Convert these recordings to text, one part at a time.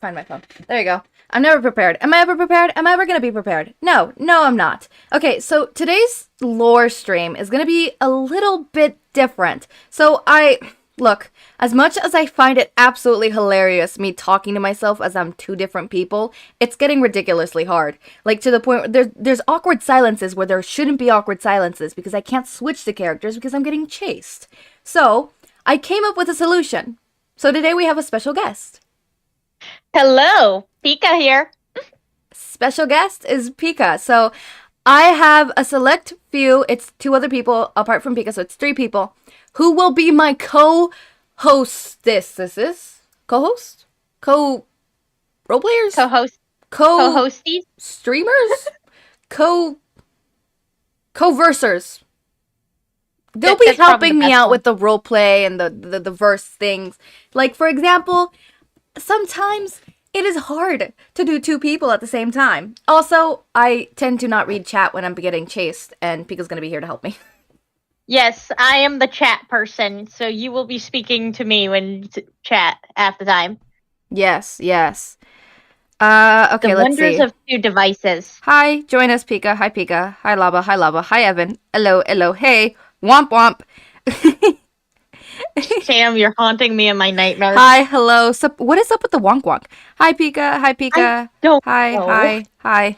find my phone. There you go. I'm never prepared. Am I ever prepared? Am I ever gonna be prepared? No, I'm not. Okay, so today's lore stream is gonna be a little bit different. So look, as much as I find it absolutely hilarious me talking to myself as I'm two different people, it's getting ridiculously hard. Like, to the point where there's awkward silences where there shouldn't be awkward silences because I can't switch the characters because I'm getting chased. So, I came up with a solution. So today we have a special guest. Hello, Pika here. Special guest is Pika. So I have a select few, it's 2 other people apart from Pika, so it's 3 people, who will be my co-hostesses. Co-host? Co-roleplayers? Co-hosties? Streamers? Co-versers. They'll be helping me out with the roleplay and the verse things. Like, for example, sometimes it is hard to do 2 people at the same time. Also, I tend to not read chat when I'm getting chased, and Pika's gonna be here to help me. Yes, I am the chat person, so you will be speaking to me when chat half the time. Yes. Okay, let's see. The wonders of 2 devices. Hi, join us, Pika. Hi, Pika. Hi, Lava. Hi, Evan. Hello. Hey, womp womp. Sam, you're haunting me in my nightmares. Hi, hello. What is up with the wonk wonk? Hi, Pika. I don't know. Hi.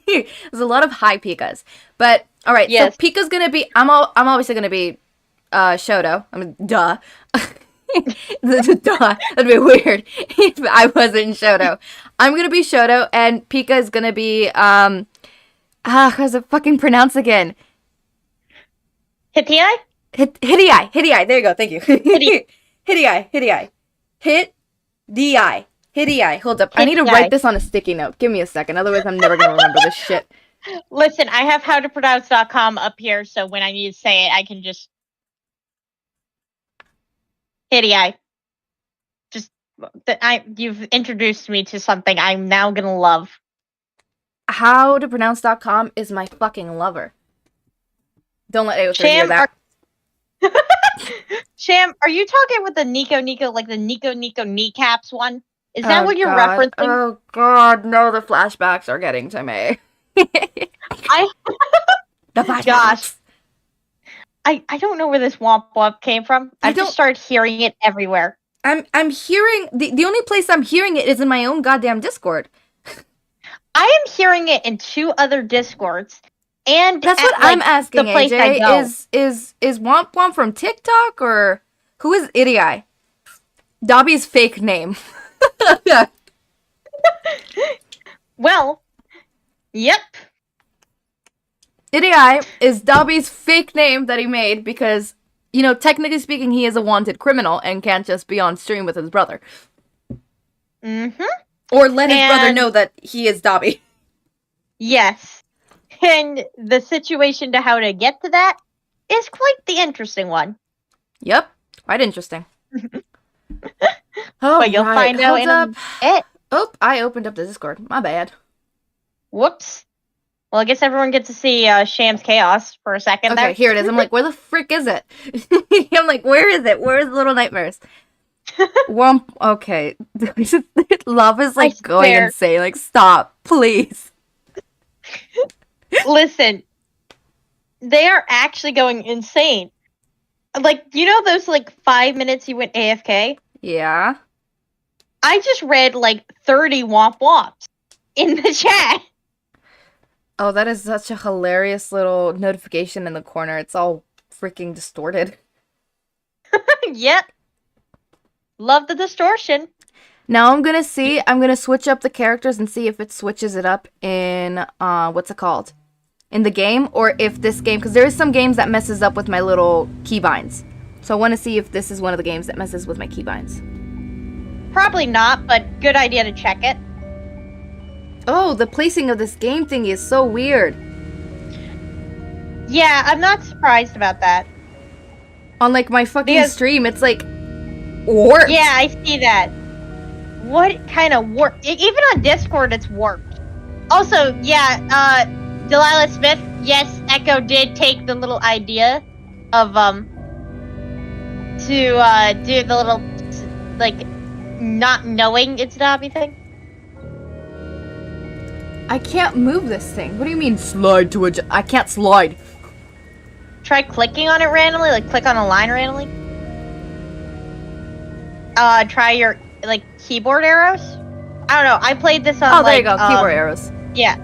There's a lot of hi Pikas. But, alright, yes. So Pika's gonna be, I'm obviously gonna be, Shoto. I mean, duh. Duh. That'd be weird if I wasn't Shoto. I'm gonna be Shoto, and Pika is gonna be, how's it fucking pronounce again? Hatei? Hitei. There you go. Thank you. Hitei. Hold up. I need to write this on a sticky note. Give me a second. Otherwise, I'm never going to remember this shit. Listen, I have howtopronounce.com up here, so when I need to say it, I can just... Hitei. You've introduced me to something I'm now going to love. Howtopronounce.com is my fucking lover. Don't let AO3 hear that. Sham, are you talking with the Nico, like the Nico kneecaps one? Is that what you're referencing? Oh god, no, the flashbacks are getting to me. The flashbacks. Gosh. I don't know where this womp womp came from. I just started hearing it everywhere. I'm hearing the only place I'm hearing it is in my own goddamn Discord. I am hearing it in 2 other Discords. And that's what I'm asking, AJ. Is Womp Womp from TikTok, or who is Itty-Eye? Dabi's fake name. Well, yep. Itty-Eye is Dabi's fake name that he made because, you know, technically speaking, he is a wanted criminal and can't just be on stream with his brother. Mm-hmm. Or let his brother know that he is Dabi. Yes. And the situation to how to get to that is quite the interesting one. Yep, quite interesting. But you'll find out in a bit. Oh, I opened up the Discord. My bad. Whoops. Well, I guess everyone gets to see Sham's Chaos for a second there. Okay, here it is. I'm like, where the frick is it? I'm like, where is it? Where is Little Nightmares? Womp. Okay. Love is like going insane. Like, stop, please. Listen, they are actually going insane. Like, you know those, 5 minutes you went AFK? Yeah. I just read, 30 womp womps in the chat. Oh, that is such a hilarious little notification in the corner. It's all freaking distorted. Yep. Love the distortion. Now I'm gonna switch up the characters and see if it switches it up in, what's it called? In the game, or if this game, because there is some games that messes up with my little keybinds. So I want to see if this is one of the games that messes with my keybinds. Probably not, but good idea to check it. Oh, the placing of this game thing is so weird. Yeah, I'm not surprised about that. On, my fucking stream, it's, warped. Yeah, I see that. What kind of warp? Even on Discord, it's warped. Also, yeah, Delilah Smith, yes, Echo did take the little idea of, to, do the little, not knowing it's a Dabi thing? I can't move this thing. What do you mean slide to I can't slide. Try clicking on it randomly, like click on a line randomly. Try your like keyboard arrows. I don't know. I played this on. Oh, there you go. Keyboard arrows. Yeah,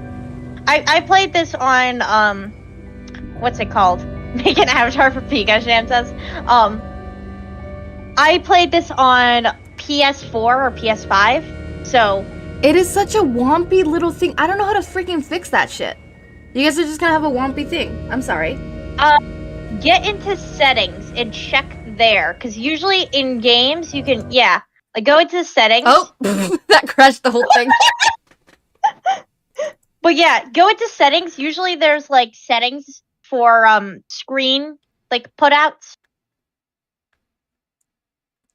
I played this on what's it called? Make an avatar for Pika. Sham says. I played this on PS4 or PS5. So it is such a wompy little thing. I don't know how to freaking fix that shit. You guys are just gonna have a wompy thing. I'm sorry. Get into settings and check there, because usually in games you can, like go into settings. Oh, that crashed the whole thing. But yeah, go into settings. Usually there's like settings for screen like putouts.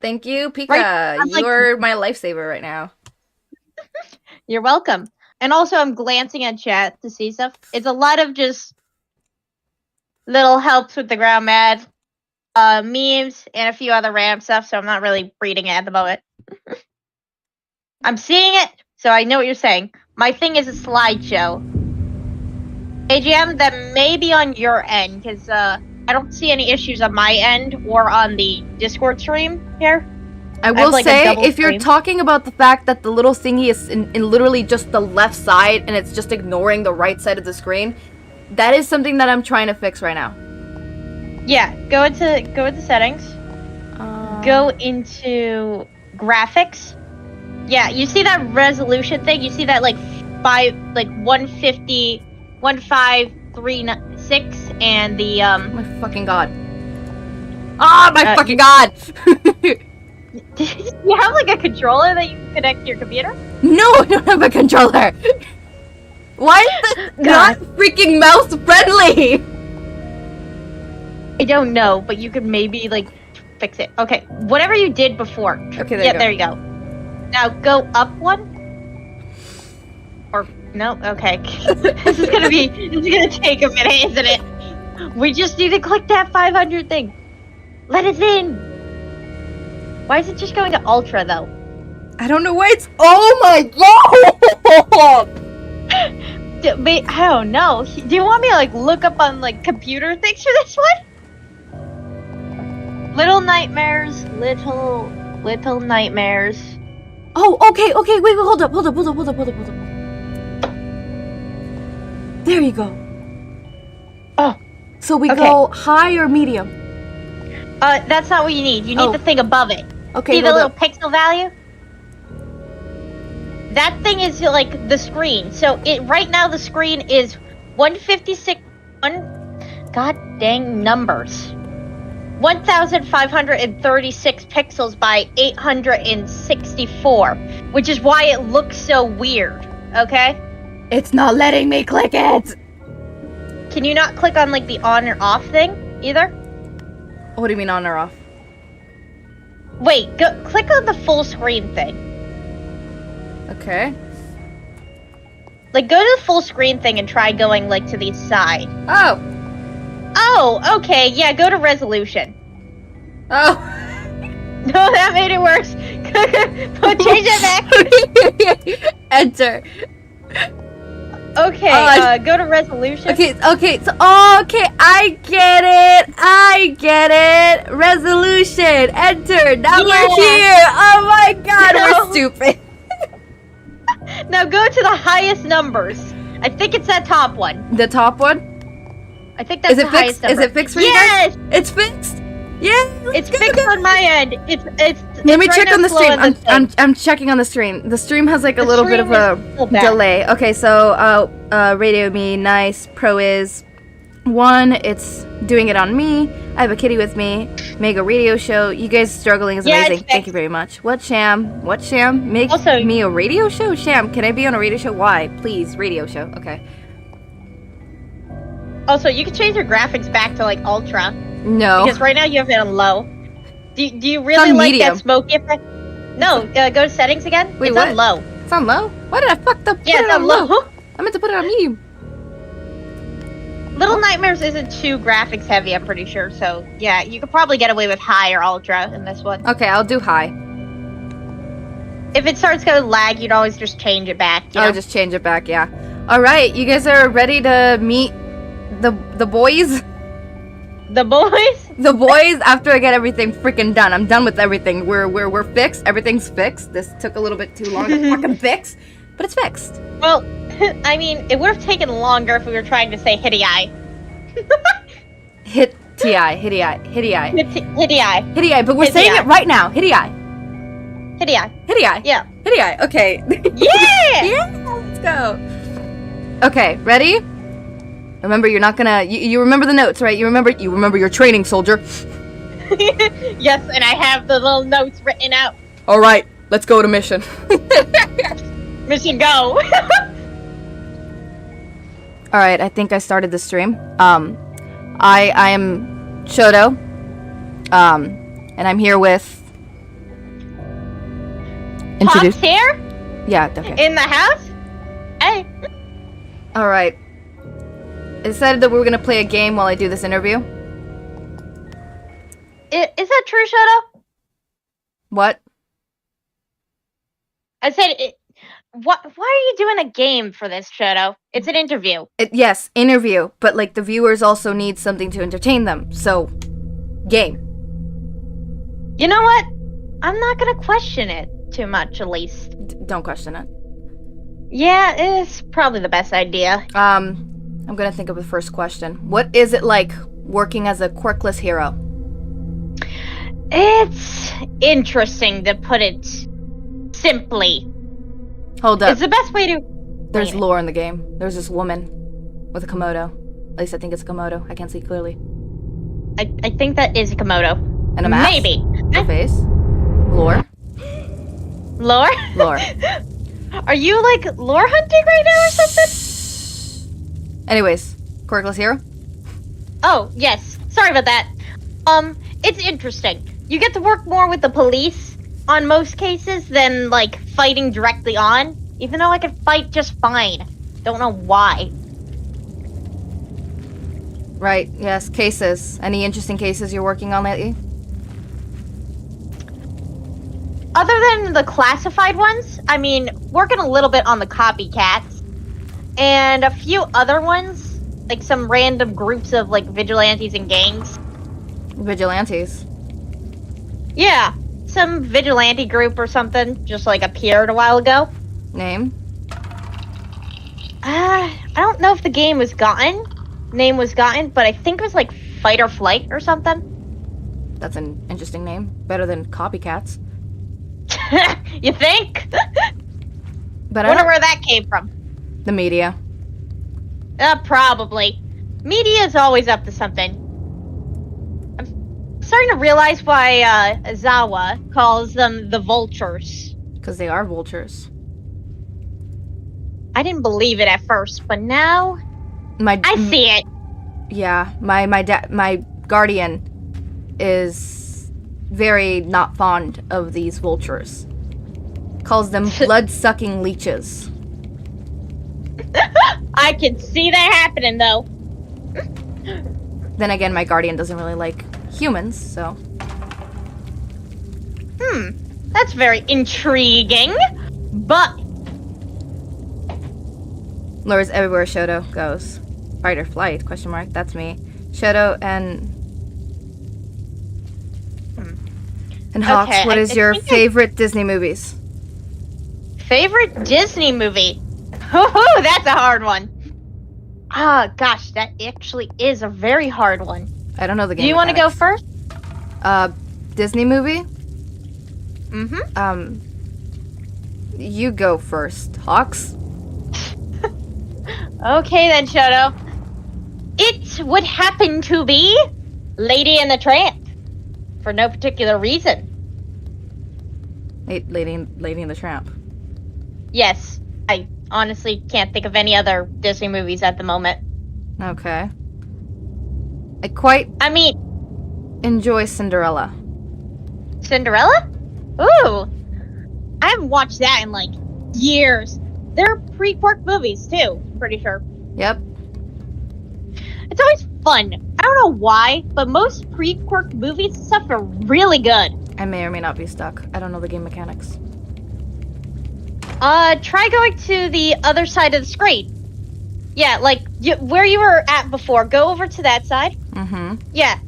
Thank you, Pika. Right, You're my lifesaver right now. You're welcome. And also I'm glancing at chat to see stuff. It's a lot of just little helps with the ground mad, memes, and a few other random stuff, so I'm not really reading it at the moment. I'm seeing it, so I know what you're saying. My thing is a slideshow. AGM, that may be on your end, because I don't see any issues on my end or on the Discord stream here. I will like say, if you're talking about the fact that the little thingy is in literally just the left side and it's just ignoring the right side of the screen, that is something that I'm trying to fix right now. Yeah, go into settings. Go into graphics. Yeah, you see that resolution thing? You see that like 150, 1536 and the my fucking god. Ah, my fucking god! You have like a controller that you can connect to your computer? No, I don't have a controller. Why is this not freaking mouse friendly? I don't know, but you could maybe like fix it. Okay, whatever you did before. Okay, there you go. There you go. Now go up one. Or no, okay. This is gonna take a minute, isn't it? We just need to click that 500 thing. Let us in. Why is it just going to ultra though? I don't know why it's. Oh my god! I don't know. Do you want me to like look up on like computer things for this one? Little nightmares, little nightmares. Oh, okay, wait, hold up. There you go. Oh. So we go high or medium? That's not what you need. You need the thing above it. Okay, see the little pixel value? That thing is like the screen. So right now the screen is 156. God dang numbers. 1,536 pixels by 864, which is why it looks so weird. Okay. It's not letting me click it. Can you not click on like the on or off thing either? What do you mean on or off? Wait, click on the full screen thing. Okay. Like, go to the full screen thing and try going, like, to the side. Oh. Oh, okay, yeah, go to resolution. Oh. No, that made it worse. Change that back. Enter. Okay, go to resolution. Okay, so, okay, I get it. Resolution, enter. Now we're here. Oh my god, we're stupid. Now go to the highest numbers. I think it's that top one. The top one? I think that's the highest number. Is it fixed for you guys? It's fixed? Yeah. It's fixed on my end. It's Let me check on the stream. I'm checking on the stream. The stream has like a little bit of a delay. Okay, so Radio Me, nice. Pro is 1. It's doing it on me. I have a kitty with me. Mega radio show. You guys struggling is amazing. Thank you very much. What Sham? Make me a radio show? Sham, can I be on a radio show? Why? Please, radio show. Okay. Also, you can change your graphics back to like ultra. No. Because right now you have it on low. Do you really like medium. that smoky effect? No, go to settings again. Wait, it's what? on low. It's on low? Why did I fuck up? Yeah, it's on low. I meant to put it on medium. Little Nightmares isn't too graphics heavy, I'm pretty sure. So, yeah, you could probably get away with high or ultra in this one. Okay, I'll do high. if it starts to lag, you'd always just change it back. You know? I'll just change it back, yeah. Alright, you guys are ready to meet the boys? The boys? The boys, after I get everything freaking done. I'm done with everything. We're fixed. Everything's fixed. This took a little bit too long to fucking fix, but it's fixed. Well, I mean, it would have taken longer if we were trying to say Hitei. Hitei. Hitei. But we're saying it right now. Hitei. Hitei. Yeah. Hitei. Okay. Yeah! Yeah, let's go. Okay, ready? Remember, you're not gonna. You remember the notes, right? You remember your training, soldier. Yes, and I have the little notes written out. All right, let's go to mission. Mission go. All right, I think I started the stream. I am Shoto. And I'm here with. Pops here? Yeah. Okay. In the house? Hey. All right. I decided that we were gonna play a game while I do this interview. Is that true, Shoto? What? I said, why are you doing a game for this, Shoto? It's an interview. Yes, interview, but like the viewers also need something to entertain them, so game. You know what? I'm not gonna question it too much, at least. Don't question it. Yeah, it's probably the best idea. I'm gonna think of the first question. What is it like working as a quirkless hero? It's interesting to put it simply. Hold up. It's the best way to... There's lore in the game. There's this woman with a Komodo. At least I think it's a Komodo. I can't see clearly. I think that is a Komodo. And a mask? Maybe. A face? Lore? Lore? Lore. Are you, like, lore hunting right now or something? Anyways, quirkless hero? Oh, yes. Sorry about that. It's interesting. You get to work more with the police on most cases than, like, fighting directly on. Even though I can fight just fine. Don't know why. Right, yes, cases. Any interesting cases you're working on lately? Other than the classified ones, I mean, working a little bit on the copycats. And a few other ones, like some random groups of, like, vigilantes and gangs. Vigilantes? Yeah, some vigilante group or something just, like, appeared a while ago. Name? I don't know if the name was gotten, but I think it was, like, Fight or Flight or something. That's an interesting name. Better than copycats. You think? But I wonder where that came from. The media. Probably. Media's always up to something. I'm starting to realize why Azawa calls them the vultures. Because they are vultures. I didn't believe it at first, but now I see it. Yeah, my guardian is very not fond of these vultures. Calls them blood-sucking leeches. I can see that happening, though. Then again, my guardian doesn't really like humans, so... That's very intriguing. But... Lures everywhere Shoto goes. Fight or flight, question mark, that's me. Shoto and... And Hawks, Okay, what is your think favorite Disney movies? Favorite Disney movie? Hoo-hoo, that's a hard one. Ah, gosh, that actually is a very hard one. I don't know the game. Do you want to go first? Disney movie? Mm-hmm. You go first, Hawks. Okay then, Shoto. It would happen to be Lady and the Tramp. For no particular reason. Lady and the Tramp. Yes, I honestly can't think of any other Disney movies at the moment. Okay. I mean, enjoy Cinderella. Cinderella? Ooh! I haven't watched that in, like, years. They're pre-Quirk movies, too, pretty sure. Yep. It's always fun. I don't know why, but most pre-Quirk movies and stuff are really good. I may or may not be stuck. I don't know the game mechanics. Try going to the other side of the screen. Yeah, like, where you were at before. Go over to that side. Mm-hmm. Yeah.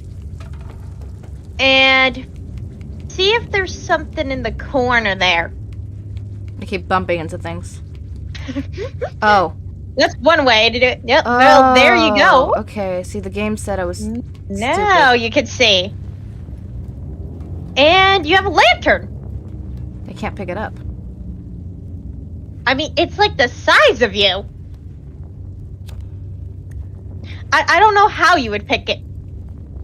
And see if there's something in the corner there. I keep bumping into things. Oh. That's one way to do it. Yep. Well, there you go. Okay. See, the game said I was Now you can see. And you have a lantern. I can't pick it up. I mean, it's like the size of you. I don't know how you would pick it.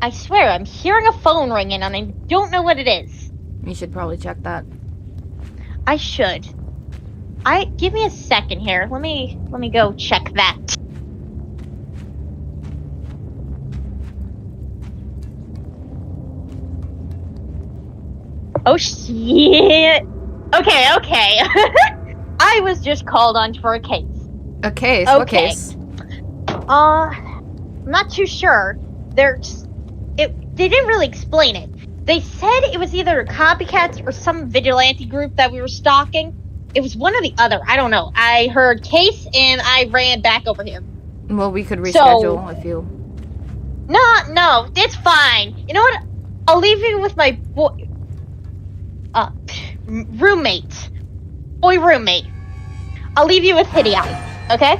I swear, I'm hearing a phone ringing and I don't know what it is. You should probably check that. I should. Give me a second here. Let me go check that. Oh shit. Okay. I was just called on for a case. A case? Okay. What case? I'm not too sure. They didn't really explain it. They said it was either copycats or some vigilante group that we were stalking. It was one or the other. I don't know. I heard case and I ran back over here. Well, we could reschedule if you... No, it's fine. You know what? I'll leave you with my roommate. Boy roommate. I'll leave you with Hatei, okay?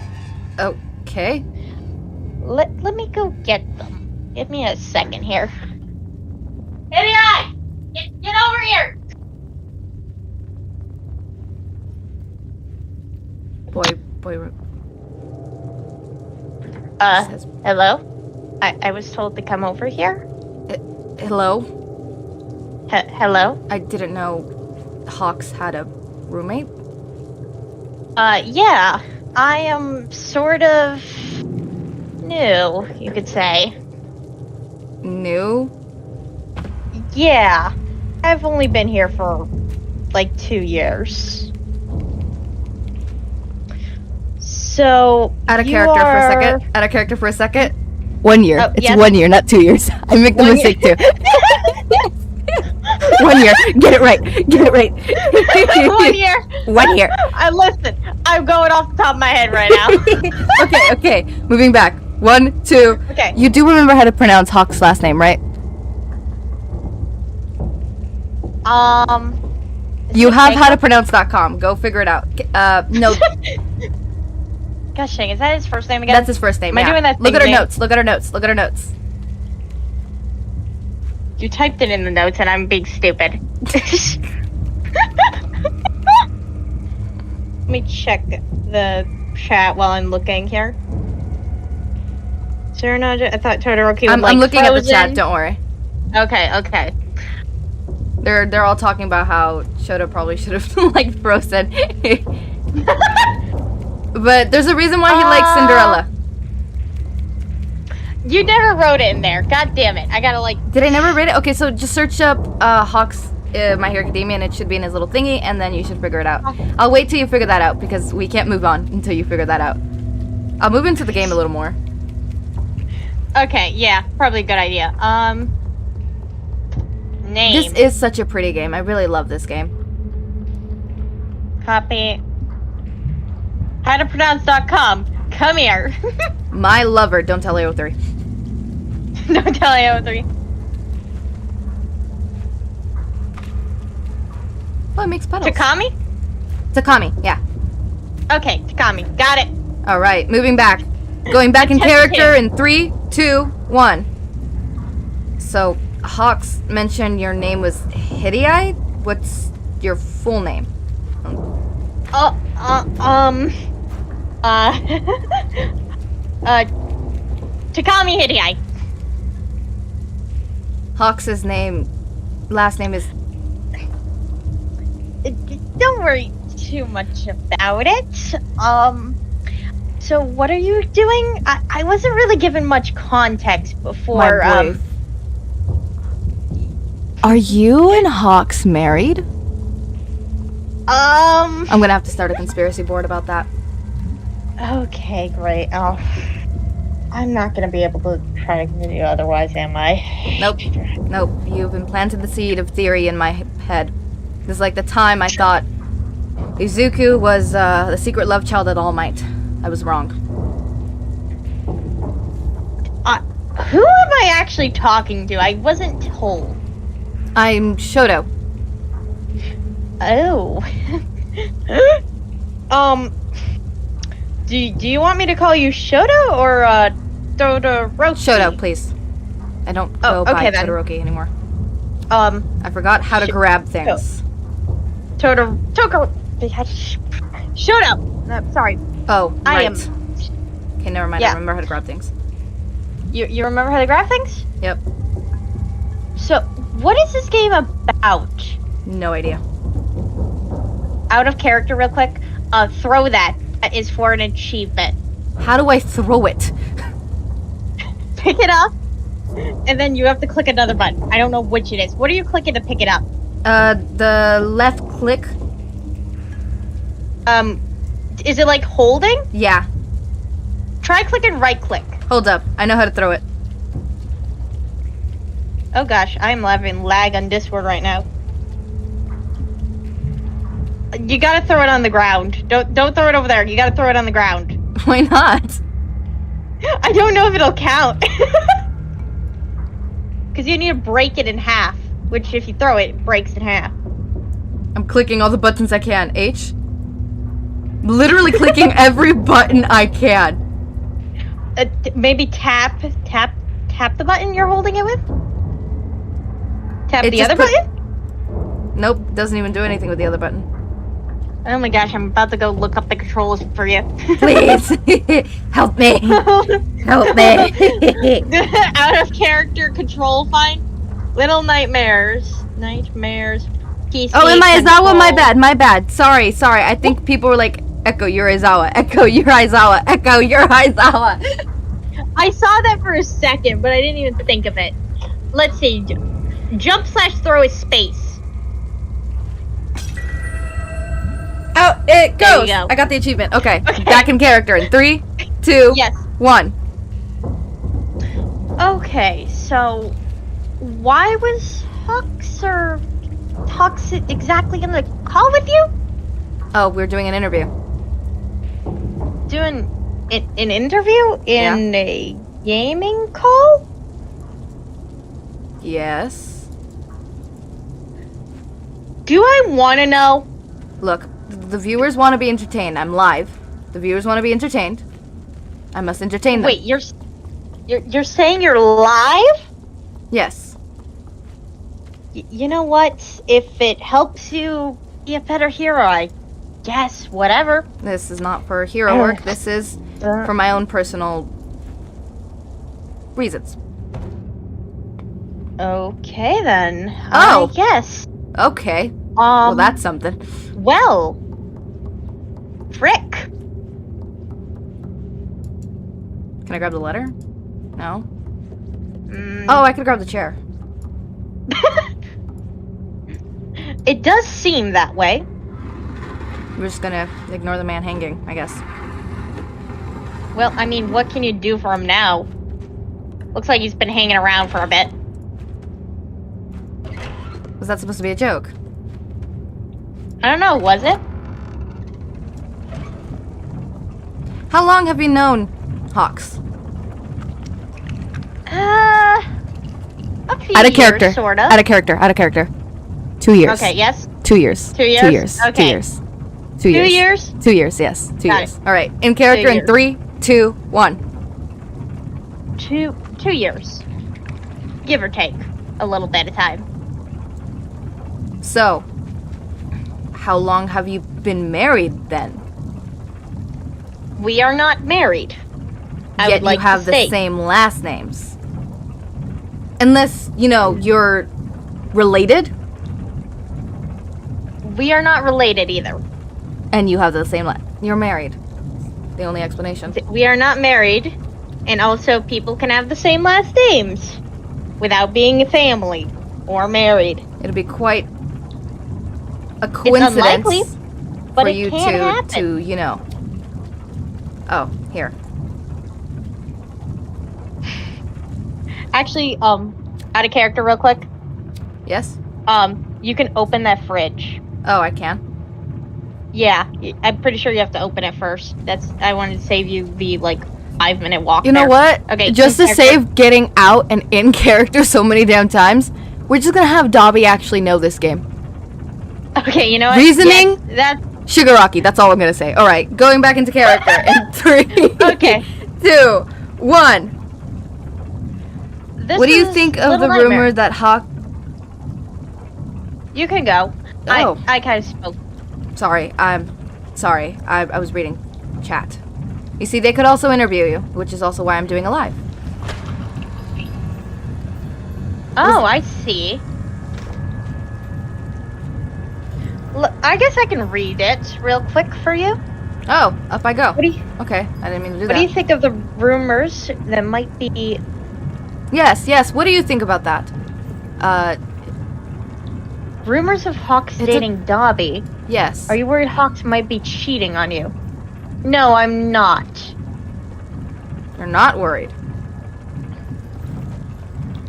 Okay. Let me go get them. Give me a second here. Hatei! Get over here! Boy. Hello? I was told to come over here. Hello? Hello? I didn't know Hawks had a roommate. Yeah. I am sort of new, you could say. New? Yeah. I've only been here for like 2 years. So Out of character for a second. 1 year. Oh, It's yes. 1 year, not 2 years. I make the 1 mistake too. 1 year. Get it right. 1 year. 1 year. Listen, I'm going off the top of my head right now. Okay. Moving back. 1, 2. Okay. You do remember how to pronounce Hawk's last name, right? You have howtopronounce.com. Go figure it out. No. Gosh dang, is that his first name again? That's his first name. Am I doing that Look at her thing notes. Look at her notes. You typed it in the notes and I'm being stupid. Let me check the chat while I'm looking here. Serenade, I thought Todoroki was I'm looking at the chat, don't worry. Okay. They're all talking about how Shoto probably should have like frozen. But there's a reason why he likes Cinderella. You never wrote it in there. God damn it. I gotta like... Did I never read it? Okay, so just search up Hawk's My Hero Academia and it should be in his little thingy and then you should figure it out. I'll wait till you figure that out because we can't move on until you figure that out. I'll move into the game a little more. Okay, yeah. Probably a good idea. Name. This is such a pretty game. I really love this game. Copy. Howtopronounce.com. Come here. My lover. Don't tell AO3. Don't tell AO3. Oh, it makes petals. Takami? Takami, yeah. Okay, Takami. Got it. All right, moving back. Going back in character in 3, 2, 1. So, Hawks mentioned your name was Hatei? What's your full name? Takami Hatei. Hawks' last name is... Don't worry too much about it. So what are you doing? I wasn't really given much context before, My wife. Are you and Hawks married? I'm gonna have to start a conspiracy board about that. Okay, great. Oh, I'm not gonna be able to try to continue otherwise, am I? Nope. You've implanted the seed of theory in my head. This is like the time I thought Izuku was the secret love child of All Might. I was wrong. Who am I actually talking to? I wasn't told. I'm Shoto. Oh. Do you want me to call you Shoto or Todoroki? Shoto, please. I don't go by then. Todoroki anymore. I I forgot how to grab things. Shoto. Sorry. Oh, right. I am. Okay, never mind. Yeah. I remember how to grab things. You remember how to grab things? Yep. So, what is this game about? No idea. Out of character, real quick. Throw that. That is for an achievement. How do I throw it? Pick it up, and then you have to click another button. I don't know which it is. What are you clicking to pick it up? The left click. Is it like holding? Yeah. Try clicking right click. Hold up. I know how to throw it. Oh gosh, I'm having lag on Discord right now. You gotta throw it on the ground. Don't throw it over there. You gotta throw it on the ground. Why not? I don't know if it'll count. Because you need to break it in half. Which, if you throw it, it breaks in half. I'm clicking all the buttons I can. H? Literally clicking every button I can. Maybe tap the button you're holding it with? Tap It the just other put- button? Nope, doesn't even do anything with the other button. Oh my gosh, I'm about to go look up the controls for you. Please! Help me! Help me! Out of character control find. Little nightmares. Nightmares. PC Oh, am I Aizawa? control. My bad. Sorry. I think people were like, Echo, you're Aizawa. Echo, you're Aizawa. Echo, you're Aizawa. I saw that for a second, but I didn't even think of it. Let's see. Jump/throw is space. Oh, it There you goes. go. I got the achievement. Okay. Back in character in 3, 2, Yes. 1. Okay, so why was Hux exactly in the call with you? Oh, we're doing an interview. Doing an interview in a gaming call? Yes. Do I want to know? Look, the viewers want to be entertained. I'm live. The viewers want to be entertained. I must entertain them. Wait, you're saying you're live? Yes. You know what? If it helps you be a better hero, I guess whatever. This is not for hero work. This is for my own personal reasons. Okay then. Oh. I guess. Okay. Well, Um. that's something. Well. Frick. Can I grab the letter? No. Mm, Oh, I could grab the chair. It does seem that way. We're just gonna ignore the man hanging, I guess. Well, I mean, what can you do for him now? Looks like he's been hanging around for a bit. Was that supposed to be a joke? I don't know, was it? How long have you known Hawks? A few Out of character. years, sorta. Out of character. 2 years. Okay, yes. 2 years. 2 years? 2 years. 2 Okay. years. 2 2 years. years? 2 years, yes. 2 Got years. Alright. In character 2 in years. 3, 2, 1. 2 years. Give or take. A little bit of time. So, how long have you been married then? We are not married. I Yet would like you have to the say. same last names. Unless, you're related We are not related either. and you have the same you're married. The only explanation. We are not married, and also people can have the same last names without being a family or married. It'd be quite a coincidence unlikely, but for it you can happen. to. Oh, here. Actually, out of character real quick. Yes? You can open that fridge. Oh, I can. Yeah, I'm pretty sure you have to open it first. I wanted to save you the, like, 5-minute walk You know there. what? Okay, Just to in character. save getting out and in character so many damn times, we're just gonna have Dabi actually know this game. Okay, you know what? Reasoning? Yes, Shigaraki, that's all I'm gonna say. Alright, going back into character in 3, Okay. 2, 1. This What do you is think of Little the rumor Nightmare. that Hawk... You can go. Oh. I kind of spoke. Sorry, sorry. I was reading chat. You see, they could also interview you, which is also why I'm doing a live. Oh, I see. Look, I guess I can read it real quick for you. Oh, up I go. What do you Okay, I didn't mean to do What that. do you think of the rumors that might be? Yes, what do you think about that? Rumors of Hawks dating Dabi. Yes. Are you worried Hawks might be cheating on you? No, I'm not. You're not worried.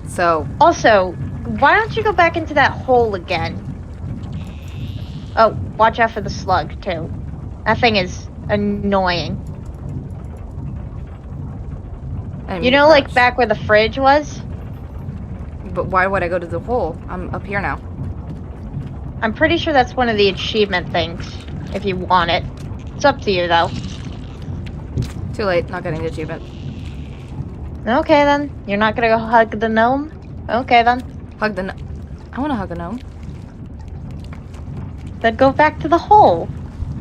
So... Also, why don't you go back into that hole again? Oh, watch out for the slug, too. That thing is annoying. You know, like back where the fridge was? But why would I go to the hole? I'm up here now. I'm pretty sure that's one of the achievement things, if you want it. It's up to you, though. Too late, not getting the achievement. Okay, then. You're not gonna go hug the gnome? Okay, then. Hug the I want to hug a gnome. Then go back to the hole.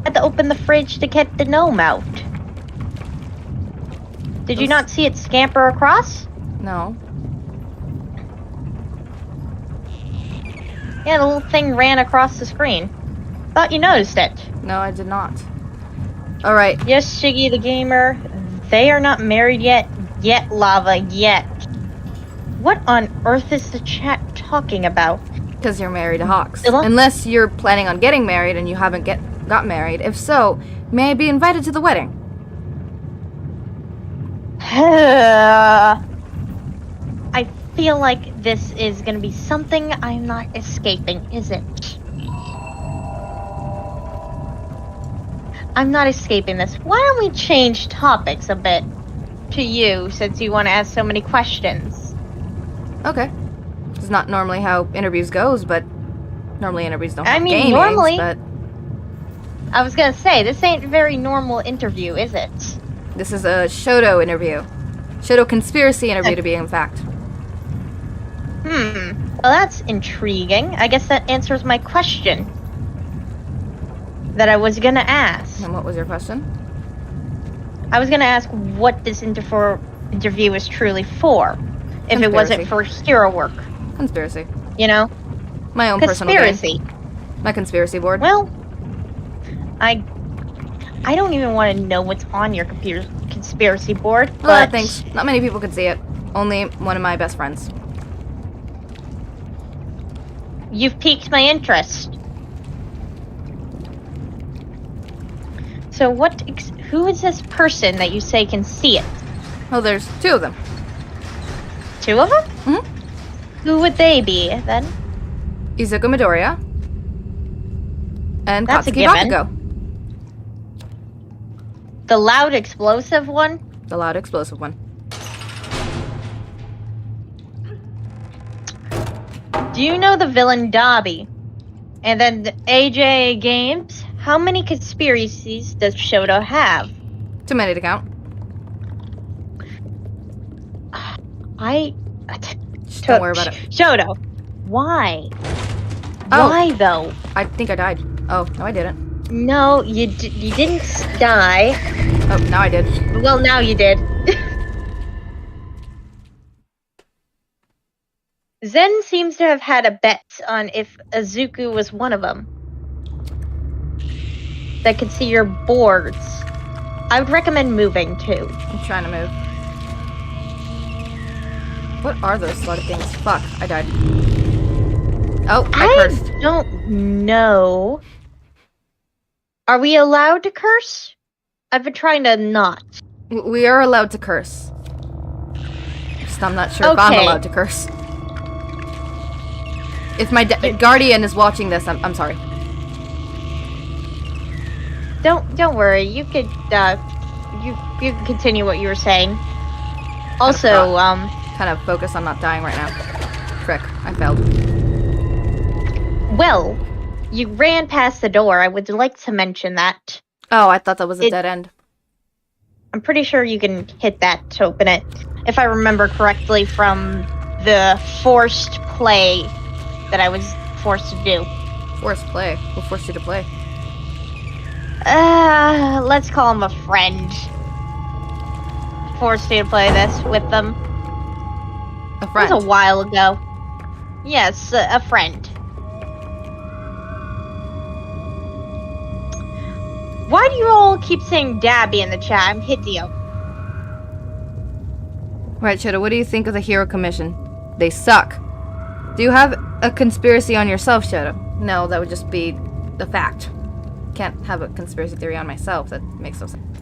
Had to open the fridge to get the gnome out. Did you not see it scamper across? No. Yeah, the little thing ran across the screen. Thought you noticed it. No, I did not. Alright. Yes, Shiggy the gamer. They are not married yet. Yet, Lava, yet. What on earth is the chat talking about? Because you're married to Hawks. Illa? Unless you're planning on getting married and you haven't got married. If so, may I be invited to the wedding? I feel like this is gonna be something I'm not escaping, is it? I'm not escaping this. Why don't we change topics a bit to you, since you want to ask so many questions? Okay. It's not normally how interviews goes, but normally interviews don't have I mean, game normally- names, but I was gonna say, this ain't a very normal interview, is it? this is a Shoto interview. Shoto conspiracy interview, to be in fact. Well, that's intriguing. I guess that answers my question that I was gonna ask. And what was your question? I was gonna ask what this interview is truly for. If it wasn't for hero work. Conspiracy. You know? My own personal game. Conspiracy. My conspiracy board. Well, I don't even want to know what's on your computer conspiracy board, but... thanks. Not many people can see it. Only one of my best friends. You've piqued my interest. So who is this person that you say can see it? Oh, there's two of them. 2 of them? Mm-hmm. Who would they be, then? Izuku Midoriya. And That's a Katsuki given. Bakugo. The loud explosive one? The loud explosive one. Do you know the villain Dabi? And then the AJ Games? How many conspiracies does Shoto have? Too many to count. Just don't worry about it. Shoto, why? Oh. Why though? I think I died. Oh, no I didn't. No, you didn't die. Oh, now I did. Well, now you did. Zen seems to have had a bet on if Izuku was one of them. That could see your boards. I would recommend moving too. I'm trying to move. What are those slug things? Fuck, I died. Oh, I cursed. don't know. Are we allowed to curse? I've been trying to not. We are allowed to curse. Just I'm not sure if I'm Okay. allowed to curse. If my guardian is watching this, I'm sorry. Don't worry. You could you can continue what you were saying. Also, Kind of focus on not dying right now. Frick, I failed. well, you ran past the door. I would like to mention that. Oh, I thought that was a dead end. I'm pretty sure you can hit that to open it, if I remember correctly from the forced play that I was forced to do. Forced play? Who forced you to play? Let's call him a friend. Forced you to play this with them. A friend? It was a while ago. Yes, a friend. Why do you all keep saying Dabi in the chat? I'm Hitio. Right, Shoto, what do you think of the Hero Commission? They suck. Do you have a conspiracy on yourself, Shoto? No, that would just be the fact. Can't have a conspiracy theory on myself. That makes no sense.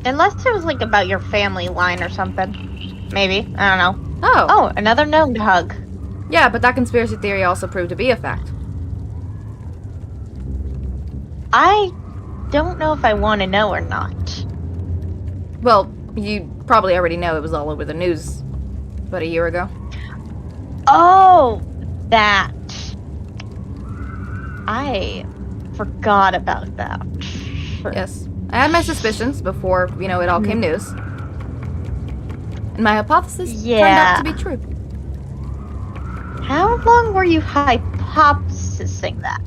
Unless it was like about your family line or something. Maybe. I don't know. Oh. Oh, another gnome to hug. Yeah, but that conspiracy theory also proved to be a fact. I don't know if I want to know or not. Well, you probably already know it was all over the news about a year ago. Oh, that. I forgot about that. Yes. I had my suspicions before, you know, it all came news. And my hypothesis turned out to be true. How long were you hypothesizing that?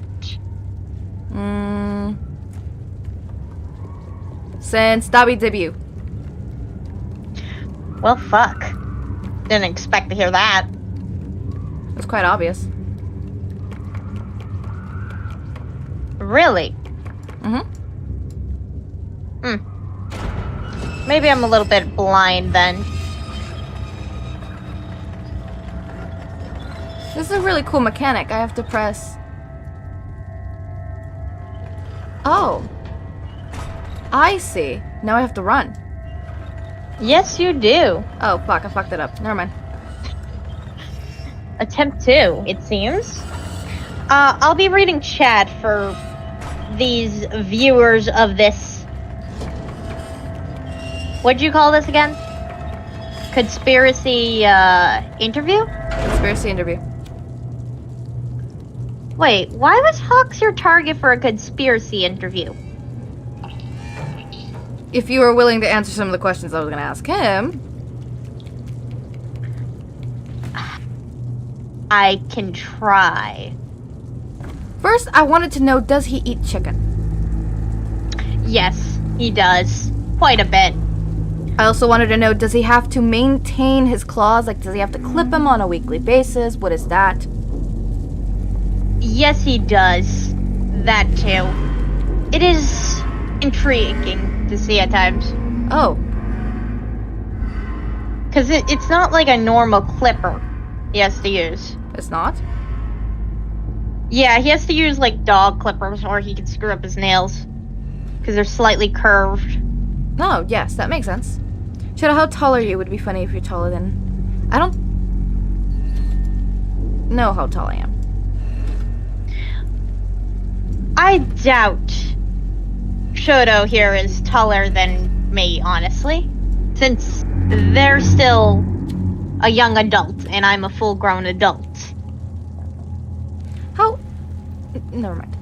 Since Dabi debut. Well, fuck. Didn't expect to hear that. It was quite obvious. Really? Maybe I'm a little bit blind then. This is a really cool mechanic. I have to press... Oh. I see. Now I have to run. Yes, you do. Oh, fuck. I fucked it up. Never mind. Attempt 2, it seems. I'll be reading chat for these viewers of this. What'd you call this again? Conspiracy, interview? Conspiracy interview. Wait, why was Hawks your target for a conspiracy interview? If you were willing to answer some of the questions I was going to ask him. I can try. First, I wanted to know, does he eat chicken? Yes, he does. Quite a bit. I also wanted to know, does he have to maintain his claws? Like, does he have to clip them on a weekly basis? What is that? Yes, he does. That too. It is intriguing to see at times. Oh. Because it's not like a normal clipper he has to use. It's not? Yeah, he has to use like dog clippers or he can screw up his nails. Because they're slightly curved. Oh, yes, that makes sense. Shoto, how tall are you? It would be funny if you're taller than... I don't know how tall I am. I doubt Shoto here is taller than me, honestly. Since they're still a young adult and I'm a full-grown adult. How... Never mind.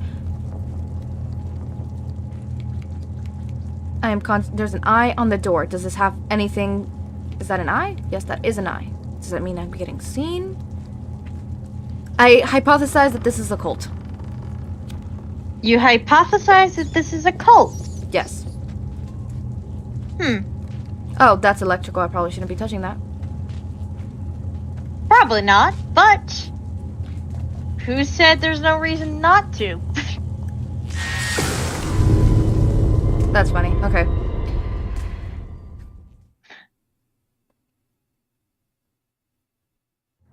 I am there's an eye on the door. Does this have anything... Is that an eye? Yes, that is an eye. Does that mean I'm getting seen? I hypothesize that this is a cult. You hypothesize that this is a cult? Yes. Hmm. Oh, that's electrical. I probably shouldn't be touching that. Probably not, but... Who said there's no reason not to? That's funny. Okay.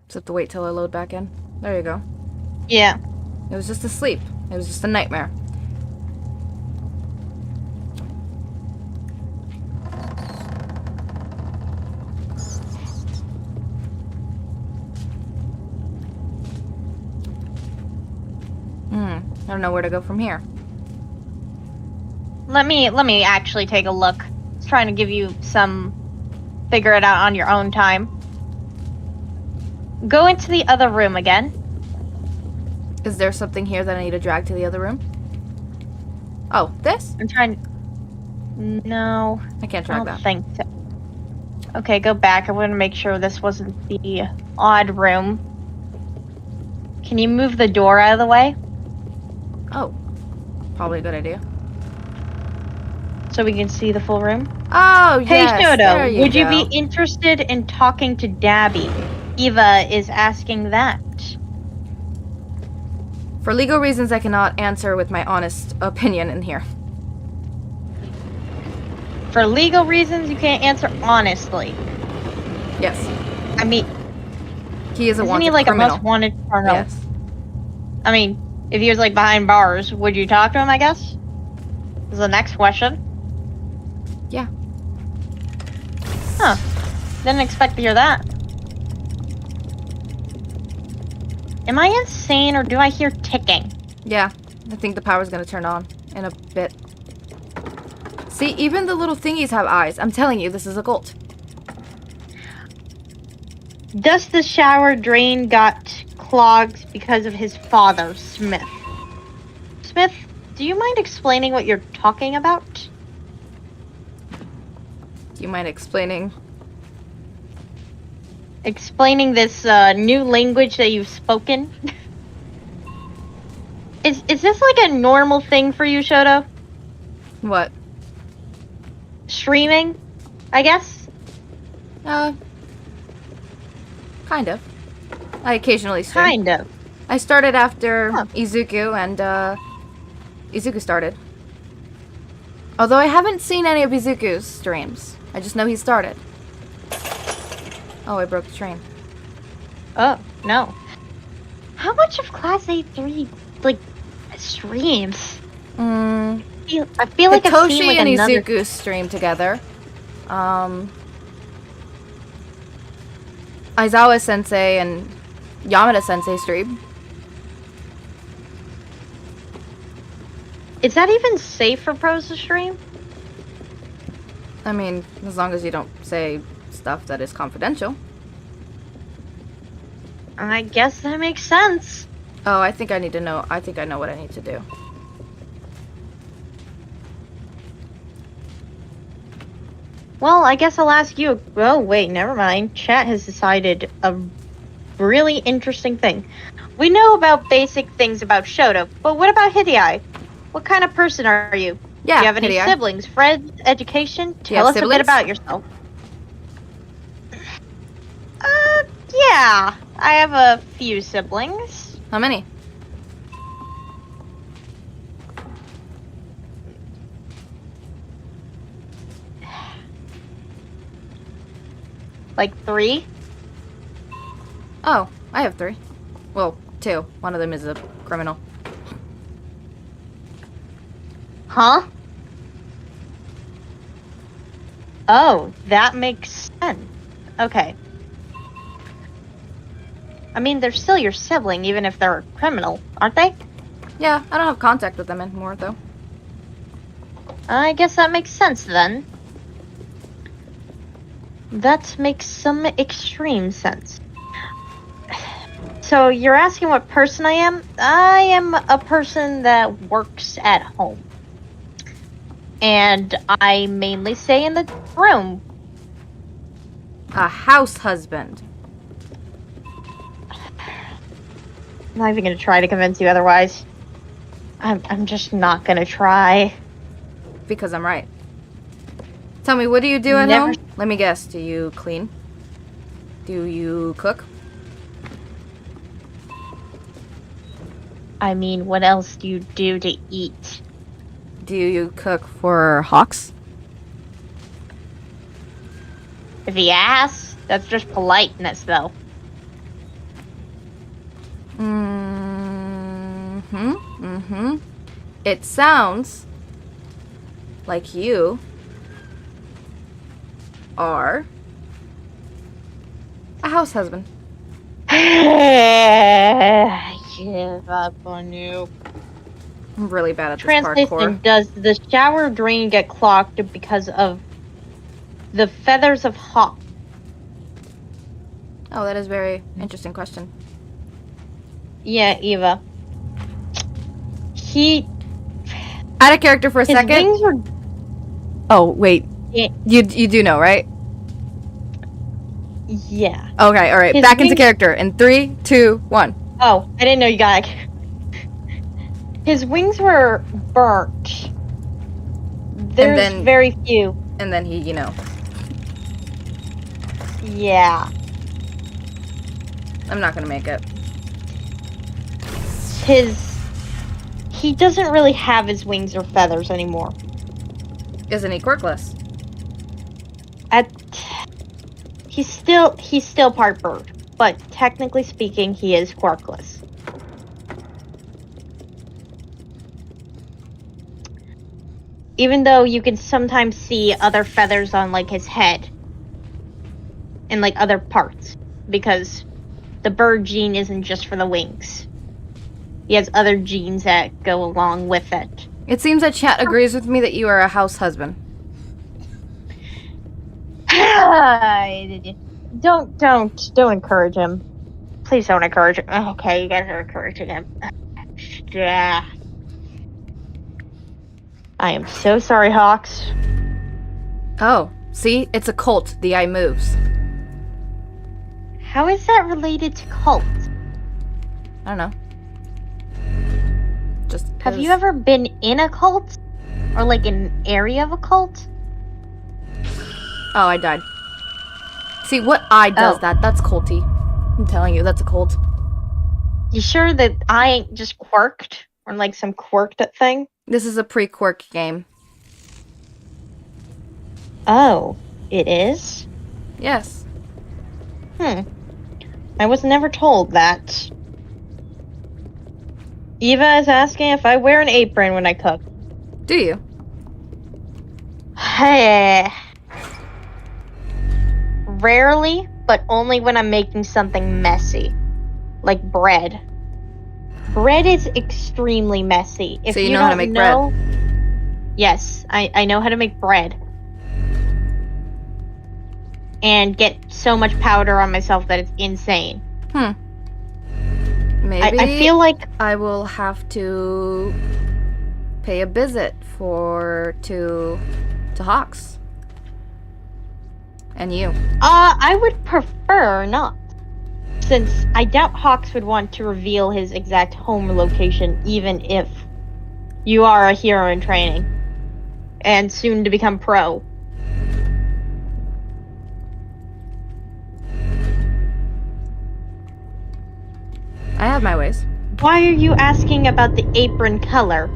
Just have to wait till I load back in. There you go. Yeah. It was just a sleep. It was just a nightmare. don't know where to go from here. Let me actually take a look. I was trying to give you some figure it out on your own time. Go into the other room again. Is there something here that I need to drag to the other room? Oh, this? I'm trying. No, I can't I drag don't that. think so. Okay, go back. I want to make sure this wasn't the odd room. Can you move the door out of the way? Oh, probably a good idea. So we can see the full room? Oh, Hey, yes, there Shoto, you would you go. be interested in talking to Dabi? Eva is asking that. For legal reasons, I cannot answer with my honest opinion in here. For legal reasons, you can't answer honestly. Yes. I mean, He is a isn't wanted he like criminal. a most wanted criminal? Yes. I mean, if he was like behind bars, would you talk to him, I guess? Is the next question. Yeah. Huh. Didn't expect to hear that. Am I insane or do I hear ticking? Yeah. I think the power's gonna turn on in a bit. See, even the little thingies have eyes. I'm telling you, this is a cult. Does the shower drain got clogged because of his father, Smith? Smith, do you mind explaining what you're talking about? Do you mind explaining? Explaining this new language that you've spoken? Is this like a normal thing for you, Shoto? What? Streaming, I guess? Kind of. I occasionally stream. Kind of. I started after Huh. Izuku, and Izuku started. Although I haven't seen any of Izuku's streams. I just know he started. Oh, I broke the train. Oh, no. How much of Class A3, like, streams? I feel like I've seen, Hitoshi like, and another... Izuku stream together. Aizawa Sensei and Yamada Sensei stream. Is that even safe for pros to stream? I mean, as long as you don't say stuff that is confidential. I guess that makes sense. Oh, I think I need to know. I think I know what I need to do. Well, I guess I'll ask you. Oh, wait, never mind. Chat has decided a really interesting thing. We know about basic things about Shoto, but what about Hatei? What kind of person are you? Yeah, Do you have any Hatei. siblings, friends, education? Do you have Tell us a siblings? bit about yourself. Yeah. I have a few siblings. How many? Like 3. Oh, I have 3. Well, 2. One of them is a criminal. Huh? Oh, that makes sense. Okay. I mean, they're still your sibling, even if they're a criminal, aren't they? Yeah, I don't have contact with them anymore, though. I guess that makes sense, then. That makes some extreme sense. So, you're asking what person I am? I am a person that works at home. And I mainly stay in the room. A house husband. I'm not even gonna try to convince you otherwise. I'm just not gonna try. Because I'm right. Tell me, what do you do at Never- home? Let me guess. Do you clean? Do you cook? I mean, what else do you do to eat? Do you cook for hawks? If he asks, that's just politeness, though. It sounds like you are a house husband. I give up on you. I'm really bad at this Translation: parkour. does the shower drain get clogged because of the feathers of hawk? Oh, that is a very interesting question. Yeah, Eva. He Out of character for a his second. wings were. Oh wait, Yeah. you do know, right? Yeah. Okay, all right. His Back into wings- character in 3, 2, 1. Oh, I didn't know you got it. His wings were burnt. There's then- very few. And then he, you know. Yeah. I'm not gonna make it. He doesn't really have his wings or feathers anymore. Isn't he quirkless? He's still part bird, but technically speaking, he is quirkless. Even though you can sometimes see other feathers on like his head and like other parts, because the bird gene isn't just for the wings. He has other genes that go along with it. It seems that chat agrees with me that you are a house husband. Don't encourage him. Please don't encourage him. Oh, okay, you guys are encouraging him. Yeah. I am so sorry, Hawks. Oh, see? It's a cult. The eye moves. How is that related to cult? I don't know. Just Have you 'cause- ever been in a cult? Or like an area of a cult? Oh, I died. See, what eye does Oh. that? That's culty. I'm telling you, that's a cult. You sure that I ain't just quirked? Or like some quirked thing? This is a pre-quirk game. Oh, it is? Yes. I was never told that. Eva is asking if I wear an apron when I cook. Do you? Hey. Rarely, but only when I'm making something messy. Like bread. Bread is extremely messy. If So you know how to make bread? Yes, I know how to make bread. And get so much powder on myself that it's insane. Maybe I feel like I will have to pay a visit to Hawks. And you. I would prefer not. Since I doubt Hawks would want to reveal his exact home location, even if you are a hero in training. And soon to become pro. I have my ways. Why are you asking about the apron color?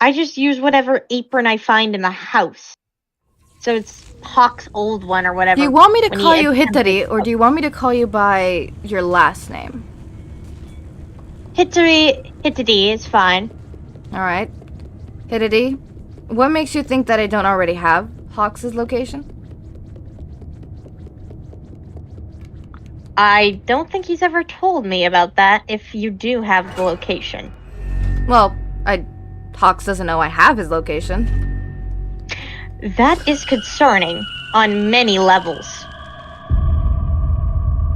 I just use whatever apron I find in the house. So it's Hawk's old one or whatever. Do you want me to when call he you attempted- Hitari, or do you want me to call you by your last name? Hitadi is fine. Alright. Hitari, what makes you think that I don't already have Hawks' location? I don't think he's ever told me about that if you do have the location. Well, Hawks doesn't know I have his location. That is concerning on many levels.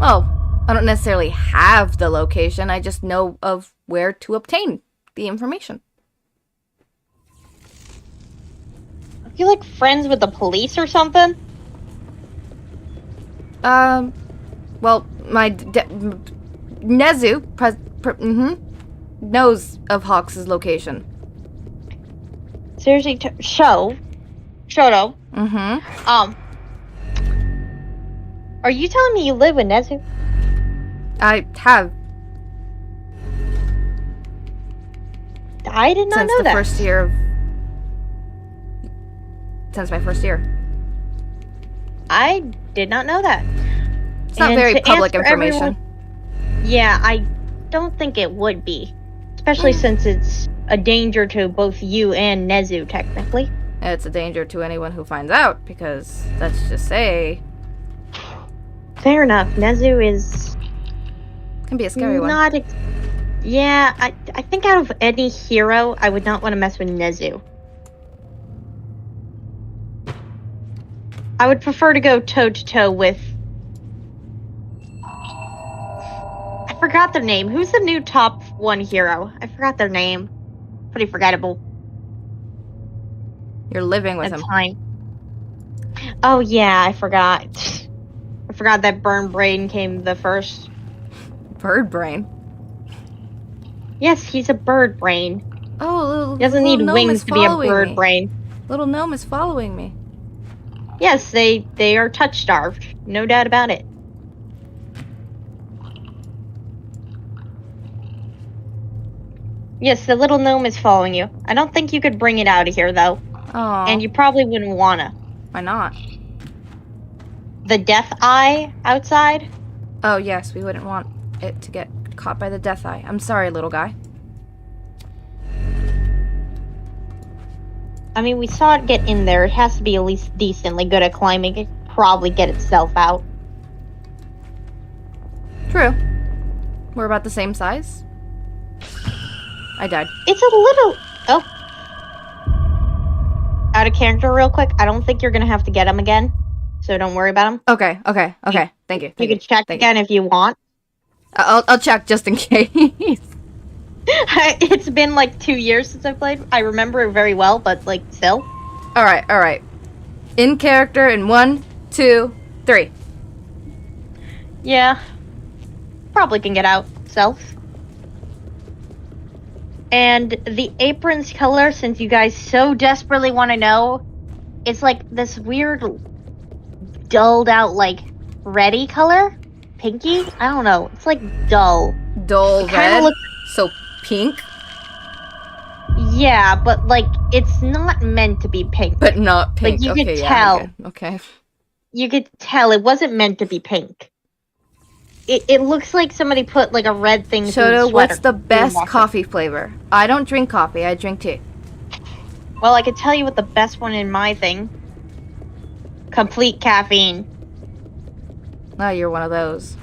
Well, I don't necessarily have the location, I just know of where to obtain the information. Are you like friends with the police or something? Well, my Nezu knows of Hawks' location. Seriously, Shoto. Are you telling me you live with Nezu? I have I did not since know the that. first year of... Since my first year. I did not know that. It's not And very to public answer information. Yeah, I don't think it would be. Especially since it's a danger to both you and Nezu, technically. It's a danger to anyone who finds out, because, let's just say, Fair enough. Nezu is can be a scary one. not Yeah, I think out of any hero, I would not want to mess with Nezu. I would prefer to go toe-to-toe with... I forgot their name. Who's the new top 1 hero? I forgot their name. Pretty forgettable. You're living with him. Time. Oh yeah, I forgot. I forgot that Burn Brain came the first. Bird brain? Yes, he's a bird brain. Oh, He doesn't need wings to be a bird brain. Little gnome is following me. Yes, they are touch-starved. No doubt about it. Yes, the little gnome is following you. I don't think you could bring it out of here, though. Oh. And you probably wouldn't wanna. Why not? The death eye outside? Oh, yes, we wouldn't want it to get caught by the death eye. I'm sorry, little guy. I mean, we saw it get in there. It has to be at least decently good at climbing. It could probably get itself out. True. We're about the same size. I died. It's a little... Oh. Out of character real quick. I don't think you're going to have to get him again. So don't worry about him. Okay. Thank you. You can check again if you want. I'll check just in case. It's been like 2 years since I played. I remember it very well, but like still. Alright. In character in 1, 2, 3. Yeah. Probably can get out self. And the apron's color, since you guys so desperately want to know, it's like this weird dulled out like reddy color. Pinky? I don't know. It's like dull. Dull red? So pink? Yeah, but like it's not meant to be pink. But not pink. Like you okay, could yeah, tell. Okay. You could tell it wasn't meant to be pink. It looks like somebody put like a red thing through the Shoto, sweater. what's the best coffee flavor? I don't drink coffee, I drink tea. Well, I could tell you what the best one in my thing. Complete caffeine. Oh, you're one of those.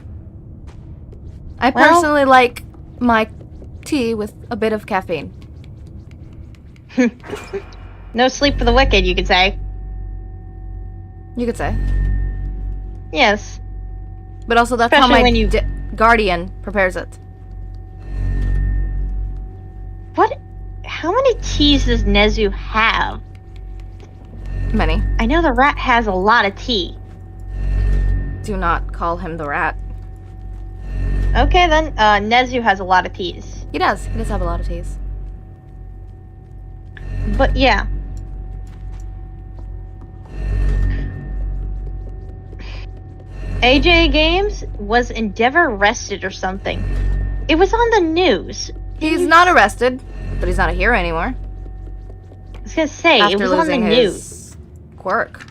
I personally like my tea with a bit of caffeine. No sleep for the wicked, you could say. You could say. Yes. But also that's Especially how my when guardian prepares it. What? How many teas does Nezu have? Many. I know the rat has a lot of tea. Do not call him the rat. Okay then, Nezu has a lot of teas. He does. He does have a lot of teas. But yeah. AJ Games, was Endeavor arrested or something? It was on the news. He's not arrested, but he's not a hero anymore. I was gonna say, After it was on the losing news. his quirk.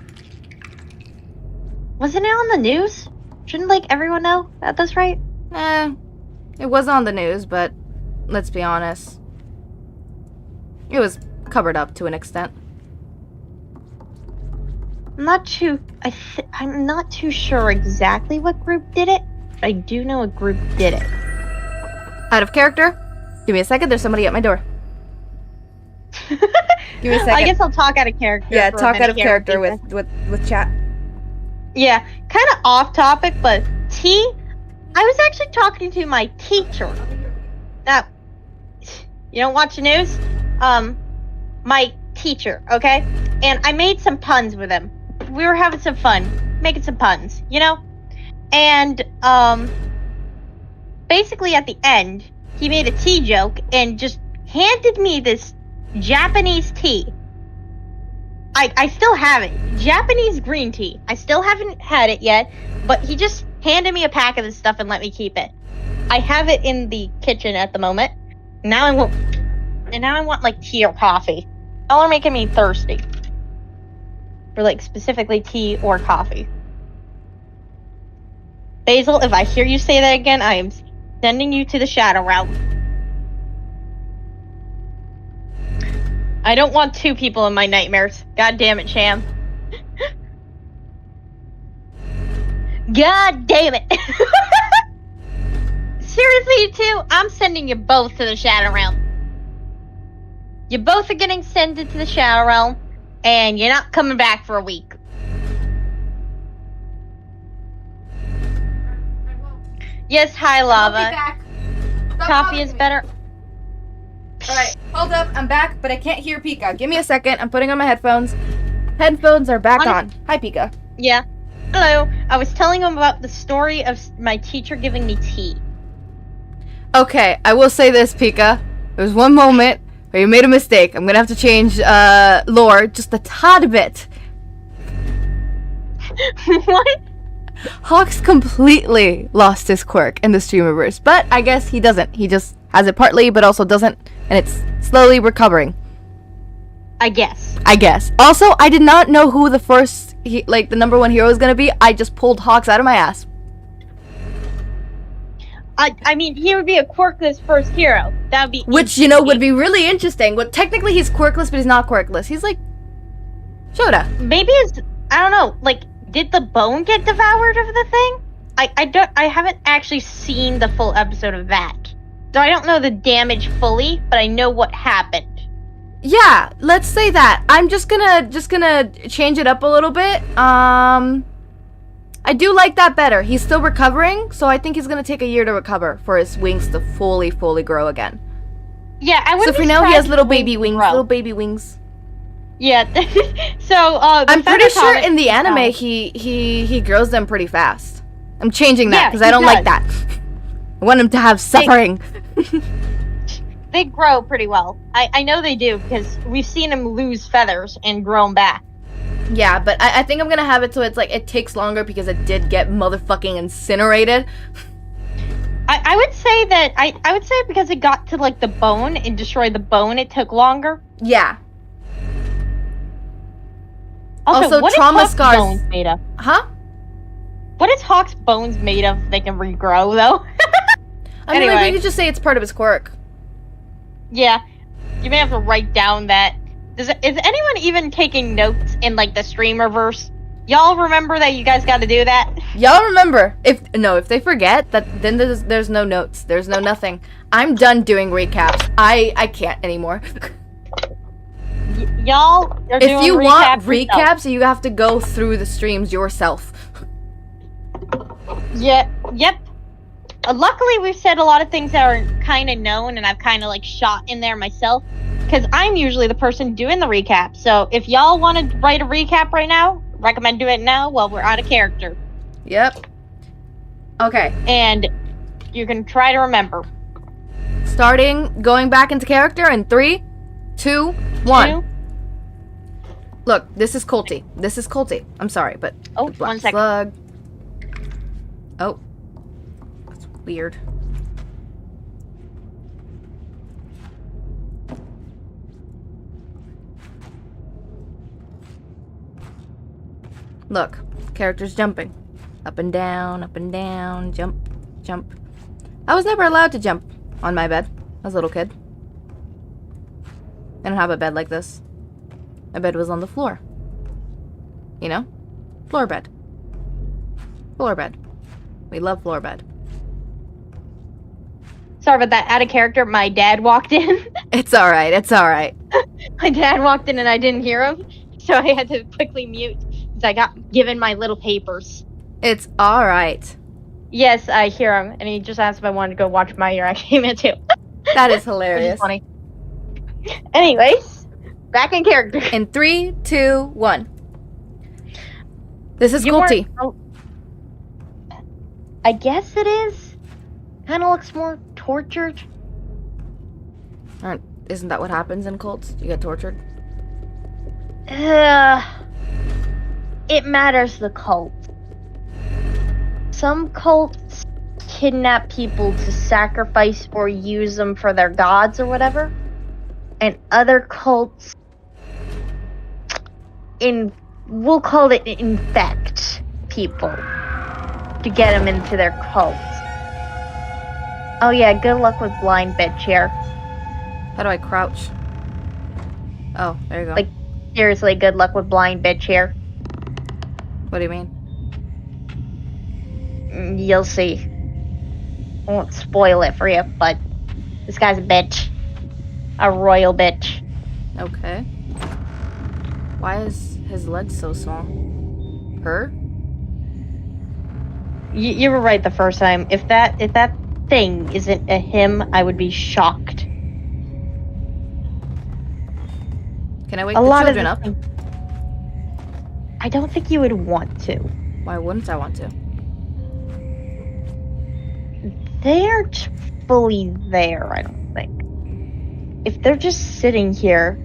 Wasn't it on the news? Shouldn't, like, everyone know that that's right? It was on the news, but let's be honest. It was covered up to an extent. I'm not too sure exactly what group did it, but I do know a group did it. Out of character? Give me a second, there's somebody at my door. Give me a second. I guess I'll talk out of character. Yeah, for a talk out of minute character here. with chat. Yeah, kind of off topic, but I was actually talking to my teacher. Now, you don't watch the news? My teacher, okay? And I made some puns with him. We were having some fun, making some puns, you know? And, basically at the end, he made a tea joke and just handed me this Japanese tea. I still have it. Japanese green tea. I still haven't had it yet, but he just handed me a pack of this stuff and let me keep it. I have it in the kitchen at the moment. Now I want like tea or coffee. Y'all are making me thirsty. For like specifically tea or coffee. Basil, if I hear you say that again, I am sending you to the Shadow Realm. I don't want 2 people in my nightmares. God damn it, Sham. God damn it. seriously, you two, I'm sending you both to the Shadow Realm. You both are getting sent into the Shadow Realm, and you're not coming back for a week. Yes, hi, Lava. I'll be back. Stop Coffee is bothering me. better. Alright, hold up. I'm back, but I can't hear Pika. Give me a second. I'm putting on my headphones. Headphones are back on. Hi, Pika. Yeah. Hello. I was telling him about the story of my teacher giving me tea. Okay, I will say this, Pika. There was one moment where you made a mistake. I'm gonna have to change lore just a tad bit. What? Hawks completely lost his quirk in the StreamerVerse, but I guess he doesn't. He just has it partly, but also doesn't, and it's slowly recovering. I guess. Also, I did not know who the first, the number one hero is gonna be. I just pulled Hawks out of my ass. I mean, he would be a quirkless first hero. That would be Which, you know, would be really interesting. Well, technically he's quirkless, but he's not quirkless. He's like Shota. Maybe it's, I don't know, like, did the bone get devoured of the thing? I haven't actually seen the full episode of that. So I don't know the damage fully, but I know what happened. Yeah, let's say that. I'm just gonna change it up a little bit. I do like that better. He's still recovering, so I think he's gonna take a year to recover for his wings to fully grow again. Yeah, I So wouldn't for be now, he surprised has little if baby the wings. grow. Little baby wings. Yeah. So I'm pretty feather sure comet- in the anime Oh. he grows them pretty fast. I'm changing that Yeah, because I he don't like does. that. I want him to have suffering. They grow pretty well. I know they do because we've seen him lose feathers and grow them back. Yeah, but I think I'm gonna have it so it's like it takes longer because it did get motherfucking incinerated. I would say that I would say because it got to like the bone and destroyed the bone, it took longer. Yeah. Also, Also, what trauma is Hawk's scars- bones made of? Huh? What is Hawk's bones made of? They can regrow though. I mean, like, Anyway. we could just say it's part of his quirk. Yeah, you may have to write down that. Is anyone even taking notes in like the StreamerVerse? Y'all remember that you guys got to do that? Y'all remember, if they forget, that then there's no notes. There's no nothing. I'm done doing recaps. I can't anymore. Y'all are doing If you want yourself. recaps, you have to go through the streams yourself. Yeah, yep. Luckily, we've said a lot of things that are kind of known, and I've kind of like shot in there myself, because I'm usually the person doing the recap. So if y'all want to write a recap right now, recommend do it now while we're out of character. Yep. Okay. And you can try to remember. Going back into character in 3, 2, 1. 2. Look, this is Colty. I'm sorry, but Oh, the black 1 second. slug. Oh. That's weird. Look, character's jumping. Up and down, jump, jump. I was never allowed to jump on my bed. I was a little kid. I don't have a bed like this. My bed was on the floor. You know? Floor bed. Floor bed. We love floor bed. Sorry about that. Out of character. My dad walked in. It's alright, it's alright. My dad walked in and I didn't hear him, so I had to quickly mute because I got given my little papers. It's alright. Yes, I hear him, and he just asked if I wanted to go watch My Hero Academia too. That is Which is hilarious. funny. Anyways, back in character. In 3, 2, 1. This is You Colty. weren't- I guess it is. Kind of looks more tortured. Isn't that what happens in cults? You get tortured? It matters the cult. Some cults kidnap people to sacrifice or use them for their gods or whatever. And other cults we'll call it infect people to get them into their cults. Oh yeah, good luck with blind bed chair. How do I crouch? Oh, there you go. Like- Seriously, good luck with blind bed chair. What do you mean? You'll see. I won't spoil it for you, but this guy's a bitch. A royal bitch. Okay. Why is his leg so small? Her? You were right the first time. If that thing isn't a him, I would be shocked. Can I wake the children up? I don't think you would want to. Why wouldn't I want to? They aren't fully there, I don't think. If they're just sitting here...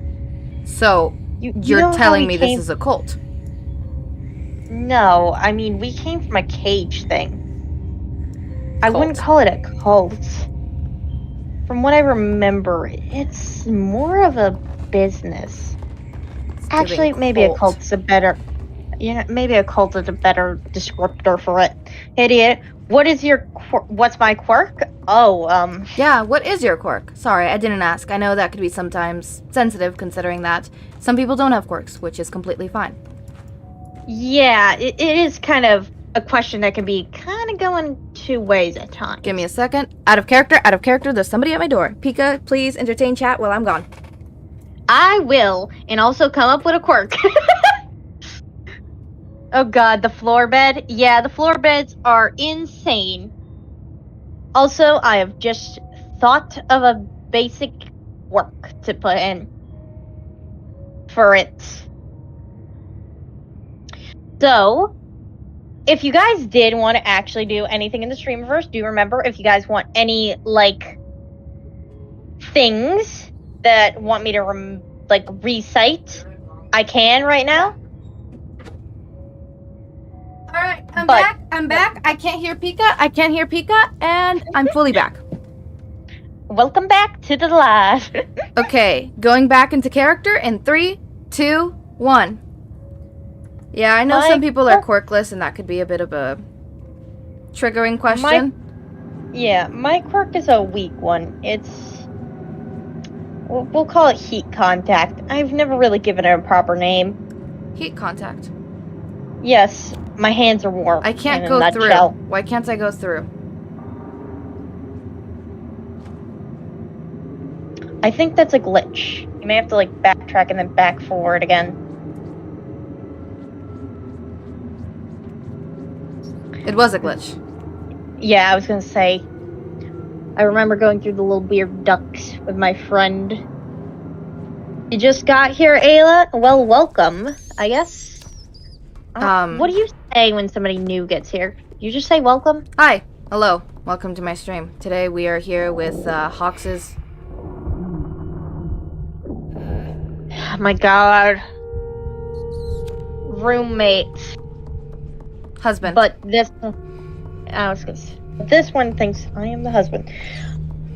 So, you're telling me this is a cult? No, I mean, we came from a cage thing. I wouldn't call it a cult. From what I remember, it's more of a business. Actually, maybe a cult's a better... maybe a cult is a better descriptor for it. Idiot, what's my quirk? Oh, Yeah, what is your quirk? Sorry, I didn't ask. I know that could be sometimes sensitive, considering that some people don't have quirks, which is completely fine. Yeah, it is kind of a question that can be kind of going two ways at times. Give me a second. Out of character, there's somebody at my door. Pika, please entertain chat while I'm gone. I will, and also come up with a quirk. Oh god, the floor bed. Yeah, the floor beds are insane. Also, I have just thought of a basic work to put in for it. So, if you guys did want to actually do anything in the StreamerVerse, do remember, if you guys want any, like, things that want me to, recite, I can right now. Alright, I'm back. I can't hear Pika, and I'm fully back. Welcome back to the live. Okay, going back into character in 3, 2, 1. Yeah, I know some people are quirkless, and that could be a bit of a triggering question. My quirk is a weak one. It's... we'll call it heat contact. I've never really given it a proper name. Heat contact? Yes, my hands are warm. I can't go through. Why can't I go through? I think that's a glitch. You may have to, backtrack and then back forward again. It was a glitch. Yeah, I was gonna say. I remember going through the little weird ducts with my friend. You just got here, Ayla? Well, welcome, I guess. What do you say when somebody new gets here? You just say welcome? Hi. Hello. Welcome to my stream. Today we are here with Hawks's... Oh my god. Roommate. Husband. But this... I was gonna say... This one thinks I am the husband.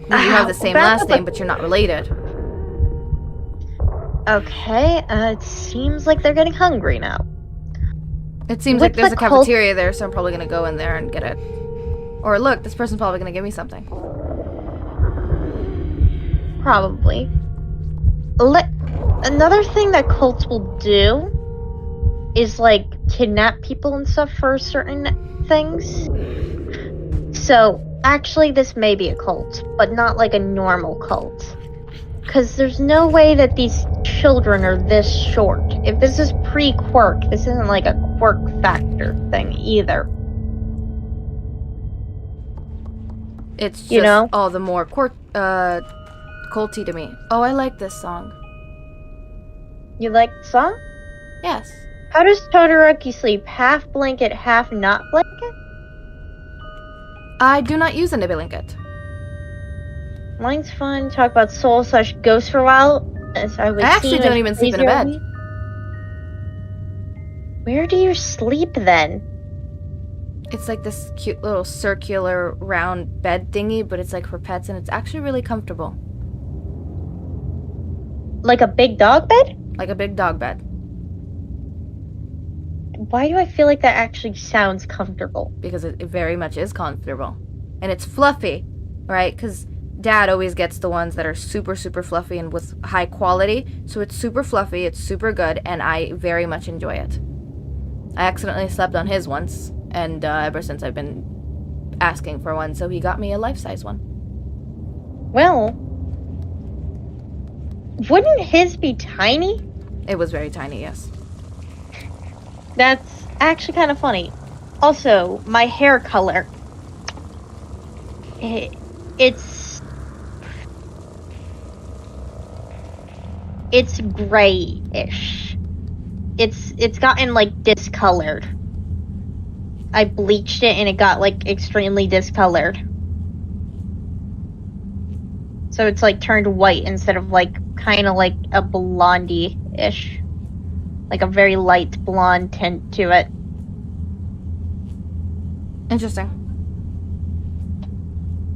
You have the same last name, but you're not related. Okay, it seems like they're getting hungry now. It seems like there's a cafeteria there, so I'm probably gonna go in there and get it. Or look, this person's probably gonna give me something. Probably. Another thing that cults will do is, kidnap people and stuff for certain things. So, actually, this may be a cult, but not like a normal cult. Because there's no way that these children are this short. If this is pre-quirk, this isn't like a quirk factor thing either. It's just all the more culty to me. Oh, I like this song. You like the song? Yes. How does Todoroki sleep? Half blanket, half not blanket? I do not use a blanket. Mine's fun. Talk about soul/ghost for a while. As I actually don't even sleep in a bed. Where do you sleep then? It's like this cute little circular round bed thingy, but it's like for pets, and it's actually really comfortable. Like a big dog bed? Like a big dog bed. Why do I feel like that actually sounds comfortable? Because it very much is comfortable. And it's fluffy, right? Because Dad always gets the ones that are super, super fluffy and with high quality. So it's super fluffy, it's super good, and I very much enjoy it. I accidentally slept on his once, and ever since I've been asking for one, so he got me a life-size one. Well, wouldn't his be tiny? It was very tiny, yes. That's actually kind of funny. Also, my hair color. It's grayish. It's gotten like discolored. I bleached it and it got like extremely discolored. So it's like turned white instead of like kind of like a blondie-ish. Like a very light blonde tint to it. Interesting.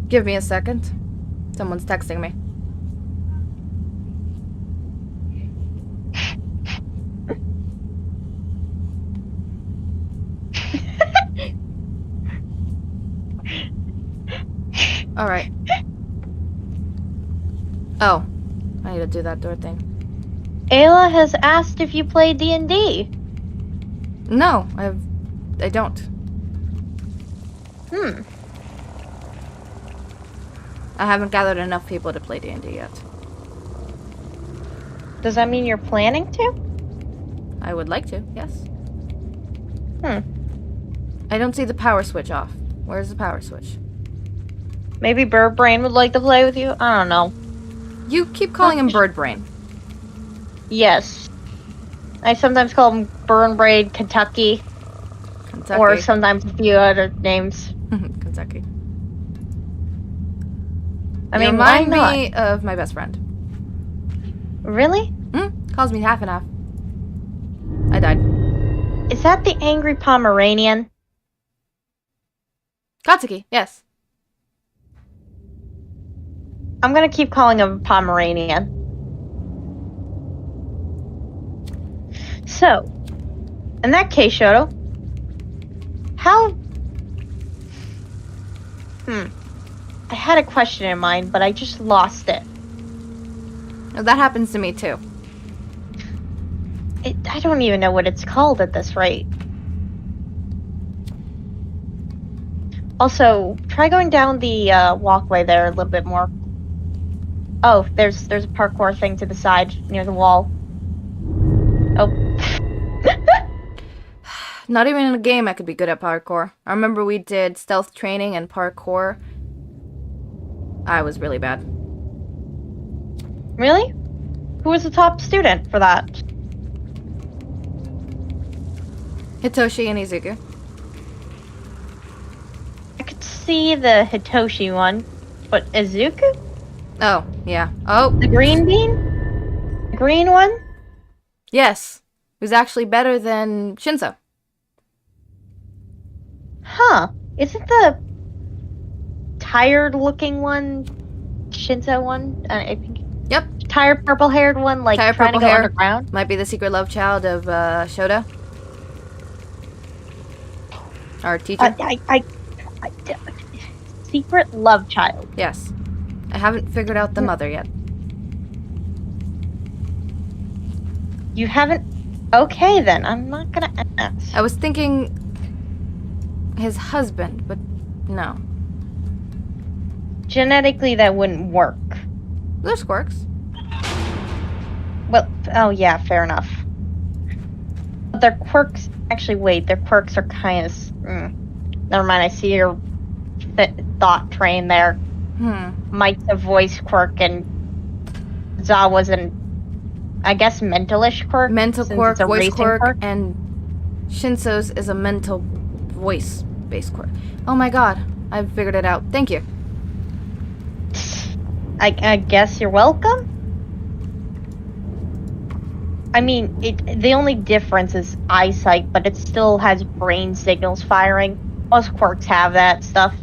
Give me a second. Someone's texting me. Alright. Oh. I need to do that door thing. Ayla has asked if you play D&D. No, I don't. I haven't gathered enough people to play D&D yet. Does that mean you're planning to? I would like to, yes. I don't see the power switch off. Where's the power switch? Maybe Bird Brain would like to play with you? I don't know. You keep calling him Bird Brain. Yes. I sometimes call him Burn Braid Kentucky. Kentucky. Or sometimes a few other names. Kentucky. I You mean, why remind not? me of my best friend. Really? Calls me half and half. I died. Is that the angry Pomeranian? Katsuki, yes. I'm gonna keep calling him Pomeranian. So, in that case, Shoto, how... I had a question in mind, but I just lost it. That happens to me too. I don't even know what it's called at this rate. Also, try going down the walkway there a little bit more. Oh, there's a parkour thing to the side near the wall. Oh. Not even in a game I could be good at parkour. I remember we did stealth training and parkour. I was really bad. Really? Who was the top student for that? Hitoshi and Izuku. I could see the Hitoshi one, but Izuku? Oh, yeah. Oh, The green bean? The green one? yes. It was actually better than Shinso. Huh. Isn't the tired-looking one Shinzo one? I think. Yep. Tired purple-haired one, like Tired trying to purple go hair. underground? Might be the secret love child of Shoto. Our teacher. I secret love child. Yes. I haven't figured out the mother yet. You haven't? Okay, then. I'm not gonna ask. I was thinking his husband, but no. Genetically, that wouldn't work. There's quirks. Well, oh yeah, fair enough. But their quirks... Actually, wait, their quirks are kind of... Never mind, I see your thought train there. Mike's a voice quirk, and Zawa's an... I guess mentalish quirk? Mental since quirk, it's a voice racing quirk, and Shinso's is a mental voice-based quirk. Oh my god, I've figured it out. Thank you. I guess you're welcome? I mean, the only difference is eyesight, but it still has brain signals firing. Most quirks have that stuff.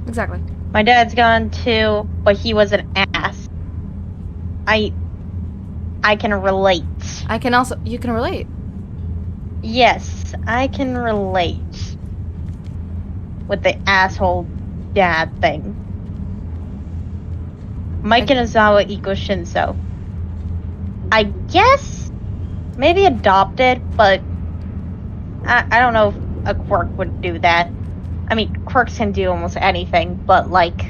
Exactly. My dad's gone too, but he was an ass. I can relate. I can also... You can relate. Yes, I can relate. With the asshole dad thing. Mike and Azawa equals Shinso. I guess maybe adopted, but I don't know a quirk would do that. I mean, quirks can do almost anything, but like,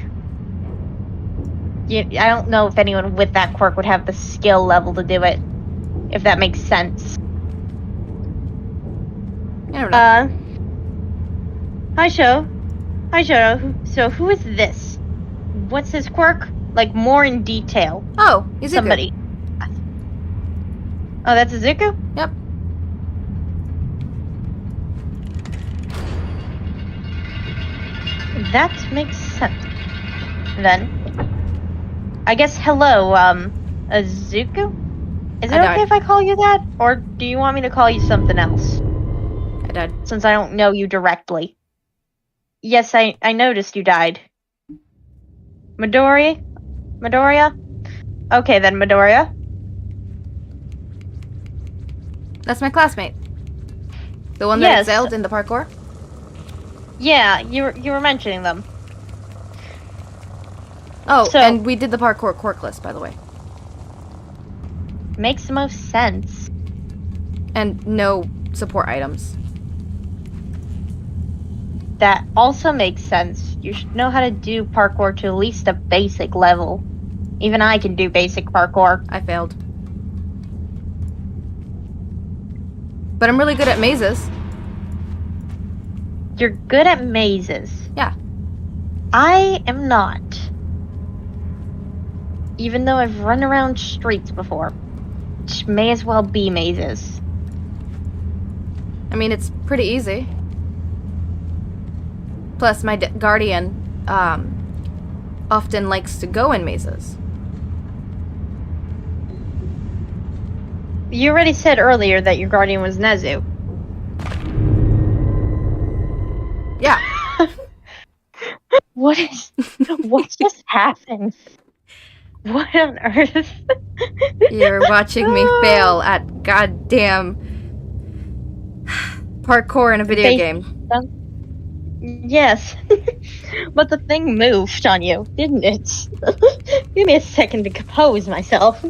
I don't know if anyone with that quirk would have the skill level to do it. If that makes sense. I don't know. Hi, Shoto. So who is this? What's his quirk? Like, more in detail. Oh, Izuku. Somebody. Oh, that's Izuku? Yep. That makes sense. Then. I guess hello, Izuku? Is it okay if I call you that? Or do you want me to call you something else? I died. Since I don't know you directly. Yes, I noticed you died. Midoriya? Okay then, Midoriya. That's my classmate. The one that excelled in the parkour? Yeah, you were mentioning them. Oh, and we did the parkour quirk list, by the way. Makes the most sense. And no support items. That also makes sense. You should know how to do parkour to at least a basic level. Even I can do basic parkour. I failed. But I'm really good at mazes. You're good at mazes. Yeah. I am not. Even though I've run around streets before. Which may as well be mazes. I mean, it's pretty easy. Plus, my guardian often likes to go in mazes. You already said earlier that your guardian was Nezu. Yeah. What just happened? What on earth? You're watching me fail at goddamn parkour in a video game. Yes. But the thing moved on you, didn't it? Give me a second to compose myself.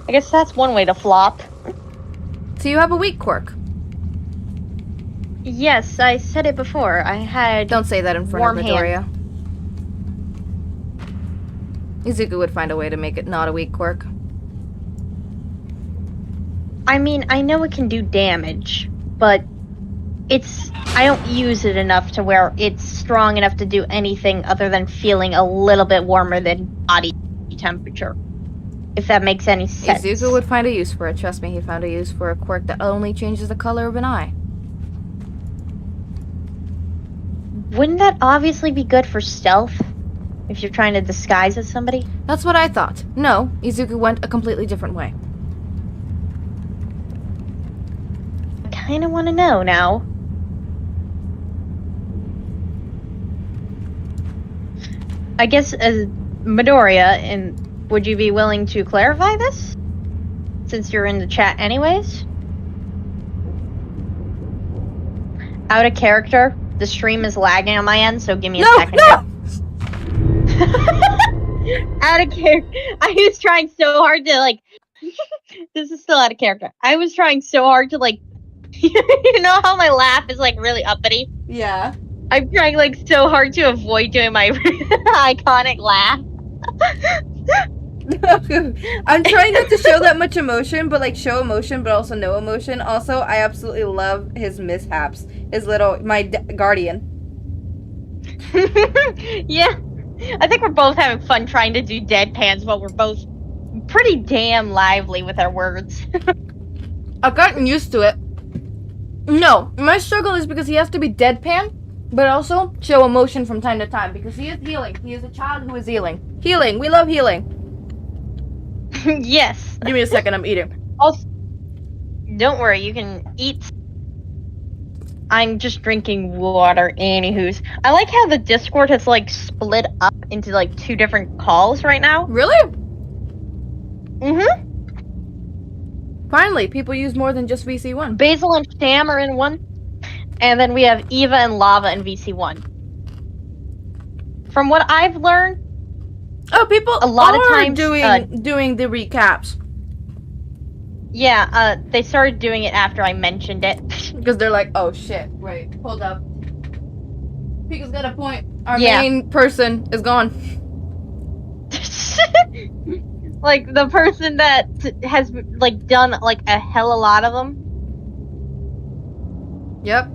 I guess that's one way to flop. So you have a weak quirk. Yes, I said it before. I had... Don't say that in front of Midoriya. Hand. Izuku would find a way to make it not a weak quirk. I mean, I know it can do damage, but I don't use it enough to where it's strong enough to do anything other than feeling a little bit warmer than body temperature. If that makes any sense. Izuku would find a use for it. Trust me, he found a use for a quirk that only changes the color of an eye. Wouldn't that obviously be good for stealth? If you're trying to disguise as somebody? That's what I thought. No, Izuku went a completely different way. I kind of want to know now. I guess as Midoriya, and would you be willing to clarify this? Since you're in the chat anyways? Out of character, the stream is lagging on my end, so give me a second. No! Out of character. I was trying so hard to, like... This is still out of character. I was trying so hard to, like... You know how my laugh is, like, really uppity? Yeah. I'm trying, like, so hard to avoid doing my iconic laugh. I'm trying not to show that much emotion, but, like, show emotion, but also no emotion. Also, I absolutely love his mishaps. My guardian. Yeah. I think we're both having fun trying to do deadpans, but we're both pretty damn lively with our words. I've gotten used to it. No, my struggle is because he has to be deadpan, but also show emotion from time to time, because he is healing. He is a child who is healing. Healing! We love healing! Yes. Give me a second, I'm eating. Also, don't worry, you can eat. I'm just drinking water, anywho's. I like how the Discord has, like, split up into, like, 2 different calls right now. Really? Mm-hmm. Finally, people use more than just VC1. Basil and Sham are in one. And then we have Eva and Lava in VC1. From what I've learned... Oh, people a lot of times doing the recaps. Yeah, they started doing it after I mentioned it. Because they're like, oh shit, wait, hold up. Pika's got a point. Our Yeah. main person is gone. Like, the person that has, like, done, like, a hell a lot of them. Yep.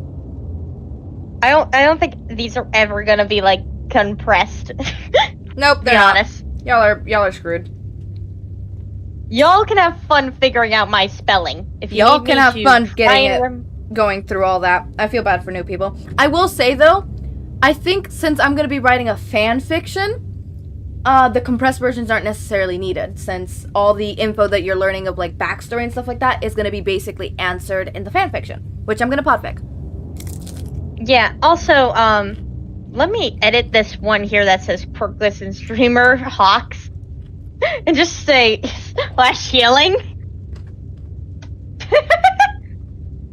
I don't think these are ever gonna be, like, compressed. Nope, To they're be not. honest. Y'all are screwed. Y'all can have fun figuring out my spelling. If you Y'all need can me have to fun try getting it, and going through all that. I feel bad for new people. I will say though, I think since I'm gonna be writing a fan fiction, the compressed versions aren't necessarily needed, since all the info that you're learning of like backstory and stuff like that is gonna be basically answered in the fan fiction, which I'm gonna podfic. Yeah, also, let me edit this one here that says Perkless and Streamer Hawks. And just say slash healing.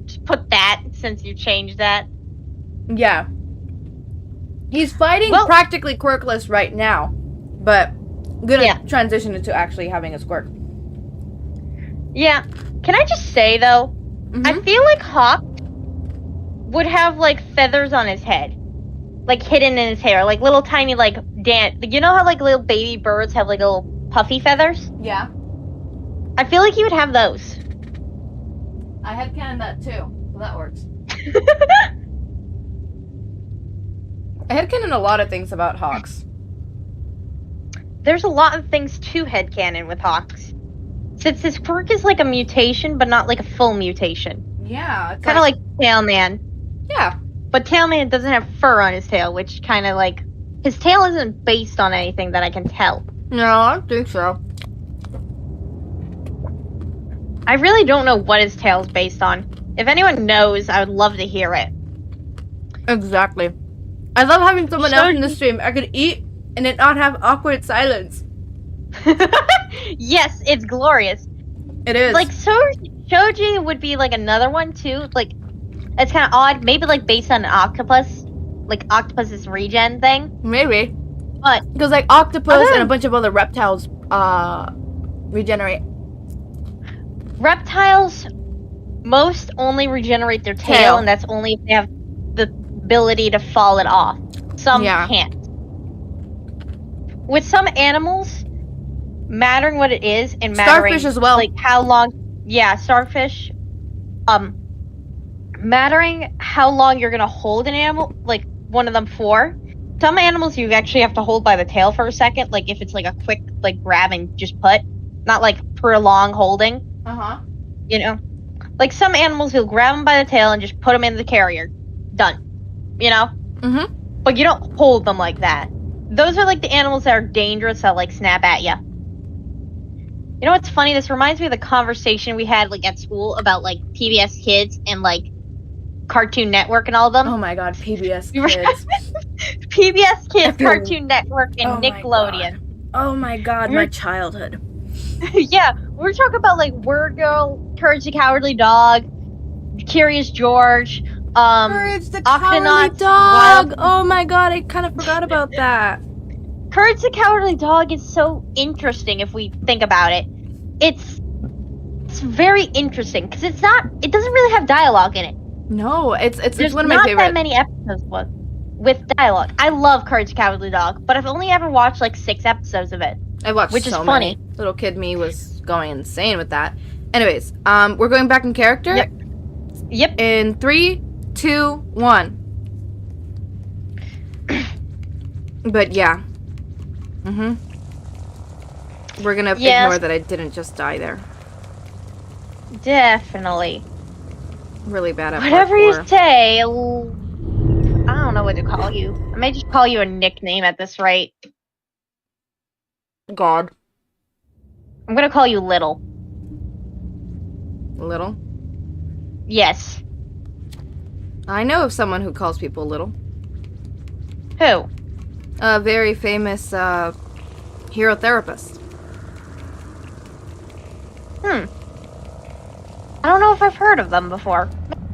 Just put that since you changed that. Yeah. He's fighting practically quirkless right now, but gonna transition into actually having a squirk. Yeah. Can I just say though, I feel like Hawk would have like feathers on his head. Like hidden in his hair. Like little tiny like you know how like little baby birds have like little puffy feathers? Yeah. I feel like he would have those. I had canned that too, so that works. I headcanon a lot of things about hawks. There's a lot of things to headcanon with hawks. Since his quirk is like a mutation, but not like a full mutation. Yeah. Kind of like Tailman. Yeah. But Tailman doesn't have fur on his tail, which kind of like... His tail isn't based on anything that I can tell. No, I don't think so. I really don't know what his tail's based on. If anyone knows, I would love to hear it. Exactly. I love having someone else in the stream. I could eat and it not have awkward silence. Yes, it's glorious. It is. Like, Shoji would be like another one too. Like, it's kind of odd. Maybe like based on an octopus. Like octopus's regen thing. Maybe. But because like octopus and a bunch of other reptiles regenerate. Reptiles most only regenerate their tail, and that's only if they have the ability to fall it off. Some can't. With some animals, mattering what it is and mattering starfish as well. Like how long starfish. Mattering how long you're gonna hold an animal, like one of them for. Some animals you actually have to hold by the tail for a second, like if it's like a quick like grab and just put. Not like prolonged holding. You know? Like some animals you'll grab them by the tail and just put them in the carrier. Done. You know? But you don't hold them like that. Those are like the animals that are dangerous that like snap at you. You know what's funny? This reminds me of the conversation we had like at school about like PBS Kids and like Cartoon Network and all of them. Oh my god, PBS Kids. PBS Kids, Cartoon Network, and Nickelodeon. Oh my god, my childhood. Yeah, we're talking about like Word Girl, Courage the Cowardly Dog, Curious George, Courage the Cowardly Dog. Oh my god, I kind of forgot about that. Courage the Cowardly Dog is so interesting if we think about it. It's very interesting because it doesn't really have dialogue in it. No, it's one of my not favorite. that many episodes with dialogue. I love Courage the Cowardly Dog, but I've only ever watched like 6 episodes of it. I watched which so is funny. Many. Little kid me was going insane with that. Anyways, we're going back in character. Yep. In 3, 2, 1. But yeah. We're gonna ignore that I didn't just die there. Definitely. Really bad at whatever parkour. You say. I don't know what to call you. I may just call you a nickname at this rate. God. I'm gonna call you Little. Little? Yes. I know of someone who calls people little. Who? A very famous hero therapist. I don't know if I've heard of them before.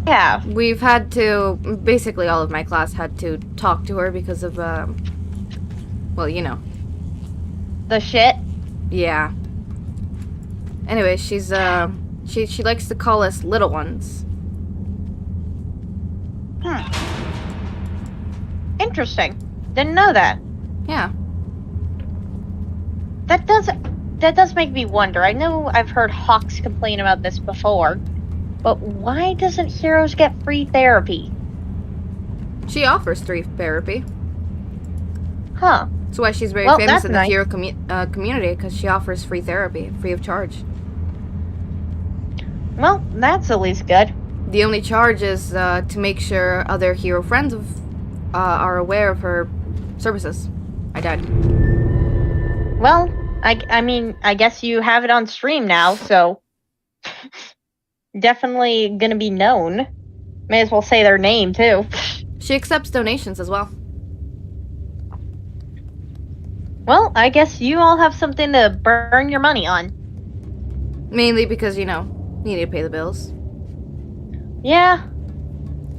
Yeah. We've had to, basically all of my class had to talk to her because of, well, you know. The shit? Yeah. Anyway, she's She likes to call us little ones. Interesting. Didn't know that. Yeah. That does make me wonder. I know I've heard Hawks complain about this before, but why doesn't Heroes get free therapy? She offers free therapy. Huh. That's why she's very famous in the hero community, because she offers free therapy, free of charge. Well, that's at least good. The only charge is to make sure other hero friends are aware of her services. I died. Well, I mean, I guess you have it on stream now, so definitely gonna be known. May as well say their name, too. She accepts donations as well. Well, I guess you all have something to burn your money on. Mainly because, you need to pay the bills. Yeah.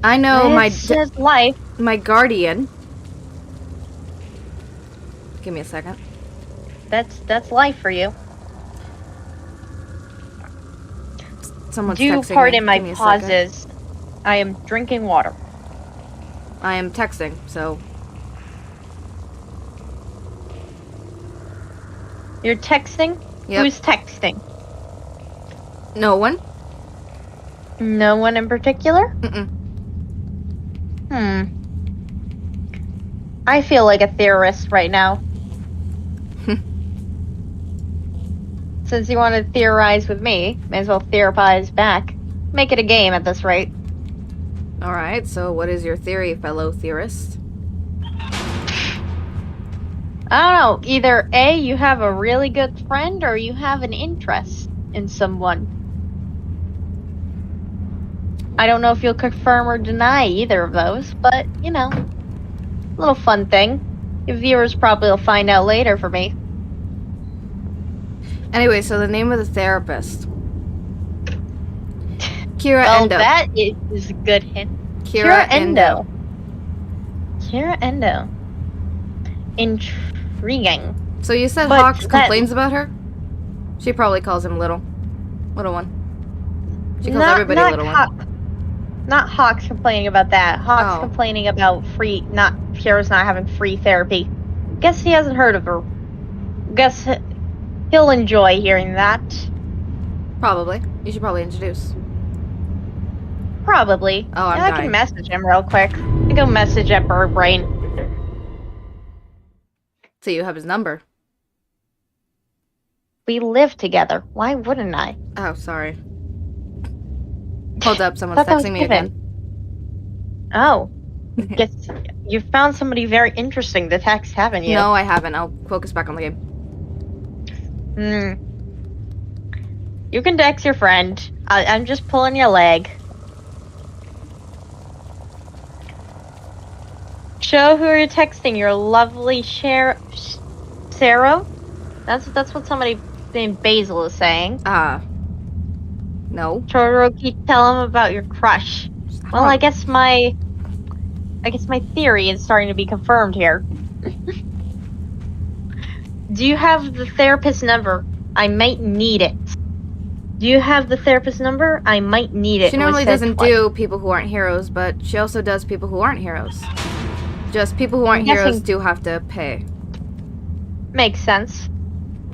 I know life. my guardian. Give me a second. That's life for you. Someone's Do texting pardon me. my pauses. I am drinking water. I am texting, so... You're texting? Yep. Who's texting? No one? No one in particular? Mm-mm. I feel like a theorist right now. Since you want to theorize with me, may as well theorize back. Make it a game at this rate. Alright, so what is your theory, fellow theorist? I don't know. Either A, you have a really good friend, or you have an interest in someone. I don't know if you'll confirm or deny either of those, but, a little fun thing. Your viewers probably will find out later for me. Anyway, so the name of the therapist. Kira Endo. That is a good hint. Kira Endo. Kira Endo. Intriguing. So you said But Hawks complains about her? She probably calls him little. Little one. She calls everybody little one. Not Hawks complaining about that. Hawks complaining about Kira's not having free therapy. Guess he hasn't heard of her. Guess he'll enjoy hearing that. Probably. You should probably introduce. Probably. Oh, I'm I dying. can message him real quick. I go message at Bird Brain. So you have his number. We live together. Why wouldn't I? Oh, sorry. Hold up, someone's Thought that was texting me given. again. Oh. Guess you found somebody very interesting to text, haven't you? No, I haven't. I'll focus back on the game. You can text your friend. I'm just pulling your leg. Show who you're texting. Your lovely Sarah. That's what somebody named Basil is saying. No. Todoroki, tell him about your crush. Well, I guess my theory is starting to be confirmed here. Do you have the therapist number? I might need it. Do you have the therapist number? I might need it. She normally doesn't do people who aren't heroes, but she also does people who aren't heroes. Just people who aren't heroes do have to pay. Makes sense.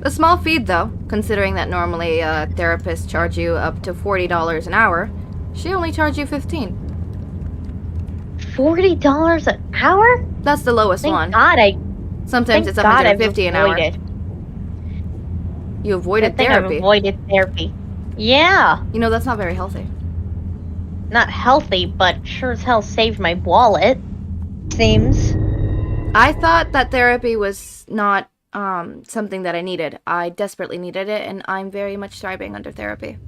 A small fee, though, considering that normally therapists charge you up to $40 an hour. She only charged you $15. $40 an hour? That's the lowest one. Sometimes it's $150 an hour. You avoided therapy. I've avoided therapy. Yeah. That's not very healthy. Not healthy, but sure as hell saved my wallet. Seems. I thought that therapy was not something that I needed. I desperately needed it, and I'm very much thriving under therapy.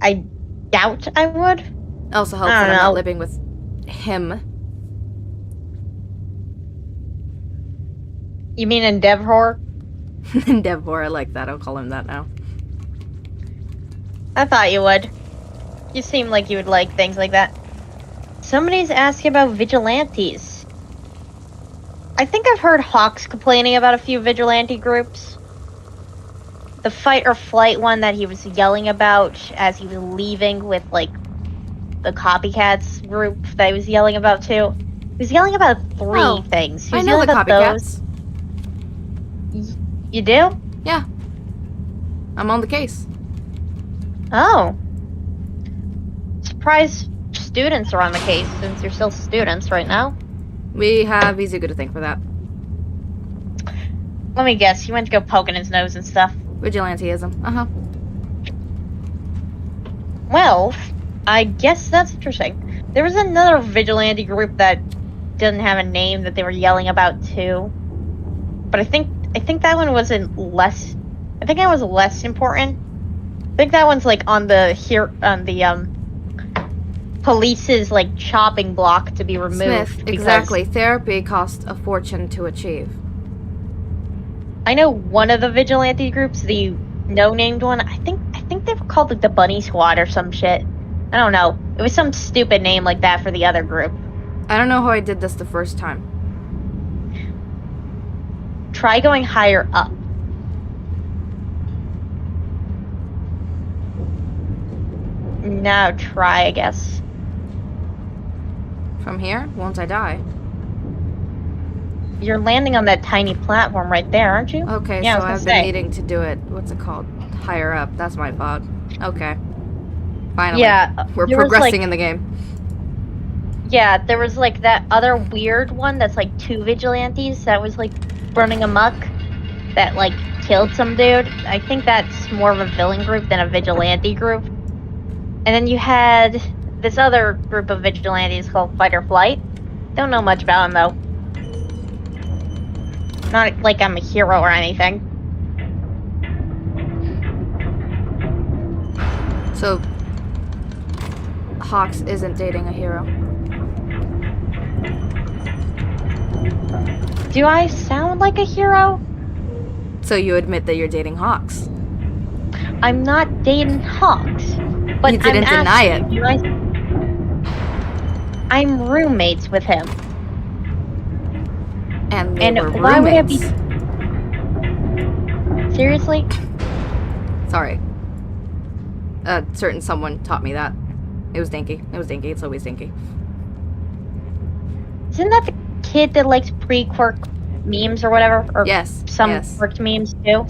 I doubt I would. Also helps that I'm not living with him. You mean Endeavor? Endeavor, I like that. I'll call him that now. I thought you would. You seem like you would like things like that. Somebody's asking about vigilantes. I think I've heard Hawks complaining about a few vigilante groups. the fight or flight one that he was yelling about as he was leaving with like the copycats group that he was yelling about too. He was yelling about three things. He I was know yelling the about copycats. those. You do? Yeah. I'm on the case. Oh. Surprised students are on the case since you're still students right now. We have Izuku to thank for that. Let me guess, he went to go poking his nose and stuff. Vigilanteism. Uh-huh. Well, I guess that's interesting. There was another vigilante group that didn't have a name that they were yelling about too. But I think that one wasn't less. I think that was less important. I think that one's like on the police's like chopping block to be removed. Smith, exactly. Therapy costs a fortune to achieve. I know one of the vigilante groups, the no-named one. I think they were called like the Bunny Squad or some shit. I don't know. It was some stupid name like that for the other group. I don't know how I did this the first time. Try going higher up. Now try, I guess. From here? Won't I die? You're landing on that tiny platform right there, aren't you? Okay, Yeah, so I've been needing to do it. What's it called? Higher up. That's my fault. Okay. Finally. Yeah, We're progressing in the game. Yeah, there was like that other weird one that's like two vigilantes that was like running amok that like killed some dude. I think that's more of a villain group than a vigilante group. And then you had this other group of vigilantes called Fight or Flight. Don't know much about them though. Not like I'm a hero or anything. So, Hawks isn't dating a hero. Do I sound like a hero? So you admit that you're dating Hawks. I'm not dating Hawks. But You didn't deny it. I'm roommates with him. And they were why would I be... roommates. Seriously? Sorry. A certain someone taught me that. It was Dinky. It was Dinky. It's always Dinky. Isn't that the kid that likes pre-quirk memes or whatever? Or yes. Some yes. quirked memes too?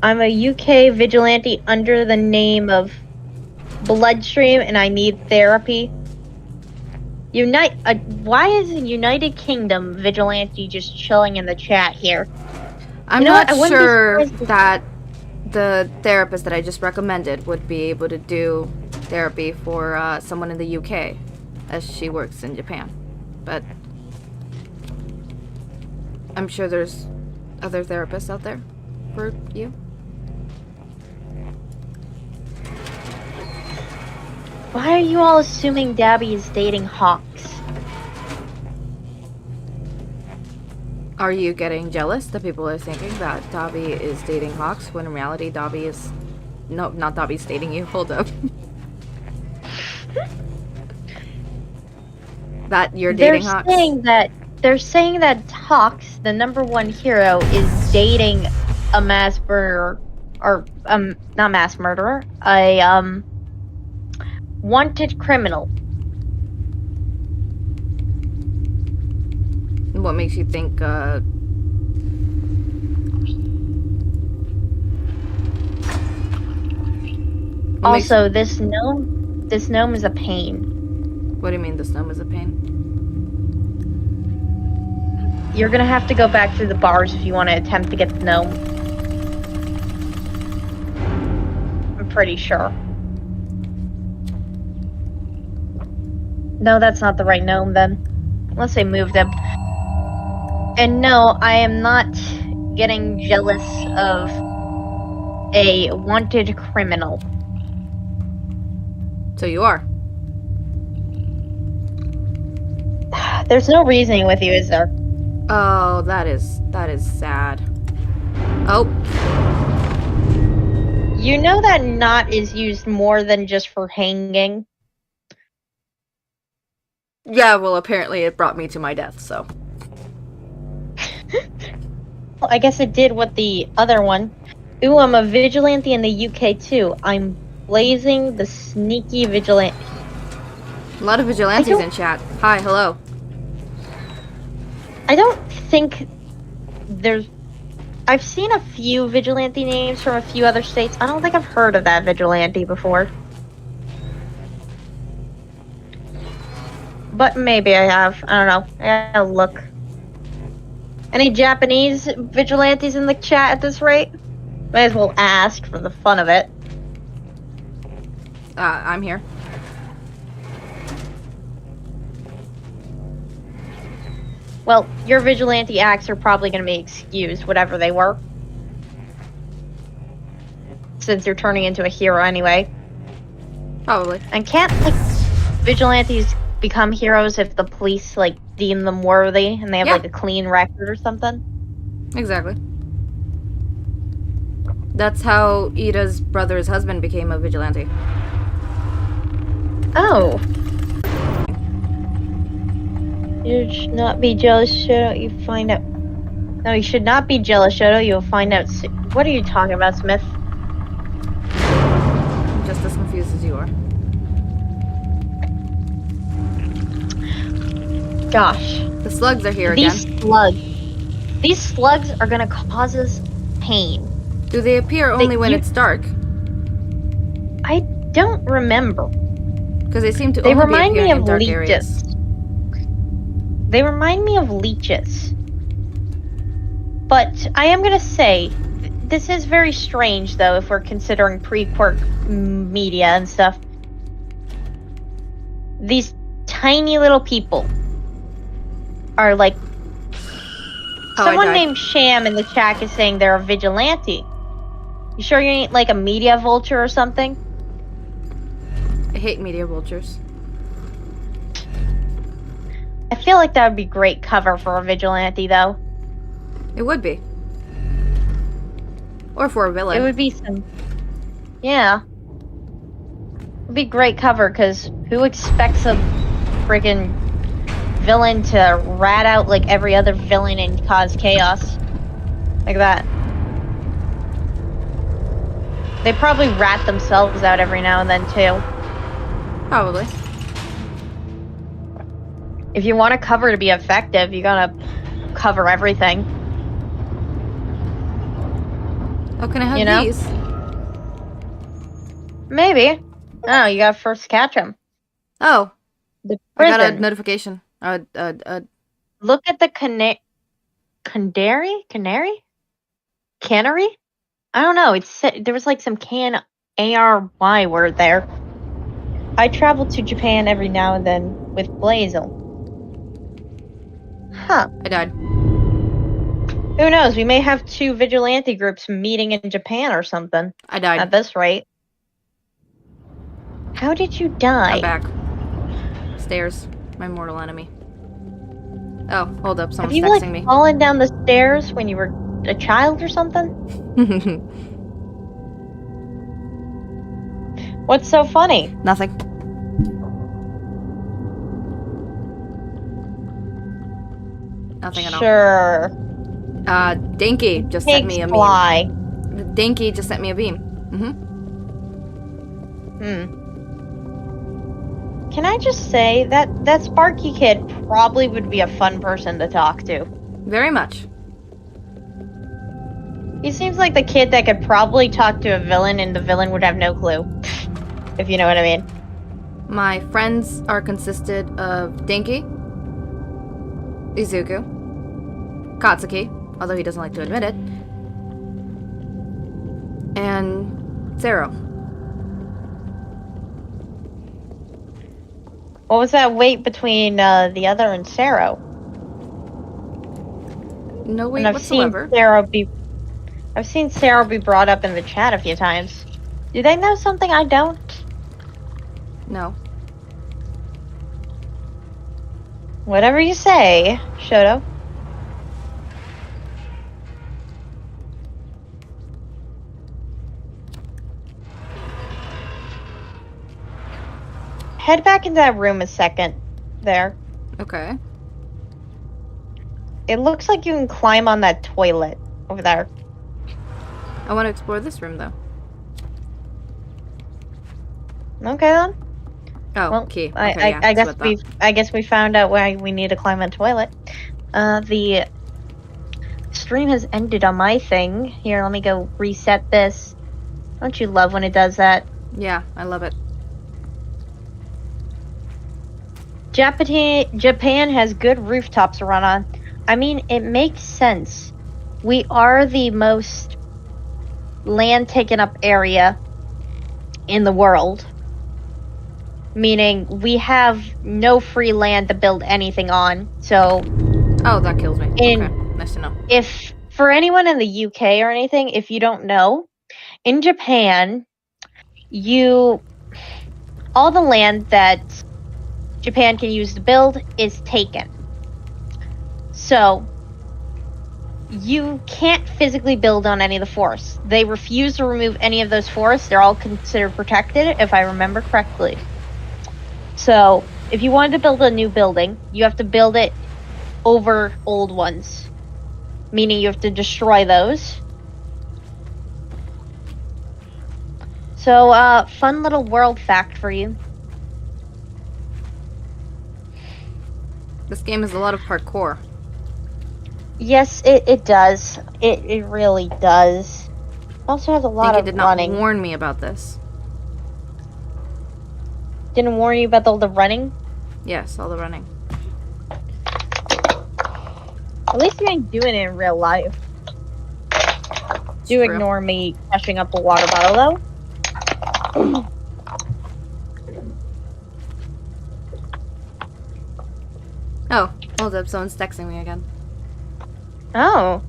I'm a UK vigilante under the name of Bloodstream, and I need therapy. Why is United Kingdom vigilante just chilling in the chat here? I'm not sure that the therapist that I just recommended would be able to do therapy for someone in the UK, as she works in Japan. But I'm sure there's other therapists out there for you. Why are you all assuming Dabi is dating Hawks? Are you getting jealous that people are thinking that Dabi is dating Hawks when in reality Dabi is... No, not Dabi's dating you. Hold up. That you're dating Hawks? They're saying that Hawks, the #1 hero, is dating a mass murderer. Or, not mass murderer. A, wanted criminal. What makes you think, Also, this gnome is a pain. What do you mean this gnome is a pain? You're gonna have to go back through the bars if you want to attempt to get the gnome. I'm pretty sure. No, that's not the right gnome then. Unless they moved him. And no, I am not getting jealous of a wanted criminal. So you are. There's no reasoning with you, is there? Oh, that is sad. Oh. You know that knot is used more than just for hanging. Yeah, well, apparently it brought me to my death, so. Well, I guess it did what the other one. Ooh, I'm a vigilante in the UK too. I'm Blazing the sneaky vigilante. A lot of vigilantes in chat. Hi, hello. I don't think there's. I've seen a few vigilante names from a few other states. I don't think I've heard of that vigilante before. But maybe I have. I don't know. I gotta look. Any Japanese vigilantes in the chat at this rate? Might as well ask for the fun of it. I'm here. Well, your vigilante acts are probably going to be excused, whatever they were. Since you're turning into a hero anyway. Probably. And can't, like, vigilantes become heroes if the police, like, deem them worthy and they have, like, a clean record or something? Exactly. That's how Ida's brother's husband became a vigilante. Oh. You should not be jealous, Shoto. You find out. No, you should not be jealous, Shoto. You'll find out soon. What are you talking about, Smith? I'm just as confused as you are. Gosh. The slugs are here again. These slugs are gonna cause us pain. Do they appear only when it's dark? I don't remember. Because they seem to only be appearing in dark areas. They remind me of leeches. But I am gonna say, this is very strange though if we're considering pre-quirk media and stuff. These tiny little people are like... Someone named Sham in the chat is saying they're a vigilante. You sure you ain't like a media vulture or something? I hate media vultures. I feel like that would be great cover for a vigilante, though. It would be. Or for a villain. It would be some... Yeah. It would be great cover, because who expects a friggin' villain to rat out like every other villain and cause chaos? Like that. They probably rat themselves out every now and then, too. Probably. If you want a cover to be effective, you gotta cover everything. How can I have these? Maybe. Oh, you gotta first catch them. Oh. The I got a notification. Look at the canary? Cannery? I don't know. There was like some ARY word there. I travel to Japan every now and then with Blazel. Huh. I died. Who knows? We may have 2 vigilante groups meeting in Japan or something. I died. At this rate. How did you die? I'm back. Stairs. My mortal enemy. Oh, hold up. Someone's texting me. Have you, fallen down the stairs when you were a child or something? What's so funny? Nothing. Nothing at all. Sure. Dinky just sent me a meme. Dinky just sent me a beam. Can I just say that Sparky kid probably would be a fun person to talk to. Very much. He seems like the kid that could probably talk to a villain and the villain would have no clue. If you know what I mean. My friends are consisted of Dinky, Izuku, Katsuki, although he doesn't like to admit it, and Zero. What was that weight between the other and Sero? No weight whatsoever. I've seen Sarah be brought up in the chat a few times. Do they know something I don't? No. Whatever you say, Shoto. Head back into that room a second. There. Okay. It looks like you can climb on that toilet over there. I want to explore this room, though. Okay then. Oh, Well, key. I Okay, yeah, that's what I guess we found out why we need to climb a toilet. The stream has ended on my thing. Here, let me go reset this. Don't you love when it does that? Yeah, I love it. Japan has good rooftops to run on. I mean, it makes sense. We are the most land taken up area in the world. Meaning we have no free land to build anything on. So Oh, that kills me. Okay, nice to know. if for anyone in the UK or anything, if you don't know, in Japan, all the land that Japan can use to build is taken. So you can't physically build on any of the forests. They refuse to remove any of those forests. They're all considered protected, if I remember correctly. So if you wanted to build a new building, you have to build it over old ones. Meaning you have to destroy those. So, fun little world fact for you. This game is a lot of parkour. Yes, it does. It really does. It also has a lot of It did running. not warn me about this. Didn't warn you about all the running? Yes, all the running. At least you ain't doing it in real life. Do ignore me crushing up a water bottle, though. Oh, hold up, someone's texting me again. Oh.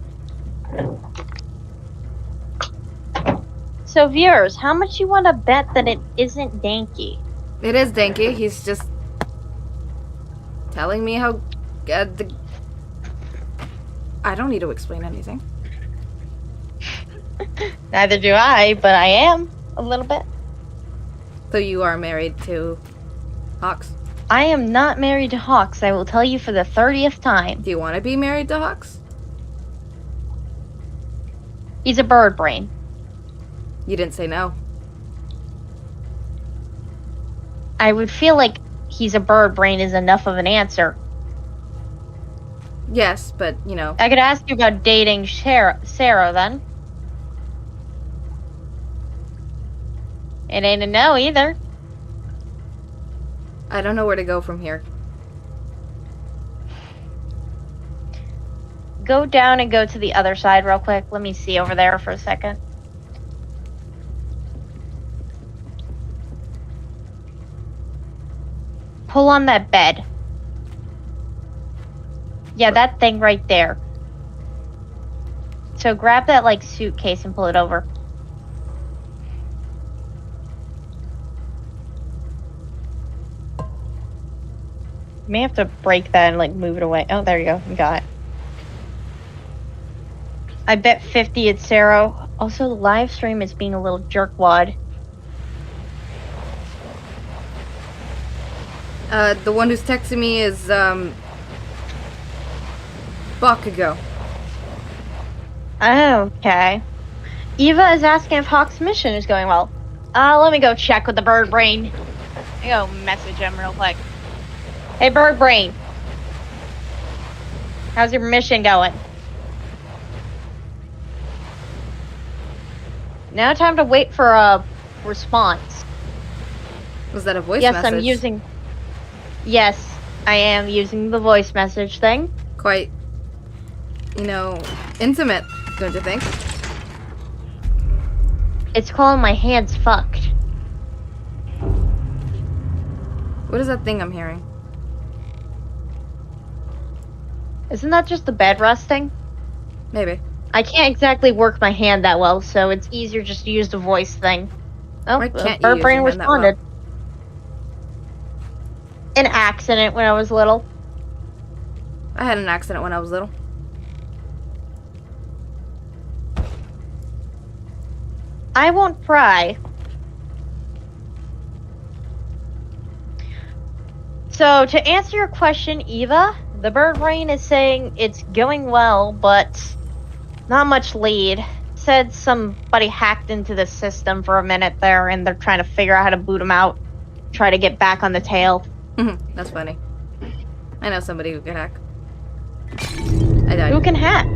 So viewers, how much you want to bet that it isn't Danky? It is Danky, he's just telling me how I don't need to explain anything. Neither do I, but I am a little bit. So you are married to Hawks? I am not married to Hawks, I will tell you for the 30th time. Do you want to be married to Hawks? He's a bird brain. You didn't say no. I would feel like he's a bird brain is enough of an answer. Yes, but, you know. I could ask you about dating Sarah then. It ain't a no either. I don't know where to go from here. Go down and go to the other side real quick. Let me see over there for a second. Pull on that bed. Yeah, that thing right there. So grab that, like, suitcase and pull it over. You may have to break that and, like, move it away. Oh, there you go. You got it. I bet 50 it's Sarah. Also, the live stream is being a little jerkwad. The one who's texting me is, Bakugo. Okay. Eva is asking if Hawk's mission is going well. Let me go check with the bird brain. Let me go message him real quick. Hey, bird brain. How's your mission going? Now time to wait for a response. Was that a voice Yes, message? Yes, I am using the voice message thing. Quite, you know, intimate, don't you think? It's calling my hands fucked. What is that thing I'm hearing? Isn't that just the bed resting? Maybe. I can't exactly work my hand that well, so it's easier just to use the voice thing. Oh, Why can't you bird use brain your hand that well? responded. An accident when I was little. I had an accident when I was little. I won't pry. So, to answer your question, Eva, The bird brain is saying it's going well, but not much lead. Said somebody hacked into the system for a minute there, and they're trying to figure out how to boot them out. Try to get back on the tail. That's funny. I know somebody who can hack. I died. Who can hack?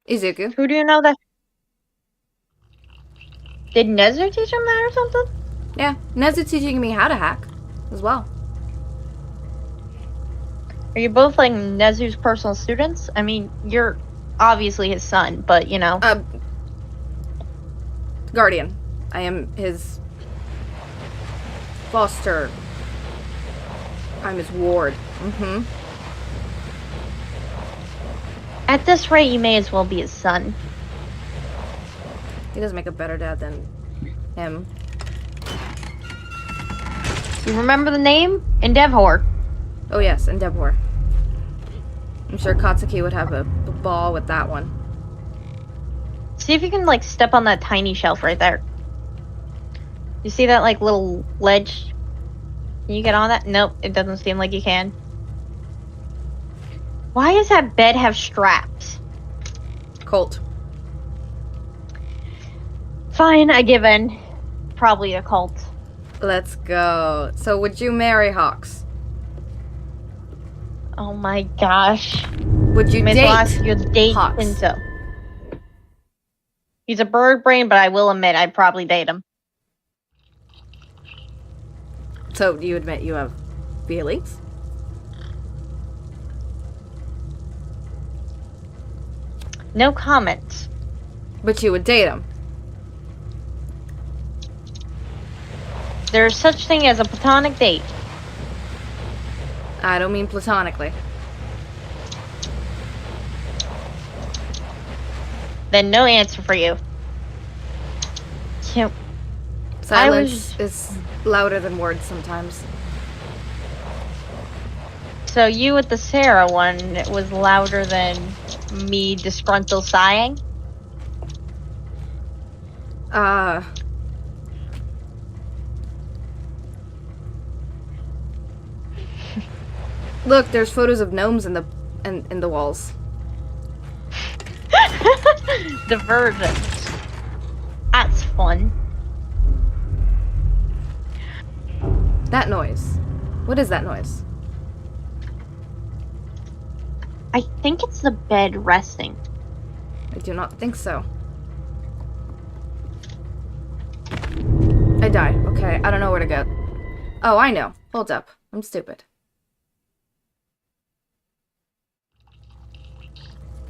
Izuku. Who do you know that? Did Nezu teach him that or something? Yeah, Nezu's teaching me how to hack as well. Are you both like Nezu's personal students? I mean, you're obviously his son, but you know. Guardian. I am his foster. I'm his ward. At this rate, you may as well be his son. He does make a better dad than him. You remember the name? Endeavor. Oh yes, Endeavor. I'm sure Katsuki would have a ball with that one. See if you can like step on that tiny shelf right there. You see that like little ledge? Can you get on that? Nope, it doesn't seem like you can. Why does that bed have straps? Colt. Fine, I give in. Probably a cult. Let's go. So would you marry Hawks? Oh my gosh. Would you May as date well ask you to date Hawks? Pinto. He's a bird brain, but I will admit I'd probably date him. So do you admit you have feelings? No comment. But you would date him. There's such thing as a platonic date. I don't mean platonically. Then no answer for you. Can't. Silence is louder than words sometimes. So you with the Sarah one was louder than me disgruntled sighing? Look, there's photos of gnomes in the walls. Divergent. That's fun. That noise. What is that noise? I think it's the bed resting. I do not think so. I die. Okay, I don't know where to go. Oh, I know. Hold up. I'm stupid.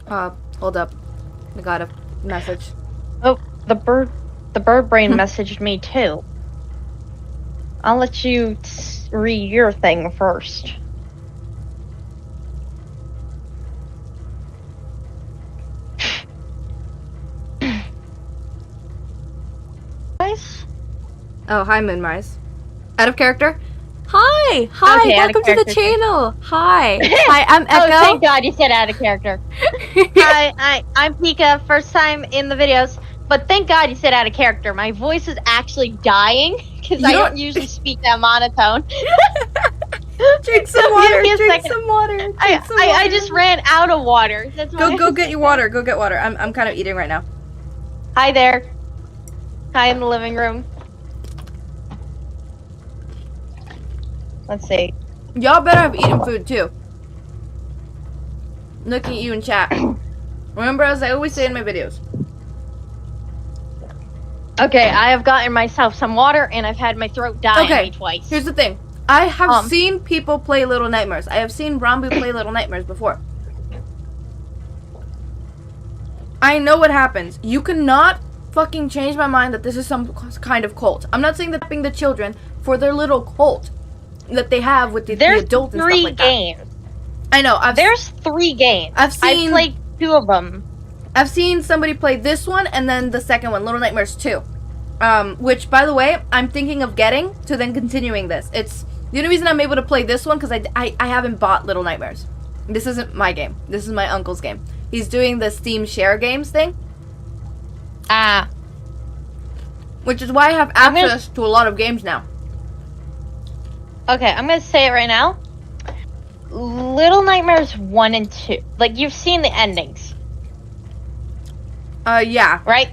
Hold up. I got a message. Oh, the bird brain messaged me too. I'll let you read your thing first. Nice. Oh, hi, Moonrise. Out of character? Hi! Hi! Okay, welcome to the channel! Hi! Hi, I'm Echo. Oh, thank God you said out of character. Hi, I'm Pika, first time in the videos, but thank God you said out of character. My voice is actually dying, because I don't usually speak that monotone. Drink some water! Drink some water! I just ran out of water. That's Go get your water. Go get water. I'm kind of eating right now. Hi there. Hi in the living room. Let's see. Y'all better have eaten food too. Looking at you in chat. Remember, as I always say in my videos. Okay, I have gotten myself some water, and I've had my throat die on me twice. Here's the thing. I have seen people play Little Nightmares. I have seen Rambu play Little Nightmares before. I know what happens. You cannot fucking change my mind that this is some kind of cult. I'm not saying that being the children for their little cult that they have with the adults and stuff like that. There's 3 games. I know. There's 3 games. I've played 2 of them. I've seen somebody play this one and then the second one, Little Nightmares 2. Which, by the way, I'm thinking of getting to then continuing this. It's the only reason I'm able to play this one because I haven't bought Little Nightmares. This isn't my game. This is my uncle's game. He's doing the Steam Share Games thing. Which is why I have access to a lot of games now. Okay, I'm gonna say it right now. Little Nightmares 1 and 2. Like, you've seen the endings, Yeah. right?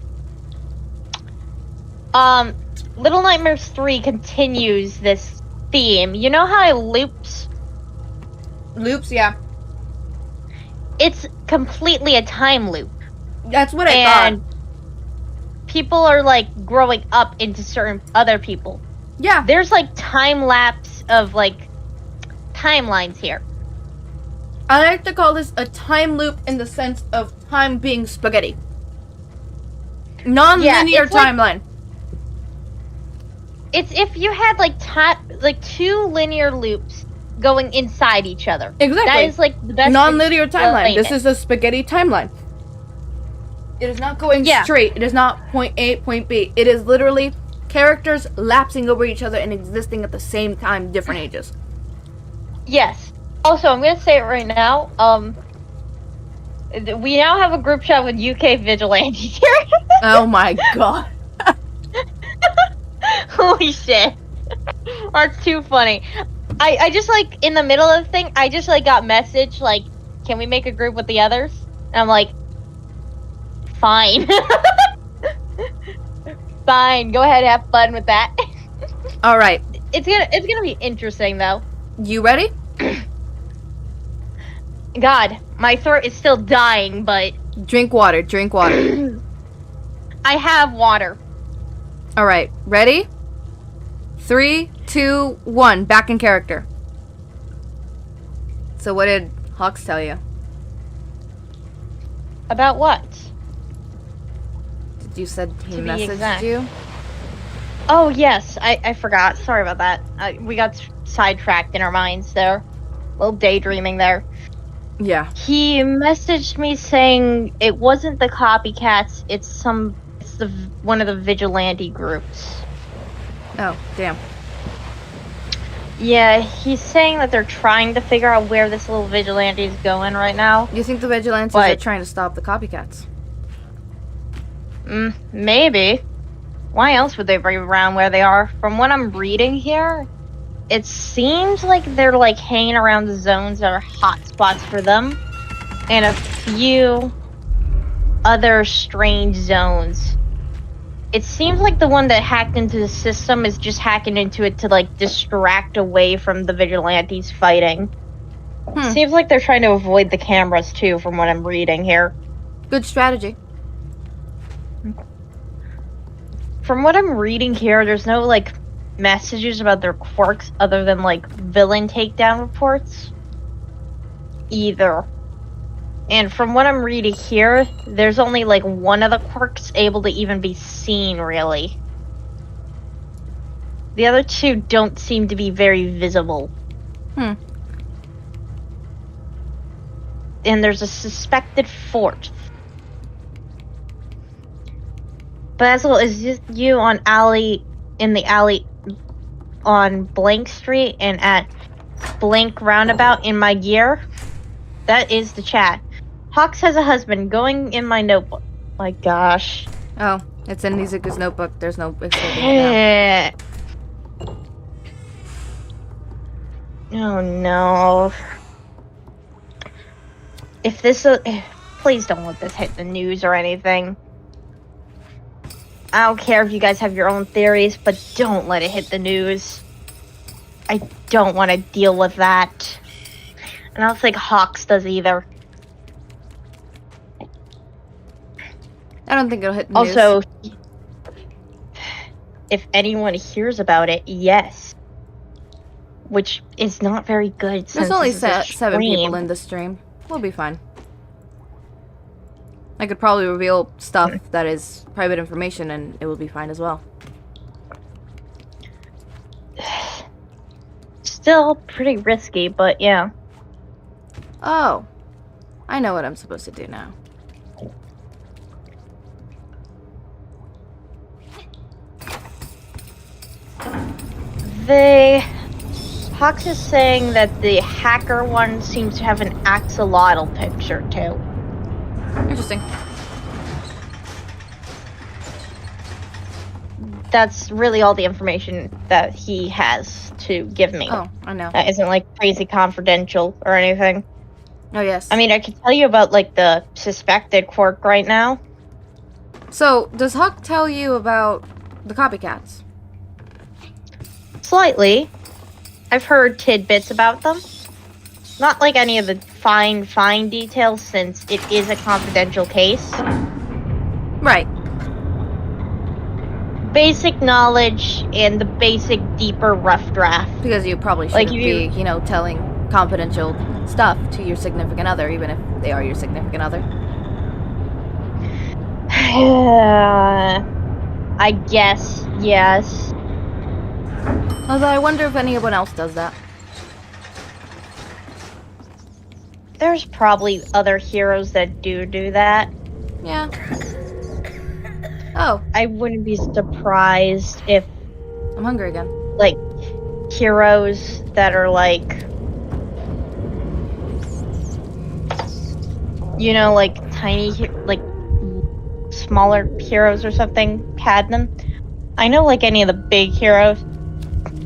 Little Nightmares 3 continues this theme. You know how it loops? Loops, yeah. It's completely a time loop. That's what I And thought. people are, like, growing up into certain other people. Yeah. There's, like, time lapse of, like, timelines here. I like to call this a time loop in the sense of time being spaghetti. Non-linear it's like- timeline. It's if you had, like, two linear loops going inside each other. Exactly. That is, like, the best... Non-linear timeline. explain This it. is a spaghetti timeline. It is not going straight. It is not point A, point B. It is literally characters lapsing over each other and existing at the same time, different ages. Yes. Also, I'm gonna say it right now. We now have a group chat with UK vigilantes here. Oh my god. Holy shit. That's too funny. I just, like, in the middle of the thing, I just, like, got message, like, can we make a group with the others? And I'm like, fine. Fine, go ahead, have fun with that. Alright. It's gonna be interesting, though. You ready? God, my throat is still dying, but... Drink water. Drink water. I have water. Alright. Ready? 3, 2, 1. Back in character. So what did Hawks tell you? About what? You said he To be messaged exact. you? Oh, yes. I forgot. Sorry about that. We got sidetracked in our minds there. A little daydreaming there. Yeah. He messaged me saying it wasn't the copycats, it's one of the vigilante groups. Oh, damn. Yeah, he's saying that they're trying to figure out where this little vigilante is going right now. You think the vigilantes are trying to stop the copycats? Maybe. Why else would they be around where they are? From what I'm reading here, it seems like they're, like, hanging around the zones that are hot spots for them, and a few other strange zones. It seems like the one that hacked into the system is just hacking into it to, like, distract away from the vigilantes fighting. Seems like they're trying to avoid the cameras, too, from what I'm reading here. Good strategy. From what I'm reading here, there's no, like, messages about their quirks other than, like, villain takedown reports. Either. And from what I'm reading here, there's only, like, one of the quirks able to even be seen, really. The other two don't seem to be very visible. And there's a suspected fourth. Basil, is this you on in the alley on Blank Street and at Blank Roundabout in my gear? That is the chat. Hawks has a husband going in my notebook. My gosh. Oh, it's in Nizuka's notebook. There's no escaping it now. Oh no. If this please don't let this hit the news or anything. I don't care if you guys have your own theories, but don't let it hit the news. I don't want to deal with that. And I don't think Hawks does either. I don't think it'll hit the news. Also, if anyone hears about it, yes. Which is not very good. There's only 7 stream. people in the stream. We'll be fine. I could probably reveal stuff that is private information and it will be fine as well. Still pretty risky, but yeah. Oh. I know what I'm supposed to do now. Hawks is saying that the hacker one seems to have an axolotl picture too. Interesting. that's really all the information that he has to give me. Oh, I know. That isn't like crazy confidential or anything. Oh, yes. I mean, I could tell you about like the suspected quirk right now. So, does Huck tell you about the copycats? Slightly. I've heard tidbits about them. Not like any of the fine details, since it is a confidential case. Right. Basic knowledge and the basic deeper rough draft. Because you probably shouldn't be, you know, telling confidential stuff to your significant other, even if they are your significant other. I guess, yes. Although I wonder if anyone else does that. There's probably other heroes that do that. Yeah. Oh. I wouldn't be surprised if, I'm hungry again. like, heroes that are like, you know, like tiny, like smaller heroes or something had them. I know like any of the big heroes,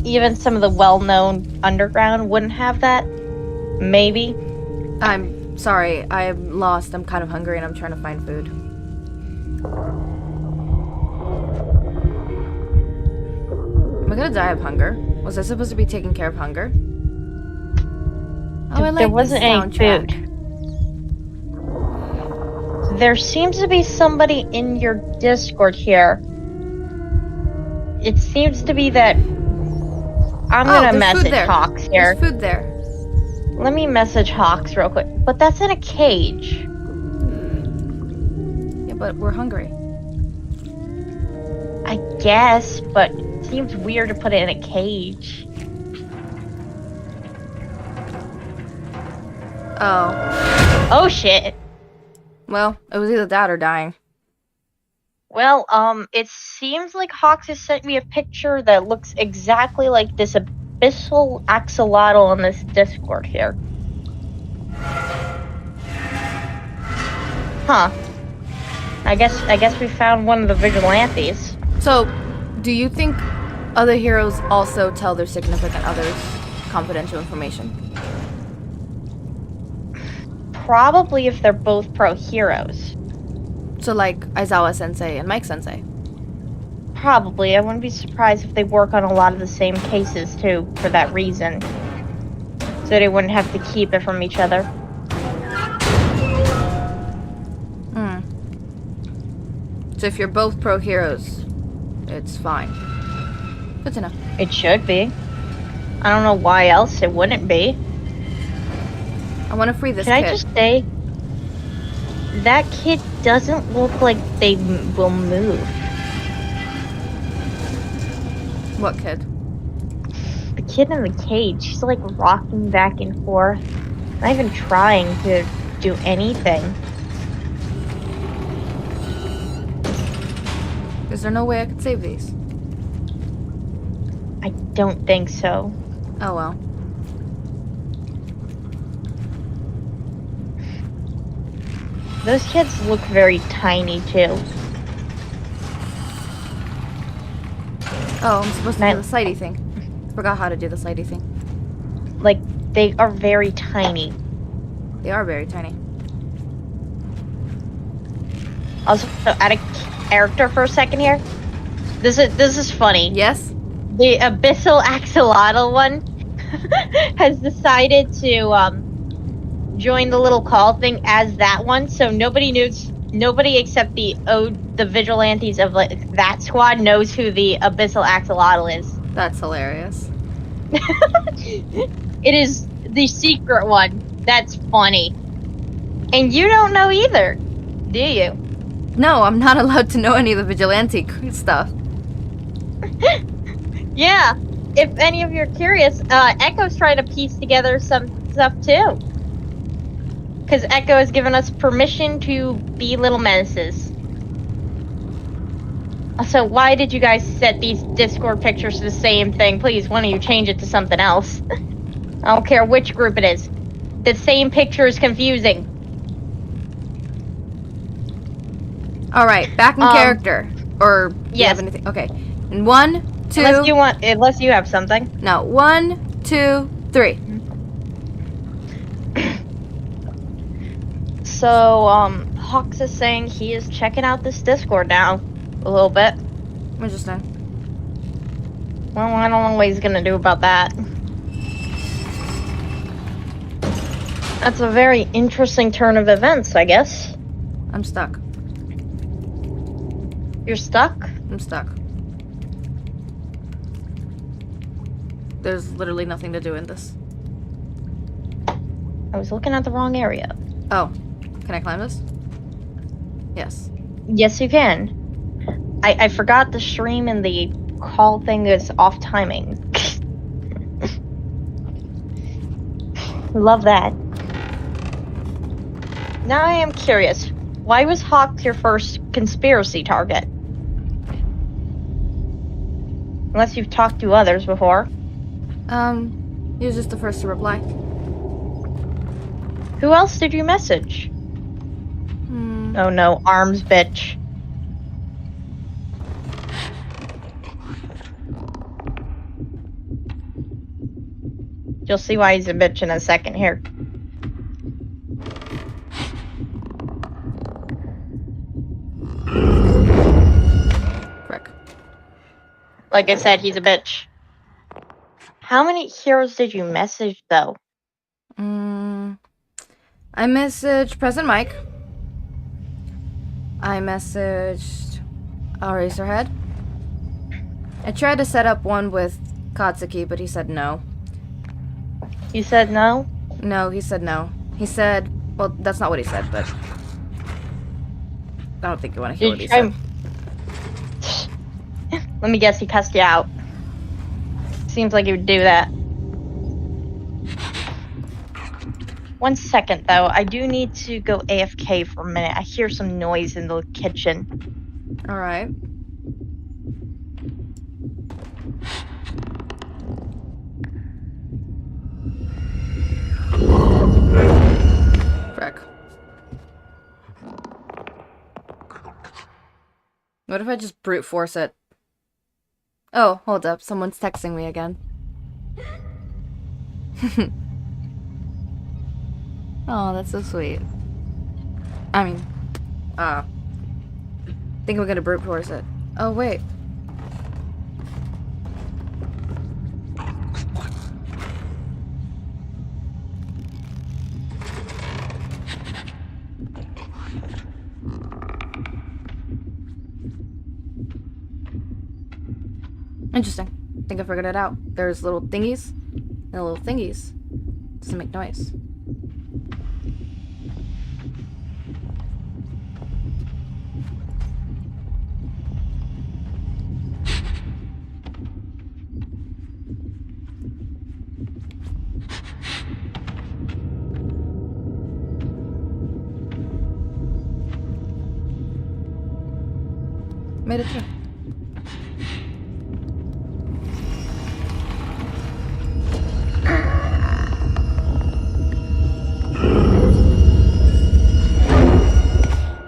even some of the well-known underground wouldn't have that. Maybe. I'm sorry, I'm lost. I'm kind of hungry and I'm trying to find food. Am I gonna die of hunger? Was I supposed to be taking care of hunger? Oh, I like there wasn't this any soundtrack. food. There seems to be somebody in your Discord here. It seems to be that I'm gonna there's food message there. Hawks here. There's food there. Let me message Hawks real quick. But that's in a cage. Yeah, but we're hungry. I guess, but it seems weird to put it in a cage. Oh. Oh shit. Well, it was either that or dying. Well, it seems like Hawks has sent me a picture that looks exactly like this abyssal axolotl on this Discord here. Huh. I guess we found one of the vigilantes. So, do you think other heroes also tell their significant others confidential information? Probably if they're both pro heroes. So like Aizawa Sensei and Mike Sensei. Probably. I wouldn't be surprised if they work on a lot of the same cases too, for that reason. So they wouldn't have to keep it from each other. So if you're both pro heroes, it's fine. Good to know. It should be. I don't know why else it wouldn't be. I want to free this Can kid. I just say, that kid doesn't look like they will move. What kid? The kid in the cage, she's like rocking back and forth. Not even trying to do anything. Is there no way I could save these? I don't think so. Oh well. Those kids look very tiny too. Oh, I'm supposed to do the sighty thing. Forgot how to do the sighty thing. Like, they are very tiny. They are very tiny. Also, out of character for a second here. This is funny. Yes? The abyssal axolotl one has decided to join the little call thing as that one, so nobody except the vigilantes of like that squad knows who the abyssal axolotl is. That's hilarious. It is the secret one. That's funny. And you don't know either, do you? No, I'm not allowed to know any of the vigilante stuff. Yeah. If any of you are curious, Echo's trying to piece together some stuff too. Because Echo has given us permission to be little menaces. Also, why did you guys set these Discord pictures to the same thing? Please, one of you change it to something else. I don't care which group it is. The same picture is confusing. Alright, back in character. Or do you yes. have anything? Okay. And 1, 2. Unless you have something. No, 1, 2, 3. So, Hawks is saying he is checking out this Discord now a little bit. Interesting. Well, I don't know what he's gonna do about that. That's a very interesting turn of events, I guess. I'm stuck. You're stuck? I'm stuck. There's literally nothing to do in this. I was looking at the wrong area. Oh. Can I climb this? Yes. Yes, you can. I forgot the stream and the call thing is off timing. Love that. Now I am curious. Why was Hawk your first conspiracy target? Unless you've talked to others before. He was just the first to reply. Who else did you message? Oh no, arms bitch. You'll see why he's a bitch in a second here. Frick. Like I said, he's a bitch. How many heroes did you message, though? I messaged President Mike. I messaged Eraserhead. I tried to set up one with Katsuki, but he said no. You said no? No, he said no. He said, well, that's not what he said, but I don't think you want to hear what he said. Let me guess, he cussed you out. Seems like he would do that. 1 second, though. I do need to go AFK for a minute. I hear some noise in the kitchen. Alright. Frick. What if I just brute force it? Oh, hold up. Someone's texting me again. Oh, that's so sweet. I mean, think we're gonna brute force it. Oh, wait. Interesting. I think I figured it out. There's little thingies, and the little thingies doesn't make noise. Made it through.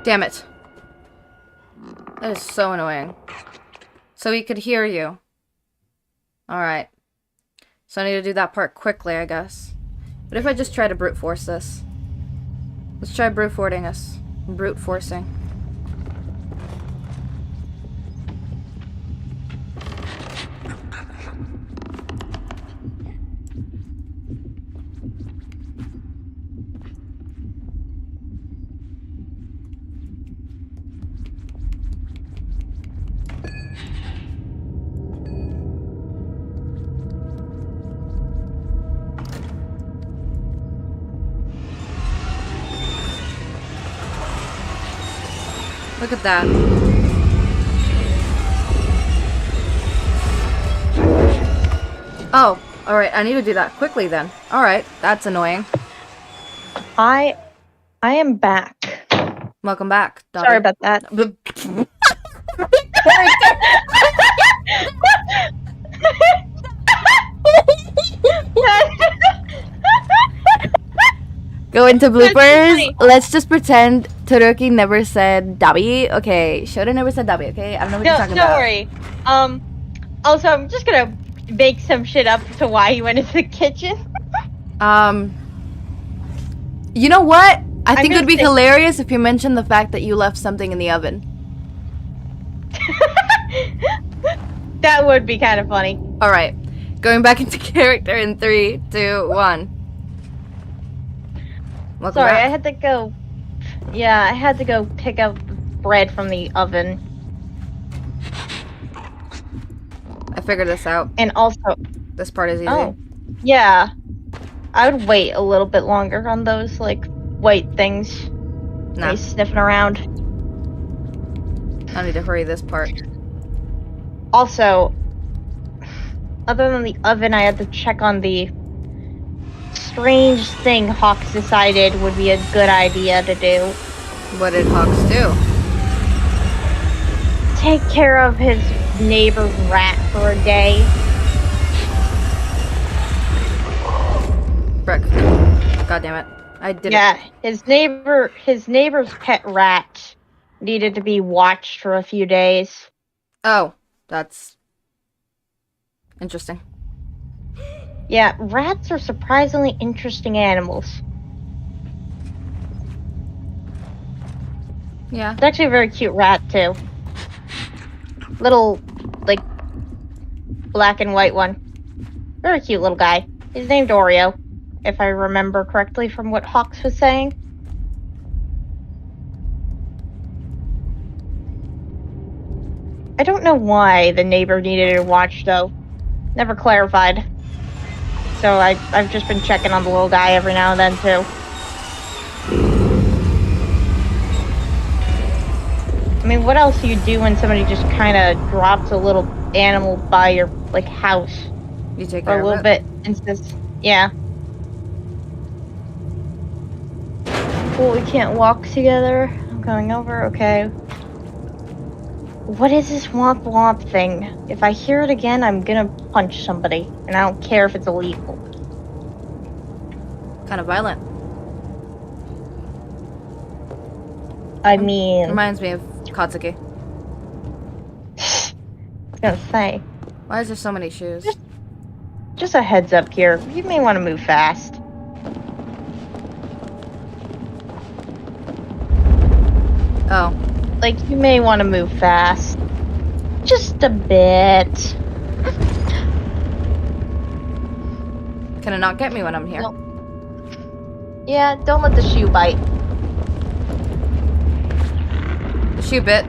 Damn it. That is so annoying. So he could hear you. Alright. So I need to do that part quickly, I guess. But if I just try to brute force this? Let's try brute forcing us. Brute forcing. Look at that. Oh, alright, I need to do that quickly then. Alright, that's annoying. I am back. Welcome back, Dabi. Sorry about that. Go into bloopers. Let's just pretend Todoroki never said Dabi. Okay, Shoto never said Dabi, okay? I don't know what you're talking about. Don't worry. Also, I'm just gonna make some shit up to why he went into the kitchen. You know what? I think it gonna would be say- hilarious if you mentioned the fact that you left something in the oven. That would be kind of funny. Alright. Going back into character in 3, 2, 1. Welcome Sorry, back. I had to go. Yeah, I had to go pick up bread from the oven. I figured this out. And also, This part is easy. oh, yeah. I would wait a little bit longer on those, like, white things. Nah, He's sniffing around. I need to hurry this part. Also, other than the oven, I had to check on the strange thing Hawks decided would be a good idea to do. What did Hawks do? Take care of his neighbor's rat for a day. Frick. God damn it. I did Yeah, his neighbor's pet rat needed to be watched for a few days. Oh, that's interesting. Yeah, rats are surprisingly interesting animals. Yeah. It's actually a very cute rat, too. Little, like, black and white one. Very cute little guy. He's named Oreo, if I remember correctly from what Hawks was saying. I don't know why the neighbor needed a watch, though. Never clarified. So I've just been checking on the little guy every now and then, too. I mean, what else do you do when somebody just kind of drops a little animal by your, like, house? You take For care a little of it. bit and says, yeah. Well, we can't walk together. I'm going over, okay. What is this womp womp thing? If I hear it again, I'm gonna punch somebody. And I don't care if it's illegal. Kind of violent. I mean, Reminds me of Katsuki. I was gonna say, Why is there so many shoes? just a heads up here. You may want to move fast. Oh. Like, you may want to move fast. Just a bit. Can it not get me when I'm here? Nope. Yeah, don't let the shoe bite. The shoe bit.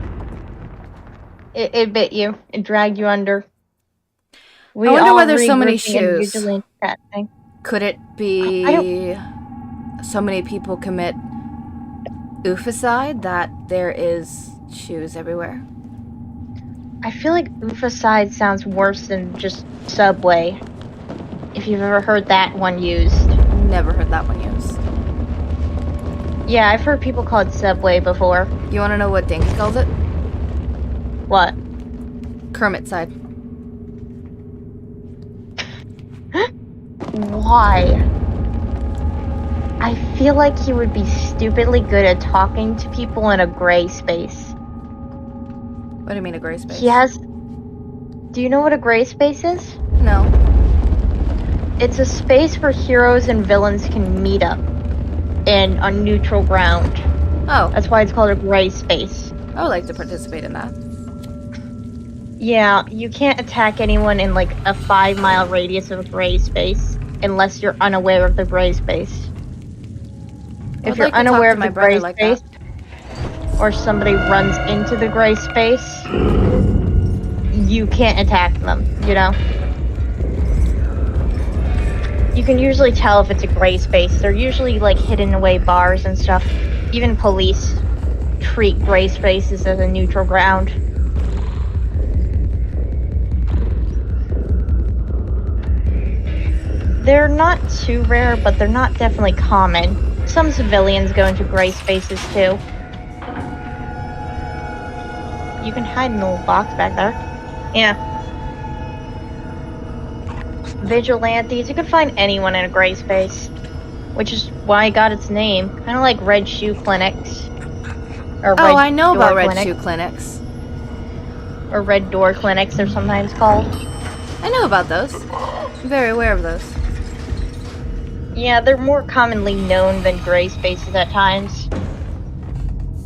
It bit you. It dragged you under. We I wonder all why there's so many regrouping and shoes. usually chatting. Could it be so many people commit oofacide that there is shoes everywhere? I feel like oofacide sounds worse than just Subway. If you've ever heard that one used. Never heard that one used. Yeah, I've heard people call it Subway before. You want to know what Dinky calls it? What? Kermit side. Why? I feel like he would be stupidly good at talking to people in a gray space. What do you mean a gray space? He has... Do you know what a gray space is? No. It's a space where heroes and villains can meet up in on neutral ground. Oh, That's why it's called a gray space. I would like to participate in that. Yeah, you can't attack anyone in like a 5-mile radius of a gray space unless you're unaware of the gray space. I If would you're like to talk unaware to of my the brother gray like space, or somebody runs into the gray space, you can't attack them, you know? You can usually tell if it's a gray space. They're usually like hidden away bars and stuff. Even police treat gray spaces as a neutral ground. They're not too rare, but they're not definitely common. Some civilians go into gray spaces too. You can hide in the little box back there. Yeah. Vigilantes, you can find anyone in a gray space. Which is why it got its name. Kind of like Red Shoe Clinics. Or Red Oh, I know about Door Red Clinic. Shoe Clinics. or red door clinics, they're sometimes called. I know about those. I'm very aware of those. Yeah, they're more commonly known than gray spaces at times.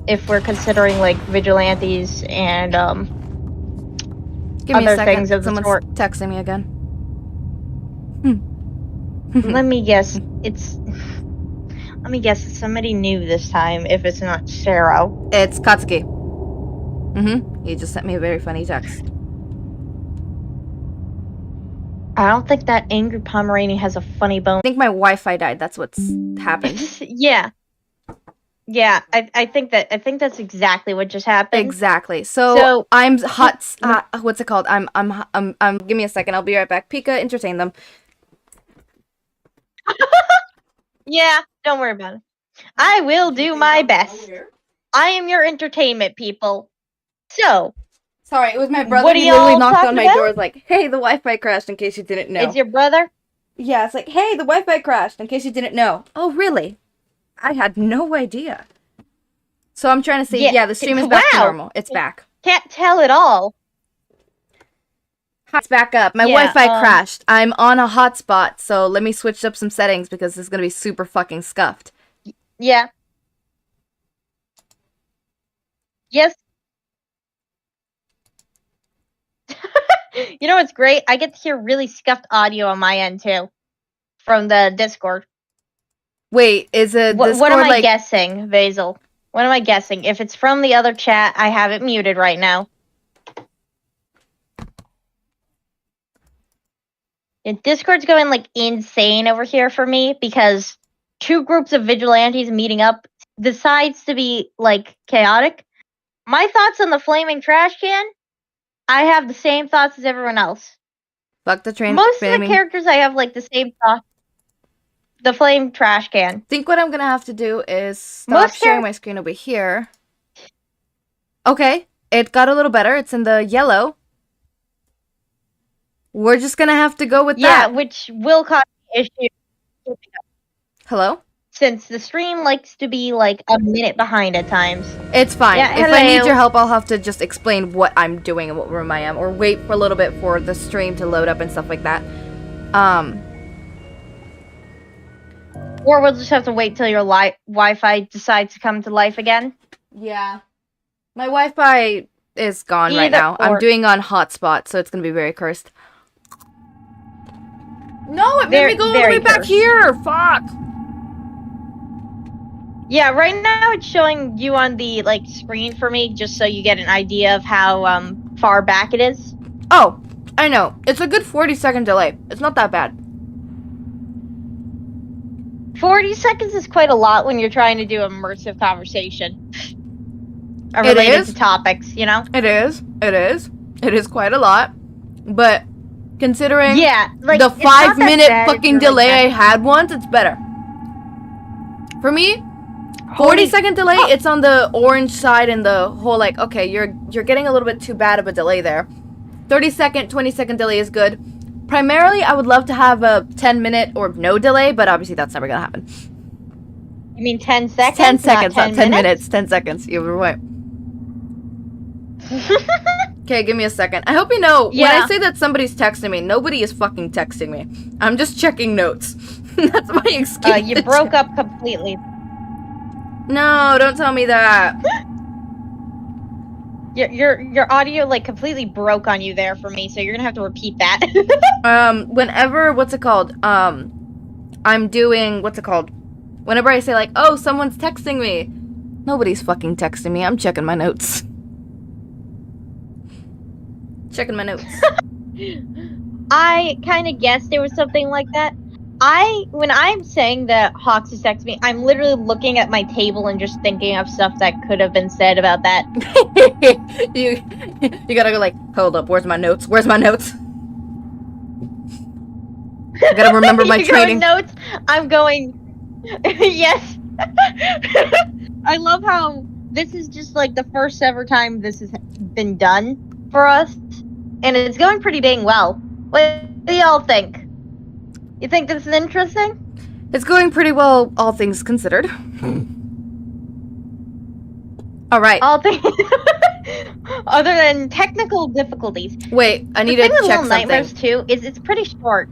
If we're considering like vigilantes and Give me other a second. things of the Someone's sort. texting me again. Let me guess. Let me guess. It's somebody new this time. If it's not Sarah. It's Katsuki. He just sent me a very funny text. I don't think that angry Pomeranian has a funny bone. I think my Wi-Fi died. That's what's happened. Yeah. Yeah, I think that's exactly what just happened. Exactly. So I'm hot. What's it called? I'm. Give me a second. I'll be right back. Pika, entertain them. Yeah, don't worry about it. I will do my best. I am your entertainment, people. So. Sorry, it was my brother. What are He literally y'all knocked on talking my about? door. Like, hey, the Wi-Fi crashed. In case you didn't know. It's your brother? Yeah, it's like, hey, the Wi-Fi crashed. In case you didn't know. Oh, really? I had no idea. So I'm trying to say, yeah, the stream is back to normal. It's back. Can't tell it all. It's back up. My Wi-Fi crashed. I'm on a hotspot, so let me switch up some settings because it's gonna be super fucking scuffed. Yeah. Yes. You know what's great? I get to hear really scuffed audio on my end too, from the Discord. Wait, is it Discord what am I guessing, Basil? What am I guessing? If it's from the other chat, I have it muted right now. And Discord's going like insane over here for me because two groups of vigilantes meeting up decides to be like chaotic. My thoughts on the flaming trash can, I have the same thoughts as everyone else. Fuck the train. Most of the characters I have like the same thoughts. The flame trash can. I think what I'm gonna have to do is stop sharing my screen over here. Okay, it got a little better. It's in the yellow. We're just gonna have to go with that. Yeah, which will cause issues. Hello? Since the stream likes to be like a minute behind at times. It's fine. Yeah, if I need your help, I'll have to just explain what I'm doing and what room I am, or wait for a little bit for the stream to load up and stuff like that. Or we'll just have to wait till your Wi-Fi decides to come to life again. Yeah. My Wi-Fi is gone right now. I'm doing on hotspot, so it's gonna be very cursed. No, it made me go all the way back here! Fuck! Yeah, right now it's showing you on the like screen for me, just so you get an idea of how far back it is. Oh, I know. It's a good 40-second delay. It's not that bad. 40 seconds is quite a lot when you're trying to do immersive conversation. Related to topics, you know? It is. It is. It is quite a lot. But considering like, the 5-minute fucking delay I had once, it's better. For me, 40-second delay, it's on the orange side and the whole like, okay, you're getting a little bit too bad of a delay there. 30-second, 20-second delay is good. Primarily, I would love to have a 10-minute or no delay, but obviously that's never gonna happen. You mean 10 seconds? 10 seconds, not 10 minutes. 10 seconds. You were right. Okay, give me a second. I hope you know, when I say that somebody's texting me, nobody is fucking texting me. I'm just checking notes. That's my excuse. You broke up completely. No, don't tell me that. Your audio like completely broke on you there for me, so you're gonna have to repeat that. Whenever I'm doing whenever I say like, oh, someone's texting me, nobody's fucking texting me. I'm checking my notes. Checking my notes. I kind of guessed there was something like that. When I'm saying that Hawks is texting me, I'm literally looking at my table and just thinking of stuff that could have been said about that. you gotta go like, hold up, where's my notes? Where's my notes? I gotta remember my training. Notes. I'm going. Yes. I love how this is just like the first ever time this has been done for us, and it's going pretty dang well. What do y'all think? You think this is interesting? It's going pretty well, all things considered. All right. All things. Other than technical difficulties. Wait, I need The thing to with check Little Nightmares something. 2 is it's pretty short.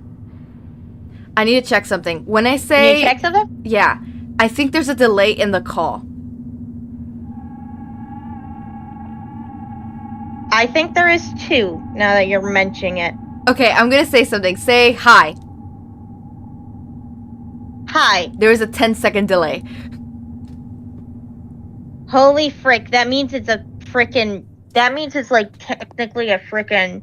I need to check something. When I You say... need to check something? Yeah, I think there's a delay in the call. I think there is 2, now that you're mentioning it. Okay, I'm gonna say something. Say hi. Hi. There is a 10-second delay. Holy frick, that means it's a frickin'... That means it's, like, technically a frickin'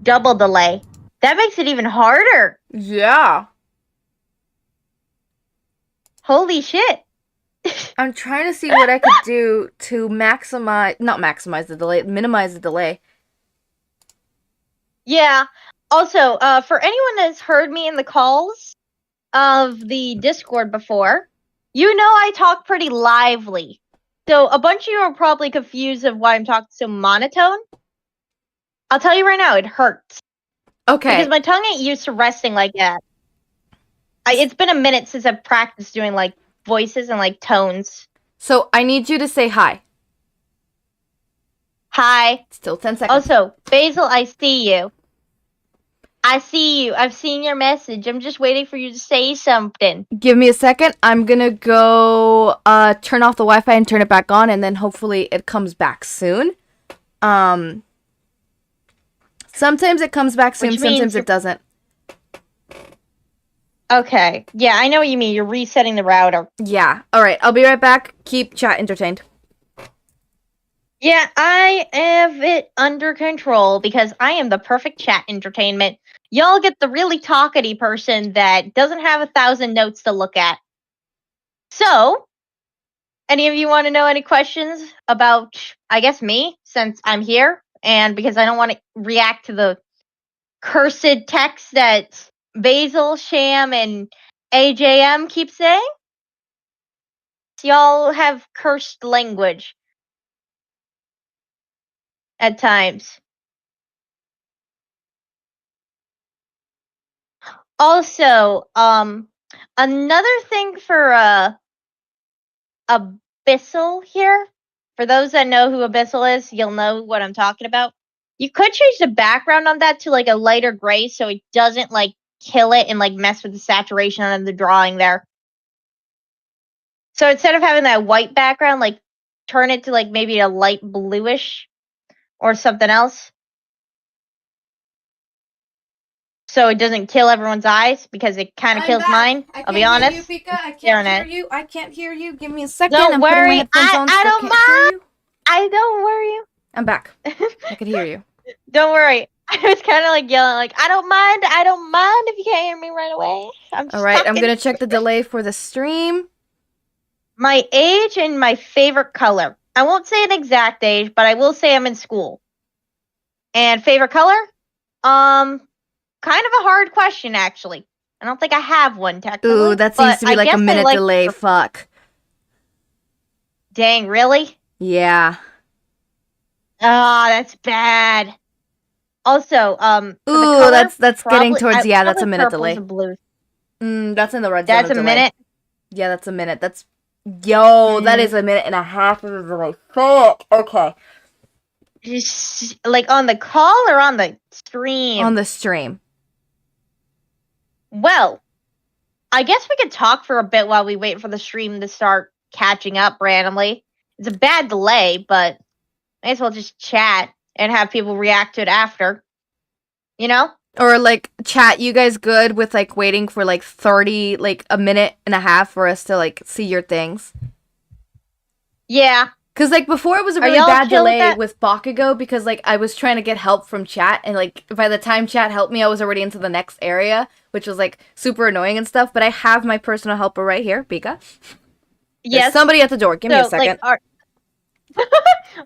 double delay. That makes it even harder. Yeah. Holy shit. I'm trying to see what I could do to maximize... Not maximize the delay, minimize the delay. Yeah. Also, for anyone that's heard me in the calls of the Discord before, you know I talk pretty lively. So a bunch of you are probably confused of why I'm talking so monotone. I'll tell you right now, it hurts. Okay. Because my tongue ain't used to resting like that. It's been a minute since I've practiced doing, like, voices and, like, tones. So I need you to say hi. Hi. Still 10 seconds. Also, Basil, I see you. I see you. I've seen your message. I'm just waiting for you to say something. Give me a second. I'm gonna go turn off the Wi-Fi and turn it back on, and then hopefully it comes back soon. Sometimes it comes back soon, sometimes it doesn't. Okay. Yeah, I know what you mean. You're resetting the router. Yeah. Alright, I'll be right back. Keep chat entertained. Yeah, I have it under control because I am the perfect chat entertainment. Y'all get the really talkative person that doesn't have 1,000 notes to look at. So, any of you want to know any questions about, I guess, me, since I'm here, and because I don't want to react to the cursed text that Basil, Sham, and AJM keep saying? Y'all have cursed language at times. Also, another thing for Abyssal here, for those that know who Abyssal is, you'll know what I'm talking about. You could change the background on that to like a lighter gray so it doesn't like kill it and like mess with the saturation on the drawing there. So instead of having that white background, like turn it to like maybe a light bluish or something else. So it doesn't kill everyone's eyes because it kind of kills mine. I'll be honest. Hear you, Pika. I can't hear you. I can't hear you. Give me a second. Don't I'm worry. putting my headphones on so I don't can't hear mind. you. I don't worry. I'm back. I can hear you. Don't worry. I was kind of like yelling, like, I don't mind if you can't hear me right away. All right, I'm going to check the delay for the stream. My age and my favorite color. I won't say an exact age, but I will say I'm in school. And favorite color? Kind of a hard question, actually. I don't think I have one, technically. Ooh, that seems to be like a minute delay. Fuck. Dang, really? Yeah. Ah, that's bad. Also, ooh, color, that's getting towards that's a minute delay. Blue. That's in the red zone. That's a delay. minute. Yeah, that's a minute. That's that is a minute and a half of a delay. Fuck. Okay. Just like on the call or on the stream? On the stream. Well, I guess we could talk for a bit while we wait for the stream to start catching up randomly. It's a bad delay, but may as well just chat and have people react to it after. You know? Or like chat, you guys good with like waiting for like 30, like a minute and a half for us to like see your things? Yeah. Because like before it was a really bad delay with Bakugo because like I was trying to get help from chat and like by the time chat helped me I was already into the next area, which was like super annoying and stuff. But I have my personal helper right here, Pika. Yes. There's somebody at the door. Give me a second. Like,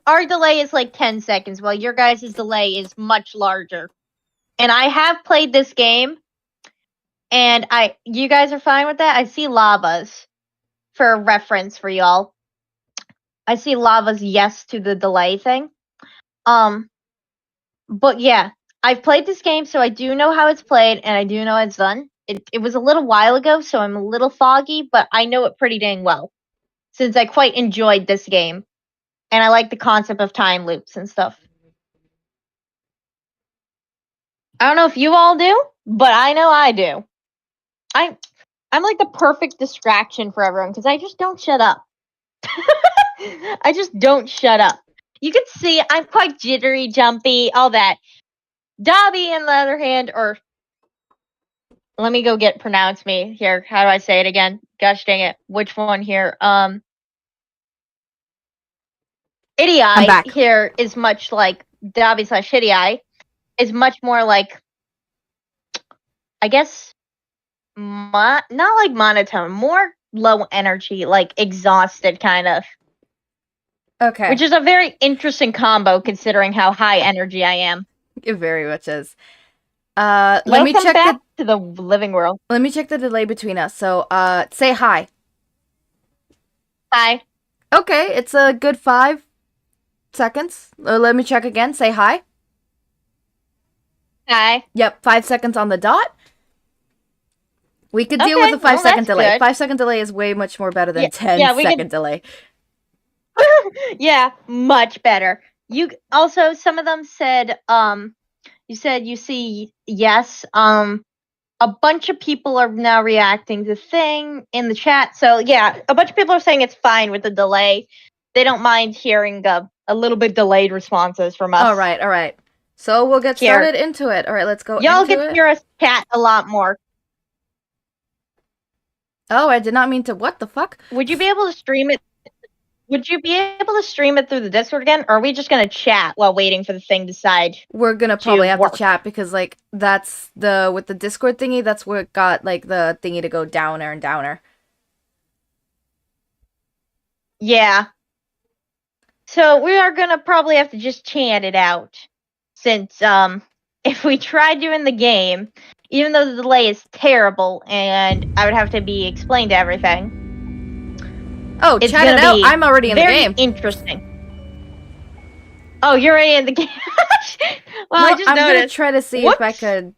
our delay is like 10 seconds, while your guys' delay is much larger. And I have played this game, and you guys are fine with that? I see lavas for reference for y'all. I see lava's yes to the delay thing. But yeah, I've played this game, so I do know how it's played, and I do know it's done. It was a little while ago, so I'm a little foggy, but I know it pretty dang well, since I quite enjoyed this game. And I like the concept of time loops and stuff. I don't know if you all do, but I know I do. I'm like the perfect distraction for everyone because I just don't shut up. I just don't shut up. You can see I'm quite jittery, jumpy, all that. Dabi, on the other hand, or let me go pronounce me here. How do I say it again? Gosh dang it. Which one here? I'm Idii back. here is much like Dabi / Idii is much more like, I guess, not like monotone, more low energy, like exhausted kind of. Okay. Which is a very interesting combo considering how high energy I am. It very much is. Let me check back to the living world. Let me check the delay between us. So, say hi. Hi. Okay, it's a good 5 seconds. Let me check again. Say hi. Hi. Yep, 5 seconds on the dot. We could deal with a 5-second delay. 5-second delay is way much more better than 10-second delay. Yeah, much better. You also, some of them said, you said you see yes. A bunch of people are now reacting to the thing in the chat. So yeah, a bunch of people are saying it's fine with the delay. They don't mind hearing a little bit delayed responses from us. All right. So we'll get started into it. All right, let's go. Y'all get to hear us chat a lot more. Oh, I did not mean to. What the fuck? Would you be able to stream it? Would you be able to stream it through the Discord again, or are we just gonna chat while waiting for the thing to decide? We're gonna probably have to chat because, like, that's with the Discord thingy. That's what got like the thingy to go downer and downer. Yeah. So we are gonna probably have to just chat it out, since if we try doing the game, even though the delay is terrible and I would have to be explained to everything. Oh, chat it out. I'm already in the game. Interesting. Oh, you're already in the game. Well, I just noticed. I'm gonna try to see if I could.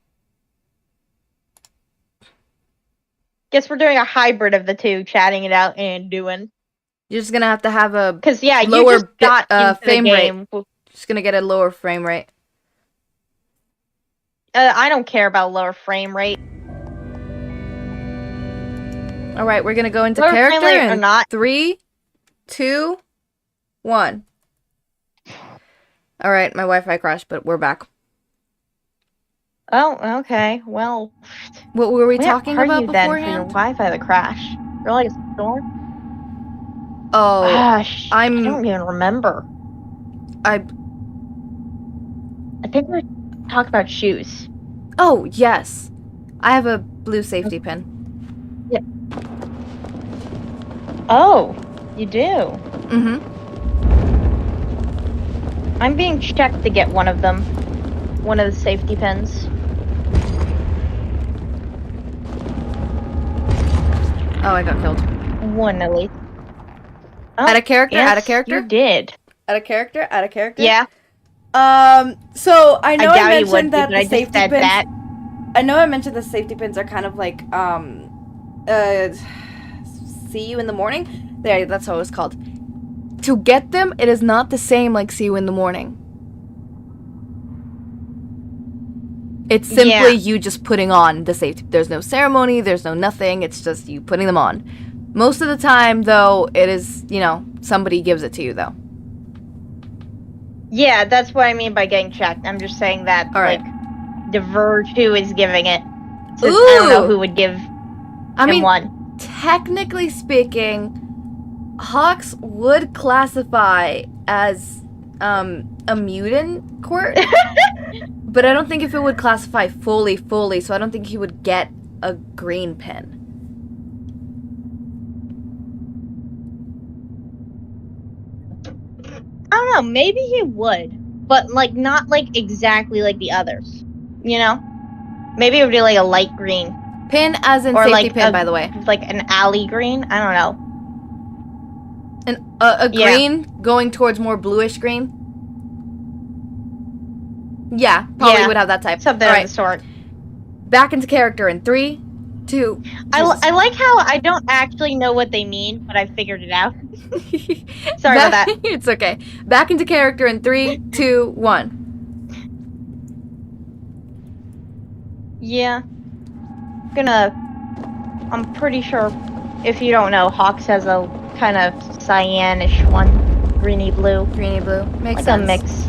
Guess we're doing a hybrid of the two, chatting it out and doing. You're just gonna have to have a lower you just got into frame the game. rate. Just gonna get a lower frame rate. I don't care about lower frame rate. All right, we're gonna go into character in 3, 2, 1. All right, my Wi-Fi crashed, but we're back. Oh, okay. Well, what were we talking about beforehand? Then for your Wi-Fi that crashed? You're like a storm? Oh, gosh, I don't even remember. I think we're talking about shoes. Oh yes, I have a blue safety pin. Yeah. Oh, you do? Mm-hmm. I'm being checked to get one of them. One of the safety pins. Oh, I got killed. One at least. Oh, add a character, yes, add a character? You did. Add a character, add a character? Yeah. So I know I mentioned that the safety pins... That. I know I mentioned the safety pins are kind of like, see you in the morning? There, that's how it was called. To get them, it is not the same like see you in the morning. It's simply you just putting on the safety. There's no ceremony, there's no nothing, it's just you putting them on. Most of the time, though, it is, you know, somebody gives it to you, though. Yeah, that's what I mean by getting checked. I'm just saying that, like, the Verge who is giving it. Since I don't know who would give him one. Technically speaking, Hawks would classify as a mutant court, but I don't think if it would classify fully, so I don't think he would get a green pin. I don't know, maybe he would, but like not like exactly like the others, you know? Maybe it would be like a light green. Pin as in safety like pin, by the way. Like an alley green? I don't know. A green going towards more bluish green? Yeah, probably would have that type. Something of the sort. Back into character in 3, 2. I like how I don't actually know what they mean, but I figured it out. Sorry about that. It's okay. Back into character in 3, 2, 1. Yeah. I'm pretty sure, if you don't know, Hawks has a kind of cyanish one. Greeny blue. Greeny blue. Makes Like sense. a mix.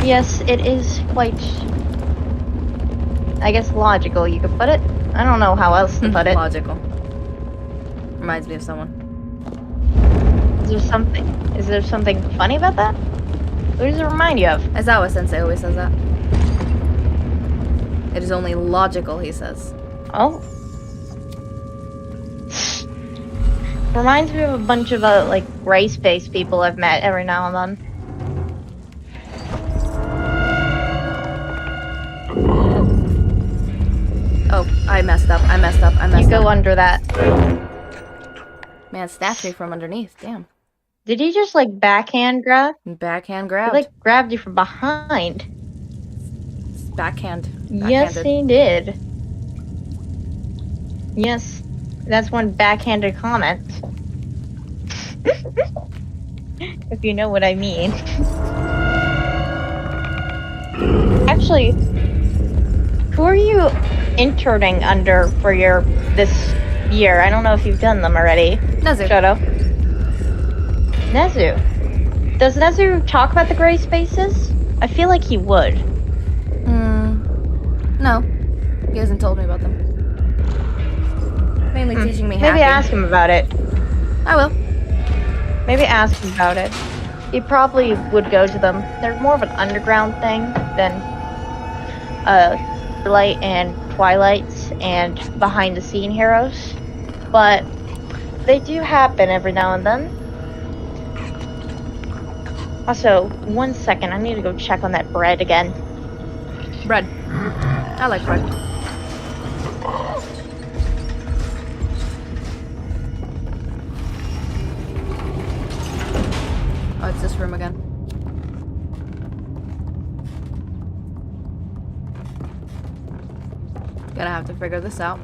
Yes, it is quite, I guess, logical, you could put it. I don't know how else to put it. Logical. Reminds me of someone. Is there something funny about that? What does it remind you of? Aizawa Sensei always says that. It is only logical, he says. Oh. Reminds me of a bunch of, like, race-based people I've met every now and then. Oh, I messed up. You go under that. Man, snatched me from underneath. Damn. Did he just, like, backhand grab? Backhand He, grabbed. like, grabbed you from behind. Backhand. Yes, he did. Yes, that's one backhanded comment. If you know what I mean. Actually, who are you interning under for this year? I don't know if you've done them already. Nezu. Shoto. Nezu. Does Nezu talk about the gray spaces? I feel like he would. No. He hasn't told me about them. Mainly teaching me Maybe hacking. ask him about it. I will. Maybe ask him about it. He probably would go to them. They're more of an underground thing than light and twilights and behind the scene heroes. But they do happen every now and then. Also, 1 second, I need to go check on that bread again. Bread. I like bread. Oh, it's this room again. Gonna have to figure this out.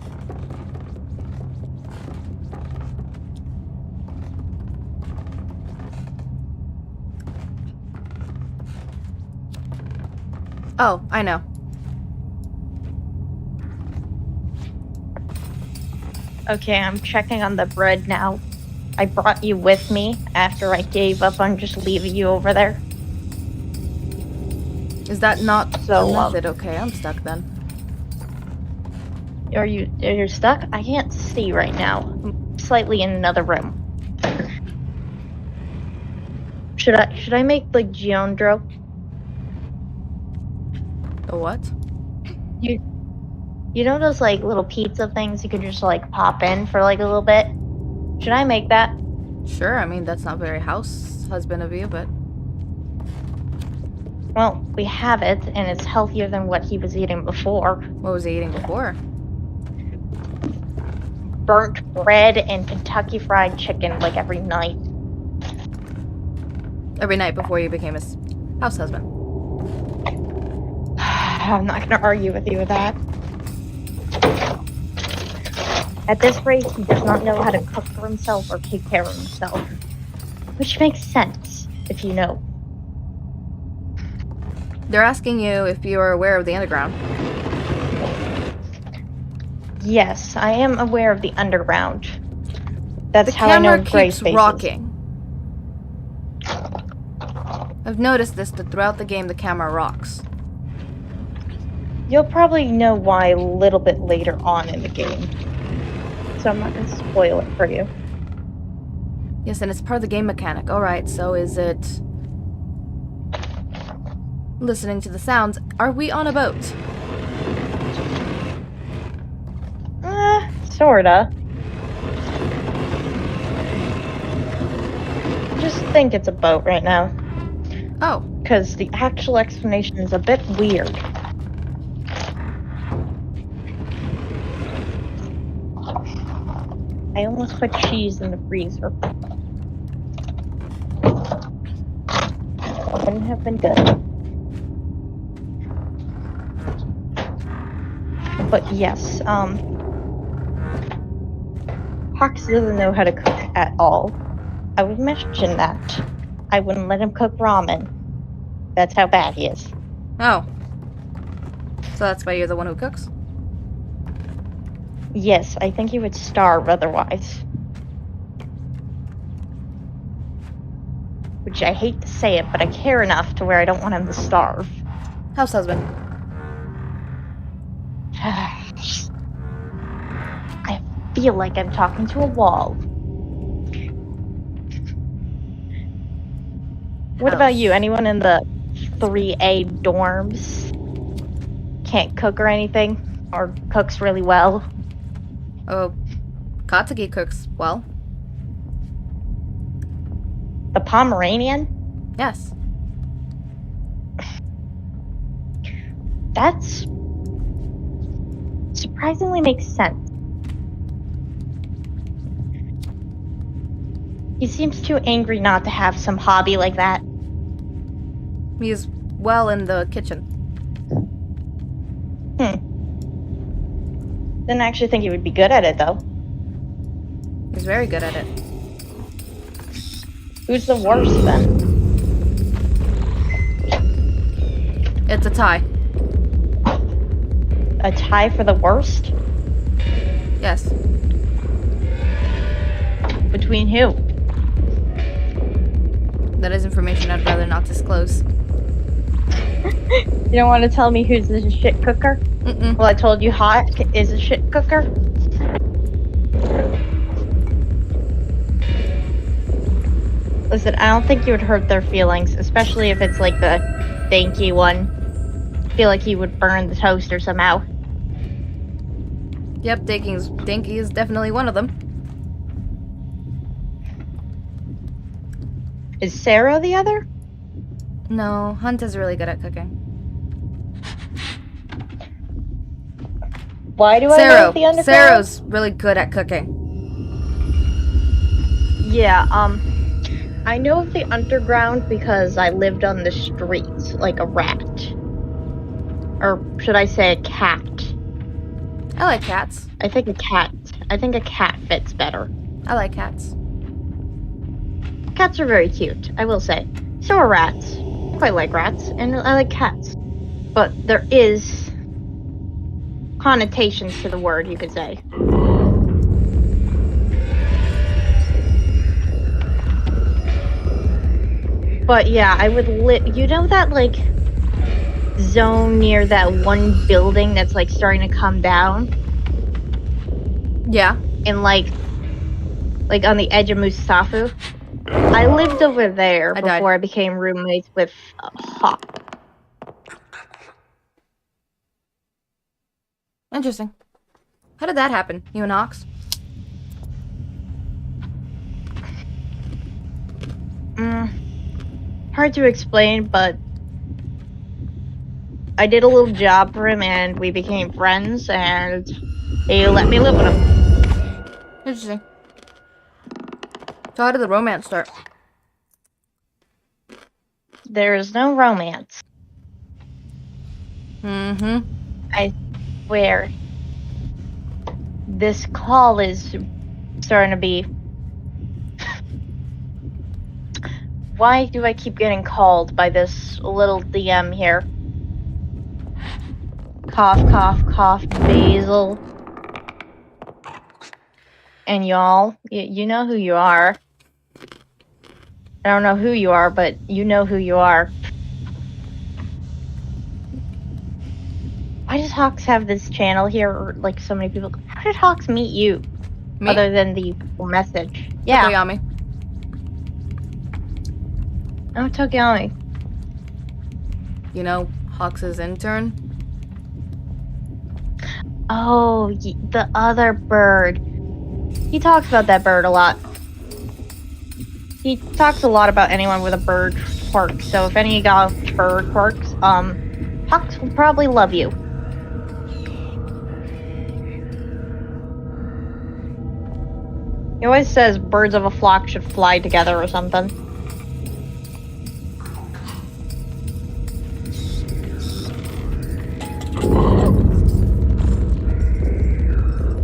Oh, I know. Okay, I'm checking on the bread now. I brought you with me after I gave up on just leaving you over there. Is that not So, the method? Okay, I'm stuck then. You're stuck? I can't see right now. I'm slightly in another room. Should I make like Giondro? A what? You know those like little pizza things you could just like pop in for like a little bit? Should I make that? Sure, I mean, that's not very house husband of you, but... Well, we have it, and it's healthier than what he was eating before. What was he eating before? Burnt bread and Kentucky Fried Chicken like every night. Every night before you became his house husband. I'm not gonna argue with you with that. At this rate, he does not know how to cook for himself or take care of himself. Which makes sense, if you know. They're asking you if you are aware of the underground. Yes, I am aware of the underground. That's The how I know camera gray keeps spaces. rocking. I've noticed this, that throughout the game the camera rocks. You'll probably know why a little bit later on in the game. So I'm not gonna spoil it for you. Yes, and it's part of the game mechanic. Alright, so is it... listening to the sounds? Are we on a boat? Sorta. Just think it's a boat right now. Oh. Because the actual explanation is a bit weird. I almost put cheese in the freezer. Wouldn't have been good. But yes, Hawks doesn't know how to cook at all. I would mention that. I wouldn't let him cook ramen. That's how bad he is. Oh. So that's why you're the one who cooks? Yes, I think he would starve otherwise. Which I hate to say it, but I care enough to where I don't want him to starve. House husband. I feel like I'm talking to a wall. What about you? Anyone in the 3A dorms can't cook or anything? Or cooks really well? Oh, Katsuki cooks well. The Pomeranian? Yes. That's surprisingly makes sense. He seems too angry not to have some hobby like that. He's well in the kitchen. Didn't actually think he would be good at it, though. He's very good at it. Who's the worst, then? It's a tie. A tie for the worst? Yes. Between who? That is information I'd rather not disclose. You don't want to tell me who's the shit cooker? Mm-mm. Well, I told you Hot is a shit cooker. Listen, I don't think you would hurt their feelings, especially if it's like the danky one. I feel like he would burn the toaster somehow. Yep, Dinky is definitely one of them. Is Sarah the other? No, Hunt is really good at cooking. Why do I know the underground? Sarah's really good at cooking. Yeah, I know of the underground because I lived on the streets like a rat. Or should I say a cat? I like cats. I think a cat fits better. I like cats. Cats are very cute, I will say. So are rats. I quite like rats, and I like cats. But there is connotations to the word, you could say. But yeah, I would you know that like zone near that one building that's like starting to come down? Yeah. And like on the edge of Mustafu? I lived over there before I became roommates with Hawk. Interesting. How did that happen, you and Ox? Hard to explain, but I did a little job for him and we became friends and he let me live with him. Interesting. So how did the romance start? There is no romance. Mm-hmm. I swear. This call is starting to be... Why do I keep getting called by this little DM here? Cough, cough, cough, basil. And y'all, you know who you are. I don't know who you are, but you know who you are. Why does Hawks have this channel here, or, like, so many people? How did Hawks meet you? Me? Other than the message. Yeah. Tokoyami. Oh, Tokoyami. You know, Hawks' intern? Oh, the other bird. He talks about that bird a lot. He talks a lot about anyone with a bird quirk, so if any of you got bird quirks, Hawks will probably love you. He always says birds of a flock should fly together or something.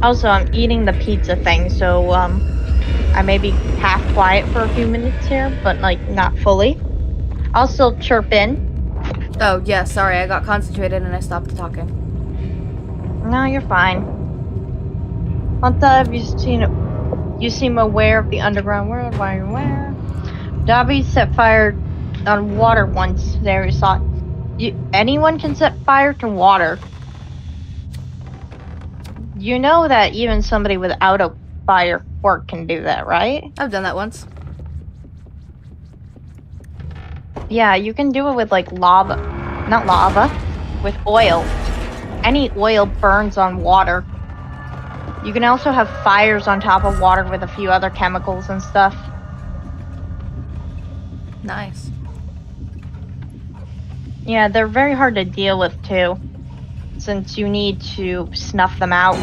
Also, I'm eating the pizza thing, so I may be half quiet for a few minutes here, but like not fully. I'll still chirp in. Oh, yeah, sorry, I got concentrated and I stopped talking. No, you're fine. Hunter, have you seen it? You seem aware of the underground world. Why are you aware? Dabi set fire on water once. There you saw. Anyone can set fire to water. You know that even somebody without a fire quirk can do that, right? I've done that once. Yeah, you can do it with like lava. Not lava. With oil. Any oil burns on water. You can also have fires on top of water with a few other chemicals and stuff. Nice. Yeah, they're very hard to deal with too, since you need to snuff them out.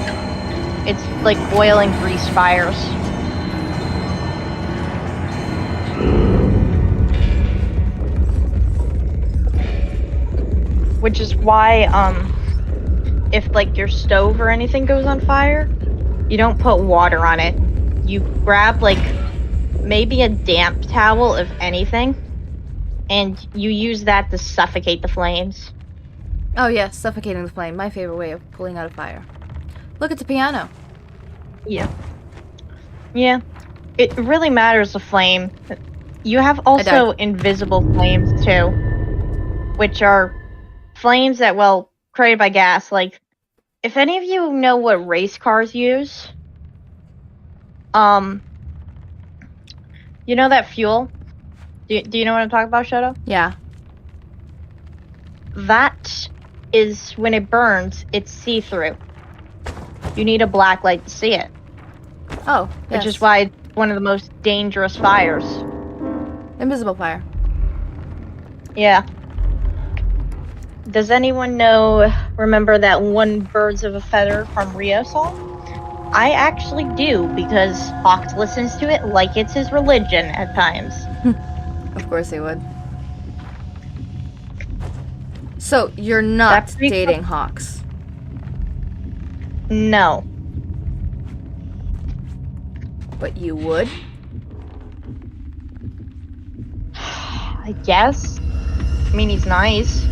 It's like oil and grease fires. Which is why, if like your stove or anything goes on fire, you don't put water on it. You grab like maybe a damp towel, if anything, and you use that to suffocate the flames. Oh, yeah, suffocating the flame. My favorite way of pulling out a fire. Look, it's a piano. Yeah. Yeah. It really matters the flame. You have also invisible flames too, which are flames that, well, created by gas. Like, if any of you know what race cars use, you know that fuel? Do you know what I'm talking about, Shoto? Yeah. That is, when it burns, it's see-through. You need a black light to see it. Oh, yes. Which is why it's one of the most dangerous fires. Invisible fire. Yeah. Does anyone remember that one Birds of a Feather from Rio song? I actually do, because Fox listens to it like it's his religion at times. Of course he would. So, you're not dating Hawks? No. But you would? I guess. I mean, he's nice.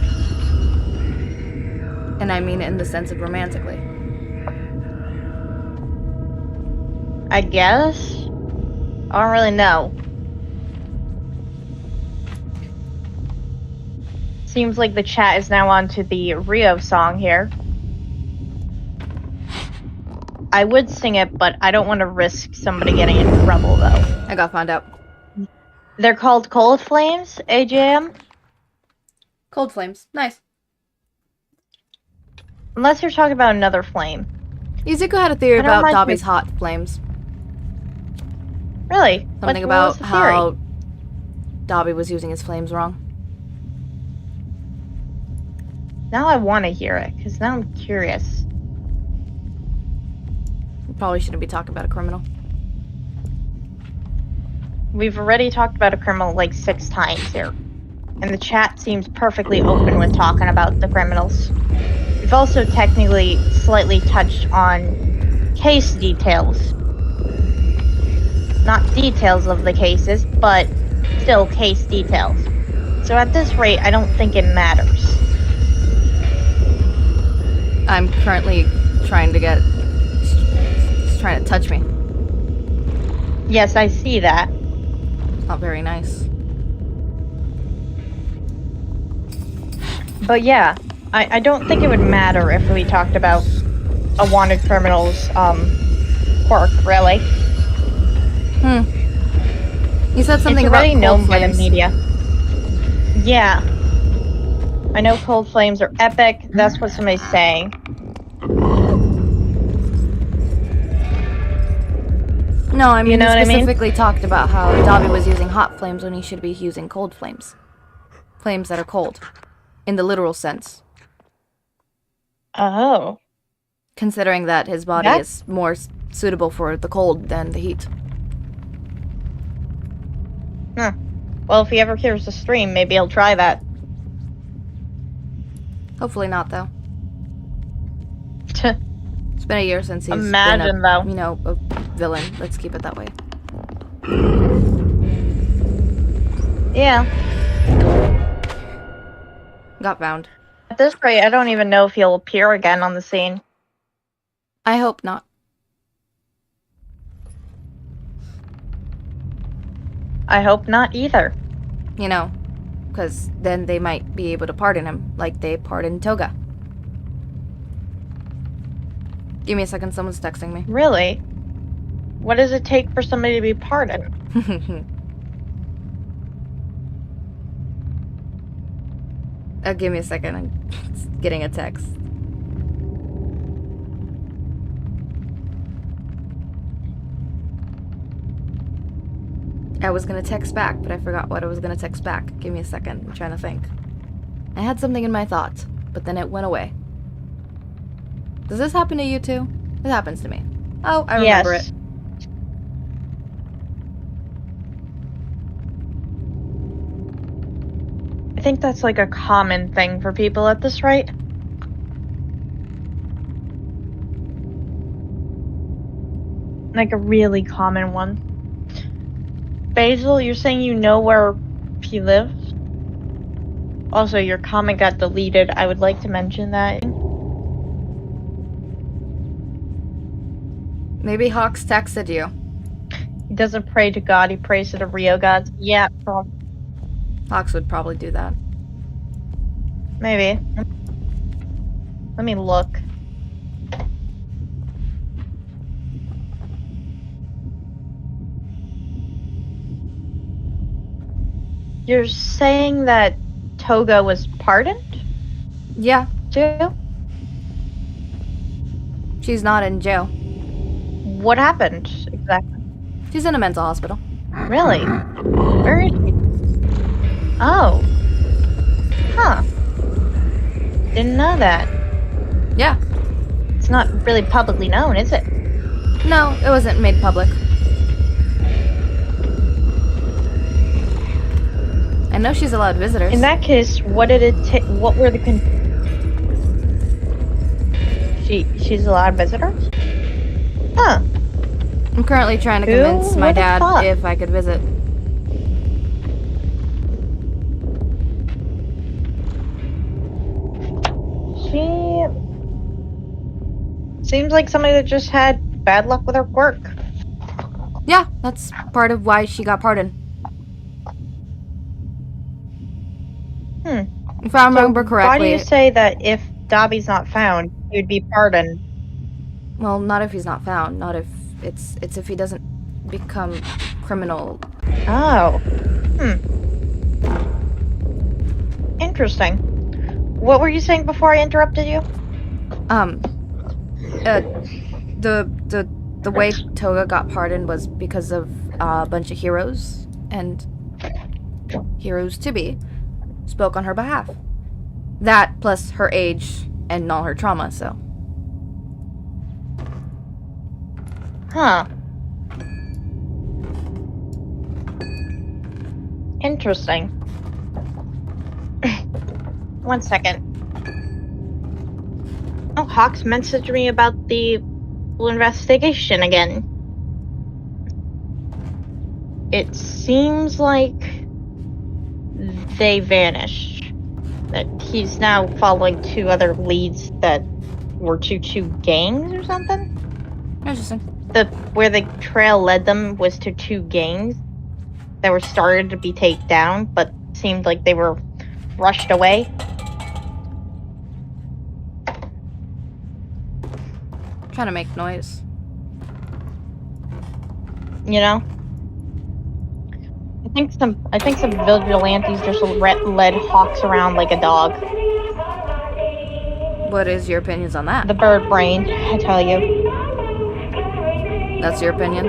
And I mean it in the sense of romantically. I guess? I don't really know. Seems like the chat is now on to the Rio song here. I would sing it, but I don't want to risk somebody getting in trouble, though. I got found out. They're called Cold Flames, AJM? Cold flames. Nice. Unless you're talking about another flame. Izuku had a theory about Dabi's hot flames. Really? Something about how Dabi was using his flames wrong. Now I want to hear it, because now I'm curious. We probably shouldn't be talking about a criminal. We've already talked about a criminal like 6 times here. And the chat seems perfectly open with talking about the criminals. We've also technically slightly touched on case details. Not details of the cases, but still case details. So at this rate, I don't think it matters. I'm currently trying to get... He's trying to touch me. Yes, I see that. It's not very nice. But yeah, I don't think it would matter if we talked about a wanted criminal's quirk, really. You said something it's about already known cold by the flames. media. Yeah. I know cold flames are epic. That's what somebody's saying. No, I mean, You know what I mean? specifically talked about how Dabi was using hot flames when he should be using cold flames. Flames that are cold. In the literal sense. Oh. Considering that his body is more suitable for the cold than the heat. Huh. Well, if he ever hears the stream, maybe he'll try that. Hopefully not, though. It's been a year since he's Imagine, been a, though. you know, a villain. Let's keep it that way. Yeah. Got found. At this rate, I don't even know if he'll appear again on the scene. I hope not. I hope not either. You know, because then they might be able to pardon him, like they pardoned Toga. Give me a second, someone's texting me. Really? What does it take for somebody to be pardoned? Give me a second, I'm getting a text. I was gonna text back, but I forgot what I was gonna text back. Give me a second, I'm trying to think. I had something in my thoughts, but then it went away. Does this happen to you too? It happens to me. Oh, I remember it. I think that's like a common thing for people at this rate. Like a really common one. Basil, you're saying you know where he lives? Also, your comment got deleted. I would like to mention that. Maybe Hawks texted you. He doesn't pray to God, he prays to the Rio gods. Yeah, Hawks would probably do that. maybe. Let me look. You're saying that Toga was pardoned? Yeah, Too? she's not in jail. What happened exactly? She's in a mental hospital. Really? Where is she? Oh. Huh. Didn't know that. Yeah. It's not really publicly known, is it? No, it wasn't made public. I know she's allowed visitors. In that case, what did it take? What were the she's allowed visitors? Huh. I'm currently trying to Who convince my would've dad thought? if I could visit. She seems like somebody that just had bad luck with her work. Yeah, that's part of why she got pardoned. If I remember correctly. Why do you say that if Dabi's not found, he'd be pardoned? Well, not if he's not found. Not if it's if he doesn't become criminal. Oh. Interesting. What were you saying before I interrupted you? The way Toga got pardoned was because of a bunch of heroes and heroes to be spoke on her behalf. That plus her age and all her trauma, so. Huh. Interesting. 1 second. Oh, Hawks messaged me about the investigation again. It seems like they vanished. That he's now following 2 other leads that were two gangs or something. Interesting. Where the trail led them was to 2 gangs that were started to be taken down, but seemed like they were rushed away. Trying to make noise. You know? I think some vigilantes just led Hawks around like a dog. What is your opinions on that? The bird brain, I tell you. That's your opinion?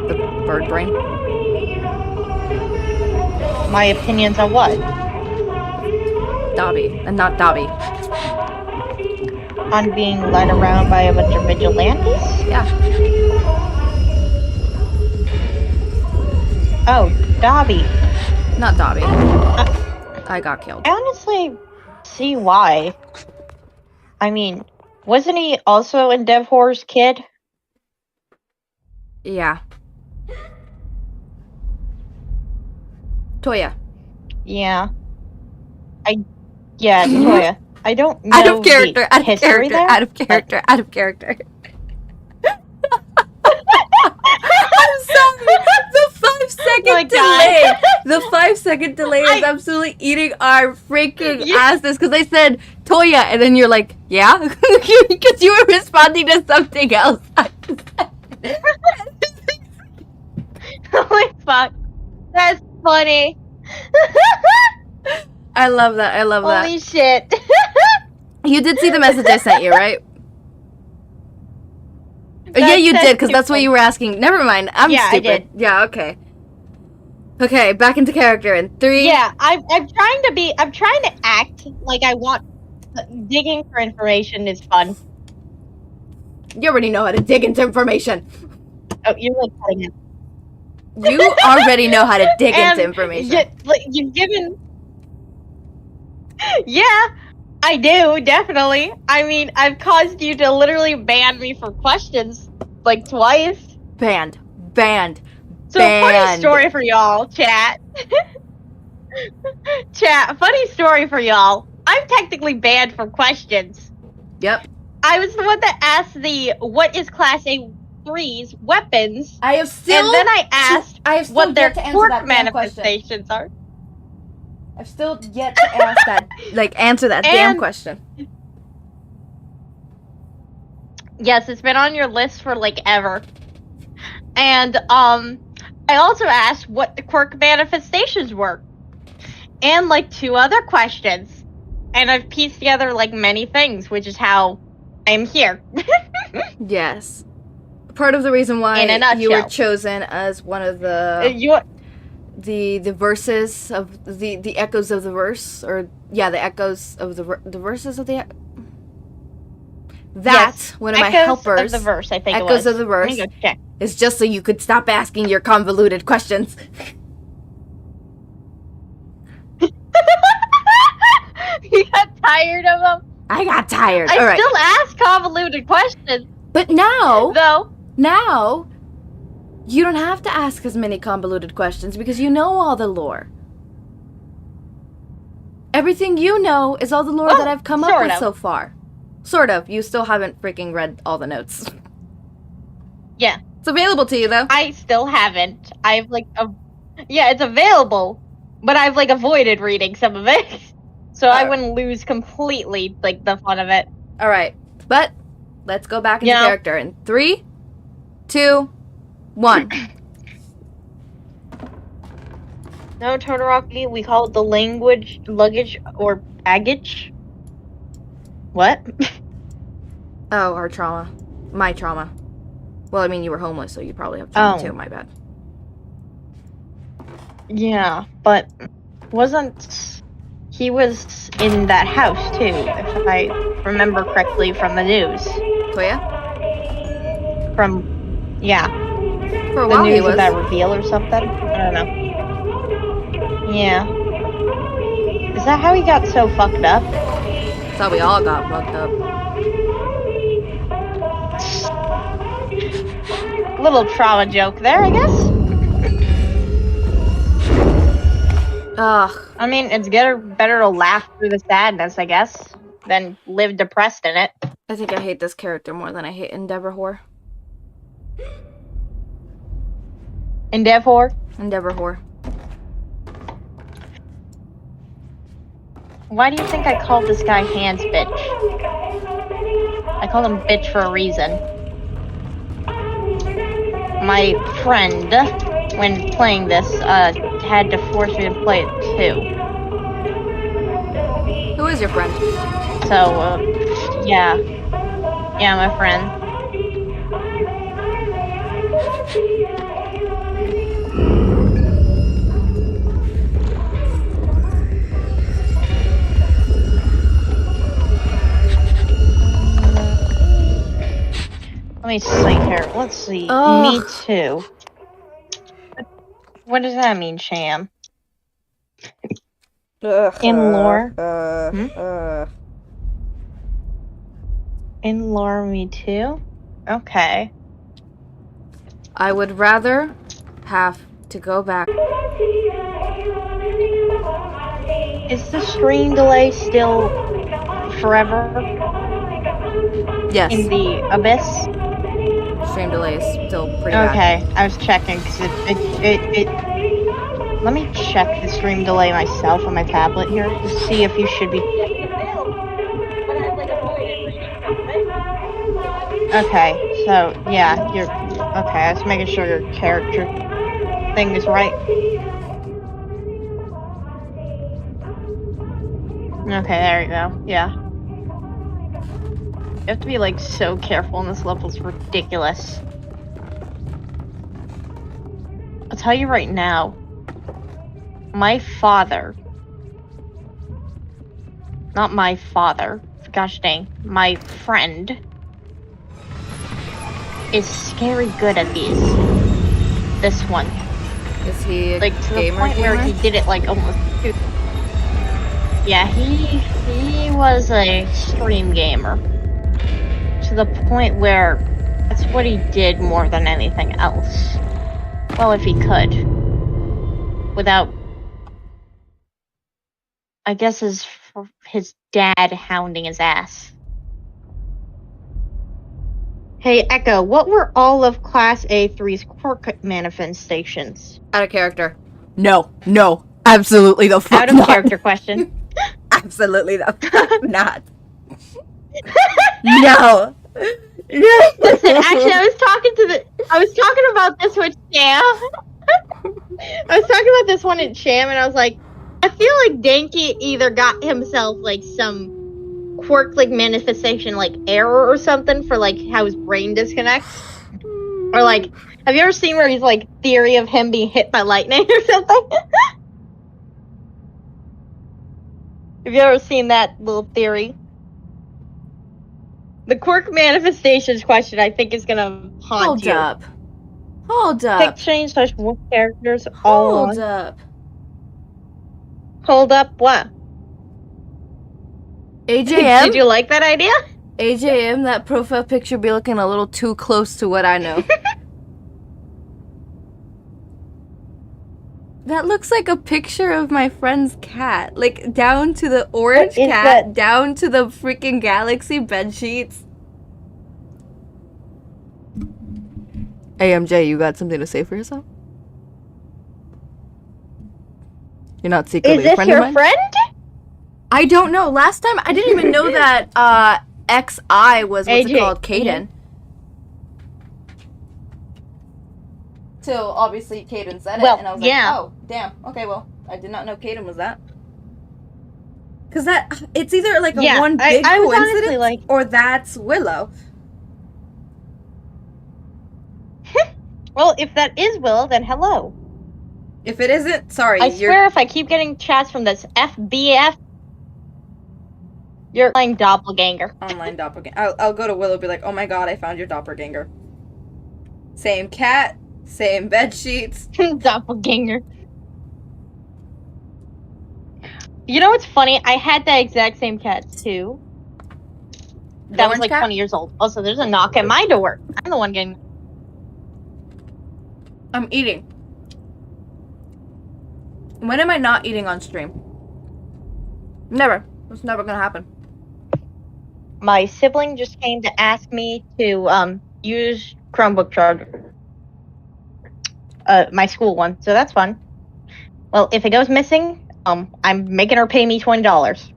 The bird brain? My opinions on what? Dabi. And not Dabi. On being led around by a bunch of vigilantes? Yeah. Oh, Dabi. Not Dabi. I got killed. I honestly see why. I mean, Wasn't he also in Dev Horror's Kid? Yeah. Toya. Yeah. Toya. I don't know Out of character, the out of history character, there, out of character, out of character. I'm sorry. The 5-second My delay. God. The 5-second delay is I- absolutely eating our freaking Yeah. asses because I said Toya and then you're like, yeah? Because you were responding to something else. Holy fuck. That's funny. I love that. I love that. Holy shit. You did see the message I sent you, right? Yeah, you did, because that's what you were asking. Never mind. I'm Yeah, I stupid. did. Yeah, okay. Okay, back into character in 3. Yeah, I'm trying to act like I want. Digging for information is fun. You already know how to dig into information. Oh, you're like cutting it. You already know how to dig into information. You've given. Yeah, I do, definitely. I mean, I've caused you to literally ban me for questions, like, twice. Banned. So, funny story for y'all, chat. Chat, funny story for y'all. I'm technically banned for questions. Yep. I was the one that asked the what is Class A3's weapons, I have still. and then I asked what their quirk manifestations are. I've still yet to ask that, answer that damn question. Yes, it's been on your list for ever. And I also asked what the quirk manifestations were, and 2 other questions, and I've pieced together many things, which is how I'm here. Yes. Part of the reason why In a nutshell. you were chosen as one of the verses of the echoes of the verse, or the echoes of the verses of the. That's one of my helpers. Of the verse, I think Echoes it was. of the verse. Let me go check. It's just so you could stop asking your convoluted questions. You got tired of them? I got tired. I All right. still ask convoluted questions. But now, Though. You don't have to ask as many convoluted questions because you know all the lore. Everything you know is all the lore that I've come up with so far. Sort of. You still haven't freaking read all the notes. Yeah. It's available to you, though. I still haven't. I've yeah, it's available, but I've avoided reading some of it, so I wouldn't lose completely the fun of it. All right, but let's go back into character in 3, 2, 1. No, Todoroki, we call it the luggage, or baggage. What? Oh, our trauma. My trauma. Well, I mean, you were homeless, so you probably have trauma too, my bad. Yeah, but he was in that house too, if I remember correctly from the news. Toya? For a while the he news was. of that reveal or something? I don't know. Yeah. Is that how he got so fucked up? That's how we all got fucked up. Little trauma joke there, I guess. Ugh. I mean, it's better to laugh through the sadness, I guess, than live depressed in it. I think I hate this character more than I hate Endeavor Whore. Endeavor? Endeavor Whore. Why do you think I called this guy Hands Bitch? I called him bitch for a reason. My friend, when playing this, had to force me to play it too. Who is your friend? So, yeah. Yeah, my friend. Let me see here. Let's see. Ugh. Me too. What does that mean, Sham? In lore? In In lore, me too. Okay. I would rather have to go back. Is the stream delay still forever Yes. in the abyss? Stream delay is still pretty bad. Okay, I was checking because it. Let me check the stream delay myself on my tablet here to see if you should be. Okay, so yeah, you're okay. I was making sure your character thing is right. Okay, there you go. Yeah. You have to be like so careful in this level. It's ridiculous. I'll tell you right now. My father. Not my father. Gosh dang. My friend. Is scary good at these. This one. Is he like to the point where he did it like almost. Yeah, he was a stream gamer. To the point where that's what he did more than anything else. Well, if he could. Without, I guess, his dad hounding his ass. Hey, Echo, what were all of Class A3's quirk manifestations? Out of character. No, absolutely the fuck Out of not. character question. Absolutely the fuck not. No. Listen, actually, I was talking about this with Sham. I was talking about this one at Sham, and I was like, I feel like Danky either got himself like some quirk like manifestation like error or something for like how his brain disconnects, or like, have you ever seen where he's like theory of him being hit by lightning or something? Have you ever seen that little theory? The quirk manifestations question, I think, is gonna haunt you. Hold up. Pick change /wolf characters all on. Hold up. Hold up what? AJM? Did you like that idea? AJM, that profile picture be looking a little too close to what I know. That looks like a picture of my friend's cat. Like, down to the orange cat, down to the freaking galaxy bed sheets. AMJ, you got something to say for yourself? You're not secretly a friend of mine? Is this your friend? I don't know. Last time, I didn't even know that XI was what's it called, Caden. Till obviously Caden said it, and I was like, oh, damn. Okay, well, I did not know Caden was that. Because it's either like a one big coincidence, like, or that's Willow. Well, if that is Willow, then hello. If it isn't, sorry. I swear if I keep getting chats from this FBF, you're playing doppelganger. Online doppelganger. I'll go to Willow and be like, oh my god, I found your doppelganger. Same cat, same bed sheets. Doppelganger. You know what's funny? I had that exact same cat too. That was like 20 years old. Also, there's a knock at my door. I'm the one getting... I'm eating. When am I not eating on stream? Never. It's never gonna happen. My sibling just came to ask me to use Chromebook charger. My school one, so that's fun. Well, if it goes missing, I'm making her pay me $20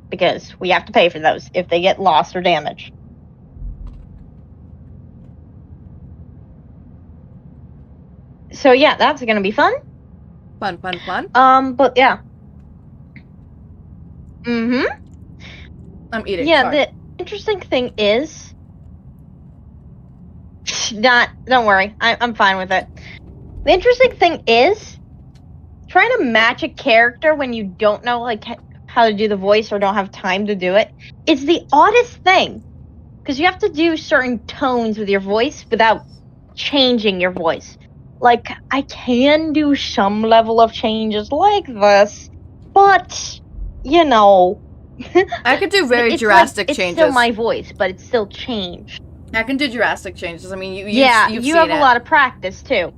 because we have to pay for those if they get lost or damaged. So yeah, that's gonna be fun. Fun. But yeah. I'm eating. Yeah, sorry. the interesting thing is, don't worry, I'm fine with it. The interesting thing is, trying to match a character when you don't know like how to do the voice or don't have time to do it is the oddest thing, because you have to do certain tones with your voice without changing your voice. Like, I can do some level of changes like this, but, you know, I could do very It's drastic like, changes. It's still my voice, but it's still changed. I can do drastic changes. I mean, you've you seen have it. a lot of practice too.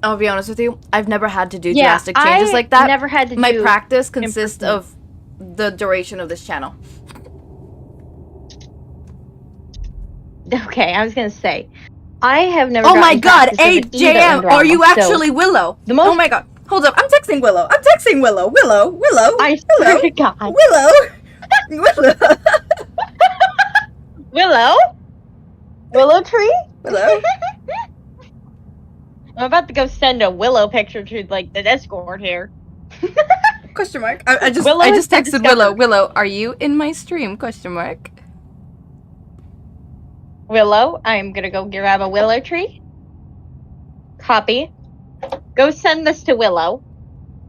I'll be honest with you. I've never had to do Yeah, drastic changes I like that. never had to My do practice consists improvement. of the duration of this channel. Okay, I was gonna say, I have never. Oh my gotten god, practice of it either in AJM, drama, are you so actually Willow? the most- Oh my god. Hold up, I'm texting Willow. Willow. I swear to God. Willow. Willow tree. Willow. I'm about to go send a Willow picture to like the Discord here. Question mark. I just Willow has been texted Willow. discovered. Willow, are you in my stream? Question mark. Willow, I'm gonna go grab a Willow tree. Copy. Go send this to Willow.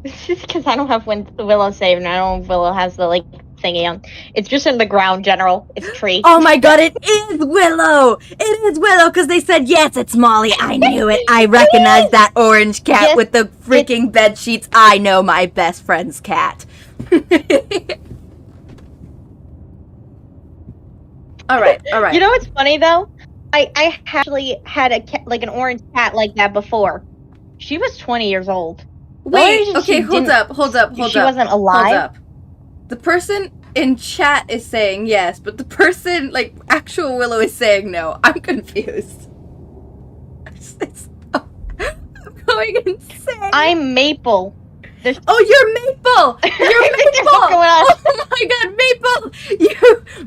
Because I don't have Willow saved, and I don't know if Willow has the like thingy on. It's just in the ground, general. It's tree. Oh my god, it is Willow! It is Willow, because they said, yes, it's Molly. I knew it. I recognize that orange cat Yes, with the freaking bed sheets. I know my best friend's cat. Alright. You know what's funny though? I actually had a cat, like an orange cat like that before. She was 20 years old. Wait, okay, hold up. She wasn't alive. Hold up. The person in chat is saying yes, but the person, like, actual Willow is saying no. I'm confused. I'm going insane. I'm Maple. Oh, you're Maple! You're Maple! Oh my god, Maple!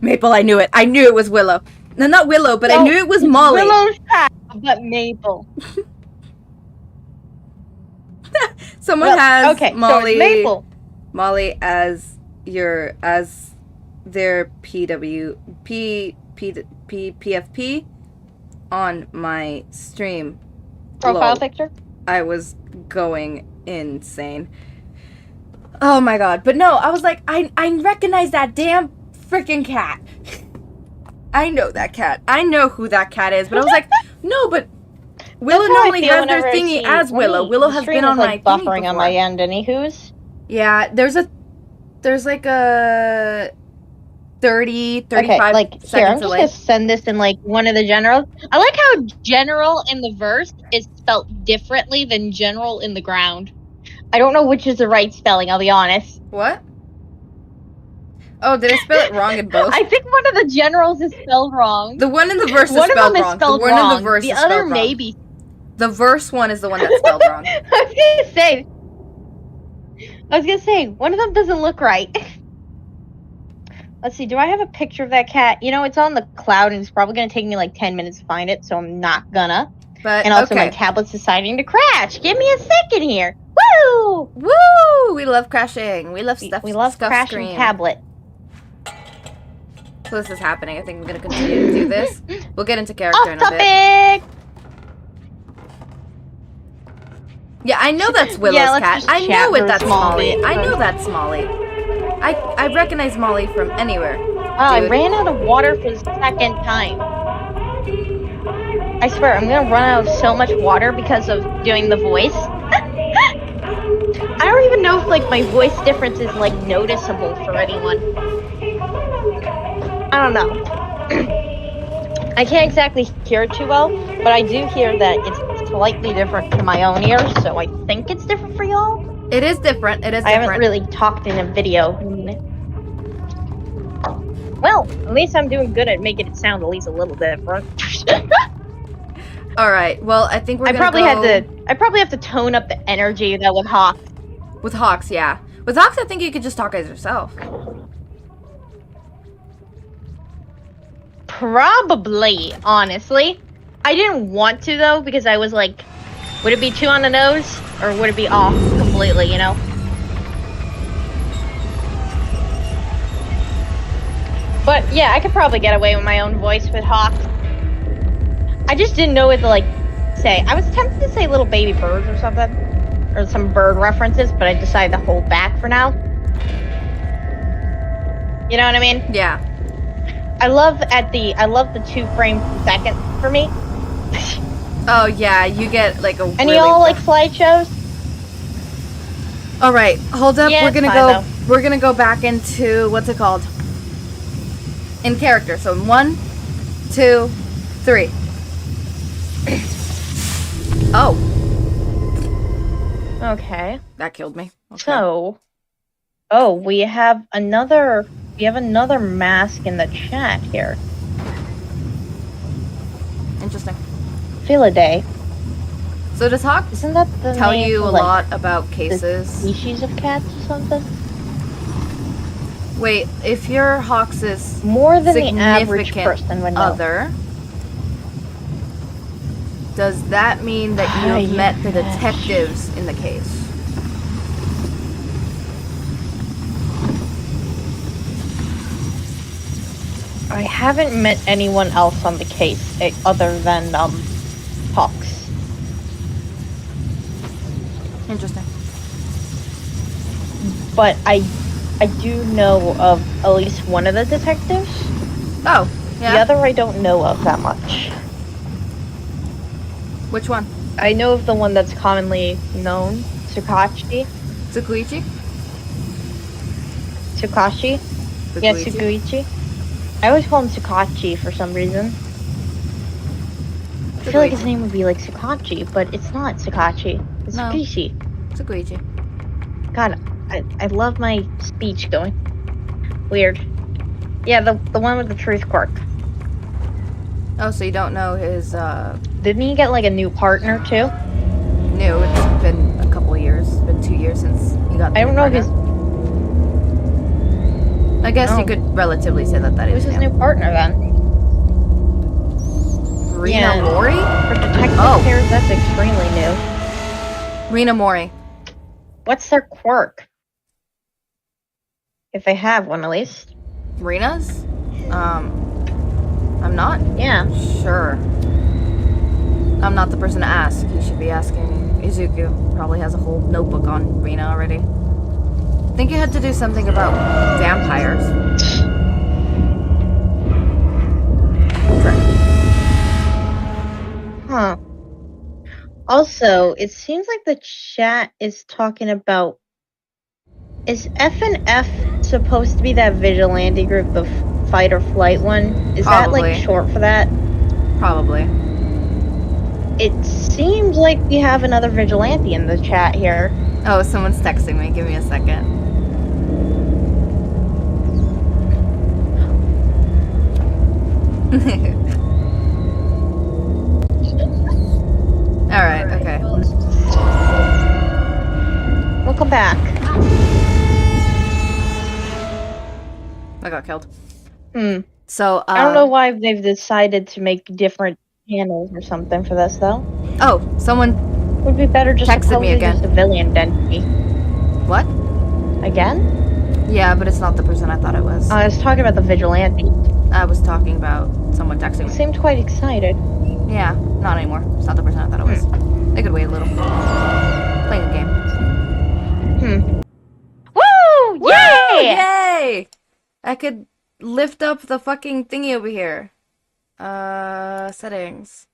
Maple, I knew it. I knew it was Willow. No, not Willow, but I knew it was Molly. Willow's cat, but Maple. Someone has okay, Molly. so it's Maple. Molly as their PFP on my stream Profile Lol. picture? I was going insane. Oh my god. But no, I was like, I recognize that damn freaking cat. I know that cat. I know who that cat is, but I was like, no, but Willow normally has their thingy as Willow. Willow has been on my buffering thingy on my end, anywho's. Yeah, there's like a 30, 35 okay, like, seconds here, I'm just delay. gonna send this in, like, one of the generals. I like how general in the verse is spelt differently than general in the ground. I don't know which is the right spelling, I'll be honest. What? Oh, did I spell it wrong in both? I think one of the generals is spelled wrong. The one in the verse is One of spelled them is wrong. spelled The one wrong. in the verse the is other spelled wrong. maybe. The verse one is the one that's spelled wrong. I was gonna say, one of them doesn't look right. Let's see, do I have a picture of that cat? You know, it's on the cloud, and it's probably gonna take me like 10 minutes to find it, so I'm not gonna. But And also, okay. my tablet's deciding to crash. Give me a second here. Woo! Woo! We love crashing. We love stuff. We love stuff crashing screen. tablet. So this is happening. I think we're gonna continue to do this. We'll get into character Off in a bit. topic! Yeah, I know that's Willow's Yeah, let's cat. just I chat know for it. a That's small Molly. bit. I know that's Molly. I recognize Molly from anywhere. I Dude. ran out of water for the second time. I swear, I'm gonna run out of so much water because of doing the voice. I don't even know if, like, my voice difference is, like, noticeable for anyone. I don't know. I can't exactly hear it too well, but I do hear that it's slightly different to my own ears, so I think it's different for y'all. It is different. It is I different. haven't really talked in a video. Well, at least I'm doing good at making it sound at least a little different. All right. Well, I think we're I gonna probably go have to tone up the energy though with Hawk. with Hawks. Yeah, with Hawks, I think you could just talk as yourself. Probably, honestly. I didn't want to though because I was like, would it be too on the nose or would it be off completely, you know? But yeah, I could probably get away with my own voice with Hawk. I just didn't know what to like say. I was tempted to say little baby birds or something. Or some bird references, but I decided to hold back for now. You know what I mean? Yeah. I love the 2 frames per second for me. Oh yeah, you get like a. And really y'all like slideshows? All right, hold up. Yeah, We're it's gonna fine, go. we're gonna go back into, what's it called? In character. So 1, 2, 3. Oh. Okay. That killed me. Okay. So, oh, we have another mask in the chat here. Interesting. Philaday. So does Hawk Isn't that the tell name you for, a like, lot about the cases? species of cats or something? Wait, if you're Hawks' More than the average significant person would know. other, does that mean that you have met the detectives in the case? I haven't met anyone else on the case other than Hawks. Interesting. But I do know of at least one of the detectives. Oh, yeah. The other I don't know of that much. Which one? I know of the one that's commonly known, Tsukashi. Tsukuichi? Tsukashi? Yeah, Tsukuichi. I always call him Tsukachi for some reason. I feel like his name would be like Tsukachi, but it's not Tsukachi. It's No. Tsukishi. Tsukuichi. God, I love my speech going. Weird. Yeah, the one with the truth quirk. Oh, so you don't know his, Didn't he get like a new partner too? No, it's been a couple years. It's been 2 years since he got the I don't know partner. his... I guess you could relatively say that Who's is his him. new partner then? Rina Mori? For detective affairs, that's extremely new. Rina Mori. What's their quirk? If they have one, at least. Rina's? I'm not sure. I'm not the person to ask. You should be asking Izuku. Probably has a whole notebook on Rina already. I think you had to do something about vampires. Huh. Also, it seems like the chat is talking about... Is F&F supposed to be that vigilante group, the fight or flight one? Is that, like, short for that? Probably. It seems like we have another vigilante in the chat here. Oh, someone's texting me. Give me a second. Alright, okay. Welcome back. I got killed. So, I don't know why they've decided to make different channels or something for this, though. Oh, someone would be better just texted me again. Civilian identity. What? Again? Yeah, but it's not the person I thought it was. I was talking about the vigilante. I was talking about someone texting me. Seemed quite excited. Yeah, not anymore. It's not the person I thought it was. They could wait a little. Playing a game. Woo! Yay! Yay! I could lift up the fucking thingy over here. Settings.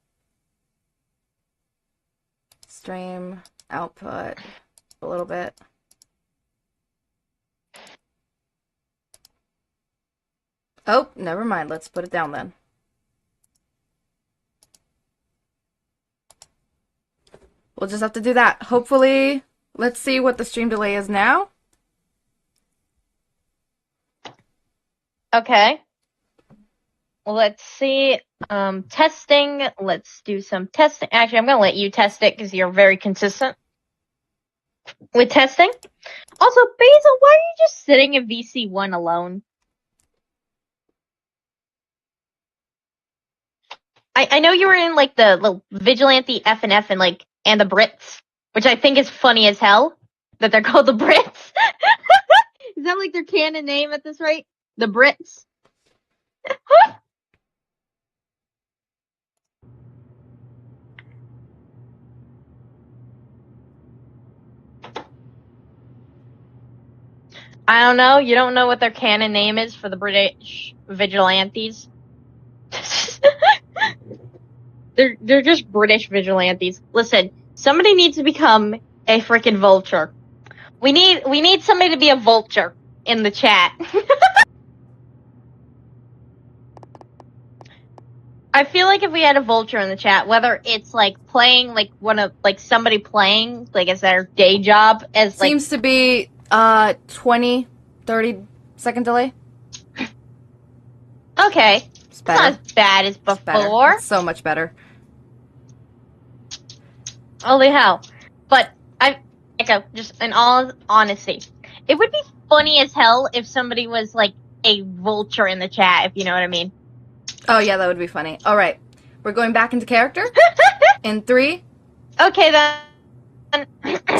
Stream output a little bit. Oh, never mind. Let's put it down then. We'll just have to do that. Hopefully, let's see what the stream delay is now. Okay. Well, let's see. Testing. Let's do some testing. Actually, I'm going to let you test it because you're very consistent with testing. Also, Basil, why are you just sitting in VC1 alone? I know you were in, like, the little Vigilante F&F and the Brits, which I think is funny as hell, that they're called the Brits. Is that, like, their canon name at this rate? The Brits? I don't know. You don't know what their canon name is for the British vigilantes? They're just British vigilantes. Listen, somebody needs to become a freaking vulture. We need somebody to be a vulture. in the chat. I feel like if we had a vulture in the chat, whether it's like playing like somebody playing like as their day job as like Seems to be 20, 30-second delay. okay, It's not better. as bad as It's better. before. It's so much better. Holy hell! But just in all honesty, it would be funny as hell if somebody was like a vulture in the chat, if you know what I mean. Oh yeah, that would be funny. All right, we're going back into character. In 3, Okay then.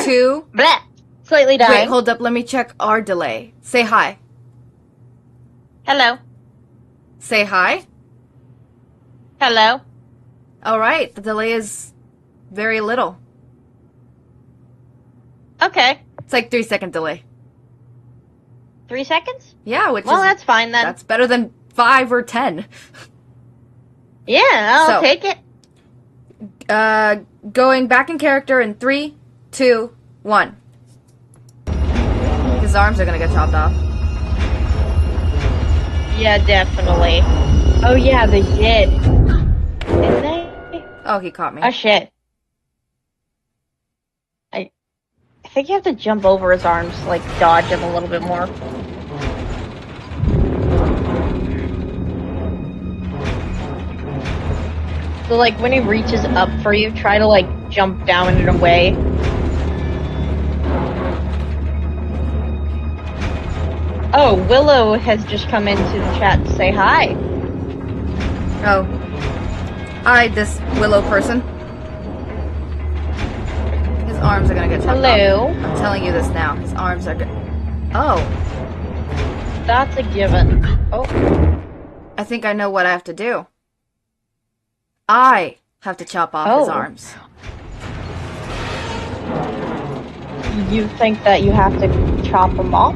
2. Bleh. Slightly dying. Wait, hold up. Let me check our delay. Say hi. Hello. Say hi. Hello. All right, the delay is very little. Okay. It's like 3-second delay. 3 seconds? Yeah, which Well, is that's fine then. that's better than 5 or 10. Yeah, I'll take it. Going back in character in 3, 2, 1. His arms are gonna get chopped off. Yeah, definitely. Oh yeah, they did. Did they? Oh, he caught me. Oh shit. I think you have to jump over his arms, like dodge him a little bit more. So like when he reaches up for you, try to like jump down and away. Oh, Willow has just come into the chat to say hi. Oh. Hi, this Willow person. His arms are gonna get chopped Hello. off. I'm telling you this now. His arms are gonna... Oh. That's a given. Oh. I think I know what I have to do. I have to chop off his Oh. arms. You think that you have to chop him off?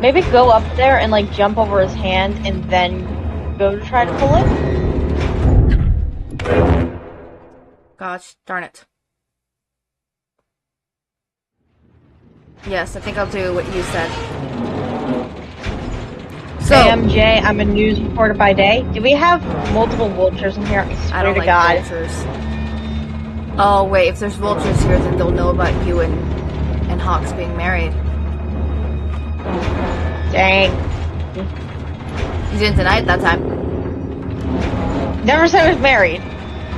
Maybe go up there and like jump over his hand and then go to try to pull it? Gosh, darn it. Yes, I think I'll do what you said. So, AMJ, I'm a news reporter by day. Do we have multiple vultures in here? I I swear don't to like God. vultures. Oh, wait, if there's vultures here, then they'll know about you and Hawks being married. Dang. You didn't deny it that time. Never said I was married.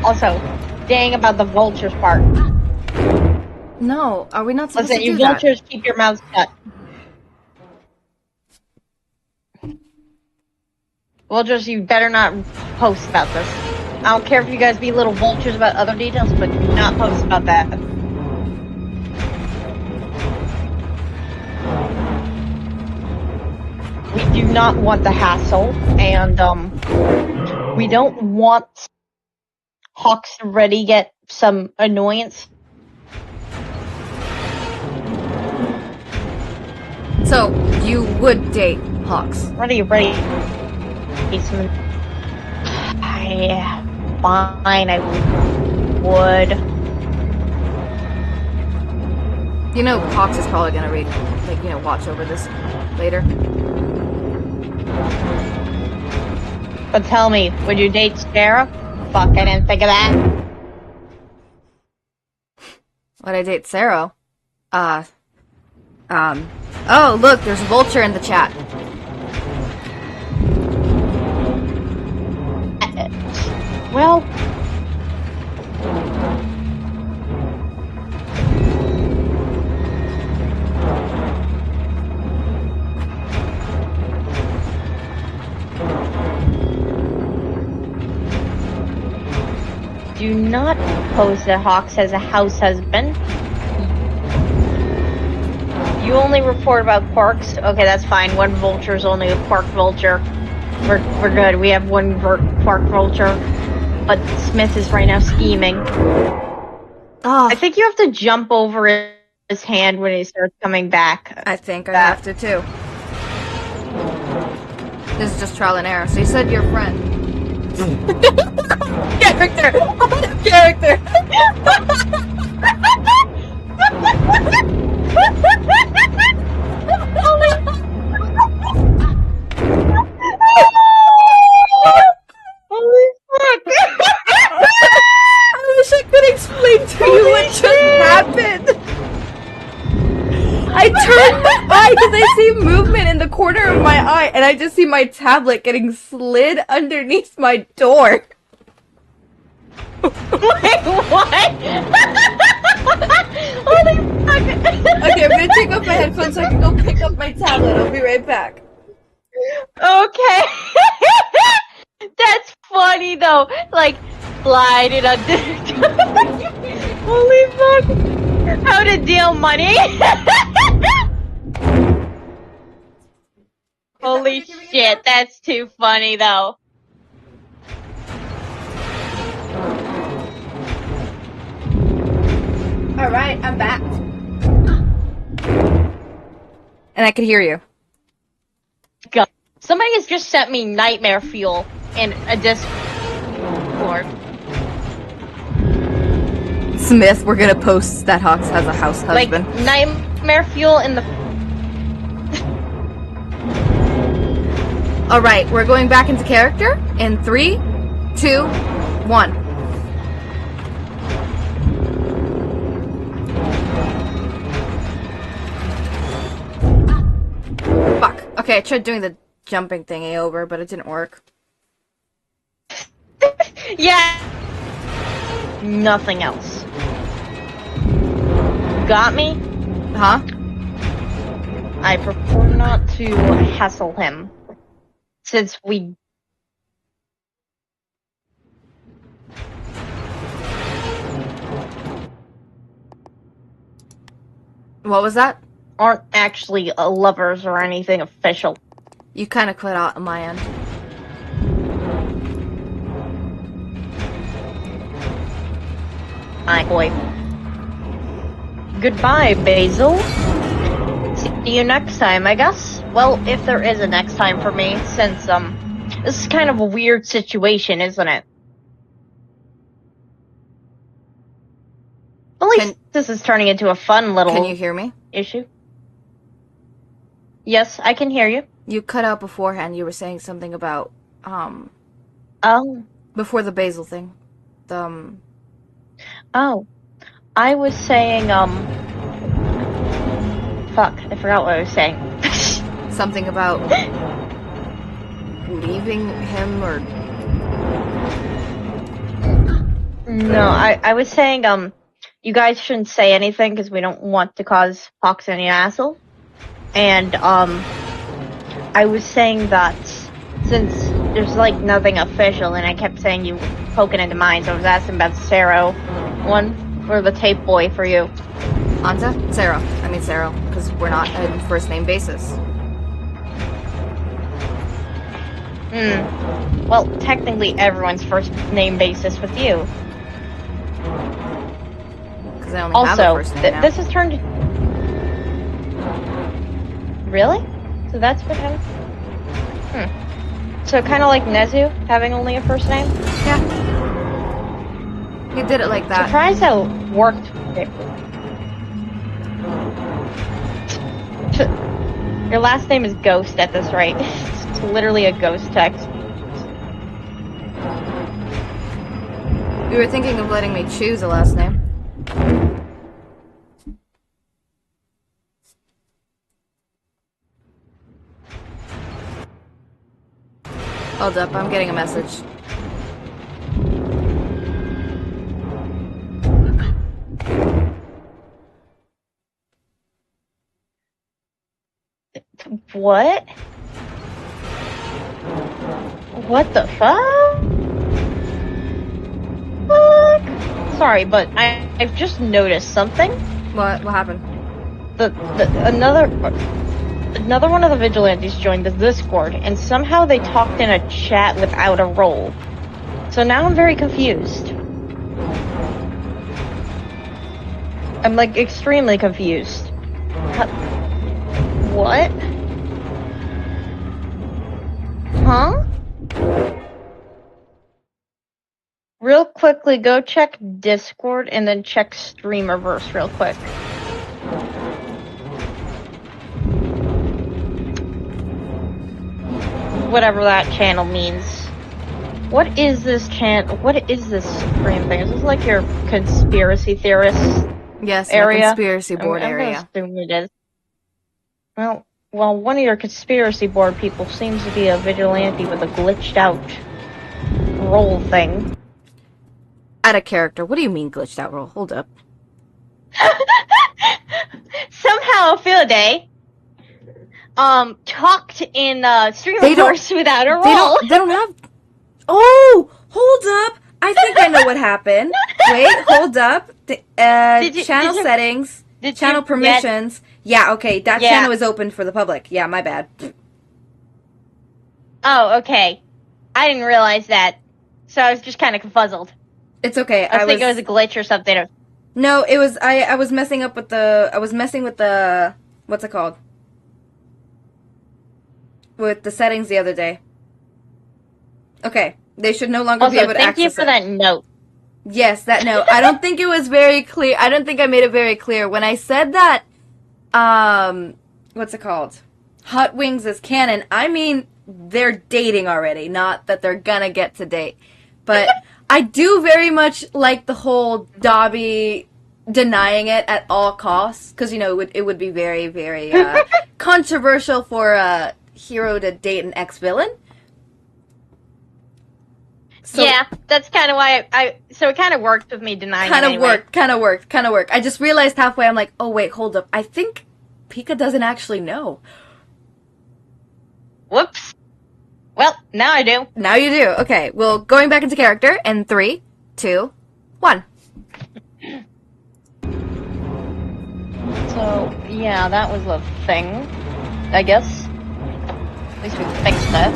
Also, dang about the vultures part. No, are we not supposed Listen, to you do that? vultures, keep your mouths shut. Vultures, you better not post about this. I don't care if you guys be little vultures about other details, but do not post about that. We do not want the hassle, and we don't want Hawks to already get some annoyance. So, you would date Hawks? Ready. Fine, I would. You know, Hawks is probably gonna read, like, you know, watch over this later. But tell me, would you date Sarah? Fuck, I didn't think of that. Would I date Sarah? Oh, look, there's a vulture in the chat. Well, do not pose that Hawks as a house husband. You only report about quarks. Okay, that's fine. One vulture is only a quark vulture. We're good. We have one quark vulture. But Smith is right now scheming. Oh, I think you have to jump over his hand when he starts coming back. I think I have to too. This is just trial and error. So you said your friend. Character! Character! see movement in the corner of my eye, and I just see my tablet getting slid underneath my door. Wait, what? Holy fuck! Okay, I'm gonna take off my headphones so I can go pick up my tablet. I'll be right back. Okay. That's funny though. Like, slide it under. Holy fuck. How to deal money? Holy shit, that's too funny though. Alright, I'm back. And I can hear you. God. Somebody has just sent me nightmare fuel in a Discord. Smith, we're gonna post that Hawks has a house husband. Like, nightmare fuel in the... Alright, we're going back into character in 3, 2, 1. Fuck. Okay, I tried doing the jumping thingy over, but it didn't work. Yeah. Nothing else. Got me? Huh? I prefer not to hassle him. Since we... What was that? aren't actually lovers or anything official. You kind of cut out on my end. Hi, boy. Goodbye, Basil. See you next time, I guess. Well, if there is a next time for me, since, this is kind of a weird situation, isn't it? At least this is turning into a fun little... Can you hear me? ...issue. Yes, I can hear you. You cut out beforehand. You were saying something about, Oh. before the basil thing. The, Oh. I was saying, fuck, I forgot what I was saying. something about leaving him, or... No, I was saying, you guys shouldn't say anything because we don't want to cause Fox any hassle. And, I was saying that since there's, like, nothing official, and I kept saying you poking into mine, so I was asking about the Sarah one for the tape boy for you. Anta? Sarah. I mean Sarah, because we're not in first name basis. Well, technically everyone's first name basis with you. Because I only have a first name now. This has turned... Really? So that's what happened? So kind of like Nezu, having only a first name? Yeah. He did it like that. Surprised how it worked. Your last name is Ghost at this rate. It's literally a ghost text. We were thinking of letting me choose a last name. Hold up, I'm getting a message. What? What the fuck? Sorry, but I've just noticed something. What happened? Another one of the vigilantes joined the Discord, and somehow they talked in a chat without a role. So now I'm very confused. I'm, like, extremely confused. What? Huh? Real quickly, go check Discord and then check StreamerVerse real quick. Whatever that channel means. What is this what is this stream thing? Is this like your conspiracy theorist Yes, area? the conspiracy board I'm area. gonna assume it is. Well, well, one of your conspiracy board people seems to be a vigilante with a glitched out roll thing. Out of character. What do you mean glitched out roll? Hold up. Somehow, Philaday, talked in StreamerVerse without a roll. They don't have. Oh, hold up. I think I know what happened. Wait, hold up. Channel settings, channel permissions. Yeah, okay, that channel is open for the public. Yeah, my bad. Oh, okay. I didn't realize that, so I was just kind of confuzzled. It's okay. I was thinking it was a glitch or something. No, it was. I was messing up with the. I was messing with the. What's it called? With the settings the other day. Okay, they should no longer be able to access it. Thank you for that note. Yes, that note. I don't think it was very clear. I don't think I made it very clear when I said that. What's it called? Hot Wings is canon. I mean, they're dating already, not that they're gonna get to date. But I do very much like the whole Dabi denying it at all costs, because, you know, it would be very, very controversial for a hero to date an ex-villain. So, yeah, that's kind of why so it kind of worked with me denying it anyway. Kind of worked. I just realized halfway, I'm like, oh wait, hold up. I think Pika doesn't actually know. Whoops. Well, now I do. Now you do. Okay, well, going back into character in 3, 2, 1. So, yeah, that was a thing, I guess. At least we fixed that.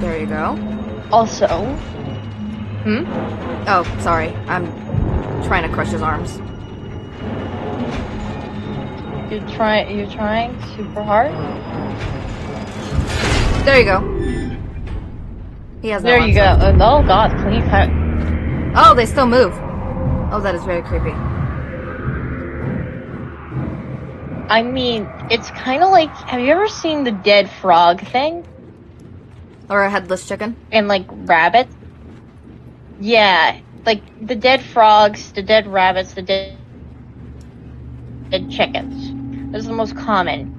There you go. Also... Oh, sorry. I'm trying to crush his arms. You're trying super hard? There you go. He has no There you go. Oh god, clean cut. Oh, they still move. Oh, that is very creepy. I mean, it's kind of like... Have you ever seen the dead frog thing? Or a headless chicken? And, like, rabbits? Yeah. Like, the dead frogs, the dead rabbits, the dead chickens. This is the most common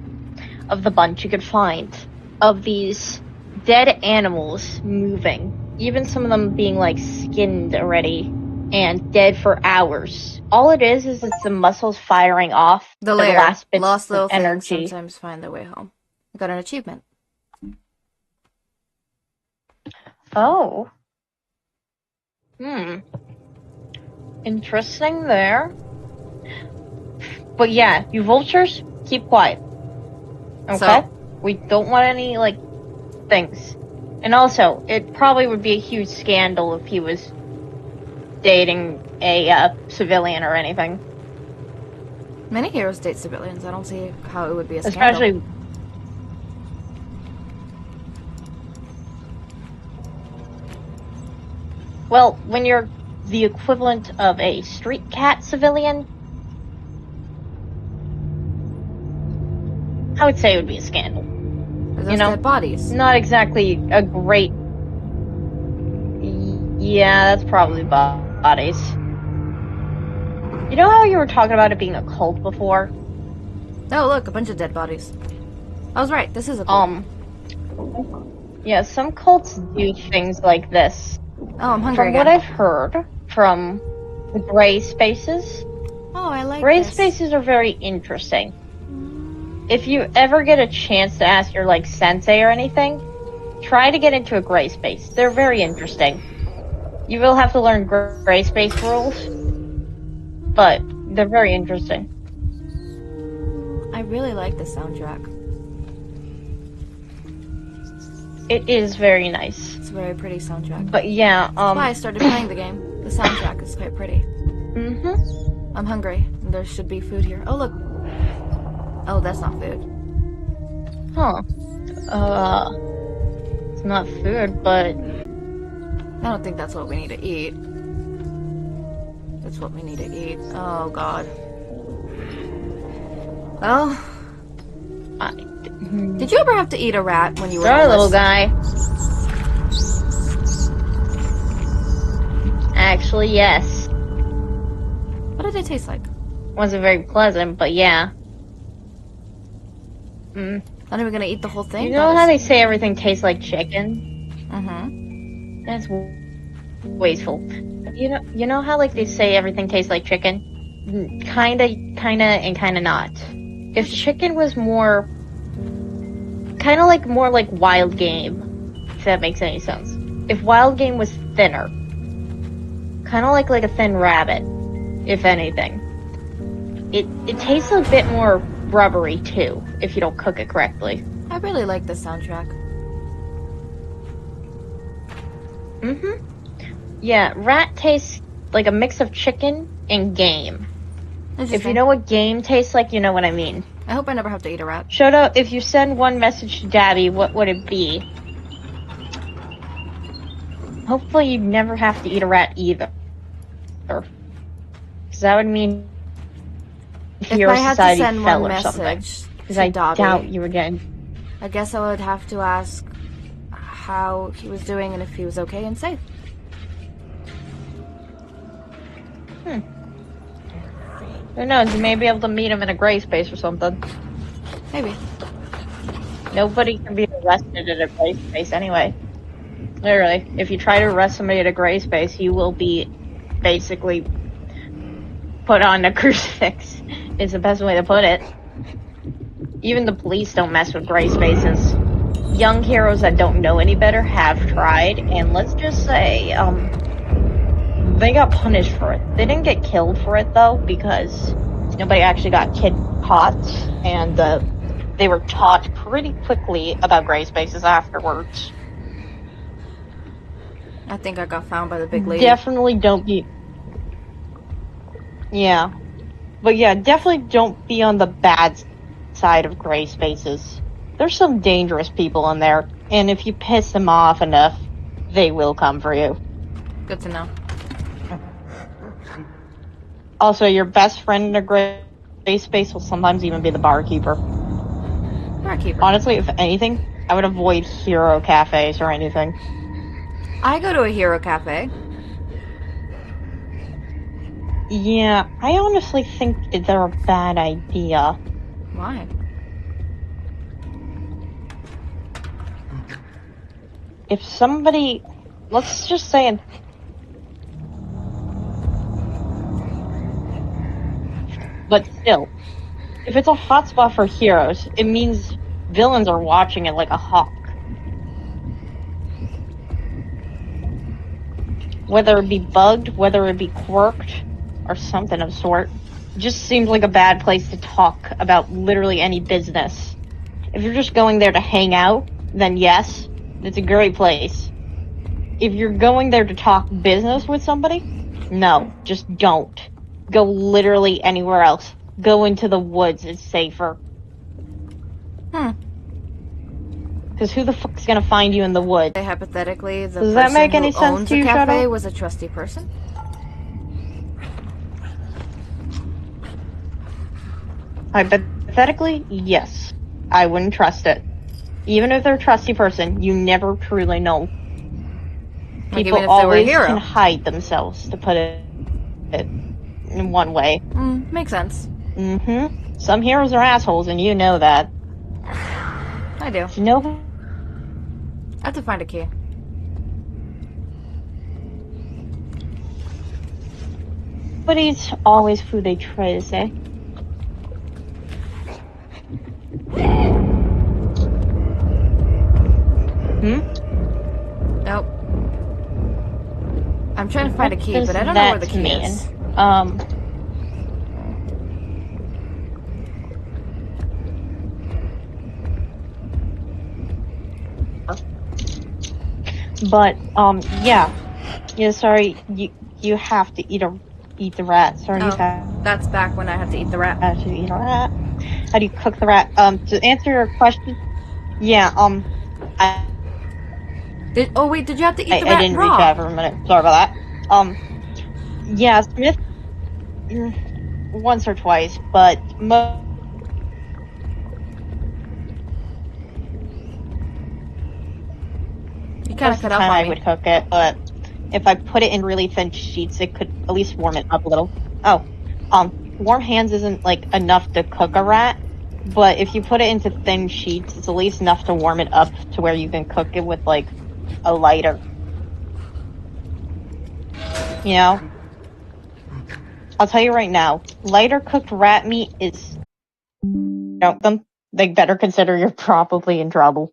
of the bunch you could find of these dead animals moving. Even some of them being, like, skinned already and dead for hours. All it is it's the muscles firing off the last bits Lost little of energy. things sometimes find their way home. I got an achievement. Oh. Interesting there. But yeah, you vultures, keep quiet. Okay? So? We don't want any, like, things. And also, it probably would be a huge scandal if he was dating a civilian or anything. Many heroes date civilians. I don't see how it would be a scandal. Especially... Well, when you're the equivalent of a street cat civilian, I would say it would be a scandal. You know, dead bodies. Not exactly a great... Yeah, that's probably bodies. You know how you were talking about it being a cult before? Oh, look, a bunch of dead bodies. I was right, this is a cult. Yeah, some cults do things like this. Oh, I'm hungry From what I've heard from the gray spaces... Oh, I like Gray this. spaces are very interesting. If you ever get a chance to ask your, like, sensei or anything, try to get into a gray space. They're very interesting. You will have to learn gray space rules, but they're very interesting. I really like the soundtrack. It is very nice. It's a very pretty soundtrack. But yeah, That's why I started playing the game. The soundtrack is quite pretty. Mm-hmm. I'm hungry. There should be food here. Oh, look. Oh, that's not food. Huh. It's not food, but... I don't think that's what we need to eat. That's what we need to eat. Oh, God. Well... Did you ever have to eat a rat when you were Sorry, little guy. Actually, yes. What did it taste like? Wasn't very pleasant, but yeah. Not even gonna eat the whole thing? You know how they say everything tastes like chicken? Mm-hmm. That's wasteful. You know how like they say everything tastes like chicken? Kinda, and kinda not. If chicken was more like wild game, if that makes any sense. If wild game was thinner, kind of like a thin rabbit, if anything. It tastes a bit more rubbery too, if you don't cook it correctly. I really like the soundtrack. Yeah, rat tastes like a mix of chicken and game. If you know what game tastes like, you know what I mean. I hope I never have to eat a rat. Shoto, if you send one message to Dabi, what would it be? Hopefully you never have to eat a rat either. Because that would mean if I had to send one message because I Dabi, doubt you were getting... I guess I would have to ask how he was doing and if he was okay and safe. Who knows, you may be able to meet him in a gray space or something. Maybe. Nobody can be arrested at a gray space anyway. Literally, if you try to arrest somebody at a gray space, you will be basically put on a crucifix, is the best way to put it. Even the police don't mess with gray spaces. Young heroes that don't know any better have tried, and let's just say, they got punished for it. They didn't get killed for it, though, because nobody actually got caught, and they were taught pretty quickly about gray spaces afterwards. I think I got found by the big lady. Definitely don't be... Yeah. But yeah, definitely don't be on the bad side of gray spaces. There's some dangerous people in there, and if you piss them off enough, they will come for you. Good to know. Also, your best friend in a gray space will sometimes even be the barkeeper. Barkeeper. Honestly, if anything, I would avoid hero cafes or anything. I go to a hero cafe. Yeah, I honestly think they're a bad idea. Why? If somebody... Let's just say... But still, if it's a hotspot for heroes, it means villains are watching it like a hawk. Whether it be bugged, whether it be quirked, or something of sort, it just seems like a bad place to talk about literally any business. If you're just going there to hang out, then yes, it's a great place. If you're going there to talk business with somebody, no, just don't. Go literally anywhere else. Go into the woods, it's safer. Because who the fuck's gonna find you in the woods? Hypothetically, the Does that person make any who sense owns to a you, cafe Shoto? was a trusty person? Hypothetically, yes. I wouldn't trust it. Even if they're a trusty person, you never truly know. Like, People even if they were a always hero. can hide themselves, to put it in one way. Makes sense. Some heroes are assholes, and you know that. I do. No. I have to find a key. But it's always who they try to say. Nope. I'm trying to find a key, but I don't know where the key is. But yeah. Yeah, sorry, you have to eat the rat. Sorry, you have That's back when I had to eat the rat. to eat a rat. How do you cook the rat? To answer your question, yeah, Did you have to eat the rat I didn't raw? reach out for a minute. Sorry about that. Yeah, Smith, once or twice, but You kind of cut off time on I me. would cook it, but if I put it in really thin sheets, it could at least warm it up a little. Oh, warm hands isn't like enough to cook a rat. But if you put it into thin sheets, it's at least enough to warm it up to where you can cook it with, like, a lighter. You know? I'll tell you right now, lighter cooked rat meat is... They better consider you're probably in trouble.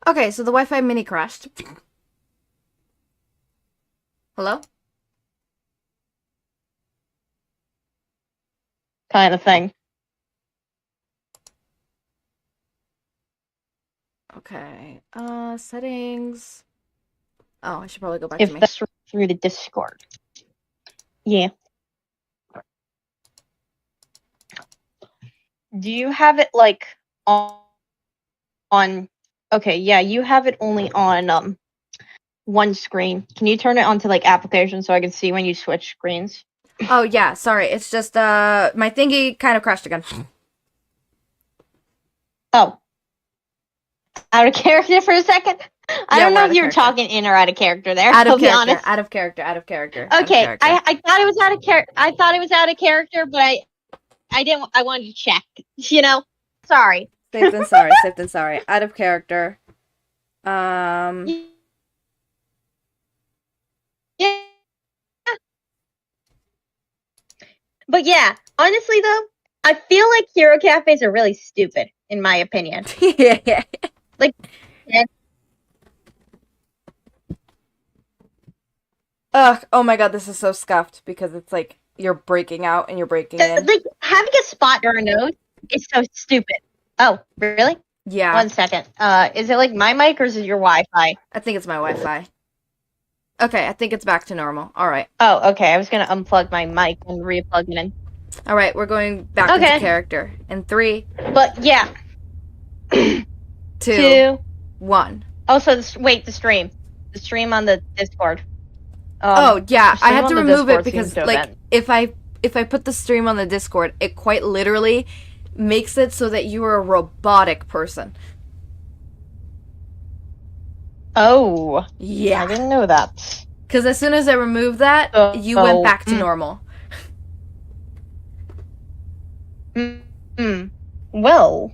Okay, so the Wi-Fi mini crashed. Hello? Kind of thing. Okay. Settings. Oh, I should probably go back If to me. that's through the Discord. Yeah. Do you have it, like, on... Okay, yeah, you have it only on, one screen. Can you turn it onto, like, applications so I can see when you switch screens? Oh, yeah, sorry. It's just, my thingy kind of crashed again. Oh. Out of character for a second? I don't know if you were talking in or out of character there. Out of I'll be character, honest. out of character, out of character. Okay, out of character. I thought it was out of character. I thought it was out of character, but I didn't. I wanted to check. You know, sorry. Safe than sorry. Safe than sorry. Out of character. Yeah. But yeah, honestly though, I feel like hero cafes are really stupid, in my opinion. Yeah. Like. Ugh, oh my god, this is so scuffed because it's like you're breaking out and you're breaking in. Like, having a spot in your nose is so stupid. Oh, really? Yeah. 1 second. Is it like my mic or is it your Wi-Fi? I think it's my Wi-Fi. Okay, I think it's back to normal. Alright. Oh, okay. I was gonna unplug my mic and re-plug it in. Alright, we're going back into character. In 3. But yeah. 2. 1. Oh, so wait, the stream. The stream on the Discord. Oh yeah, I had to remove it Discord because like if I put the stream on the Discord, it quite literally makes it so that you are a robotic person. Oh. Yeah. I didn't know that. Because as soon as I removed that, you went back to normal. Well,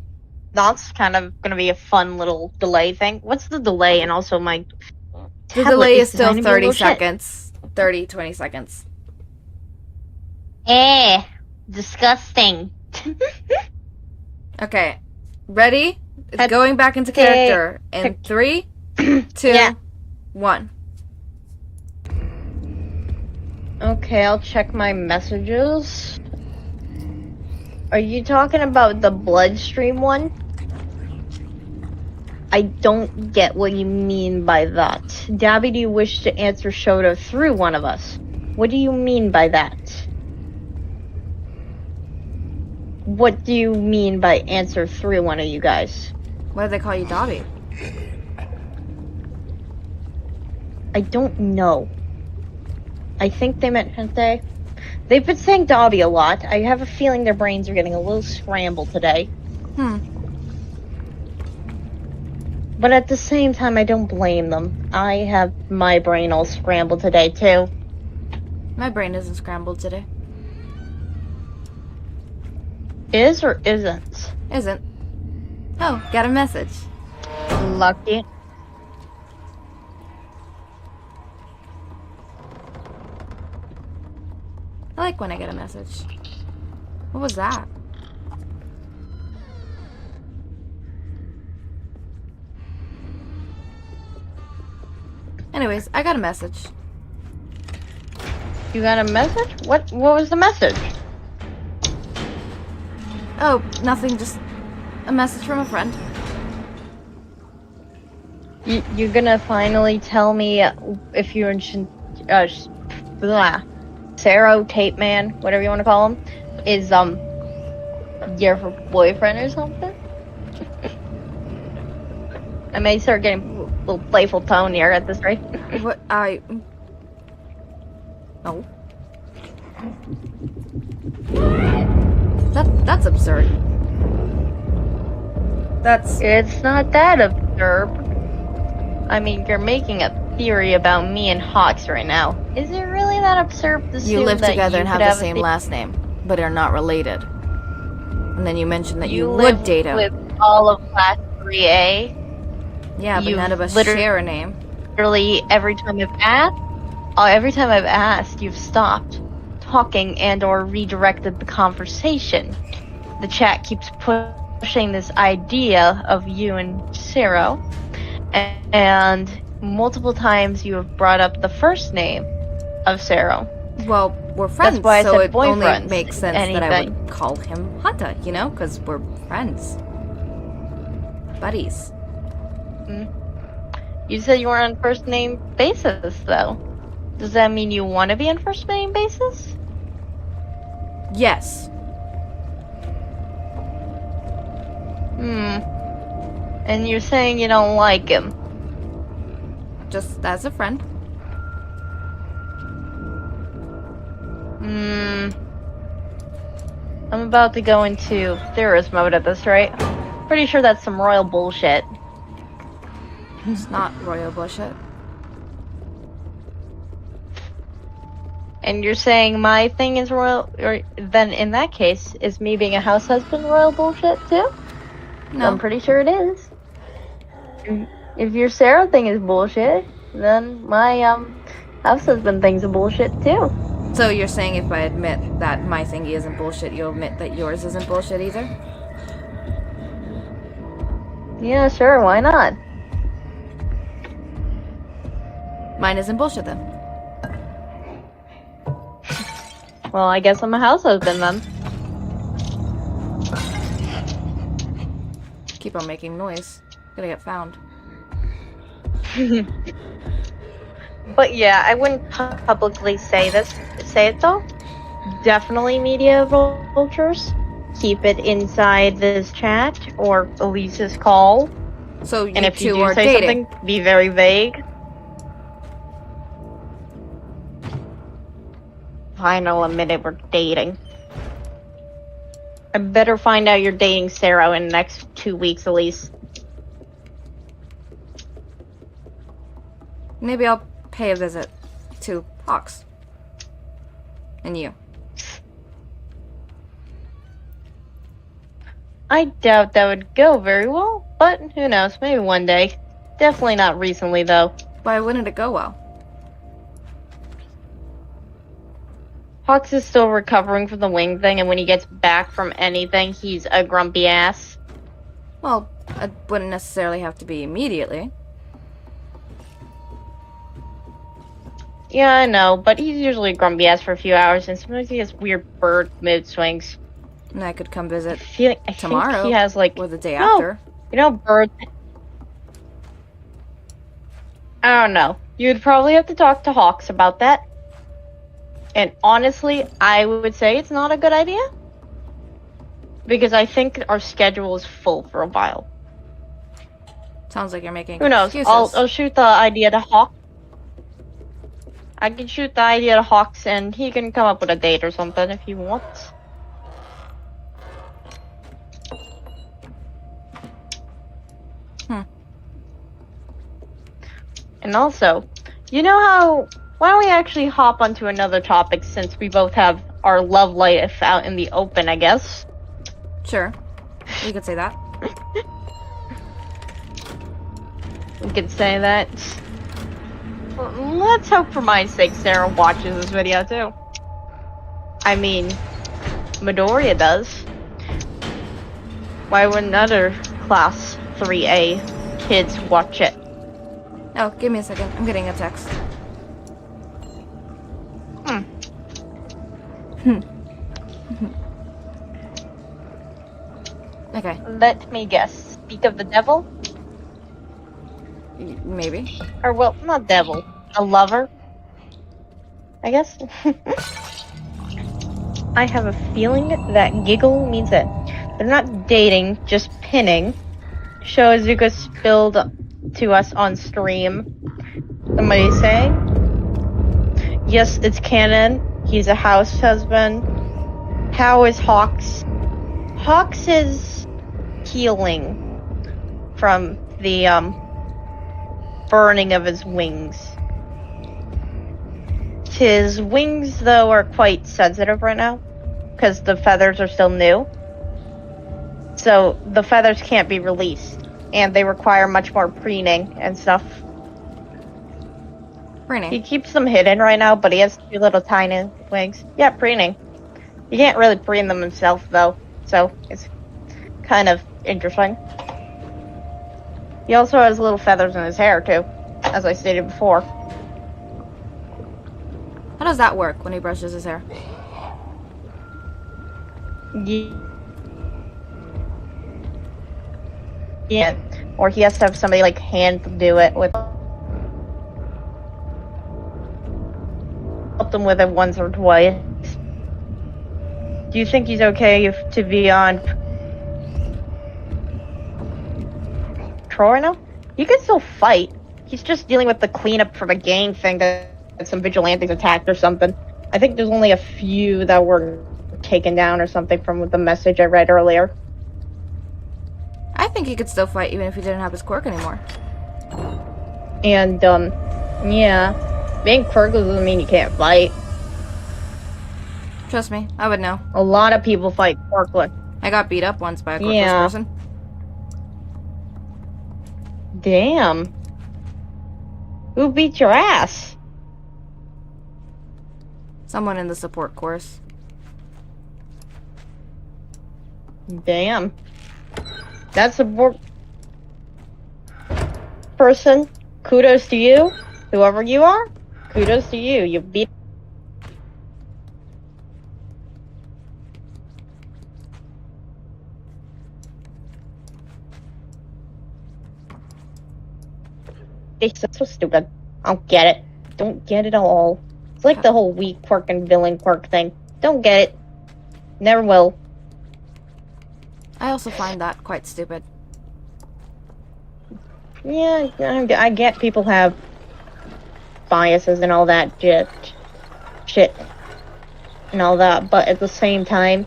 that's kind of going to be a fun little delay thing. What's the delay? And also my... The delay is still 30 seconds. 20 seconds. Disgusting. Okay. Ready? It's going back into character. In 3, 2, 1. Okay, I'll check my messages. Are you talking about the bloodstream one? I don't get what you mean by that. Dabi, do you wish to answer Shoto through one of us? What do you mean by that? What do you mean by answer through one of you guys? Why do they call you Dabi? I don't know. I think they meant Hatei. They've been saying Dabi a lot. I have a feeling their brains are getting a little scrambled today. But at the same time, I don't blame them. I have my brain all scrambled today, too. My brain isn't scrambled today. Is or isn't? Isn't. Oh, got a message. Lucky. I like when I get a message. What was that? Anyways, I got a message. You got a message? What was the message? Oh, nothing, just a message from a friend. You're gonna finally tell me if you're in Sarah Tape Man, whatever you want to call him, is your boyfriend or something? I may start getting a little playful tone here at this rate. What No. That's absurd. It's not that absurd. I mean, you're making a theory about me and Hawks right now. Is it really that absurd to assume You live that together you and have could the same last name, but are not related. And then you mentioned that you live would date him. with all of Class 3A. Yeah, but You've none of us literally- share a name. Literally, every time I've asked, you've stopped talking and or redirected the conversation. The chat keeps pushing this idea of you and Zero, and multiple times you have brought up the first name of Zero. Well, we're friends, why I so said it only boyfriends, makes if sense that I anything. would call him Hata, you know? Because we're friends. Buddies. You said you were on first name basis, though. Does that mean you want to be on first name basis? Yes. And you're saying you don't like him. Just as a friend. I'm about to go into theorist mode at this rate. Pretty sure that's some royal bullshit. It's not royal bullshit. And you're saying my thing is royal, or then in that case, is me being a house husband royal bullshit too? No. I'm pretty sure it is. If your Sarah thing is bullshit, then my house husband thing's a bullshit too. So you're saying if I admit that my thingy isn't bullshit, you'll admit that yours isn't bullshit either? Yeah, sure, why not? Mine isn't bullshit then. Well, I guess I'm a house husband then. Keep on making noise. Gonna get found. But yeah, I wouldn't publicly say it though. Definitely media vultures. Keep it inside this chat or Elise's call. So you And if you two do are say dating. something, be very vague. Fine, I'll admit it, we're dating. I better find out you're dating Sarah in the next 2 weeks, Elise. Maybe I'll pay a visit to Hawks. And you. I doubt that would go very well, but who knows, maybe one day. Definitely not recently, though. Why wouldn't it go well? Hawks is still recovering from the wing thing, and when he gets back from anything, he's a grumpy ass. Well, it wouldn't necessarily have to be immediately. Yeah, I know, but he's usually a grumpy ass for a few hours, and sometimes he has weird bird mood swings. And I could come visit I tomorrow. think he has, like... or the day No. after. You know, birds... I don't know. You'd probably have to talk to Hawks about that. And honestly, I would say it's not a good idea. Because I think our schedule is full for a while. Sounds like you're making Who knows? excuses. I'll shoot the idea to Hawks. I can shoot the idea to Hawks and he can come up with a date or something if he wants. And also, you know how... Why don't we actually hop onto another topic since we both have our love life out in the open, I guess? Sure. You could say that. We could say that. Well, let's hope for my sake Sarah watches this video too. I mean, Midoriya does. Why wouldn't other Class 3A kids watch it? Oh, give me a second. I'm getting a text. Okay. Let me guess. Speak of the devil? Maybe. Or, well, not devil. A lover? I guess? I have a feeling that giggle means that they're not dating, just pinning. Show Azuka spilled to us on stream. Somebody saying? Yes, it's canon. He's a house husband. How is Hawks? Hawks is healing from the burning of his wings. His wings, though, are quite sensitive right now because the feathers are still new. so the feathers can't be released, and they require much more preening and stuff. Preening. He keeps them hidden right now, but he has 2 little tiny wings. Yeah, preening. He can't really preen them himself, though, so it's kind of interesting. He also has little feathers in his hair, too, as I stated before. How does that work when he brushes his hair? Yeah, or he has to have somebody, like, hand do it with... Help them with it once or twice. Do you think he's okay to be on patrol right now? He can still fight. He's just dealing with the cleanup from a gang thing that some vigilantes attacked or something. I think there's only a few that were taken down or something from the message I read earlier. I think he could still fight even if he didn't have his quirk anymore. And, yeah. Being quirkless doesn't mean you can't fight. Trust me, I would know. A lot of people fight quirkless. I got beat up once by a quirkless person. Damn. Who beat your ass? Someone in the support course. Damn. That support person, kudos to you. Whoever you are, kudos to you. You beat. It's so stupid. I don't get it. Don't get it at all. It's like the whole weak quirk and villain quirk thing. Don't get it. Never will. I also find that quite stupid. Yeah, I get people have biases and all that shit and all that, but at the same time,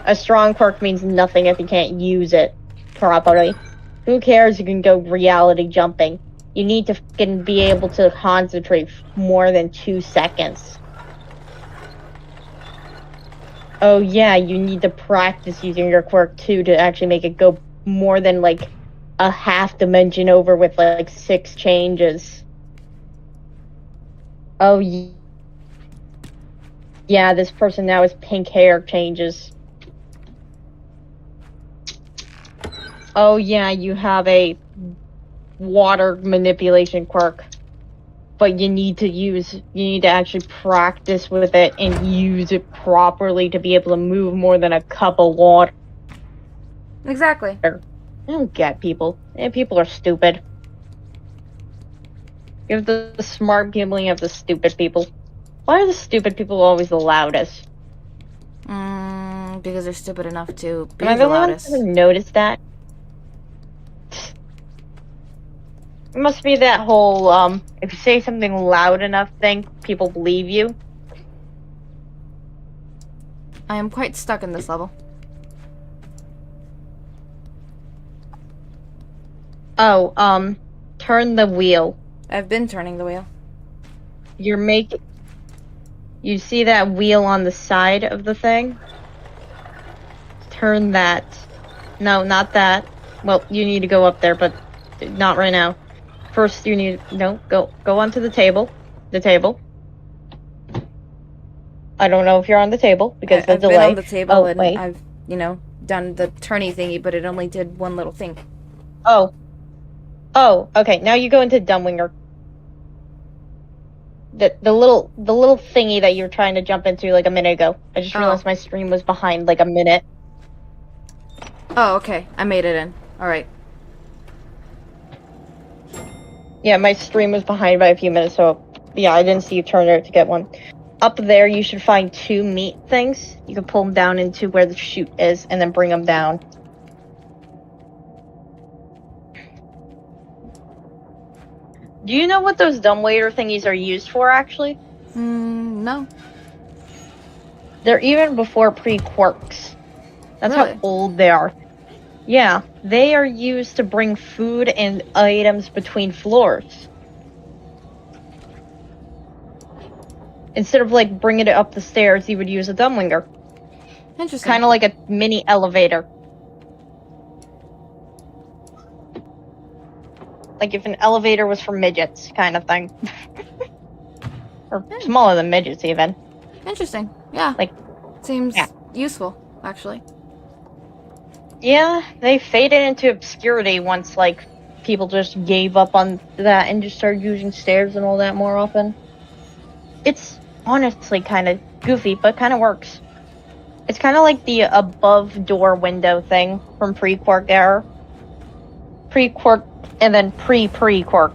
a strong quirk means nothing if you can't use it properly. Who cares? You can go reality jumping. You need to fucking be able to concentrate more than 2 seconds. Oh yeah, you need to practice using your quirk too to actually make it go more than like a half dimension over with like 6 changes. Oh yeah, this person now has pink hair changes. Oh yeah, you have a water manipulation quirk, but you need to actually practice with it and use it properly to be able to move more than a cup of water. Exactly. I don't get people. People are stupid. You have the smart people and you have the stupid people. Why are the stupid people always the loudest? Because they're stupid enough to be Am I the the only one loudest. who hasn't noticed that? It must be that whole, if you say something loud enough thing, people believe you. I am quite stuck in this level. Oh, turn the wheel. I've been turning the wheel. You see that wheel on the side of the thing? Turn that. No, not that. Well, you need to go up there, but not right now. First, you need go onto the table. The table. I don't know if you're on the table because the delay. I've been on the table and wait. I've, done the turny thingy, but it only did one little thing. Oh, okay. Now you go into Dumbwinger. The little thingy that you were trying to jump into like a minute ago. I just realized my stream was behind like a minute. Oh, okay. I made it in. Alright. Yeah, my stream was behind by a few minutes, so yeah, I didn't see you turn there to get one. Up there, you should find 2 meat things. You can pull them down into where the chute is, and then bring them down. Do you know what those dumbwaiter thingies are used for, actually? No. They're even before pre-quirks. That's Really? how old they are. Yeah, they are used to bring food and items between floors. Instead of, like, bringing it up the stairs, you would use a dumbwinger. Interesting. Kind of like a mini elevator. Like if an elevator was for midgets, kind of thing. Or smaller than midgets, even. Interesting. Yeah. Like, seems yeah. useful, actually. Yeah, they faded into obscurity once, like, people just gave up on that and just started using stairs and all that more often. It's honestly kind of goofy, but kind of works. It's kind of like the above door window thing from pre-Quark era. Pre-Quark and then pre-pre-Quark.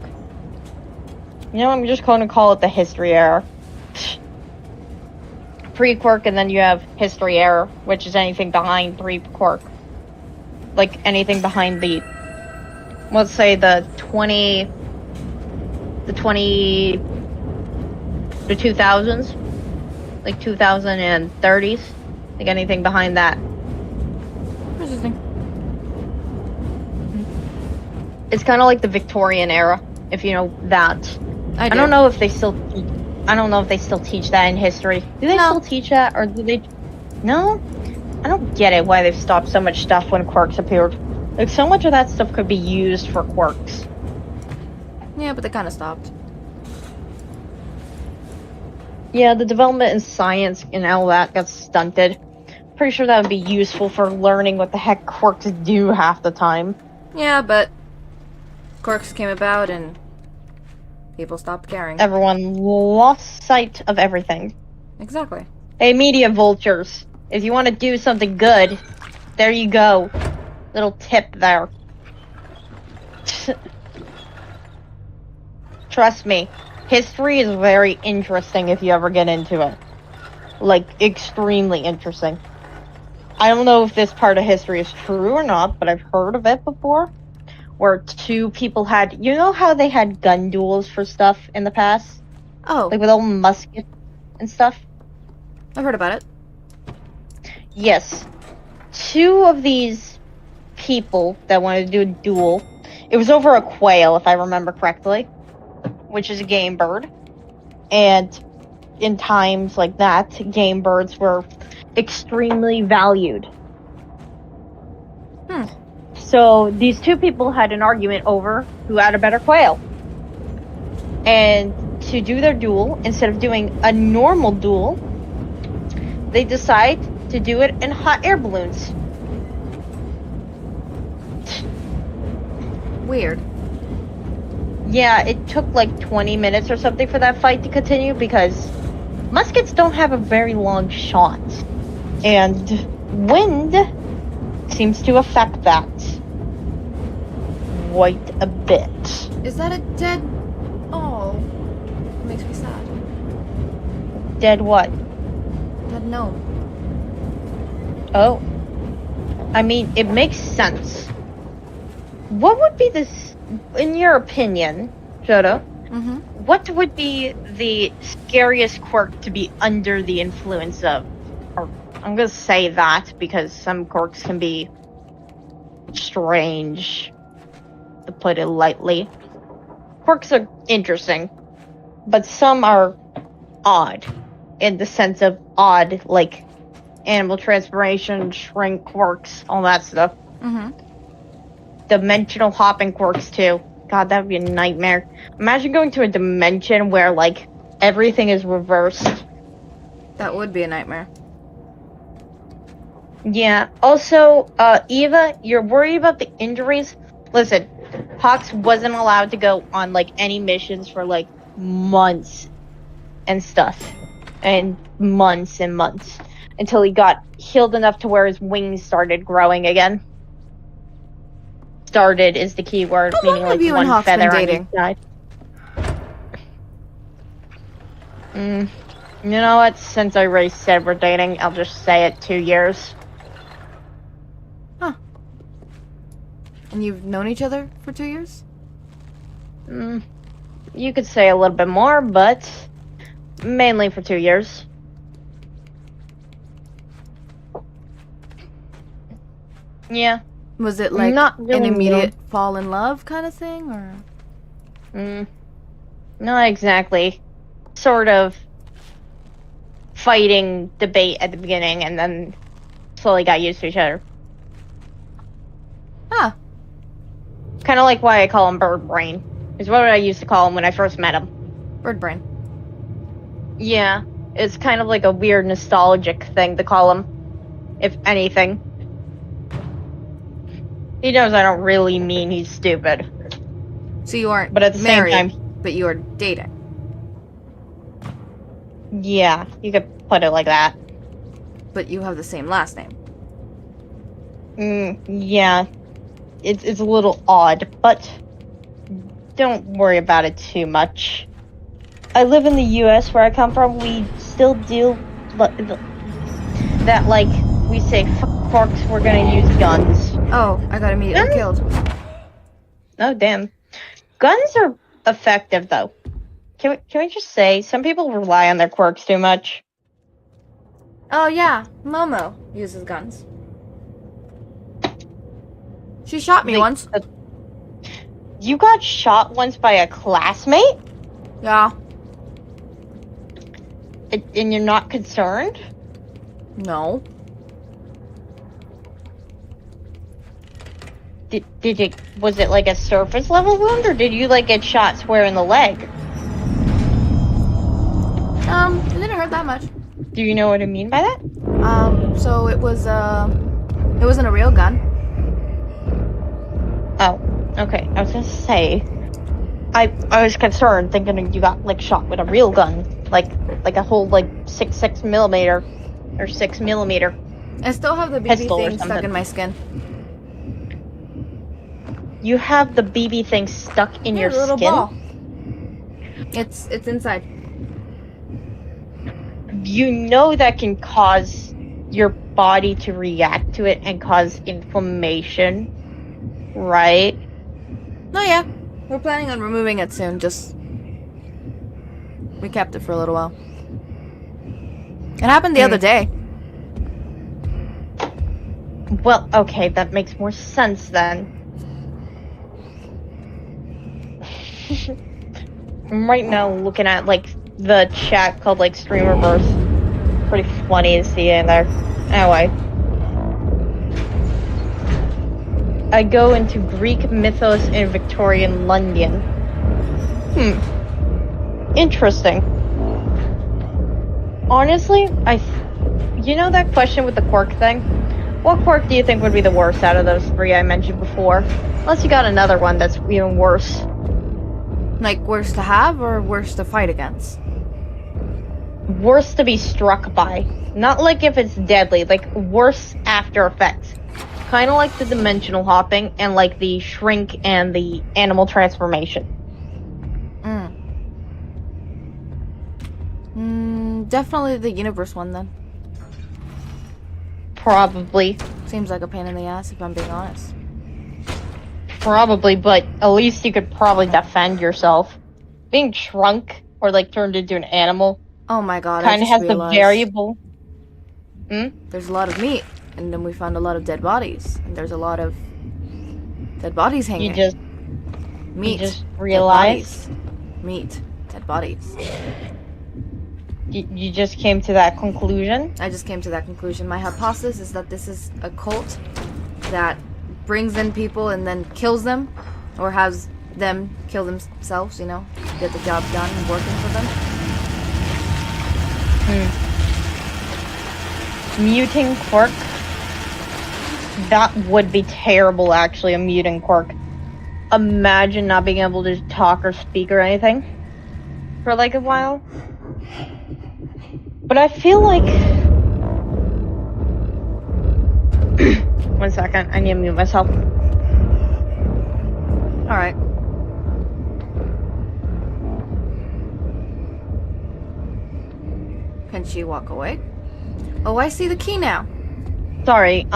You know, I'm just going to call it the history era. Pre-Quark, and then you have history era, which is anything behind pre-Quark. Like, anything behind the, let's say, the 2000s, like 2030s, like anything behind that. Interesting. It's kind of like the Victorian era, if you know that. I don't know if they still. I don't know if they still teach that in history. Do they still teach that, or do they? No, I don't get it. Why they've stopped so much stuff when quarks appeared. Like so much of that stuff could be used for quarks. Yeah, but they kind of stopped. Yeah, the development in science and all that got stunted. Pretty sure that would be useful for learning what the heck quarks do half the time. Yeah, but quarks came about and people stopped caring. Everyone lost sight of everything. Exactly. Hey, media vultures. If you want to do something good, there you go. Little tip there. Trust me, history is very interesting if you ever get into it. Like, extremely interesting. I don't know if this part of history is true or not, but I've heard of it before. Where two people had... You know how they had gun duels for stuff in the past? Oh. Like with old muskets and stuff? I've heard about it. Yes. Two of these people that wanted to do a duel. It was over a quail, if I remember correctly. Which is a game bird. And in times like that, game birds were extremely valued. So these two people had an argument over who had a better quail. And to do their duel, instead of doing a normal duel, they decide to do it in hot air balloons. Weird. Yeah, it took like 20 minutes or something for that fight to continue because muskets don't have a very long shot. And wind seems to affect that quite a bit. Is that a dead... Oh. It makes me sad. Dead what? Dead gnome. Oh. I mean, it makes sense. What would be this, in your opinion, Shoto? Mm-hmm. What would be the scariest quirk to be under the influence of? Or, I'm gonna say that because some quirks can be strange, to put it lightly. Quirks are interesting, but some are odd, in the sense of odd, like animal transformation, shrink quirks, all that stuff. Mm-hmm. Dimensional hopping quirks, too. God, that would be a nightmare. Imagine going to a dimension where, like, everything is reversed. That would be a nightmare. Yeah. Also, Eva, you're worried about the injuries? Listen, Hawks wasn't allowed to go on, like, any missions for, like, months and stuff. And months. Until he got healed enough to where his wings started growing again. Started is the key word, How meaning long have like you and one Hawks been feather on dating? each side. You know what? Since I already said we're dating, I'll just say it 2 years. Huh. And you've known each other for 2 years? You could say a little bit more, but mainly for 2 years. Yeah. Was it like Not really an immediate fall in love kind of thing, or? Not exactly. Sort of fighting debate at the beginning, and then slowly got used to each other. Huh. Kind of like why I call him Bird Brain. Is what I used to call him when I first met him. Bird brain. Yeah, it's kind of like a weird nostalgic thing to call him, if anything. He knows I don't really mean he's stupid. So you aren't But at the married, same time, but you are dating. yeah, you could put it like that. But you have the same last name. Yeah, it's a little odd, but don't worry about it too much. I live in the U.S. where I come from. We still do that, like, we say, fuck forks, we're gonna use guns. Oh, I got immediately killed. Oh, damn. Guns are effective, though. Can we just say, some people rely on their quirks too much. Oh yeah, Momo uses guns. She shot me once. You got shot once by a classmate? Yeah. And you're not concerned? No. Did it, was it like a surface level wound, or did you like get shot square in the leg? It didn't hurt that much. Do you know what I mean by that? So it wasn't a real gun. Oh, okay. I was gonna say, I was concerned thinking you got like shot with a real gun, like a whole like 6 millimeter or 6 millimeter. I still have the BB Pistol or thing stuck something. in my skin. You have the BB thing stuck in your The little skin? ball. It's inside. You know that can cause your body to react to it and cause inflammation, right? Oh yeah. We're planning on removing it soon, just we kept it for a little while. It happened the other day. Well, okay, that makes more sense then. I'm right now looking at like the chat called like StreamerVerse. Pretty funny to see in there. Anyway. I go into Greek mythos in Victorian London. Interesting. Honestly, you know that question with the quirk thing? What quirk do you think would be the worst out of those three I mentioned before? Unless you got another one that's even worse. Like worse to have or worse to fight against? Worse to be struck by. Not like if it's deadly, like worse after effects. Kind of like the dimensional hopping and like the shrink and the animal transformation. Definitely the universe one then. Probably. Seems like a pain in the ass if I'm being honest. Probably, but at least you could probably defend yourself. Being shrunk or like turned into an animal Oh my god, kind of has the variable. There's a lot of meat, and then we found a lot of dead bodies, and there's a lot of dead bodies hanging. You just realized? Meat, dead bodies. You just came to that conclusion? I just came to that conclusion. My hypothesis is that this is a cult that brings in people and then kills them, or has them kill themselves, you know, get the job done working for them. Muting quirk? That would be terrible, actually, a muting quirk. Imagine not being able to talk or speak or anything for like a while. But I feel like... One second, I need to mute myself. Alright. Can she walk away? Oh, I see the key now. Sorry,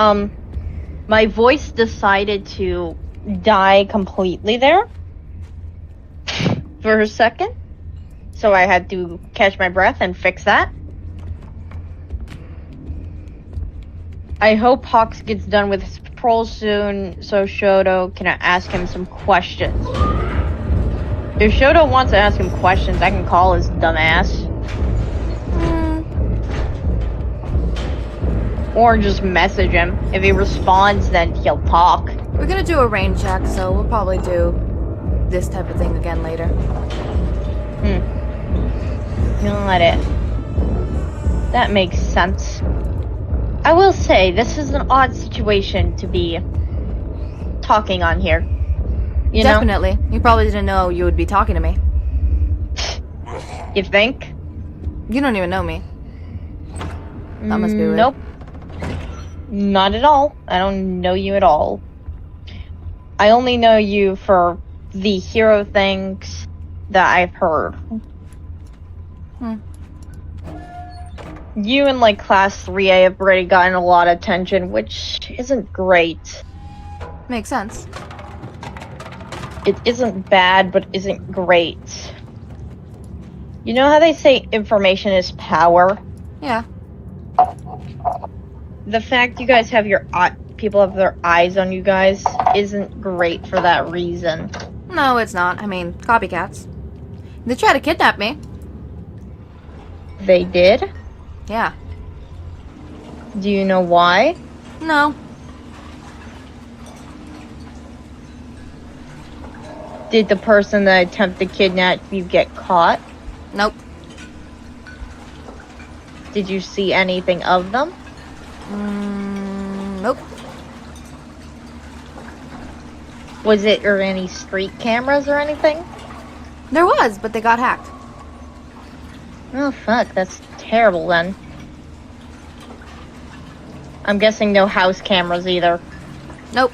my voice decided to die completely there for a second. So I had to catch my breath and fix that. I hope Hawks gets done with his patrol soon, so Shoto can ask him some questions. If Shoto wants to ask him questions, I can call his dumbass. Or just message him. If he responds, then he'll talk. We're gonna do a rain check, so we'll probably do this type of thing again later. Got it. That makes sense. I will say, this is an odd situation to be talking on here. You know? Definitely. You probably didn't know you would be talking to me. You think? You don't even know me. That must be weird. Nope. Not at all. I don't know you at all. I only know you for the hero things that I've heard. You and like class 3A have already gotten a lot of attention, which isn't great. Makes sense. It isn't bad, but isn't great. You know how they say information is power? Yeah. The fact you guys have people have their eyes on you guys isn't great for that reason. No, it's not. I mean, copycats. They tried to kidnap me. They did? Yeah. Do you know why? No. Did the person that attempted to kidnap you get caught? Nope. Did you see anything of them? Nope. Was it or any street cameras or anything? There was, but they got hacked. Oh fuck, that's terrible then. I'm guessing no house cameras either. Nope.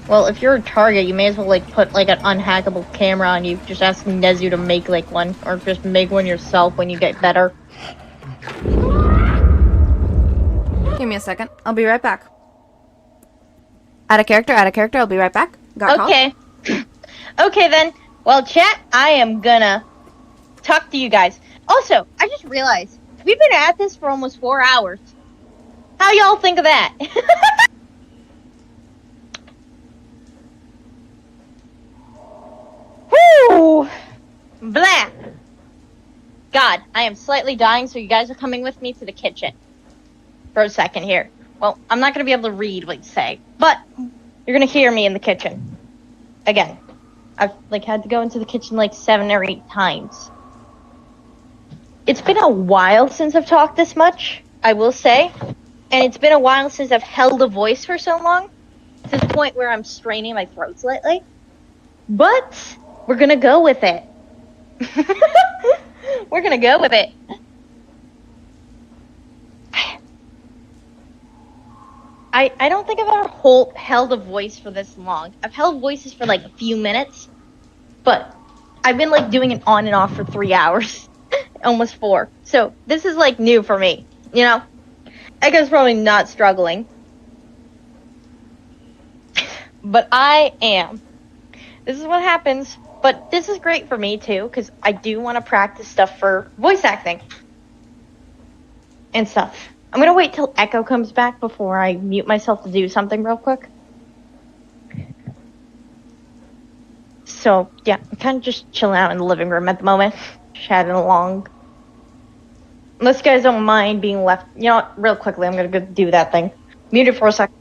Well, if you're a target, you may as well like put like an unhackable camera on you. Just ask Nezu to make like one, or just make one yourself when you get better. Give me a second. I'll be right back. Add a character, I'll be right back. Got okay. Okay then. Well, chat, I am gonna talk to you guys. Also, I just realized, we've been at this for almost 4 hours. How y'all think of that? Whew! Blah! God, I am slightly dying, so you guys are coming with me to the kitchen. For a second here. Well, I'm not gonna be able to read what you say, but you're gonna hear me in the kitchen. Again. I've like had to go into the kitchen like 7 or 8 times. It's been a while since I've talked this much, I will say. And it's been a while since I've held a voice for so long. To the point where I'm straining my throat slightly. But we're gonna go with it. We're gonna go with it. I don't think I've ever held a voice for this long. I've held voices for like a few minutes, but I've been like doing it on and off for 3 hours, almost 4. So this is like new for me, you know? Echo's probably not struggling, but I am. This is what happens, but this is great for me too, because I do want to practice stuff for voice acting and stuff. I'm gonna wait till Echo comes back before I mute myself to do something real quick. So, yeah, I'm kind of just chilling out in the living room at the moment. Chatting along. Unless you guys don't mind being left. You know what? Real quickly, I'm gonna go do that thing. Mute it for a second.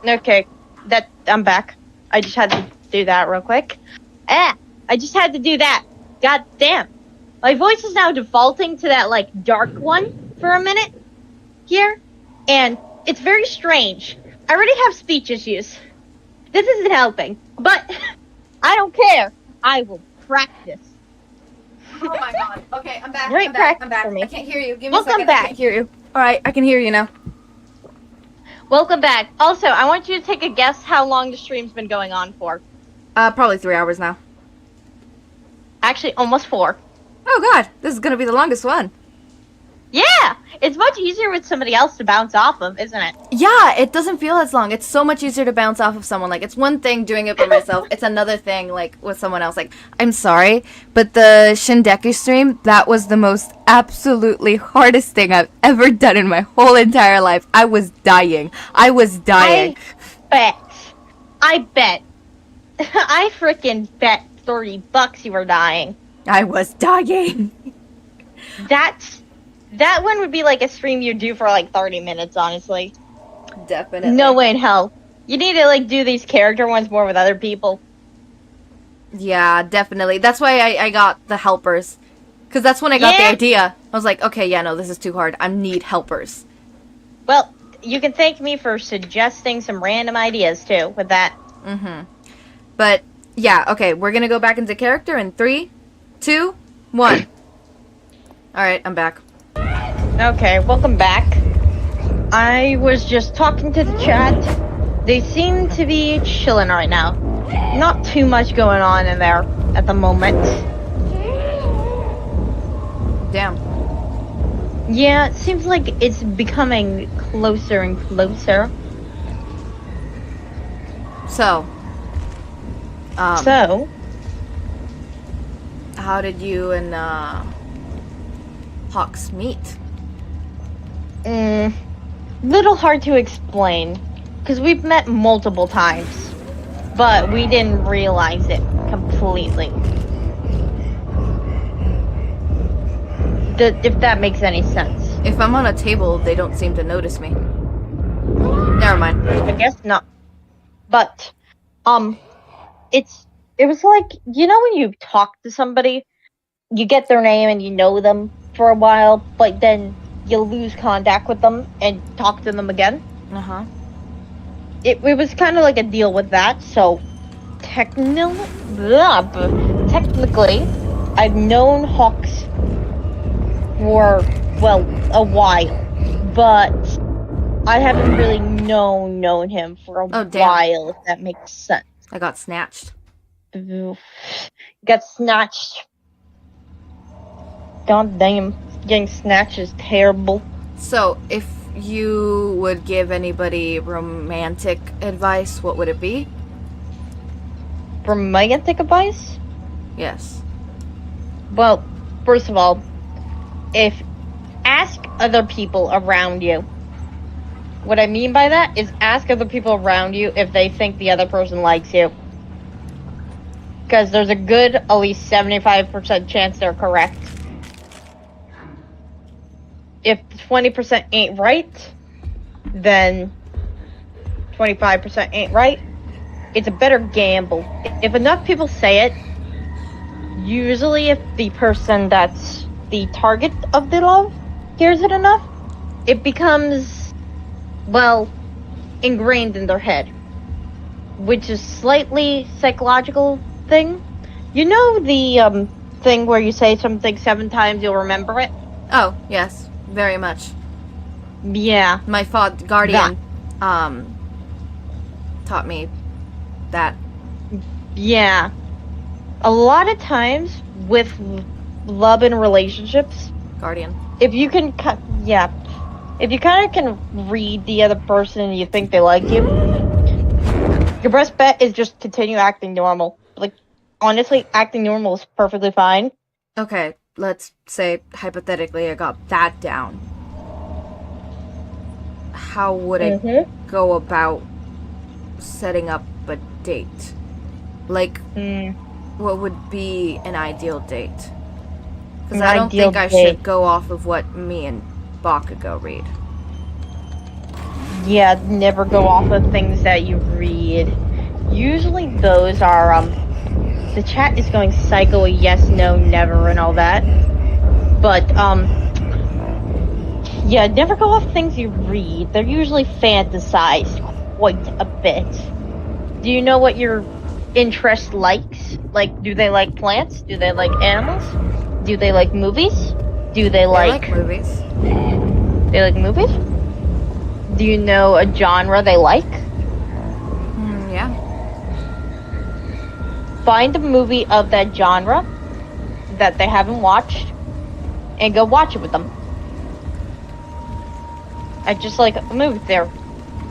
Okay, I'm back. I just had to do that real quick. I just had to do that. God damn. My voice is now defaulting to that, like, dark one for a minute here, and it's very strange. I already have speech issues. This isn't helping, but I don't care. I will practice. Oh my god. Okay, I'm back. Great practice for me. I can't hear you. Give me a Welcome second. back. I can't hear you. Alright, I can hear you now. Welcome back. Also, I want you to take a guess how long the stream's been going on for. Probably 3 hours now. Actually, almost 4. Oh god, this is gonna be the longest one. Yeah, it's much easier with somebody else to bounce off of, isn't it? Yeah, it doesn't feel as long. It's so much easier to bounce off of someone. Like, it's one thing doing it by myself. It's another thing, like, with someone else. Like, I'm sorry, but the Shingeki stream, that was the most absolutely hardest thing I've ever done in my whole entire life. I was dying. I was dying. I bet. I freaking bet $30 you were dying. I was dying. That one would be like a stream you'd do for like 30 minutes, honestly. Definitely. No way in hell. You need to like do these character ones more with other people. Yeah, definitely. That's why I got the helpers. Because that's when I got the idea. I was like, okay, yeah, no, this is too hard. I need helpers. Well, you can thank me for suggesting some random ideas, too, with that. Mm-hmm. But, yeah, okay, we're going to go back into character in 3, 2, 1. Alright, I'm back. Okay, welcome back. I was just talking to the chat. They seem to be chilling right now. Not too much going on in there at the moment. Damn. Yeah, it seems like it's becoming closer and closer. So, So, how did you and Hawks meet? little hard to explain, because we've met multiple times, but we didn't realize it completely. If that makes any sense. If I'm on a table, they don't seem to notice me. Never mind. I guess not. But, it was like, you know when you talk to somebody, you get their name and you know them for a while, but then you lose contact with them and talk to them again? Uh-huh. It was kind of like a deal with that, so technically, I've known Hawks for, well, a while, but I haven't really known him for a while, if that makes sense. I got snatched. Got snatched. God damn, getting snatched is terrible. So, if you would give anybody romantic advice, what would it be? Romantic advice? Yes. Well, first of all, ask other people around you. What I mean by that is ask other people around you if they think the other person likes you. Because there's a good, at least 75% chance they're correct. If 20% ain't right, then 25% ain't right. It's a better gamble. If enough people say it, usually if the person that's the target of the love hears it enough, it becomes, well, ingrained in their head. Which is slightly psychological thing. You know the thing where you say something 7 times, you'll remember it? Oh, yes. Very much. Yeah. My guardian taught me that. Yeah. A lot of times with love and relationships, Guardian. if you can if you kind of can read the other person and you think they like you, your best bet is just continue acting normal. Like, honestly, acting normal is perfectly fine. Okay, let's say, hypothetically, I got that down. How would I go about setting up a date? Like, what would be an ideal date? Because I don't think I should go off of what me and Bakugo read. Yeah, never go off of things that you read. Usually those are, the chat is going psycho, yes, no, never, and all that. But, yeah, never go off things you read. They're usually fantasized quite a bit. Do you know what your interest likes? Like, do they like plants? Do they like animals? Do they like movies? Do they like movies? They like movies? Do you know a genre they like? Yeah. Find a movie of that genre that they haven't watched and go watch it with them. I just like moved there.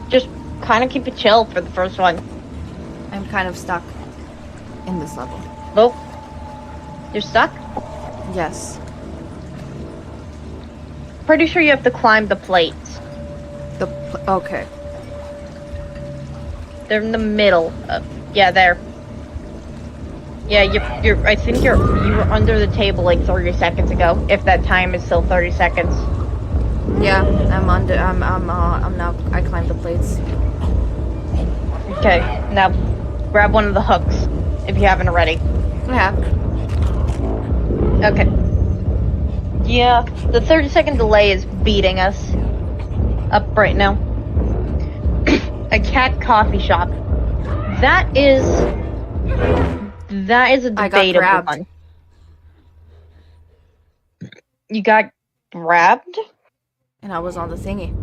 Just kind of keep it chill for the first one. I'm kind of stuck in this level. Oh, you're stuck? Yes. Pretty sure you have to climb the plates. Okay. They're in the middle. Yeah, there. Yeah, you're. I think you were under the table like 30 seconds ago. If that time is still 30 seconds. Yeah, I'm under. I'm now. I climbed the plates. Okay, now grab one of the hooks if you haven't already. I have. Okay. Yeah, the 30-second delay is beating us up right now. A cat coffee shop. That is a I got debatable grabbed. one. You got grabbed? And I was on the thingy.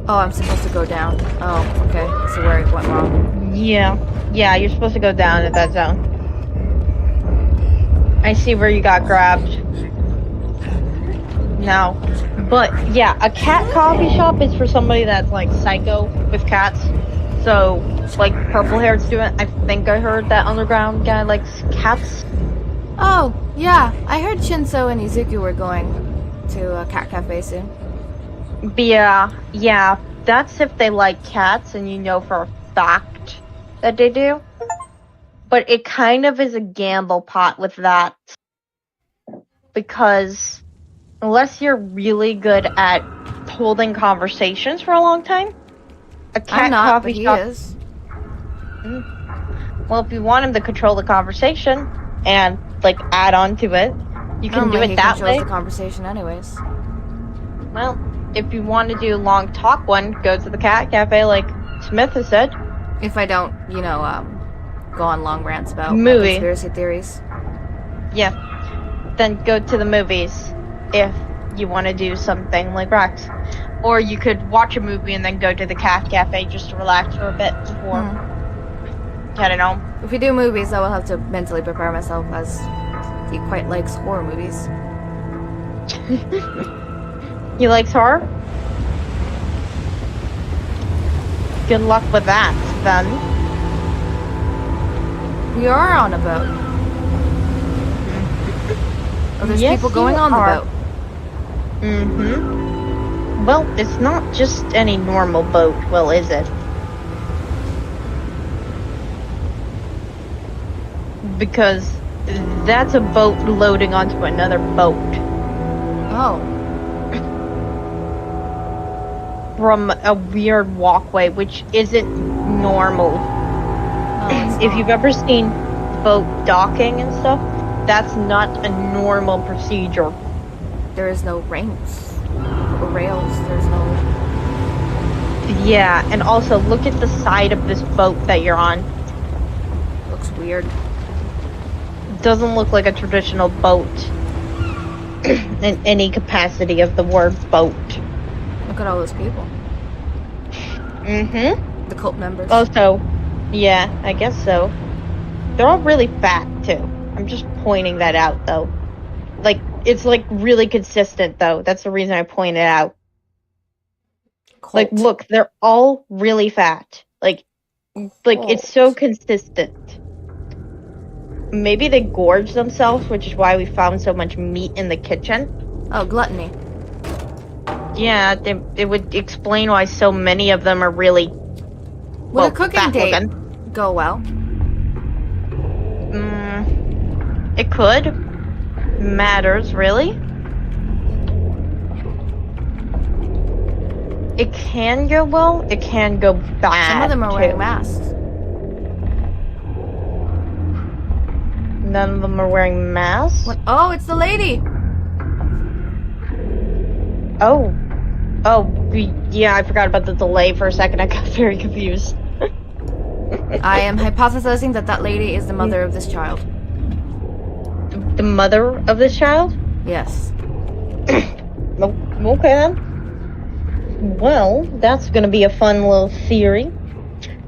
Oh, I'm supposed to go down. Oh, okay. So where it went wrong. Yeah, you're supposed to go down at that zone. I see where you got grabbed. No. But, yeah, a cat coffee shop is for somebody that's, like, psycho with cats. So, like, purple-haired student, I think I heard that underground guy likes cats. Oh, yeah. I heard Shinso and Izuku were going to a cat cafe soon. Yeah, that's if they like cats and you know for a fact that they do. But it kind of is a gamble pot with that. Because unless you're really good at holding conversations for a long time, a cat I'm not, coffee but he shop is. Well, if you want him to control the conversation and like add on to it, you can do it that he way. controls the conversation anyways. Well, if you want to do a long talk one, go to the cat cafe like Smith has said. If I don't, go on long rants about my Movie. conspiracy theories. Yeah. Then go to the movies if you want to do something like Rex. Or you could watch a movie and then go to the cat cafe just to relax for a bit before heading home. If we do movies, I will have to mentally prepare myself, as he quite likes horror movies. He likes horror? Good luck with that, then. We are on a boat. Oh, there's Yes, people going you on are. the boat. Mm-hmm. Well, it's not just any normal boat, well, is it? Because that's a boat loading onto another boat. Oh. From a weird walkway, which isn't normal. No, it's If not. you've ever seen boat docking and stuff, that's not a normal procedure. There is no rings or rails. There's no. Yeah, and also look at the side of this boat that you're on. Looks weird. Doesn't look like a traditional boat in any capacity of the word boat. Look at all those people. Mm-hmm. The cult members. Also, yeah, I guess so. They're all really fat, too. I'm just pointing that out, though. Like, it's, like, really consistent, though. That's the reason I point it out. Cult. Like, look, they're all really fat. Like, it's so consistent. Maybe they gorge themselves, which is why we found so much meat in the kitchen. Oh, gluttony. Yeah, it would explain why so many of them are really, Would a cooking fat date looking. go well? It could. Matters, really. It can go well, it can go bad. Some of them are too. wearing masks. None of them are wearing masks? What? Oh, it's the lady! Oh, yeah, I forgot about the delay for a second. I got very confused. I am hypothesizing that lady is the mother of this child. The mother of this child? Yes. Okay then. Well, that's gonna be a fun little theory.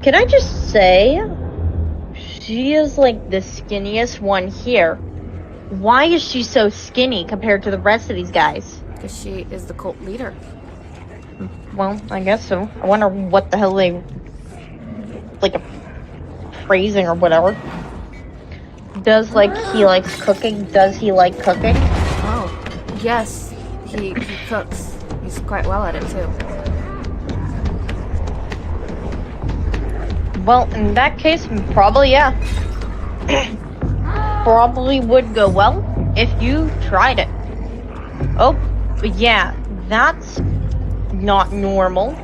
Can I just say, she is like the skinniest one here. Why is she so skinny compared to the rest of these guys? Because she is the cult leader. Well, I guess so. I wonder what the hell they... Like a phrasing or whatever. Does, like, he likes cooking? Does he like cooking? Oh, yes. He cooks. He's quite well at it, too. Well, in that case, probably, yeah. Probably would go well if you tried it. Oh, but yeah, that's not normal.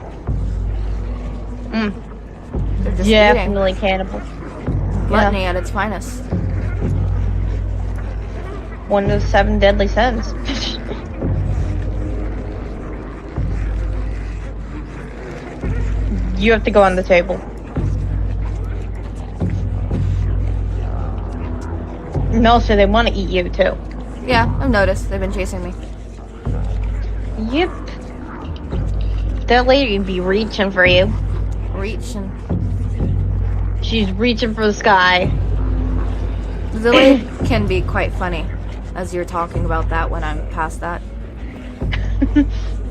They're just Definitely cannibal. Gluttony at its finest. One of the 7 deadly sins. You have to go on the table. No, so they want to eat you too. Yeah, I've noticed. They've been chasing me. Yep. That lady be reaching for you. Reaching. She's reaching for the sky. Zilly can be quite funny, as you're talking about that when I'm past that.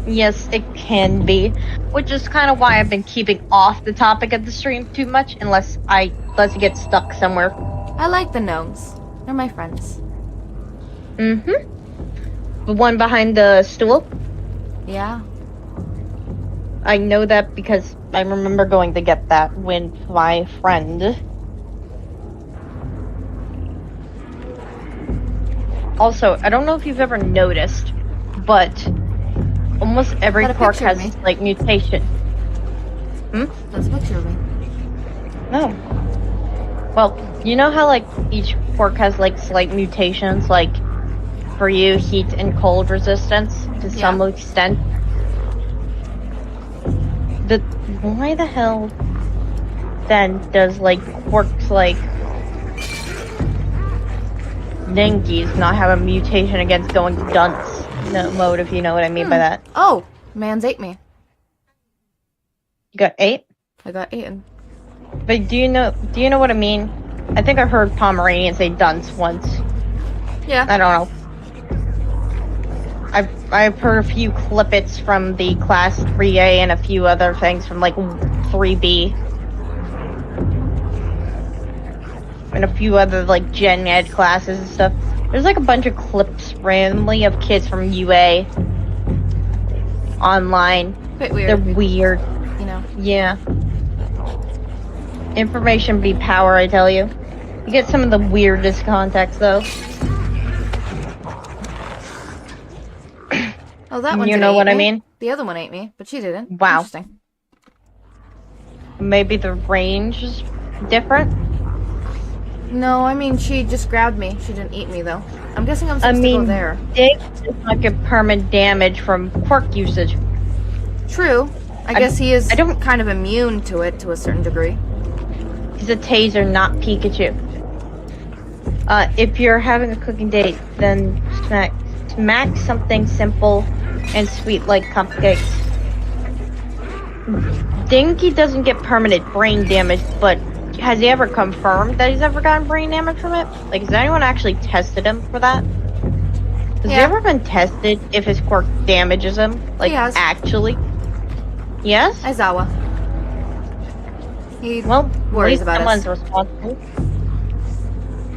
Yes, it can be. Which is kind of why I've been keeping off the topic of the stream too much, unless it gets stuck somewhere. I like the gnomes. They're my friends. The one behind the stool? Yeah. I know that because I remember going to get that with my friend. Also, I don't know if you've ever noticed, but almost every Got a pork picture of has, me. like, mutation. That's a picture of me. No. Well, you know how, like, each pork has, like, slight mutations, like, for you, heat and cold resistance, to some extent? Why the hell, then, does, like, porks, like, Dinkies not have a mutation against going dunce mode, if you know what I mean by that? Oh, man's ate me. You got 8? I got eaten. But do you know what I mean? I think I heard Pomeranian say dunce once. Yeah. I don't know. I've heard a few clippets from the class 3A and a few other things from like 3B. And a few other like gen ed classes and stuff. There's like a bunch of clips randomly of kids from UA online. Bit weird. They're weird. You know. Yeah. Information be power, I tell you. You get some of the weirdest context though. Oh, that one. You know what I mean? The other one ate me, but she didn't. Wow. Interesting. Maybe the range is different? No, I mean she just grabbed me. She didn't eat me though. I'm guessing I'm supposed to go there. Dick does not get permanent damage from quirk usage. True. I guess he is kind of immune to it to a certain degree. He's a taser, not Pikachu. If you're having a cooking date, then smack something simple and sweet like cupcakes. Dinky doesn't get permanent brain damage, but has he ever confirmed that he's ever gotten brain damage from it? Like, has anyone actually tested him for that? Has he ever been tested if his quirk damages him? Like, He has. actually? Yes? Aizawa. He Well, worries at least about us. someone's responsible.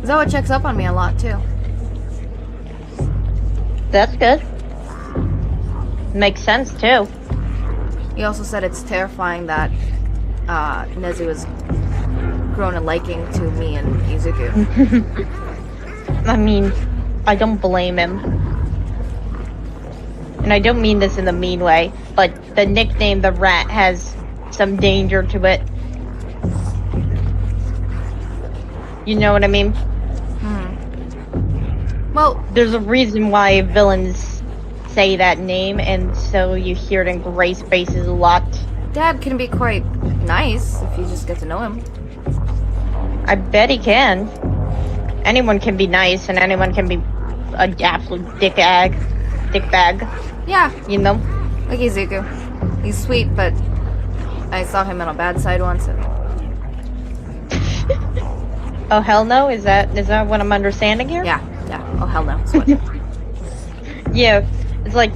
Aizawa checks up on me a lot too. That's good. Makes sense, too. He also said it's terrifying that Nezu has grown a liking to me and Izuku. I mean, I don't blame him. And I don't mean this in a mean way, but the nickname the rat has some danger to it. You know what I mean? Well, there's a reason why villains say that name, and so you hear it in gray spaces a lot. Dad can be quite nice if you just get to know him. I bet he can. Anyone can be nice, and anyone can be an absolute dickbag. Yeah. You know? Like Izuku. He's sweet, but I saw him on a bad side once. And... Oh hell no? Is that what I'm understanding here? Yeah. Oh hell no. Yeah. It's like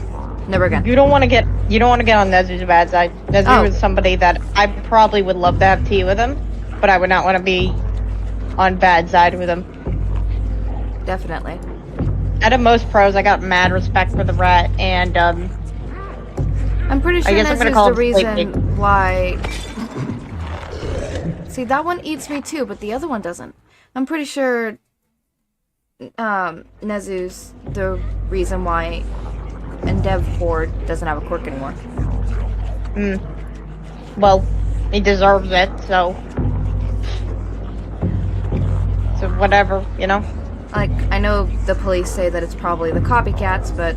never again. You don't want to get You don't want to get on Nezu's bad side. Nezu Oh. is somebody that I probably would love to have tea with him, but I would not want to be on bad side with him. Definitely. Out of most pros, I got mad respect for the rat, and I'm pretty sure I guess I'm gonna Nezu's call the him reason Sleepy. why... See, that one eats me too, but the other one doesn't. I'm pretty sure Nezu's the reason why Endev Horde doesn't have a quirk anymore. Well, he deserves it, so whatever, you know? Like, I know the police say that it's probably the copycats, but...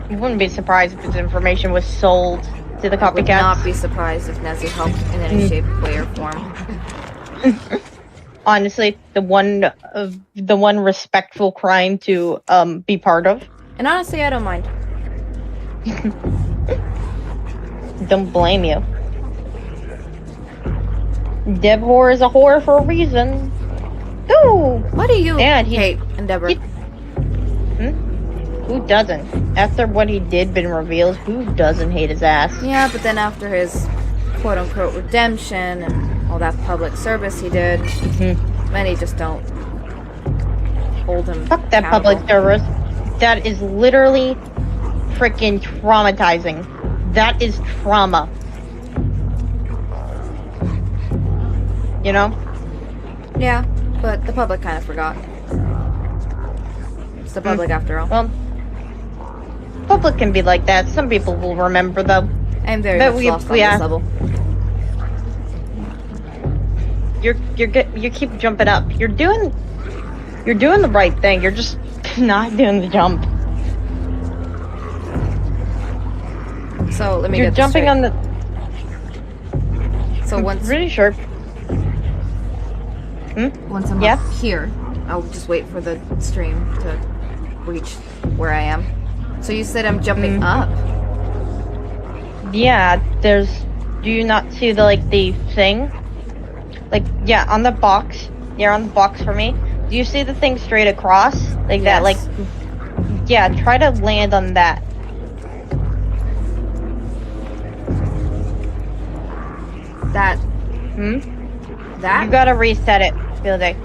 I wouldn't be surprised if this information was sold to the I would not copycats. be surprised if Nezu helped in any shape, way, or form. Honestly, the one respectful crime to be part of. And honestly, I don't mind. Don't blame you. Dev whore is a whore for a reason. Ooh! What do you And he- hate, Endeavor? Who doesn't? After what he did been revealed, who doesn't hate his ass? Yeah, but then after his quote-unquote redemption and all that public service he did, many just don't hold him Fuck that accountable. public service. That is literally freaking traumatizing. That is trauma. You know? Yeah, but the public kind of forgot. It's the public after all. Well, public can be like that. Some people will remember though. I'm very but much we- lost on yeah. this level. You keep jumping up. You're doing the right thing. You're just not doing the jump. So let me You're get this jumping straight. on the. So once Really sure. once I'm Yeah? up here, I'll just wait for the stream to reach where I am. So you said I'm jumping up? Yeah. There's. Do you not see the thing? Yeah, on the box. You're on the box for me. Do you see the thing straight across? Like that, Yes. Yeah, try to land on that. That that You gotta reset it. Feel like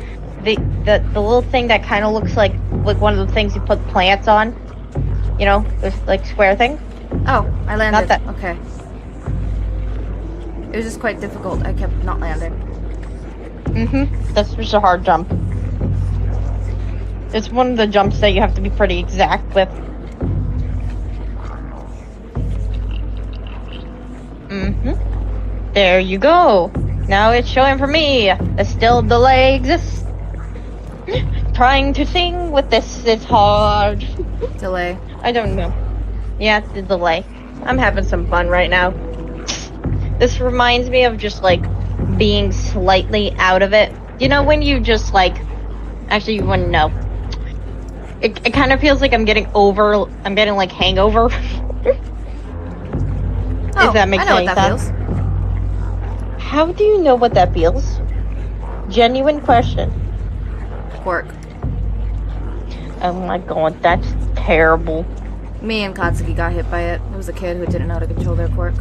the little thing that kind of looks like one of the things you put plants on. You know, this square thing. Oh, I landed. Not that- Okay. It was just quite difficult. I kept not landing. That's just a hard jump. It's one of the jumps that you have to be pretty exact with. There you go. Now it's showing for me. A still delay exists. Trying to sing with this is hard. Delay. I don't know. Yeah, it's the delay. I'm having some fun right now. This reminds me of just being slightly out of it. You know when you just actually you wouldn't know. It kind of feels like I'm getting hangover. Oh, If that makes I know any what that sense. feels. How do you know what that feels? Genuine question. Quirk. Oh my god, that's terrible. Me and Katsuki got hit by it. It was a kid who didn't know how to control their quirk.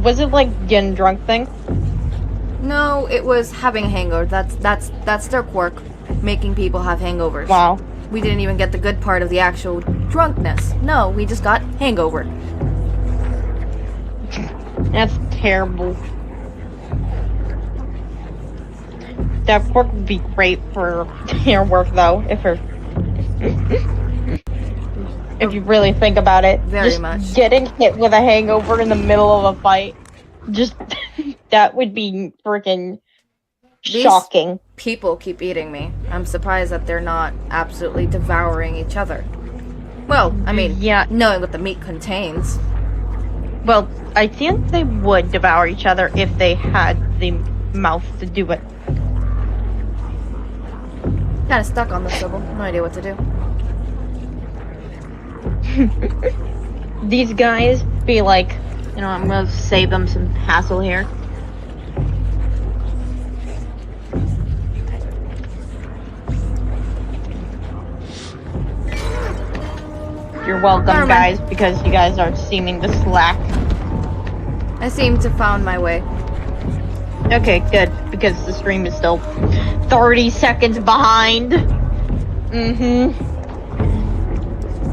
Was it getting drunk thing? No, it was having a hangover. That's their quirk, making people have hangovers. Wow. We didn't even get the good part of the actual drunkenness. No, we just got hangover. That's terrible. That quirk would be great for your work though, if you really think about it. Very Just much. getting hit with a hangover in the middle of a fight. Just that would be freaking These- shocking. People keep eating me. I'm surprised that they're not absolutely devouring each other. Well, I mean, Yeah. knowing what the meat contains. Well, I think they would devour each other if they had the mouth to do it. Kind of stuck on this level. No idea what to do. These guys be I'm gonna save them some hassle here. You're welcome, Never mind. guys, because you guys are seeming to slack. I seem to found my way. Okay, good, because the stream is still 30 seconds behind.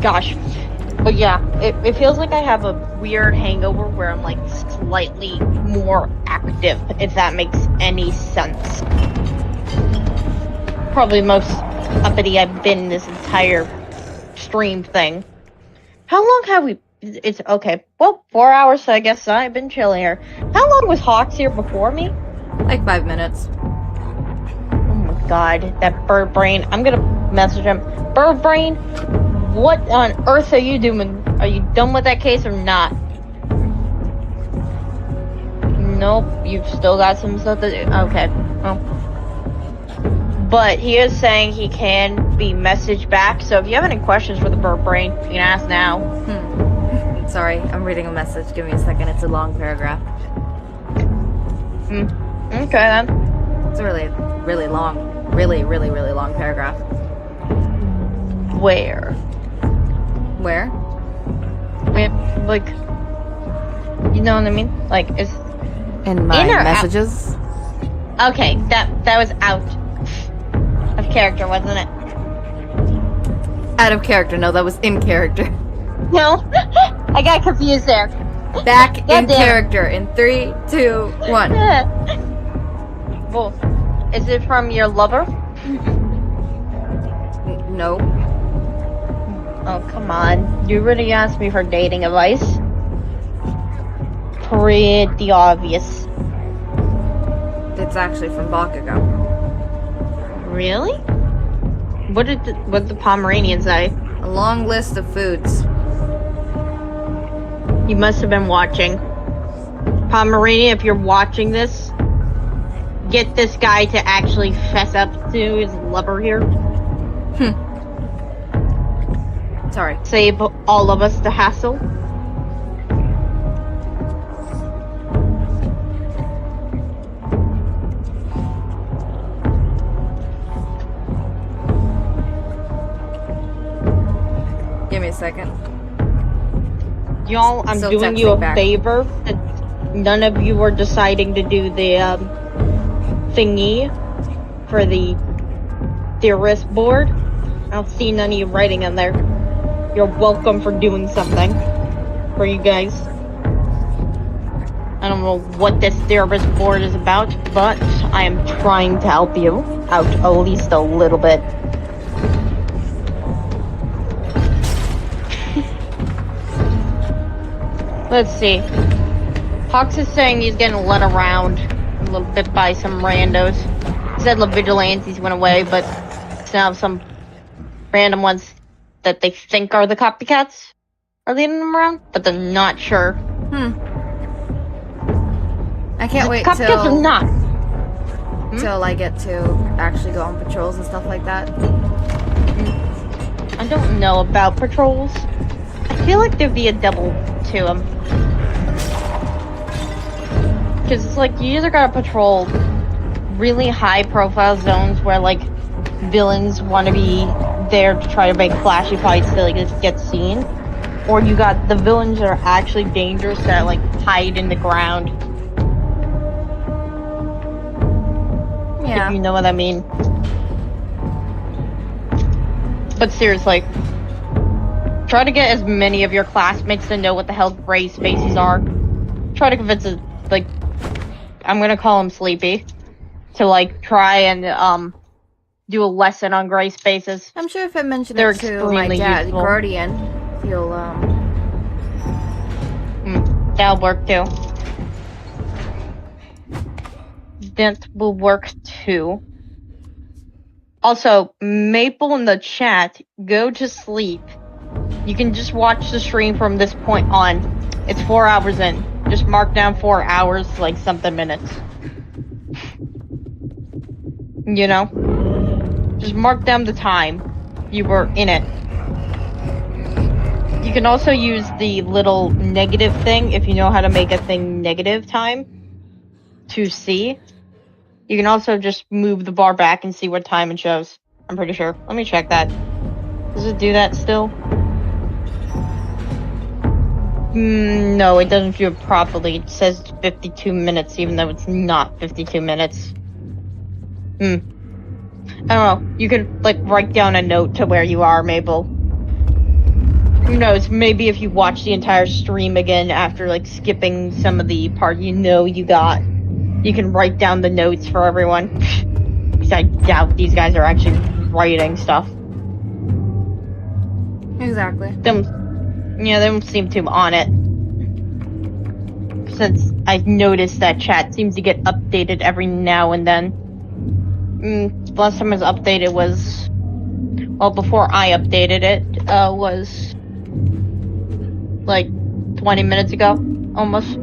Gosh. But yeah, it feels like I have a weird hangover where I'm like slightly more active, if that makes any sense. Probably most uppity I've been this entire stream thing. How long have we... It's okay. Well, 4 hours, so I guess I've been chilling here. How long was Hawks here before me? Like 5 minutes. Oh my god, that bird brain. I'm gonna message him. Bird brain, what on earth are you doing? Are you done with that case or not? Nope, you've still got some stuff to do. Okay. Oh. But he is saying he can be messaged back, so if you have any questions for the bird brain, you can ask now. Sorry, I'm reading a message. Give me a second. It's a long paragraph. Okay then. It's a really, really long, really long paragraph. Where? Where? Like, you know what I mean? Like, it's In my in or messages? out? Okay, that was out of character, wasn't it? Out of character. No, that was in character. No, I got confused there. Back in damn it. character. In 3, 2, 1. Well, is it from your lover? No. Oh, come on. You really asked me for dating advice? Pretty obvious. It's actually from Bakugo. Really? What did the Pomeranian say? A long list of foods. You must have been watching. Pomeranian, if you're watching this, get this guy to actually fess up to his lover here. Sorry. Save all of us the hassle. Give me a second. Y'all, I'm Still doing you a texting back. favor. None of you are deciding to do the thingy for the theorist board. I don't see none of you writing in there. You're welcome for doing something for you guys. I don't know what this theorist board is about, but I am trying to help you out at least a little bit. Let's see. Hawks is saying he's getting led around a little bit by some randos. He said the vigilantes went away, but it's now some random ones that they think are the copycats are leading them around, but they're not sure. I can't wait Copycats till are not. till I get to actually go on patrols and stuff like that. I don't know about patrols. I feel like there'd be a double to them. Because it's like, you either gotta patrol really high profile zones where like villains want to be there to try to make flashy fights to like just get seen, or you got the villains that are actually dangerous that like hide in the ground. Yeah. If you know what I mean. But seriously, try to get as many of your classmates to know what the hell gray spaces are. Try to convince a, like, I'm gonna call him Sleepy, to like try and do a lesson on gray spaces. I'm sure if I mention They're it to my extremely dad, useful. Guardian, he'll That'll work too. That will work too. Also, Maple in the chat, go to sleep. You can just watch the stream from this point on. It's 4 hours in. Just mark down 4 hours, like something minutes. You know? Just mark down the time you were in it. You can also use the little negative thing if you know how to make a thing negative time to see. You can also just move the bar back and see what time it shows. I'm pretty sure. Let me check that. Does it do that still? No, it doesn't view it properly. It says 52 minutes, even though it's not 52 minutes. I don't know. You could, like, write down a note to where you are, Mabel. Who knows? Maybe if you watch the entire stream again after, like, skipping some of the part you got, you can write down the notes for everyone. Because I doubt these guys are actually writing stuff. Exactly. They don't seem too on it. Since I've noticed that chat seems to get updated every now and then. Last time it was updated was... Well, before I updated it, was... like, 20 minutes ago, almost.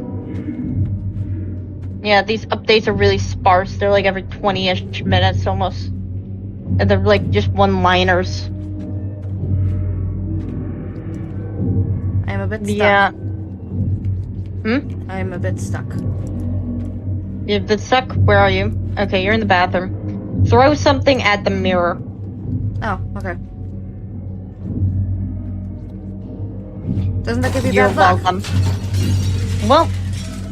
Yeah, these updates are really sparse. They're like every 20-ish minutes, almost. And they're like just one-liners. I'm a bit stuck. Yeah. I'm a bit stuck. You're a bit stuck? Where are you? Okay, you're in the bathroom. Throw something at the mirror. Oh, okay. Doesn't that give you You're bad luck? welcome. Well,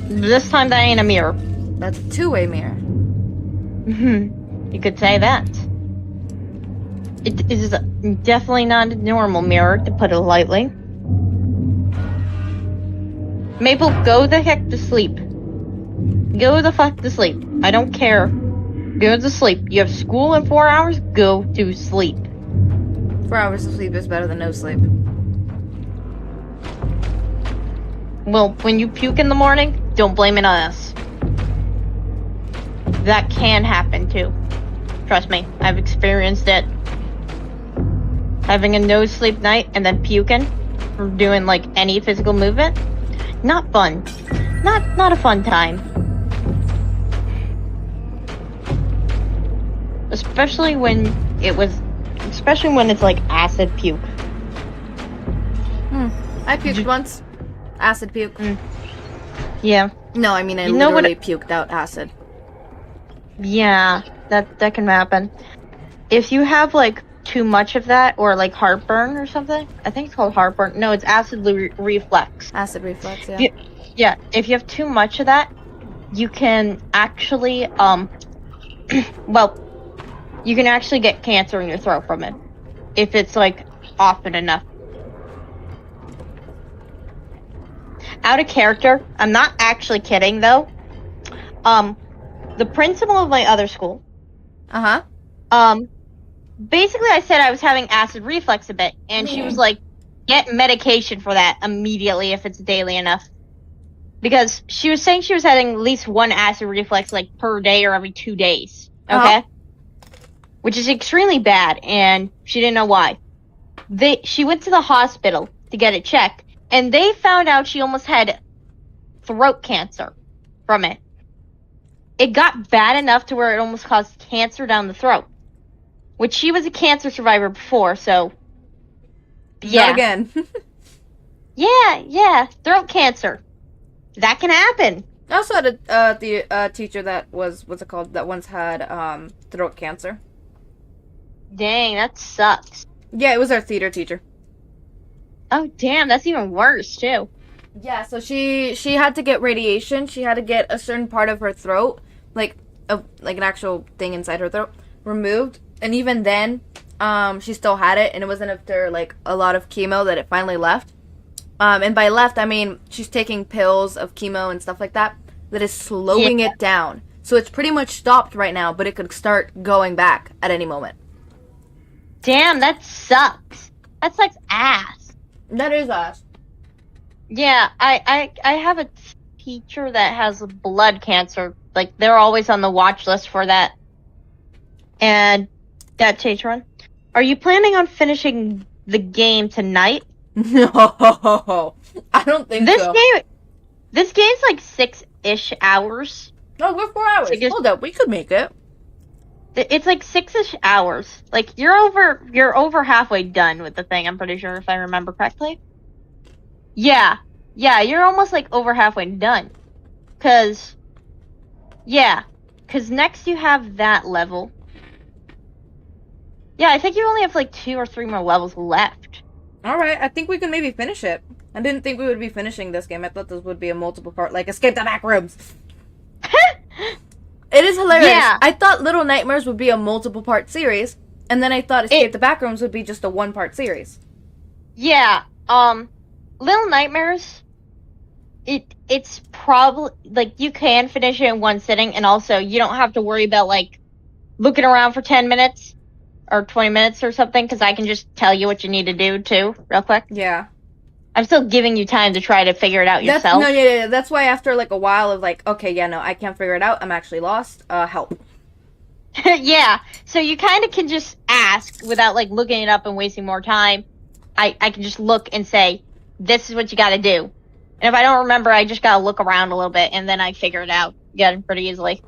this time that ain't a mirror. That's a two-way mirror. You could say that. It is definitely not a normal mirror, to put it lightly. Maple, go the heck to sleep. Go the fuck to sleep. I don't care. Go to sleep. You have school in 4 hours, go to sleep. 4 hours of sleep is better than no sleep. Well, when you puke in the morning, don't blame it on us. That can happen too. Trust me, I've experienced it. Having a no sleep night and then puking from doing like any physical movement, not fun. Not a fun time. Especially when it's like acid puke. I puked once. Acid puke. Yeah. No, I mean I You know what literally puked out acid. Yeah, that can happen. If you have like too much of that, or like heartburn or something, I think it's called heartburn. No, it's acid reflux. Acid reflux, yeah. Yeah, if you have too much of that, you can actually well, you can actually get cancer in your throat from it if it's like often enough. Out of character, I'm not actually kidding though. The principal of my other school, basically I said I was having acid reflux a bit, and she was like, get medication for that immediately if it's daily enough. Because she was saying she was having at least one acid reflux like per day or every 2 days. Okay? Which is extremely bad, and she didn't know why. She went to the hospital to get it checked, and they found out she almost had throat cancer from it. It got bad enough to where it almost caused cancer down the throat. Which she was a cancer survivor before, so... Yeah. Not again. Yeah, throat cancer. That can happen. I also had a teacher that what's it called, that once had throat cancer. Dang, that sucks. Yeah, it was our theater teacher. Oh, damn, that's even worse, too. Yeah, so she had to get radiation. She had to get a certain part of her throat, like an actual thing inside her throat, removed. And even then, she still had it, and it wasn't after like a lot of chemo that it finally left. And by left, I mean she's taking pills of chemo and stuff like that is slowing it down. So it's pretty much stopped right now, but it could start going back at any moment. Damn, that sucks. That sucks ass. That is ass. Yeah, I have a teacher that has blood cancer. Like, they're always on the watch list for that. And that teacher, are you planning on finishing the game tonight? No, I don't think so. This game's like 6-ish hours. No, we're 4 hours. Hold up, we could make it. It's like 6-ish hours. Like, you're over halfway done with the thing, I'm pretty sure, if I remember correctly. Yeah, you're almost like over halfway done. Cause next you have that level. Yeah, I think you only have like 2 or 3 more levels left. Alright, I think we can maybe finish it. I didn't think we would be finishing this game. I thought this would be a multiple part, like Escape the Backrooms. It is hilarious. Yeah. I thought Little Nightmares would be a multiple part series, and then I thought Escape the Backrooms would be just a 1-part series. Yeah. Little Nightmares. It's probably like you can finish it in one sitting, and also you don't have to worry about like looking around for 10 minutes or 20 minutes or something, because I can just tell you what you need to do too, real quick. Yeah. I'm still giving you time to try to figure it out yourself. Yeah. That's why after like a while of like, okay, yeah, no, I can't figure it out. I'm actually lost. Help. Yeah. So you kind of can just ask without like looking it up and wasting more time. I can just look and say, this is what you got to do. And if I don't remember, I just got to look around a little bit, and then I figure it out again pretty easily.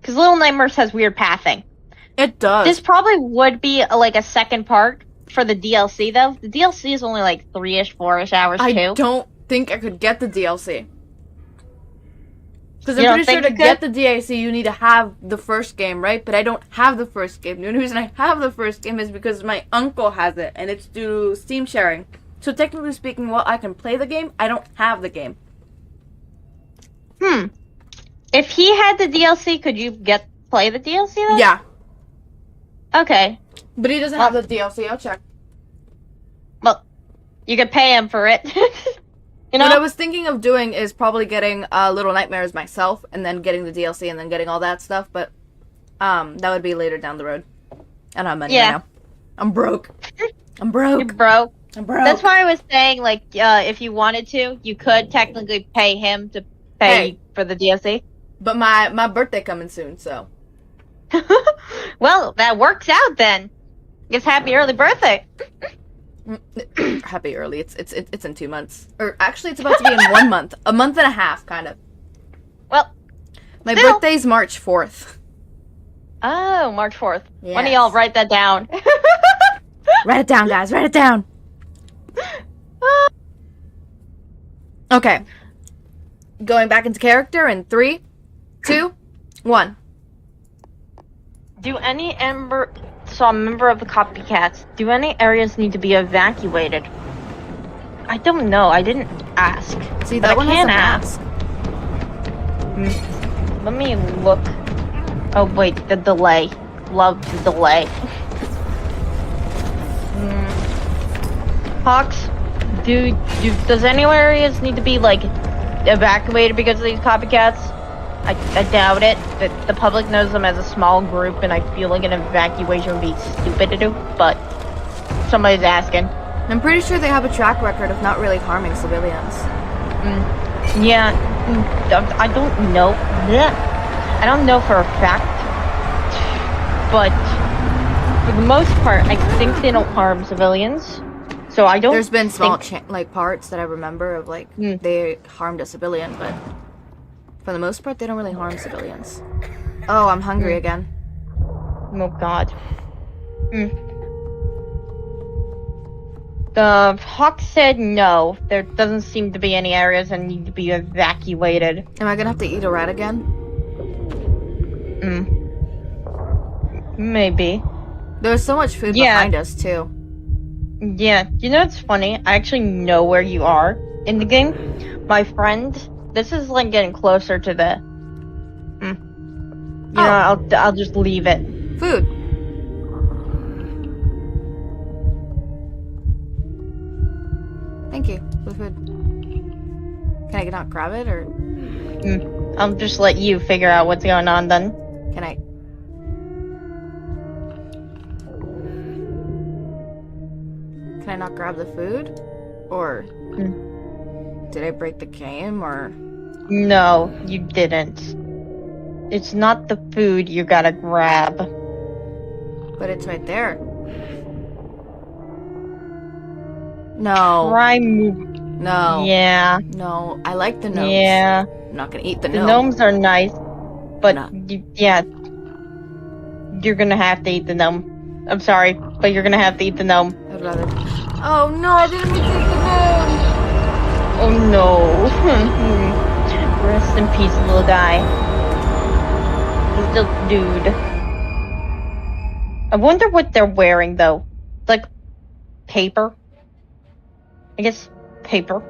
Because Little Nightmares has weird pathing. It does. This probably would be like a second part for the DLC, though. The DLC is only like 3-ish, 4-ish hours, too. I don't think I could get the DLC. Because I'm pretty sure to get the DLC, you need to have the first game, right? But I don't have the first game. The only reason I have the first game is because my uncle has it, and it's due to Steam sharing. So technically speaking, while I can play the game, I don't have the game. If he had the DLC, could you play the DLC, though? Yeah. Okay. But he doesn't have the DLC, I'll check. Well, you could pay him for it. You know? What I was thinking of doing is probably getting Little Nightmares myself, and then getting the DLC, and then getting all that stuff, but that would be later down the road. I don't have money right now. I'm broke. I'm broke. You're broke. I'm broke. That's why I was saying, like, if you wanted to, you could technically pay him to pay for the DLC. But my birthday coming soon, so. Well, that works out then. Guess happy early birthday. Happy early. It's in 2 months. Or actually, it's about to be in 1 month. A month and a half, kind of. Well, my birthday's March 4th. Oh, March 4th. Yes. Why don't y'all write that down? Write it down, guys. Write it down. Okay. Going back into character in 3, 2, 1. So a member of the copycats, do any areas need to be evacuated? I don't know. I didn't ask. See, that one can has a ask. Let me look. Oh, wait. The delay. Love the delay. Hawks, does any areas need to be, like, evacuated because of these copycats? I doubt it. The public knows them as a small group, and I feel like an evacuation would be stupid to do, but somebody's asking. I'm pretty sure they have a track record of not really harming civilians. Yeah, I don't know. I don't know for a fact, but for the most part, I think they don't harm civilians. So I don't. There's been small parts that I remember of like they harmed a civilian, but for the most part, they don't really harm civilians. Oh, I'm hungry again. Oh God. The Hawk said no. There doesn't seem to be any areas that need to be evacuated. Am I gonna have to eat a rat again? Maybe. There's so much food behind us too. Yeah, you know what's funny? I actually know where you are in the game. My friend, this is like getting closer to the... You know, I'll just leave it. Food. Thank you for food. Can I not grab it, or...? I'll just let you figure out what's going on then. Can I... Can I not grab the food? Or... Did I break the game, or...? No, you didn't. It's not the food you gotta grab. But it's right there. No. Try move. No. Yeah. No, I like the gnomes. Yeah. I'm not gonna eat the The gnome. gnomes are nice, but No. yeah, you're gonna have to eat the gnome. I'm sorry, but you're gonna have to eat the gnome. I'd rather... Oh no, I didn't mean to eat the gnome! Oh no. Rest in peace, little guy. Little dude. I wonder what they're wearing, though. Like, paper? I guess paper.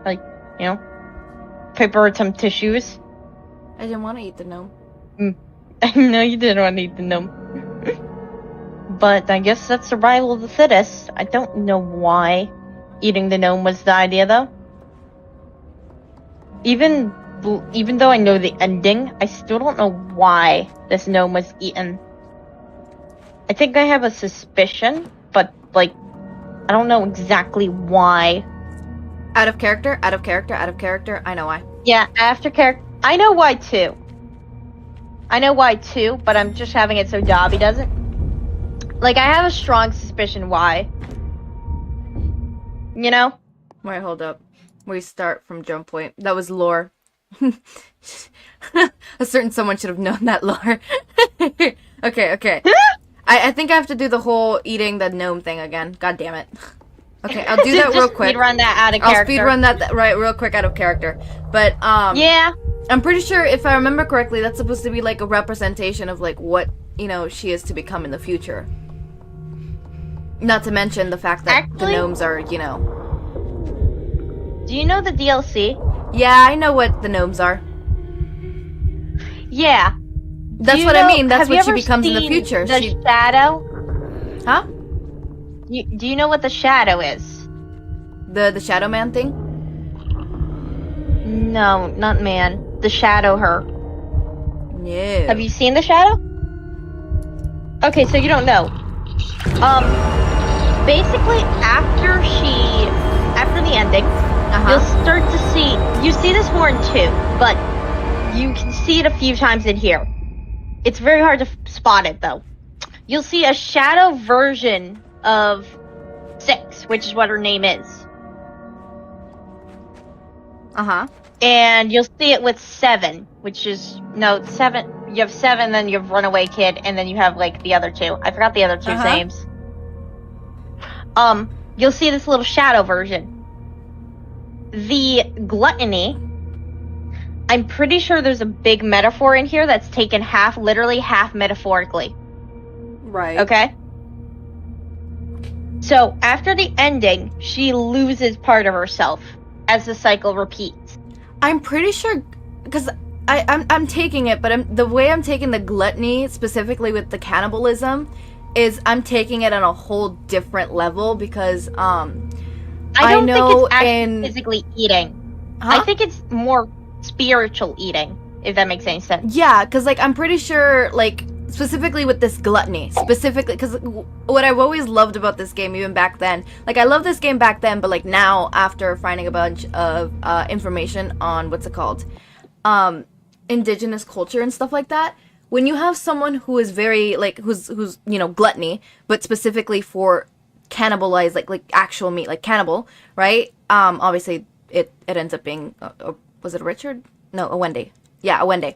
Like, you know, paper with some tissues. I didn't want to eat the gnome. I know you didn't want to eat the gnome. But I guess that's survival of the fittest. I don't know why eating the gnome was the idea, though. Even though I know the ending, I still don't know why this gnome was eaten. I think I have a suspicion, but, like, I don't know exactly why. Out of character, out of character, out of character. I know why. Yeah, after character. I know why, too. But I'm just having it so Dabi doesn't. Like, I have a strong suspicion why. You know? Wait, hold up. We start from jump point. That was lore. A certain someone should have known that lore. Okay. I think I have to do the whole eating the gnome thing again. God damn it. Okay, I'll do that real quick. Speedrun that out of character. I'll speedrun that right real quick out of character. But yeah. I'm pretty sure if I remember correctly, that's supposed to be like a representation of like what, you know, she is to become in the future. Not to mention the fact that the gnomes are, you know. Do you know the DLC? Yeah, I know what the gnomes are. Yeah. That's what I mean. That's what she becomes in the future. The shadow? Huh? Do you know what the shadow is? The Shadow Man thing? No, not man. The shadow her. No. Have you seen the shadow? Okay, so you don't know. Basically after the ending, you'll start to see, you see this more in 2, but you can see it a few times in here. It's very hard to spot it though. You'll see a shadow version of 6, which is what her name is. And you'll see it with 7, which is, no, 7, you have 7, then you have Runaway Kid, and then you have, like, the other 2. I forgot the other 2's names. You'll see this little shadow version. The gluttony, I'm pretty sure there's a big metaphor in here that's taken half literally, half metaphorically. Right. Okay? So, after the ending, she loses part of herself as the cycle repeats. I'm pretty sure, because I'm taking it, but the way I'm taking the gluttony, specifically with the cannibalism, is I'm taking it on a whole different level, because I don't know think it's actually physically eating. Huh? I think it's more spiritual eating, if that makes any sense. Yeah, because, like, I'm pretty sure, like, specifically with this gluttony, specifically, because what I've always loved about this game, even back then, like, I love this game back then, but, like, now, after finding a bunch of information on, what's it called, indigenous culture and stuff like that, when you have someone who is very, like, who's you know, gluttony, but specifically for cannibalize, like actual meat, like cannibal, right? Obviously, it ends up being, was it a Richard? No, a Wendy. Yeah, a Wendy.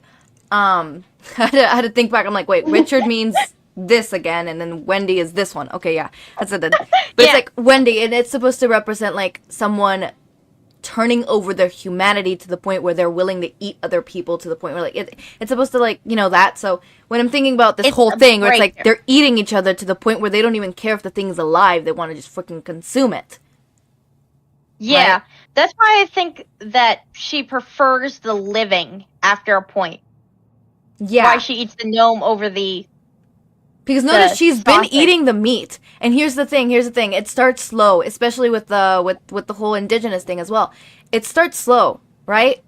I had to think back. I'm like, wait, Richard means this again, and then Wendy is this one. Okay, yeah, that's it then. But yeah. It's like Wendy, and it's supposed to represent like someone turning over their humanity to the point where they're willing to eat other people, to the point where like it's supposed to, like, you know, that. So when I'm thinking about this whole thing, where it's like they're eating each other to the point where they don't even care if the thing's alive, they want to just freaking consume it. Yeah, right? That's why I think that she prefers the living after a point. Yeah. Why she eats the gnome over the... Because notice she's been eating the meat. And here's the thing. It starts slow, especially with the whole indigenous thing as well. It starts slow, right?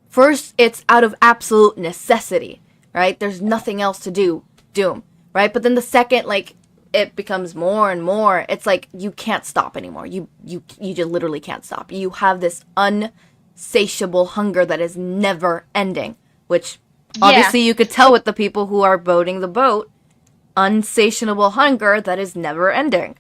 First, it's out of absolute necessity, right? There's nothing else to do. Doom, right? But then the second, like, it becomes more and more, it's like you can't stop anymore. You just literally can't stop. You have this unsatiable hunger that is never ending, which obviously you could tell with the people who are boating the boat. Unsatiable hunger that is never ending.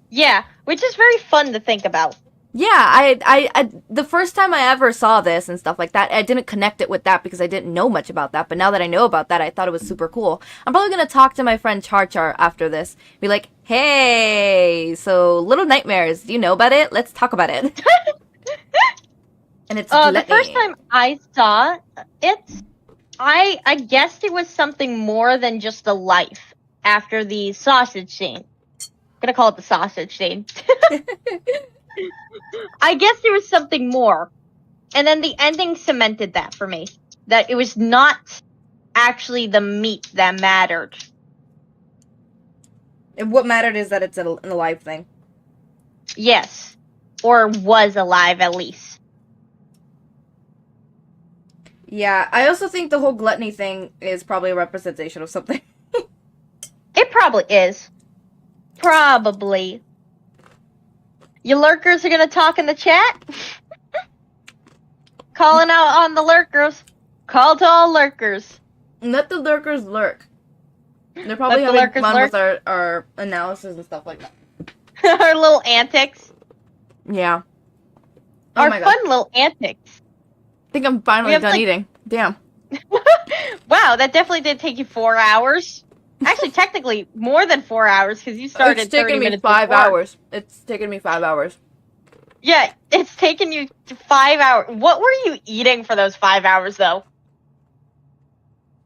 Yeah, which is very fun to think about. Yeah, I the first time I ever saw this and stuff like that, I didn't connect it with that because I didn't know much about that. But now that I know about that, I thought it was super cool. I'm probably gonna talk to my friend Char Char after this. Be like, hey, so Little Nightmares, do you know about it? Let's talk about it. And it's the first time I saw it, I guessed it was something more than just a life after the sausage scene. I'm gonna call it the sausage scene. I guess there was something more. And then the ending cemented that for me. That it was not actually the meat that mattered. What mattered is that it's an alive thing. Yes. Or was alive, at least. Yeah, I also think the whole gluttony thing is probably a representation of something. It probably is. Probably. You lurkers are gonna talk in the chat? Calling out on the lurkers. Call to all lurkers. Let the lurkers lurk. They're probably Let the having lurkers fun lurk. with our analysis and stuff like that. Our little antics. Yeah. Oh Our my God. fun little antics. I think I'm finally have, done like- eating. Damn. Wow, that definitely did take you 4 hours. Actually, technically, more than 4 hours, because you started It's taken 30 me minutes 5 before. hours. It's taken me 5 hours. Yeah, it's taken you 5 hours. What were you eating for those 5 hours, though?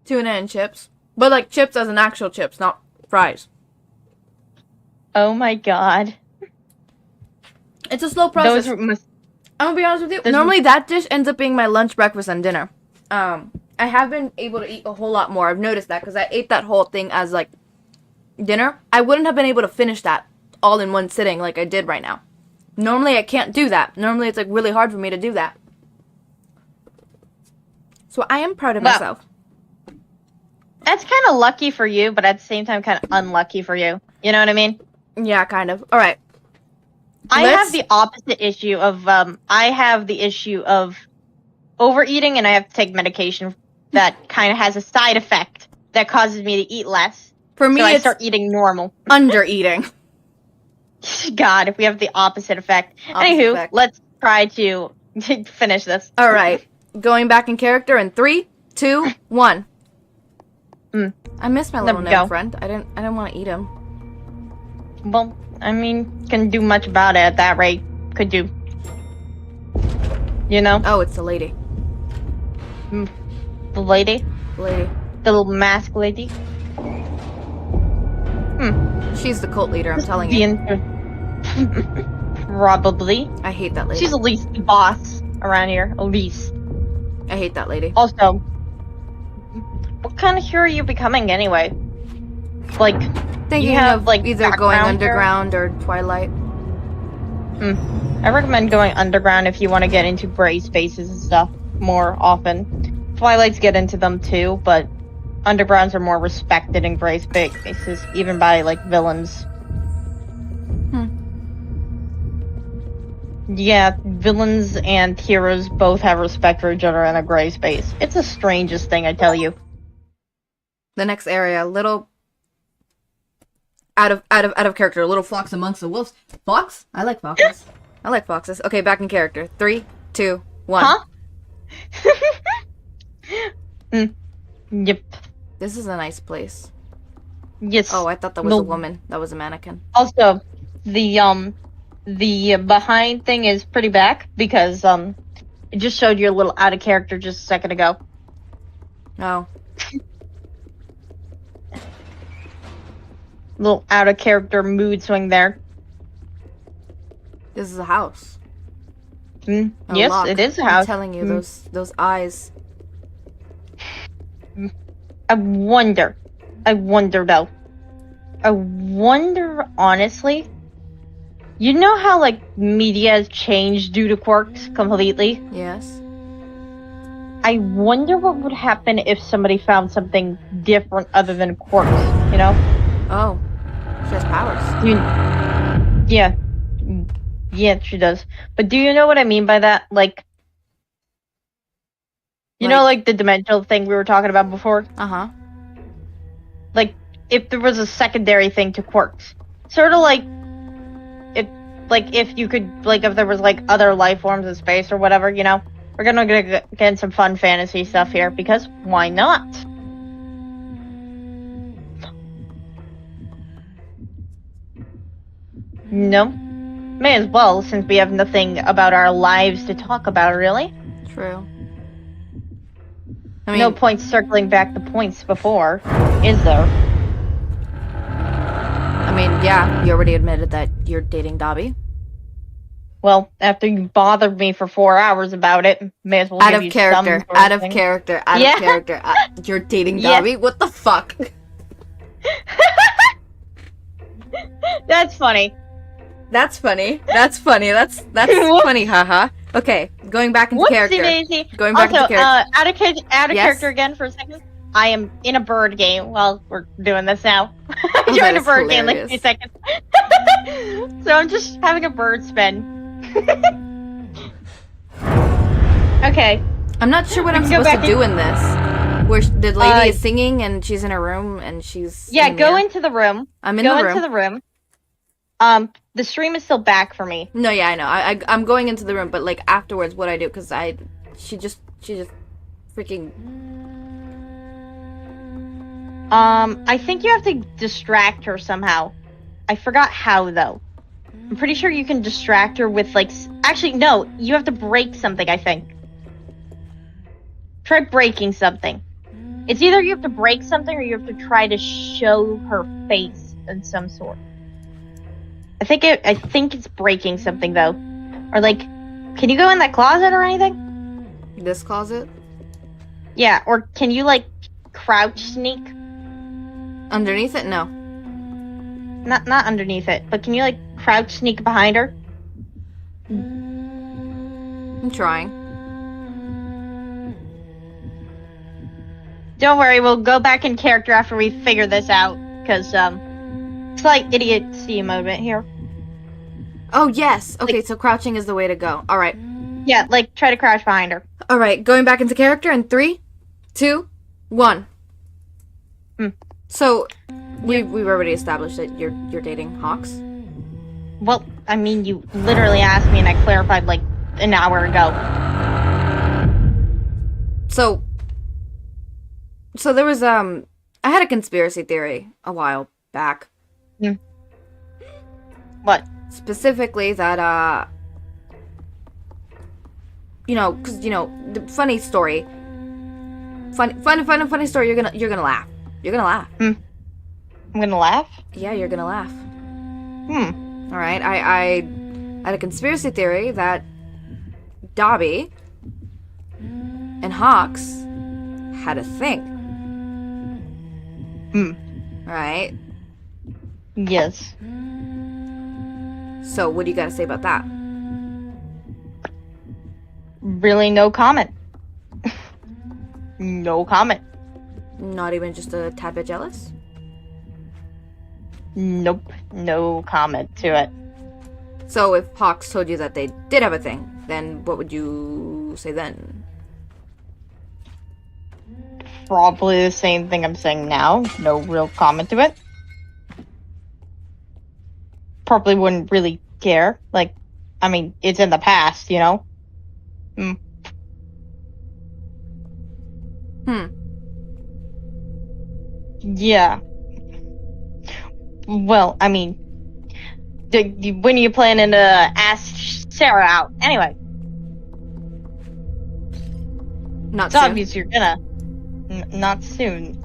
Tuna and chips. But like chips as an actual chips, not fries. Oh my god. It's a slow process. Those must... I'm gonna be honest with you. Those- Normally that dish ends up being my lunch, breakfast, and dinner. I have been able to eat a whole lot more. I've noticed that because I ate that whole thing as like dinner. I wouldn't have been able to finish that all in one sitting like I did right now. Normally I can't do that. Normally it's like really hard for me to do that. So I am proud of Wow. myself. That's kind of lucky for you, but at the same time, kind of unlucky for you. You know what I mean? Yeah, kind of. All right. I Let's- have the opposite issue of overeating, and I have to take medication that kind of has a side effect that causes me to eat less. For me, So I it's start eating normal. under eating. God, if we have the opposite effect. Opposite Anywho, effect. let's try to finish this. All right. Going back in character in 3, 2, 1. I miss my There little we gnome go. friend. I didn't want to eat him. Well, I mean, can do much about it at that rate. Could do. You know? Oh, it's the lady. The lady? The lady. The little mask lady? She's the cult leader, I'm telling The you. Probably. I hate that lady. She's at least the boss around here. At least. I hate that lady. Also, what kind of hero are you becoming anyway? Like, Thinking have, of like, either going background here? underground or Twilight. I recommend going underground if you want to get into gray spaces and stuff more often. Twilights get into them too, but undergrounds are more respected in gray spaces, even by, like, villains. Yeah, villains and heroes both have respect for each other in a gray space. It's the strangest thing, I tell you. The next area, little out of character, little fox amongst the wolves. Fox? I like foxes. I like foxes. Okay, back in character. 3, 2, 1. Huh? Yep. This is a nice place. Yes. Oh, I thought that was No. a woman. That was a mannequin. Also, the behind thing is pretty back because it just showed you a little out of character just a second ago. Oh. Little out of character mood swing there. This is a house. Mm, A yes, lock. it is a I'm house. telling you, Mm. those eyes. I wonder though. I wonder honestly. You know how like media has changed due to quirks completely? Yes. I wonder what would happen if somebody found something different other than quirks, you know? Oh. She has powers. Yeah. Yeah, she does. But do you know what I mean by that? Like, you know, like the dimensional thing we were talking about before? Uh-huh. Like, if there was a secondary thing to quirks. Sort of like, if you could, like, if there was, like, other life forms in space or whatever, you know? We're gonna get in some fun fantasy stuff here, because why not? No? May as well, since we have nothing about our lives to talk about, really. True. I mean, No point circling back the points before, is there? yeah, you already admitted that you're dating Dabi. Well, after you bothered me for 4 hours about it, may as well Out give of you character. some sort Out of of thing. character. Out Yeah. of character. You're dating Yeah. Dabi? What the fuck? That's funny. That's funny. That's funny. That's Whoops. funny, haha. Okay, going back into Whoopsie character. daisy. Going back Also, into character. out of Yes? character again for a second. I am in a bird game while we're doing this now. I Oh, that joined a is bird game like hilarious. 2 seconds. So I'm just having a bird spin. Okay. I'm not sure what I'm We can go supposed to back do in this. Where the lady Uh, is singing and she's in her room and she's Yeah, in the go mirror. into the room. I'm in Go the room. into the room. The stream is still back for me. No, yeah, I know. I'm going into the room, but like afterwards, what I do? Because she just freaking. I think you have to distract her somehow. I forgot how though. I'm pretty sure you can distract her with like. Actually, no. You have to break something. I think. Try breaking something. It's either you have to break something or you have to try to show her face in some sort. I think it's breaking something though. Or like, can you go in that closet or anything? This closet? Yeah, or can you like crouch sneak? Underneath it? No. Not underneath it, but can you like crouch sneak behind her? I'm trying. Don't worry, we'll go back in character after we figure this out, because slight idiocy moment here. Oh, yes. Okay, so crouching is the way to go. All right. Yeah, like try to crouch behind her. All right, going back into character in 3, 2, 1. So, we've already established that you're dating Hawks. Well, I mean, you literally asked me and I clarified like an hour ago. So there was I had a conspiracy theory a while back. What? Specifically that because the funny story. Funny story. You're gonna laugh. You're gonna laugh. I'm gonna laugh? Yeah, you're gonna laugh. All right. I had a conspiracy theory that Dabi and Hawks had a thing. All right. Yes. So what do you got to say about that? Really no comment. No comment. Not even just a tad bit jealous? Nope. No comment to it. So if Hawks told you that they did have a thing, then what would you say then? Probably the same thing I'm saying now. No real comment to it. Probably wouldn't really care. Like, I mean, it's in the past, you know? Yeah. Well, I mean, when are you planning to ask Sarah out? Anyway, Not it's soon. obvious you're gonna. Not soon.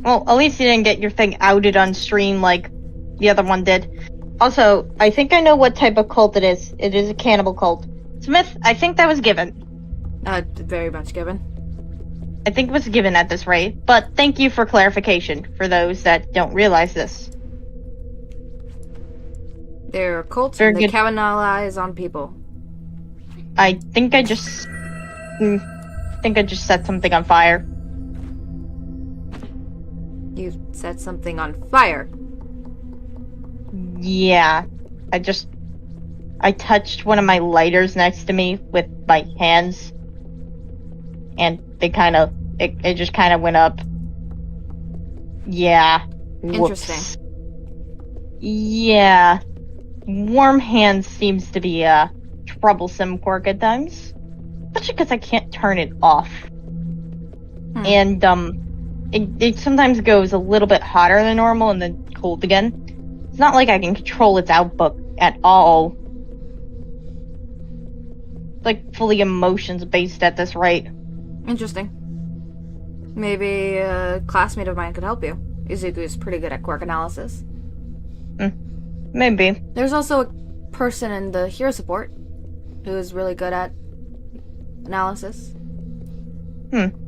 Well, at least you didn't get your thing outed on stream like the other one did. Also, I think I know what type of cult it is. It is a cannibal cult. Smith, I think that was given. Very much given. I think it was given at this rate, but thank you for clarification for those that don't realize this. They're cults Very and they good. cannibalize on people. I think I just set something on fire. You set something on fire. Yeah. I touched one of my lighters next to me with my hands. And it just kind of went up. Yeah. Interesting. Whoops. Yeah. Warm hands seems to be a troublesome quirk at times. Especially because I can't turn it off. And, it sometimes goes a little bit hotter than normal and then cold again. It's not like I can control its output at all. It's like fully emotions based at this rate. Interesting. Maybe a classmate of mine could help you. Izuku is pretty good at quirk analysis. Maybe. There's also person in the hero support who is really good at analysis.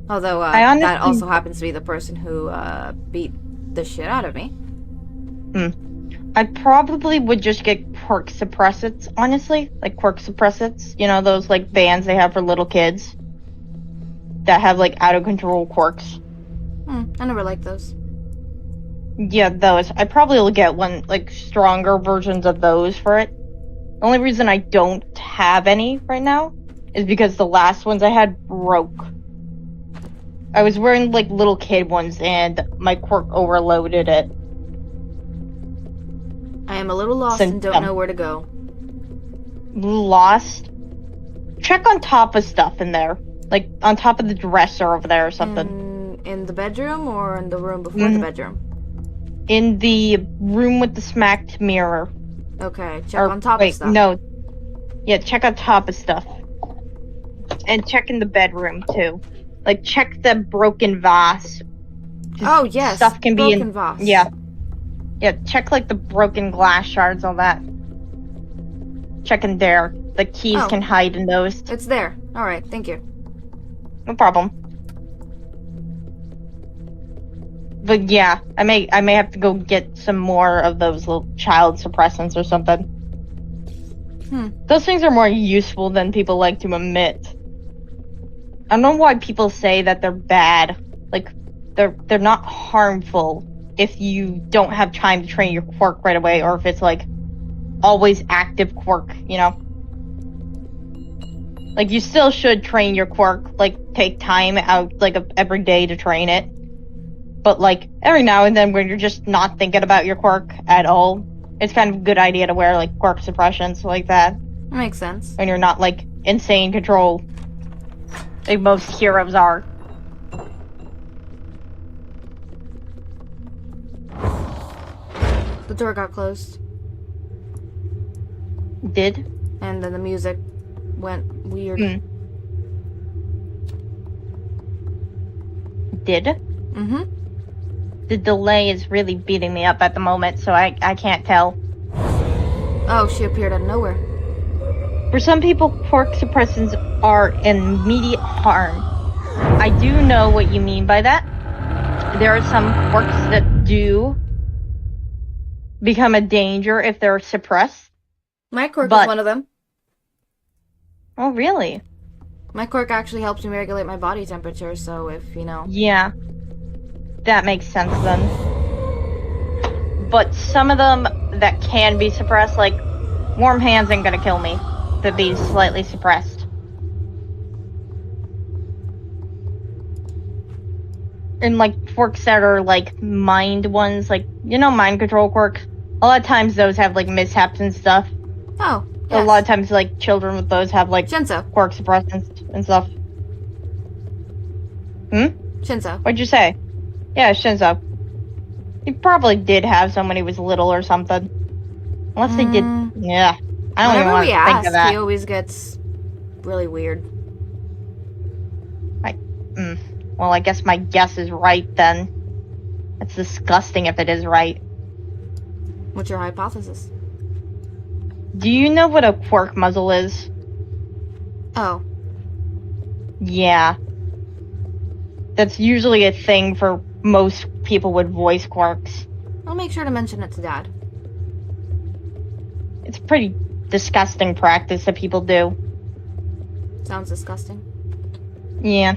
Although that also happens to be the person who beat the shit out of me. I probably would just get quirk suppressants, honestly. Like quirk suppressants. You know, those like bands they have for little kids that have like out of control quirks. I never liked those. Yeah, those. I probably will get one, like, stronger versions of those for it. The only reason I don't have any right now is because the last ones I had broke. I was wearing, like, little kid ones, and my quirk overloaded it. I am a little lost and don't know where to go. Lost? Check on top of stuff in there. Like, on top of the dresser over there or something. In the bedroom or in the room before the bedroom? In the room with the smacked mirror. Okay, check on top of stuff. No. Yeah, check on top of stuff. And check in the bedroom, too. Like, check the broken vase. Oh, yes. Stuff can be in... Broken vase. Yeah. Yeah, check, like, the broken glass shards, all that. Check in there. The keys can hide in those. It's there. Alright, thank you. No problem. But yeah, I may have to go get some more of those little child suppressants or something. Those things are more useful than people like to admit. I don't know why people say that they're bad. Like, they're not harmful if you don't have time to train your quirk right away, or if it's like always active quirk, you know? Like, you still should train your quirk, like, take time out, like, every day to train it. But, like, every now and then when you're just not thinking about your quirk at all, it's kind of a good idea to wear, like, quirk suppressions like that. Makes sense. When you're not, like, insane control. Like most heroes are. The door got closed. Did? And then the music went weird. Did? Mm-hmm. The delay is really beating me up at the moment, so I can't tell. Oh, she appeared out of nowhere. For some people, quirk suppressants are immediate harm. I do know what you mean by that. There are some quirks that do become a danger if they're suppressed. My quirk is one of them. Oh, really? My quirk actually helps me regulate my body temperature, so if, you know... Yeah. That makes sense then. But some of them that can be suppressed, like, warm hands ain't gonna kill me. To be slightly suppressed. And, like, quirks that are, like, mind ones, like, you know, mind control quirks? A lot of times those have, like, mishaps and stuff. Oh, yes. A lot of times, like, children with those have, like, Shinzo. Quirk suppressants and stuff. Shinzo. What'd you say? Yeah, Shinzo. He probably did have some when he was little or something. Unless he did... Yeah. I don't even want to think of that. He always gets really weird. Well, I guess my guess is right, then. It's disgusting if it is right. What's your hypothesis? Do you know what a quirk muzzle is? Oh. Yeah. That's usually a thing for most people with voice quirks. I'll make sure to mention it to Dad. It's a pretty disgusting practice that people do. Sounds disgusting. Yeah.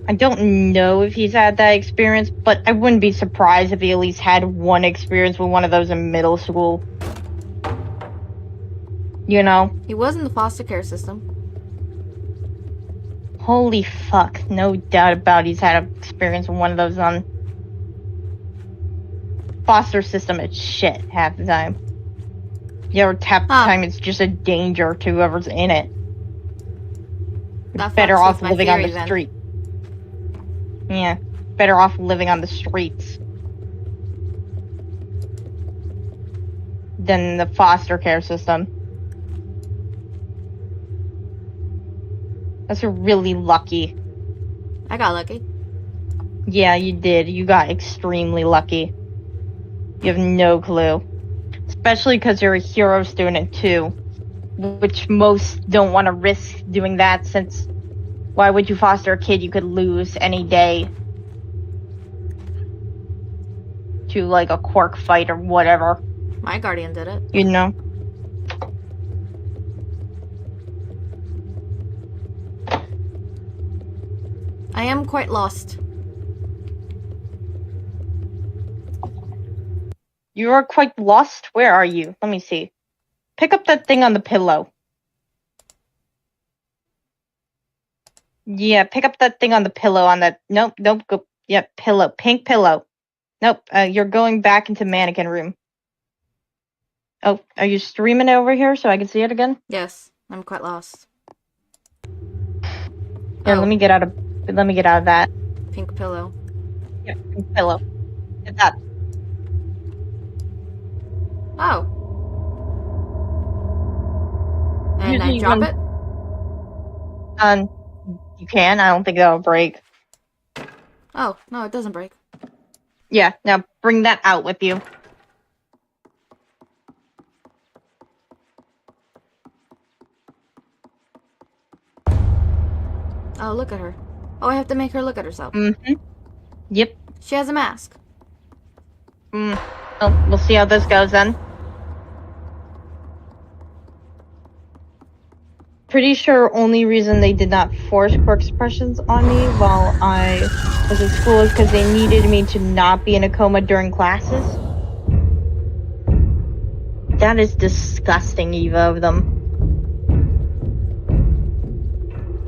I don't know if he's had that experience, but I wouldn't be surprised if he at least had one experience with one of those in middle school. You know? He was in the foster care system. Holy fuck, no doubt about he's had an experience with one of those on... Foster system is shit half the time. The other half the time it's just a danger to whoever's in it. You're better off living on the street. Yeah, better off living on the streets than the foster care system. That's really lucky. I got lucky. Yeah, you did. You got extremely lucky. You have no clue. Especially because you're a hero student too, which most don't want to risk doing that, since why would you foster a kid you could lose any day to like a quirk fight or whatever? My guardian did it. You know? I am quite lost. You are quite lost? Where are you? Let me see. Pick up that thing on the pillow. Yeah, pick up that thing on the pillow on that. Nope, go. Yep, pillow. Pink pillow. Nope, you're going back into mannequin room. Oh, are you streaming it over here so I can see it again? Yes, I'm quite lost. Here, let me get out of that. Pink pillow. Yeah, pink pillow. Get that. Oh. And Usually I drop when- it? You can. I don't think that'll break. Oh, no, it doesn't break. Yeah, now bring that out with you. Oh, look at her. Oh, I have to make her look at herself. Mm-hmm. Yep. She has a mask. Oh, we'll see how this goes then. Pretty sure only reason they did not force quirk suppressions on me while I was at school is because they needed me to not be in a coma during classes. That is disgusting, Eva, of them.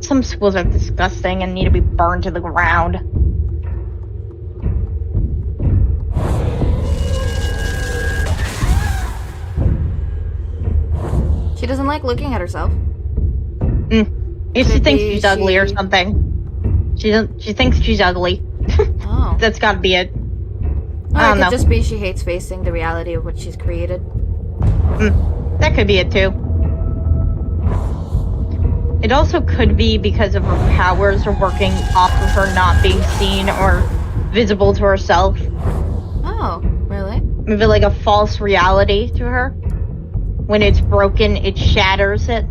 Some schools are disgusting and need to be burned to the ground. She doesn't like looking at herself. She thinks she's ugly or something. She thinks she's ugly. Oh. That's gotta be it. Or I it don't could know. just be she hates facing the reality of what she's created. That could be it too. It also could be because of her powers are working off of her not being seen or visible to herself. Oh, really? Maybe like a false reality to her. When it's broken, it shatters it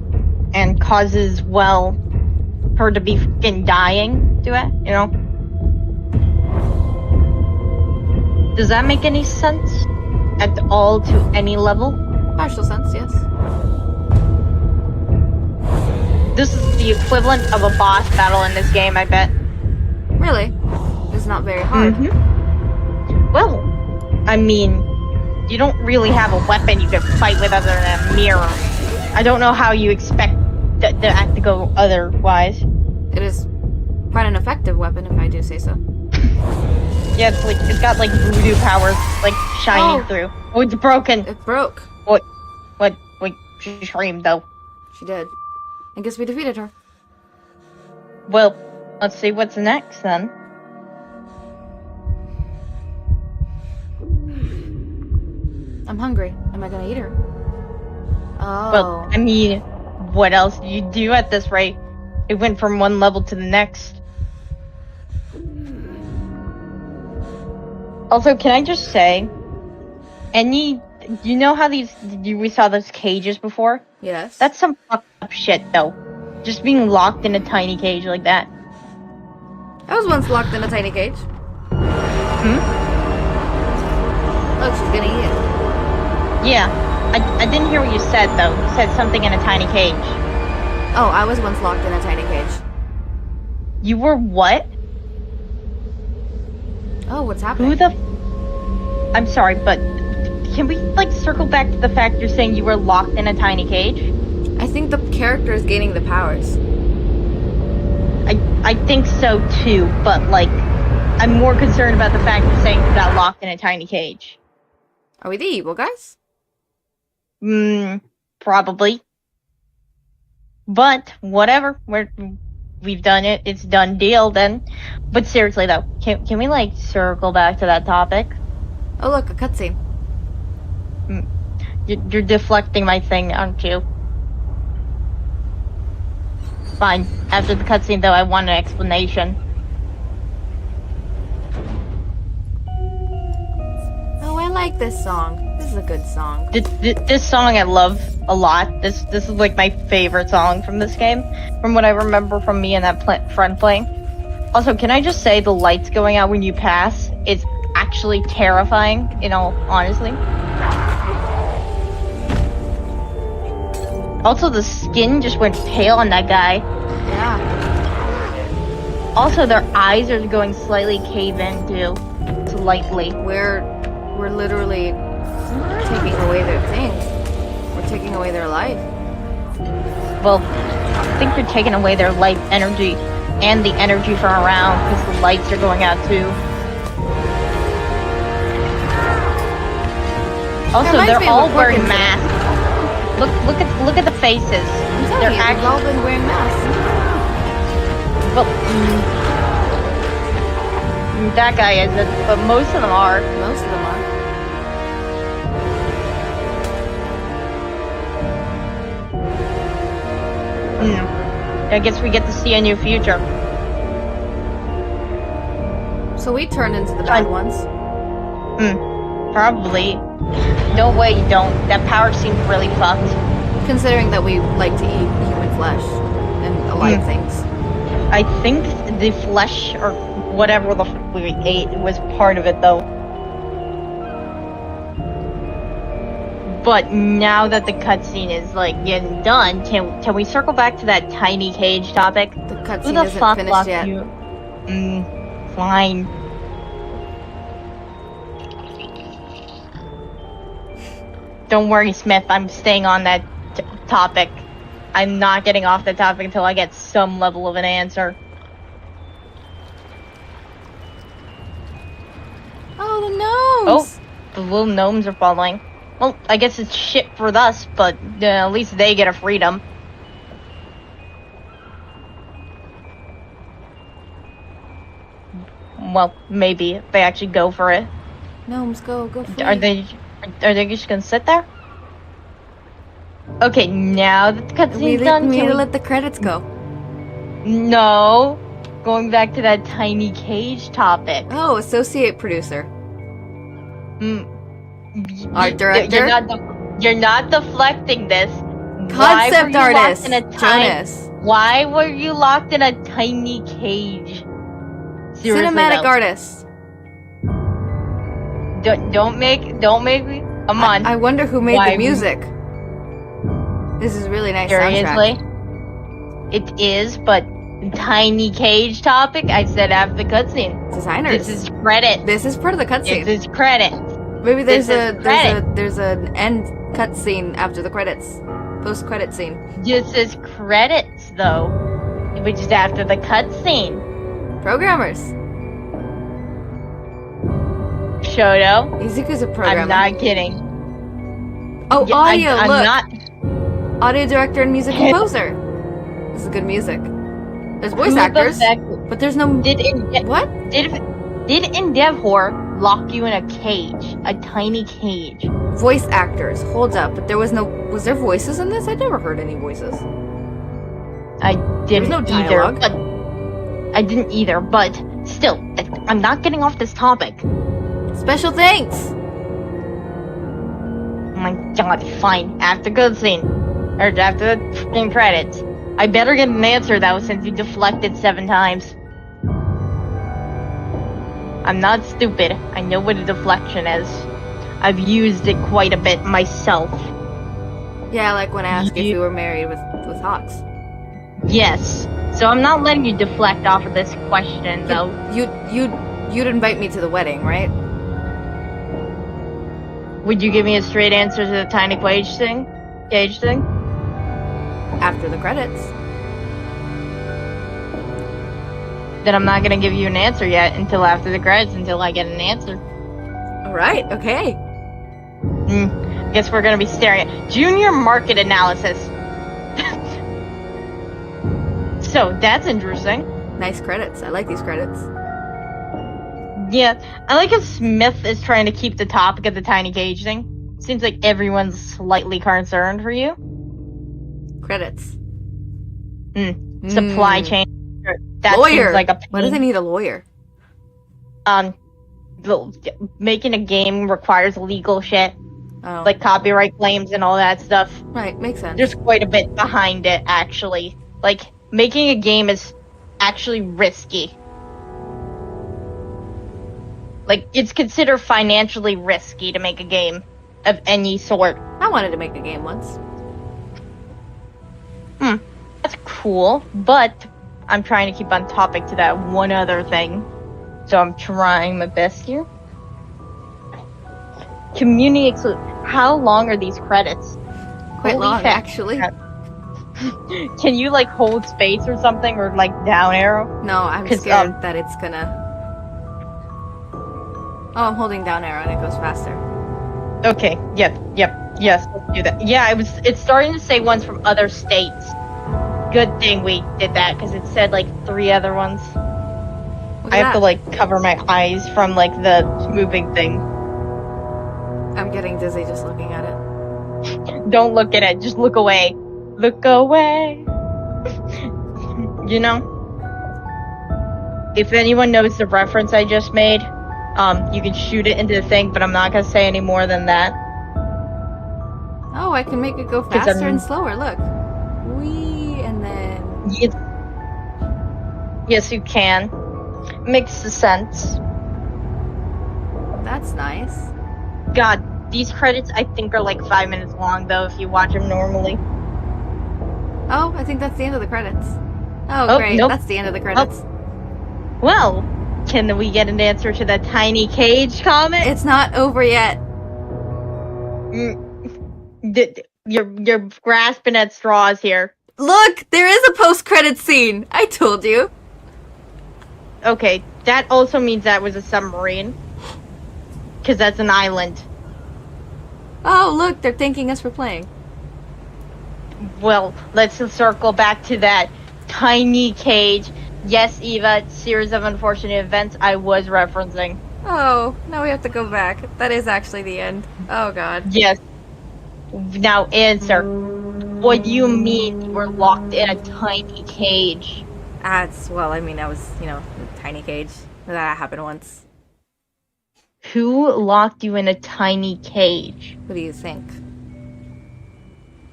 and causes, well, her to be fucking dying to it, you know? Does that make any sense? At all, to any level? Partial sense, yes. This is the equivalent of a boss battle in this game, I bet. Really? It's not very hard. Well, I mean, you don't really have a weapon you can fight with other than a mirror. I don't know how you expect that to go otherwise. It is quite an effective weapon, if I do say so. Yeah, it's got like voodoo powers, like shining Oh. through. Oh, it's broken. It broke. What? Wait, she screamed though. She did. I guess we defeated her. Well, let's see what's next then. I'm hungry. Am I gonna eat her? Oh. Well, I mean, what else do you do at this rate? It went from one level to the next. Also, can I just say, you know how we saw those cages before? Yes. That's some fucked up shit, though. Just being locked in a tiny cage like that. I was once locked in a tiny cage. Look, she's gonna eat it. Yeah, I didn't hear what you said, though. You said something in a tiny cage. Oh, I was once locked in a tiny cage. You were what? Oh, what's happening? Who the... I'm sorry, but can we, like, circle back to the fact you're saying you were locked in a tiny cage? I think the character is gaining the powers. I think so, too, but, like, I'm more concerned about the fact you're saying you got locked in a tiny cage. Are we the evil guys? Probably. But, whatever. We've done it. It's done deal, then. But seriously, though, can we, like, circle back to that topic? Oh, look, a cutscene. You're deflecting my thing, aren't you? Fine. After the cutscene, though, I want an explanation. Oh, I like this song. This is a good song. This song I love a lot. This is like my favorite song from this game, from what I remember from me and that friend playing. Also, can I just say the lights going out when you pass is actually terrifying, in all honestly. Also, the skin just went pale on that guy. Yeah. Also, their eyes are going slightly cave in too, slightly. We're literally taking away their things. We're taking away their life. Well, I think you're taking away their life energy and the energy from around because the lights are going out too. Also, they're all wearing masks. Look at the faces. They're actually all been wearing masks. Well, that guy isn't, but most of them are. Most of them are. I guess we get to see a new future. So we turned into the bad ones. Probably. No way you don't. That power seems really fucked. Considering that we like to eat human flesh and alive things. I think the flesh or whatever the fuck we ate was part of it though. But now that the cutscene is like getting done, can we circle back to that tiny cage topic? The cutscene isn't finished yet. Fine. Don't worry, Smith. I'm staying on that topic. I'm not getting off the topic until I get some level of an answer. Oh, the gnomes! Oh, the little gnomes are following. Well, I guess it's shit for us, but at least they get a freedom. Well, maybe if they actually go for it. Gnomes, go free. Are they just gonna sit there? Okay, now that the cutscene's done, we need to let the credits go. No, going back to that tiny cage topic. Oh, associate producer. Art director. You're not deflecting this. Concept artist. Jonas. Why were you locked in a tiny cage? Seriously, Cinematic artist. Don't make me. Come on. I wonder who made the music. This is really nice. Seriously, soundtrack. It is, but tiny cage topic. I said after the cutscene. Designers. This is credit. This is part of the cutscene. This is credit. Maybe there's an end cutscene after the credits, post credit scene. This is credits though, which is after the cutscene. Programmers. Shoto. Izuku's a programmer. I'm not kidding. Oh, Yeah, audio. I'm look. not. Audio director and music composer. This is good music. There's voice actors, but there's no. What? Did Endeavor lock you in a cage, a tiny cage? Voice actors. Hold up, but there was no. Was there voices in this? I never heard any voices. I didn't no either. dialogue. But I didn't either. But still, I'm not getting off this topic. Special thanks. Oh my god, fine. After cutscene. Or after the freaking credits. I better get an answer though, since you deflected 7 times. I'm not stupid. I know what a deflection is. I've used it quite a bit myself. Yeah, like when I asked if you were married with Hawks. Yes. So I'm not letting you deflect off of this question though. You'd invite me to the wedding, right? Would you give me a straight answer to the tiny cage thing? After the credits. Then I'm not gonna give you an answer yet until after the credits, until I get an answer. Alright, okay. Guess we're gonna be staring at junior market analysis. So that's interesting. Nice credits. I like these credits. Yeah, I like how Smith is trying to keep the topic of the tiny cage thing. Seems like everyone's slightly concerned for you. Credits. Supply chain. That lawyer. seems like a pain. Why do they need a lawyer? Making a game requires legal shit. Oh. like copyright claims and all that stuff. Right, makes sense. There's quite a bit behind it, actually. Like, making a game is actually risky. Like, it's considered financially risky to make a game of any sort. I wanted to make a game once. That's cool, but I'm trying to keep on topic to that one other thing. So I'm trying my best here. Community exclude. How long are these credits? Quite Holy long, heck. actually. Can you, like, hold space or something, or, like, down arrow? No, I'm 'Cause, scared that it's gonna... Oh, I'm holding down arrow and it goes faster. Okay, yep, yes, let's do that. Yeah, it's starting to say ones from other states. Good thing we did that, because it said, like, 3 other ones. Look I at have to, that. like, cover my eyes from, like, the moving thing. I'm getting dizzy just looking at it. Don't look at it, just look away. Look away. You know? If anyone knows the reference I just made, you can shoot it into the thing, but I'm not gonna say any more than that. Oh, I can make it go 'Cause faster I'm- and slower, look. Whee, and then... Yes, you can. Makes sense. That's nice. God, these credits I think are like 5 minutes long though if you watch them normally. Oh, I think that's the end of the credits. Oh, Oh, great. nope. That's the end of the credits. Well, can we get an answer to that tiny cage comment? It's not over yet. You're grasping at straws here. Look, there is a post-credit scene. I told you. Okay, that also means that was a submarine. Because that's an island. Oh, look, they're thanking us for playing. Well, let's circle back to that tiny cage. Yes, Eva, series of unfortunate events I was referencing. Oh, now we have to go back. That is actually the end. Oh, God. Yes. Now answer. What do you mean you were locked in a tiny cage? Well, I mean, I was, in a tiny cage. That happened once. Who locked you in a tiny cage? What do you think?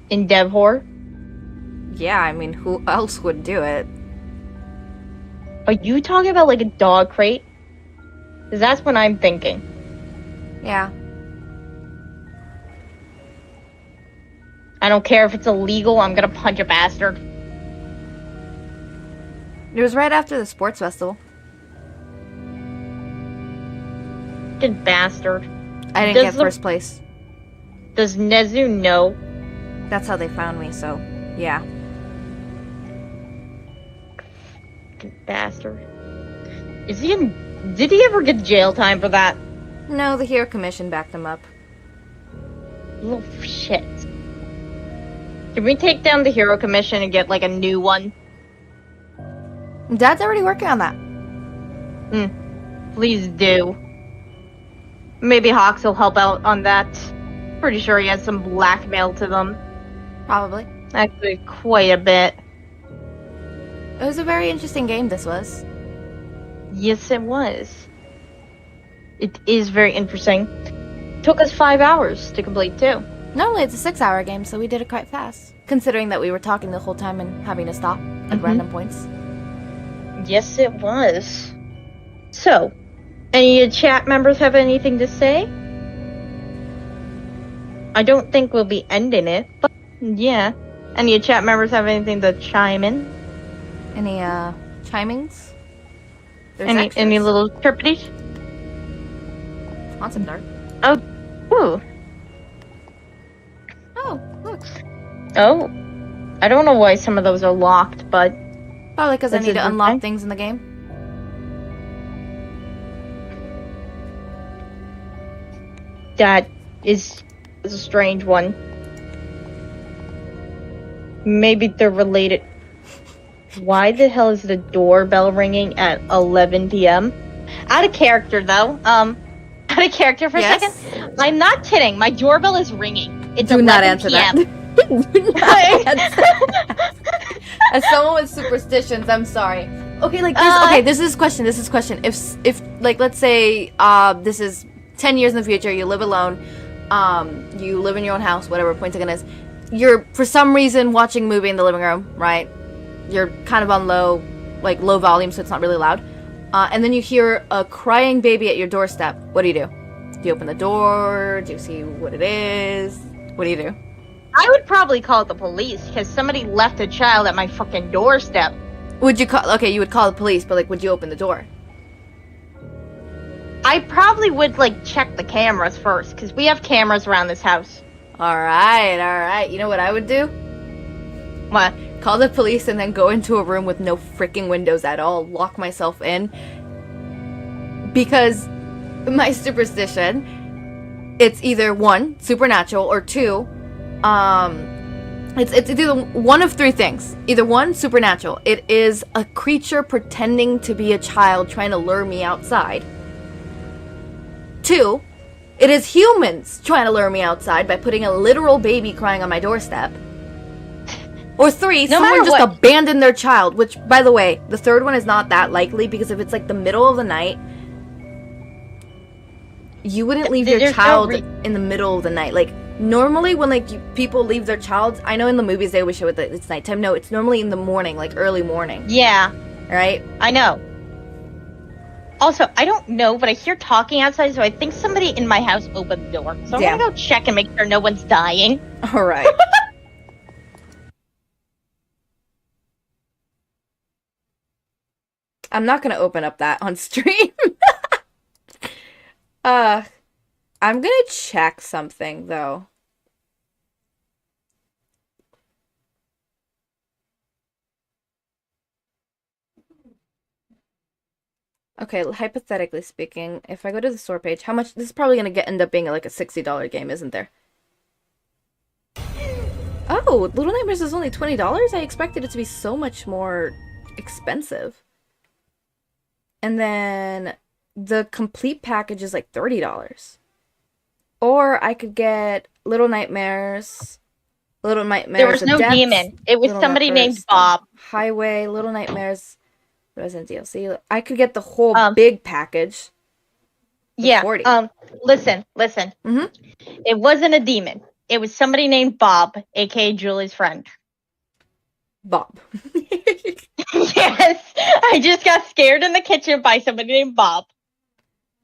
In Devhor? Yeah, I mean, who else would do it? Are you talking about like a dog crate? Because that's what I'm thinking. Yeah. I don't care if it's illegal, I'm gonna punch a bastard. It was right after the sports festival. Fucking bastard. I didn't get first place. Does Nezu know? That's how they found me, so yeah. Fucking bastard. Did he ever get jail time for that? No, the Hero Commission backed them up. Little shit. Can we take down the Hero Commission and get like a new one? Dad's already working on that. Please do. Maybe Hawks will help out on that. Pretty sure he has some blackmail to them. Probably. Actually, quite a bit. It was a very interesting game, this was. Yes, it was. It is very interesting. Took us 5 hours to complete, too. Normally it's a 6-hour game, so we did it quite fast. Considering that we were talking the whole time and having to stop at random points. Yes, it was. So, any chat members have anything to say? I don't think we'll be ending it, but yeah. Any chat members have anything to chime in? Any, chimings? There's Any extras. little chirpities? Concept art. Ooh. Oh, look. Oh. I don't know why some of those are locked, but Probably because I That's need to unlock interesting. things in the game. that is a strange one. Maybe they're related. Why the hell is the doorbell ringing at 11 p.m.? Out of character, though. Out of character for a Yes? second. I'm not kidding. My doorbell is ringing. It's Do 11 not answer p.m. that. Do not answer that. As someone with superstitions, I'm sorry. Okay, like this is question. This is question. If like let's say this is 10 years in the future, you live alone. You live in your own house, whatever, point taken is. You're, for some reason, watching a movie in the living room, right? You're kind of on low volume, so it's not really loud. And then you hear a crying baby at your doorstep. What do? Do you open the door? Do you see what it is? What do you do? I would probably call the police because somebody left a child at my fucking doorstep. Would you call? Okay, you would call the police, but like, would you open the door? I probably would like check the cameras first because we have cameras around this house. All right. You know what I would do? What? Call the police and then go into a room with no freaking windows at all. Lock myself in. Because my superstition, it's either 1, supernatural, or 2, it's either one of 3 things. Either 1, supernatural. It is a creature pretending to be a child trying to lure me outside. 2, it is humans trying to lure me outside by putting a literal baby crying on my doorstep. Or 3, someone just abandoned their child, which, by the way, the third one is not that likely, because if it's like the middle of the night, you wouldn't leave your child in the middle of the night. Like, normally when people leave their child, I know in the movies they always show it that it's nighttime. No, it's normally in the morning, like early morning. Yeah. Right? I know. Also, I don't know, but I hear talking outside, so I think somebody in my house opened the door. So I'm gonna go check and make sure no one's dying. Alright. I'm not gonna open up that on stream. I'm gonna check something, though. Okay, hypothetically speaking, if I go to the store page, how much... This is probably gonna end up being like a $60 game, isn't there? Oh, Little Nightmares is only $20? I expected it to be so much more expensive. And then the complete package is like $30. Or I could get Little Nightmares. There was no demon. It was somebody named Bob. Highway, Little Nightmares, Resident DLC. I could get the whole big package. Yeah. 40. Listen. Mm-hmm. It wasn't a demon. It was somebody named Bob, aka Julie's friend. Bob. Yes, I just got scared in the kitchen by somebody named Bob.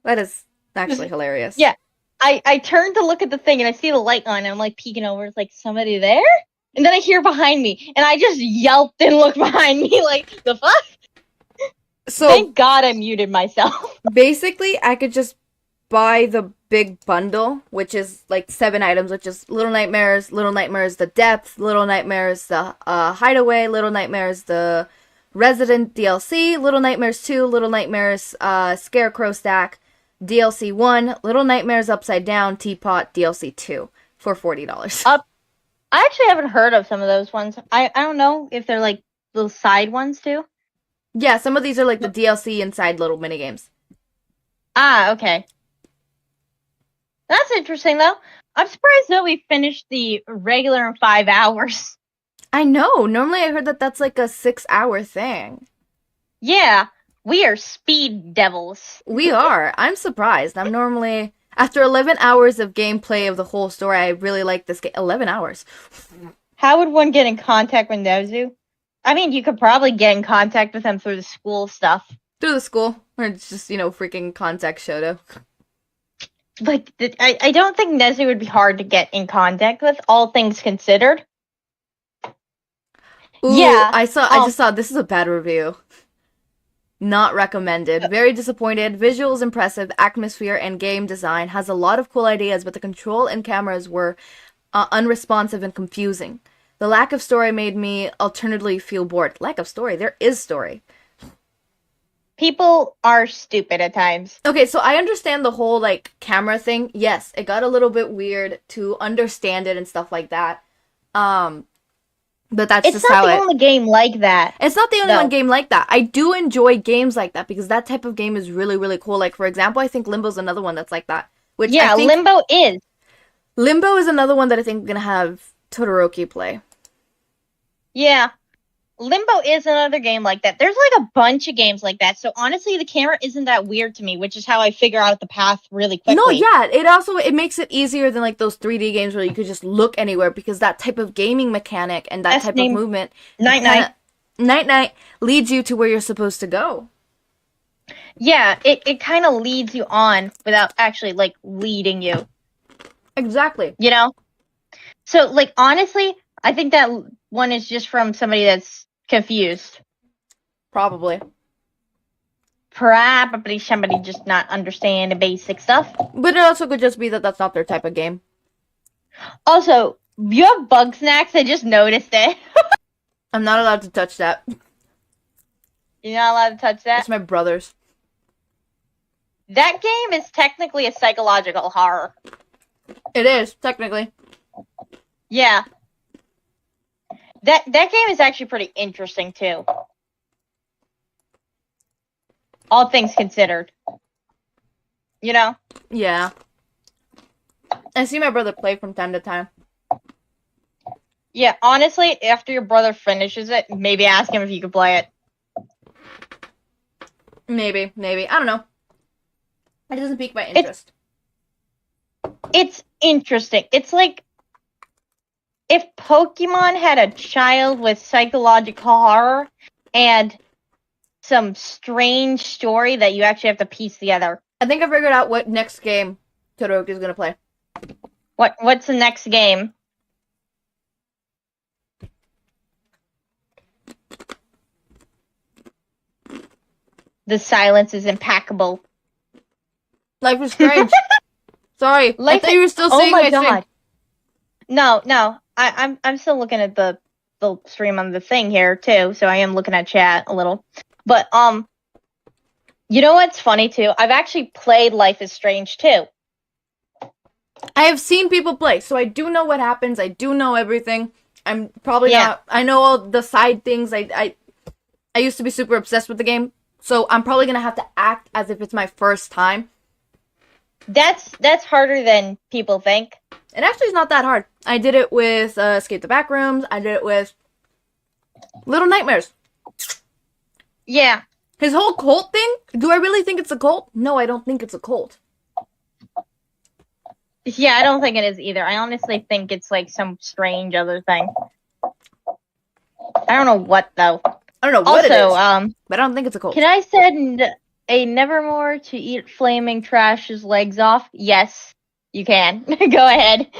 That is actually hilarious. Yeah, I turned to look at the thing and I see the light on and I'm like peeking over. It's like, somebody there? And then I hear behind me and I just yelped and looked behind me like, the fuck? So thank God I muted myself. Basically, I could just buy the big bundle, which is like 7 items, which is Little Nightmares, the Depth, Little Nightmares, the Hideaway, Little Nightmares, the Resident DLC, Little Nightmares 2, Little Nightmares Scarecrow Stack, DLC 1, Little Nightmares Upside Down Teapot, DLC 2 for $40. I actually haven't heard of some of those ones. I don't know if they're like little side ones too. Yeah, some of these are like the DLC inside little minigames. Ah, okay. That's interesting, though. I'm surprised that we finished the regular in 5 hours. I know. Normally I heard that that's like a 6-hour thing. Yeah, we are speed devils. We are. I'm surprised. I'm normally... After 11 hours of gameplay of the whole story, I really like this game. 11 hours. How would one get in contact with Nezu? I mean, you could probably get in contact with him through the school stuff. Through the school. Or just, freaking contact Shoto. But I don't think Nezu would be hard to get in contact with, all things considered. Ooh, yeah. I just saw this is a bad review. Not recommended. Very disappointed. Visuals impressive. Atmosphere and game design has a lot of cool ideas, but the control and cameras were unresponsive and confusing. The lack of story made me alternatively feel bored. Lack of story? There is story. People are stupid at times. Okay, so I understand the whole, camera thing. Yes, it got a little bit weird to understand it and stuff like that. But that's just how It's not the only game like that. It's not the only one game like that. I do enjoy games like that because that type of game is really, really cool. Like, for example, I think Limbo's another one that's like that. Which yeah, Limbo is. Limbo is another one that I think I'm going to have Todoroki play. Yeah. Limbo is another game like that. There's like a bunch of games like that. So honestly, the camera isn't that weird to me, which is how I figure out the path really quickly. No, yeah, it makes it easier than like those 3D games where you could just look anywhere, because that type of gaming mechanic and that type of movement, night leads you to where you're supposed to go. Yeah, it kind of leads you on without actually like leading you. Exactly. You know? So like honestly, I think that one is just from somebody that's confused. Probably somebody just not understanding basic stuff. But it also could just be that that's not their type of game. Also, you have bug snacks. I just noticed it. I'm not allowed to touch that. You're not allowed to touch that? It's my brother's. That game is technically a psychological horror. It is, technically. Yeah. That game is actually pretty interesting, too. All things considered. You know? Yeah. I see my brother play from time to time. Yeah, honestly, after your brother finishes it, maybe ask him if you could play it. Maybe. I don't know. It doesn't pique my interest. It's interesting. It's like if Pokemon had a child with psychological horror and some strange story that you actually have to piece together. I think I figured out what next game Todoroki is gonna play. What's the next game? The silence is impeccable. Life is Strange. Sorry, I thought you were still seeing my God. stream. No. I'm still looking at the stream on the thing here too, so I am looking at chat a little. But you know what's funny too? I've actually played Life is Strange too. I have seen people play, so I do know what happens. I do know everything. I'm probably not. I know all the side things. I used to be super obsessed with the game, so I'm probably gonna have to act as if it's my first time. That's harder than people think. It actually is not that hard. I did it with Escape the Backrooms. I did it with Little Nightmares. Yeah. His whole cult thing? Do I really think it's a cult? No, I don't think it's a cult. Yeah, I don't think it is either. I honestly think it's like some strange other thing. I don't know what though. I don't know what it is. But I don't think it's a cult. Can I send a Nevermore to eat Flaming Trash's legs off? Yes, you can. Go ahead.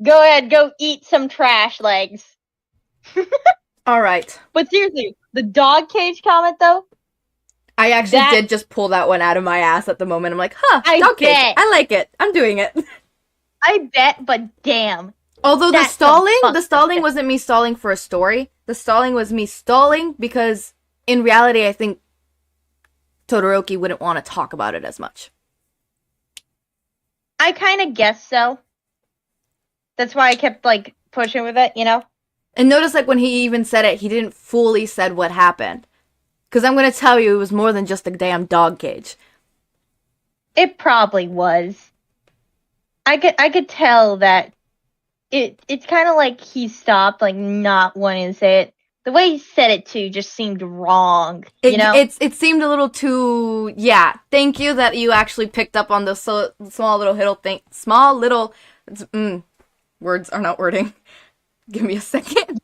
Go ahead, go eat some trash legs. Alright. But seriously, the dog cage comment though? I actually did just pull that one out of my ass at the moment. I'm like, dog cage. I like it. I'm doing it. I bet, but damn. Although the stalling wasn't me stalling for a story. The stalling was me stalling because in reality, I think Todoroki wouldn't want to talk about it as much. I kind of guess so. That's why I kept, like, pushing with it, you know? And notice, like, when he even said it, he didn't fully said what happened. Because I'm going to tell you, it was more than just a damn dog cage. It probably was. I could tell that it's kind of like he stopped, like, not wanting to say it. The way he said it, too, just seemed wrong, you know? It seemed a little too... Yeah, thank you that you actually picked up on the small little thing. Small little... words are not wording. Give me a second.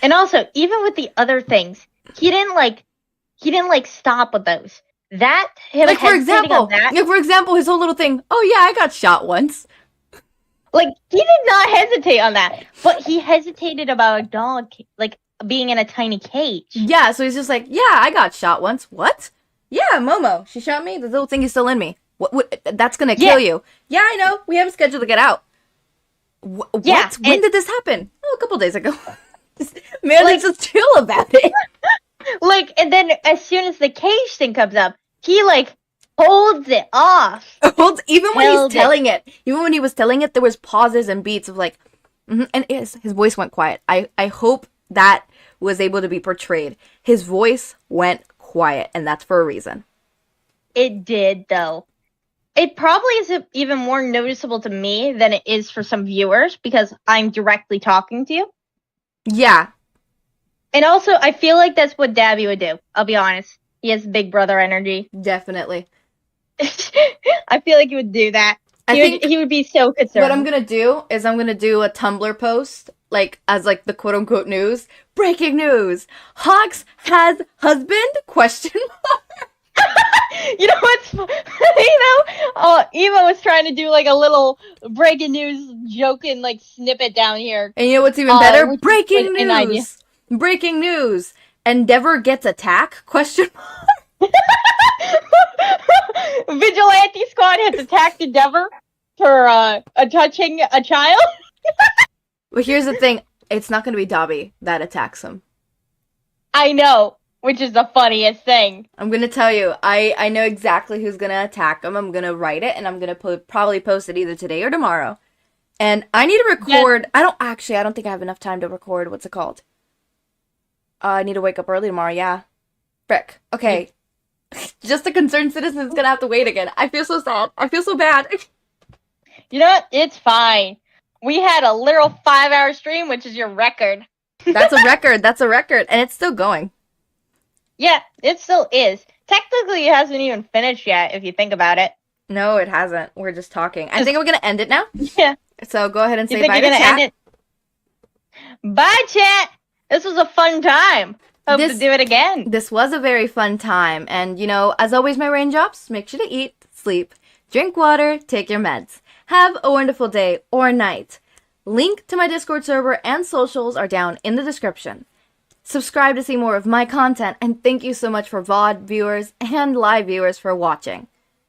And also, even with the other things, he didn't stop with those. That, him like, for example, his whole little thing, oh yeah, I got shot once. Like, he did not hesitate on that. But he hesitated about a dog, like, being in a tiny cage. Yeah, so he's just like, yeah, I got shot once. What? Yeah, Momo. She shot me. The little thing is still in me. What that's gonna kill you. Yeah, I know. We have a schedule to get out. Yeah, what? When did this happen? Oh, a couple days ago. Man, like, just chill about it. Like, and then as soon as the cage thing comes up, he, like, holds it off. Even when he was telling it, there was pauses and beats of like, and his voice went quiet. I hope that was able to be portrayed. His voice went quiet, and that's for a reason. It did, though. It probably is even more noticeable to me than it is for some viewers because I'm directly talking to you. Yeah, And also, I feel like that's what Dabi would do. I'll be honest. He has big brother energy. Definitely. I feel like he would do that. He would be so concerned. What I'm gonna do is I'm gonna do a Tumblr post, like, as, like, the quote-unquote news. Breaking news! Hawks has husband? Question mark. You know what's Eva was trying to do, like, a little breaking news joking, like, snippet down here. And you know what's even better? Breaking news! Breaking news! Endeavor gets attack? Question mark. Vigilante squad has attacked Endeavor for touching a child. But here's the thing. It's not going to be Dabi that attacks him. I know, which is the funniest thing. I'm going to tell you. I know exactly who's going to attack him. I'm going to write it, and I'm going to probably post it either today or tomorrow. And I need to record. Yeah. I don't think I have enough time to record. What's it called? I need to wake up early tomorrow. Yeah. Frick. Okay. Just a concerned citizen is going to have to wait again. I feel so sad. I feel so bad. You know what? It's fine. We had a literal 5-hour stream, which is your record. That's a record. That's a record. And it's still going. Yeah, it still is. Technically, it hasn't even finished yet, if you think about it. No, it hasn't. We're just talking. I think we're going to end it now. Yeah. So go ahead and say bye to chat. End it? Bye, chat. This was a fun time. Hope to do it again. This was a very fun time. And, you know, as always, my raindrops, make sure to eat, sleep, drink water, take your meds. Have a wonderful day or night. Link to my Discord server and socials are down in the description. Subscribe to see more of my content, and thank you so much for VOD viewers and live viewers for watching.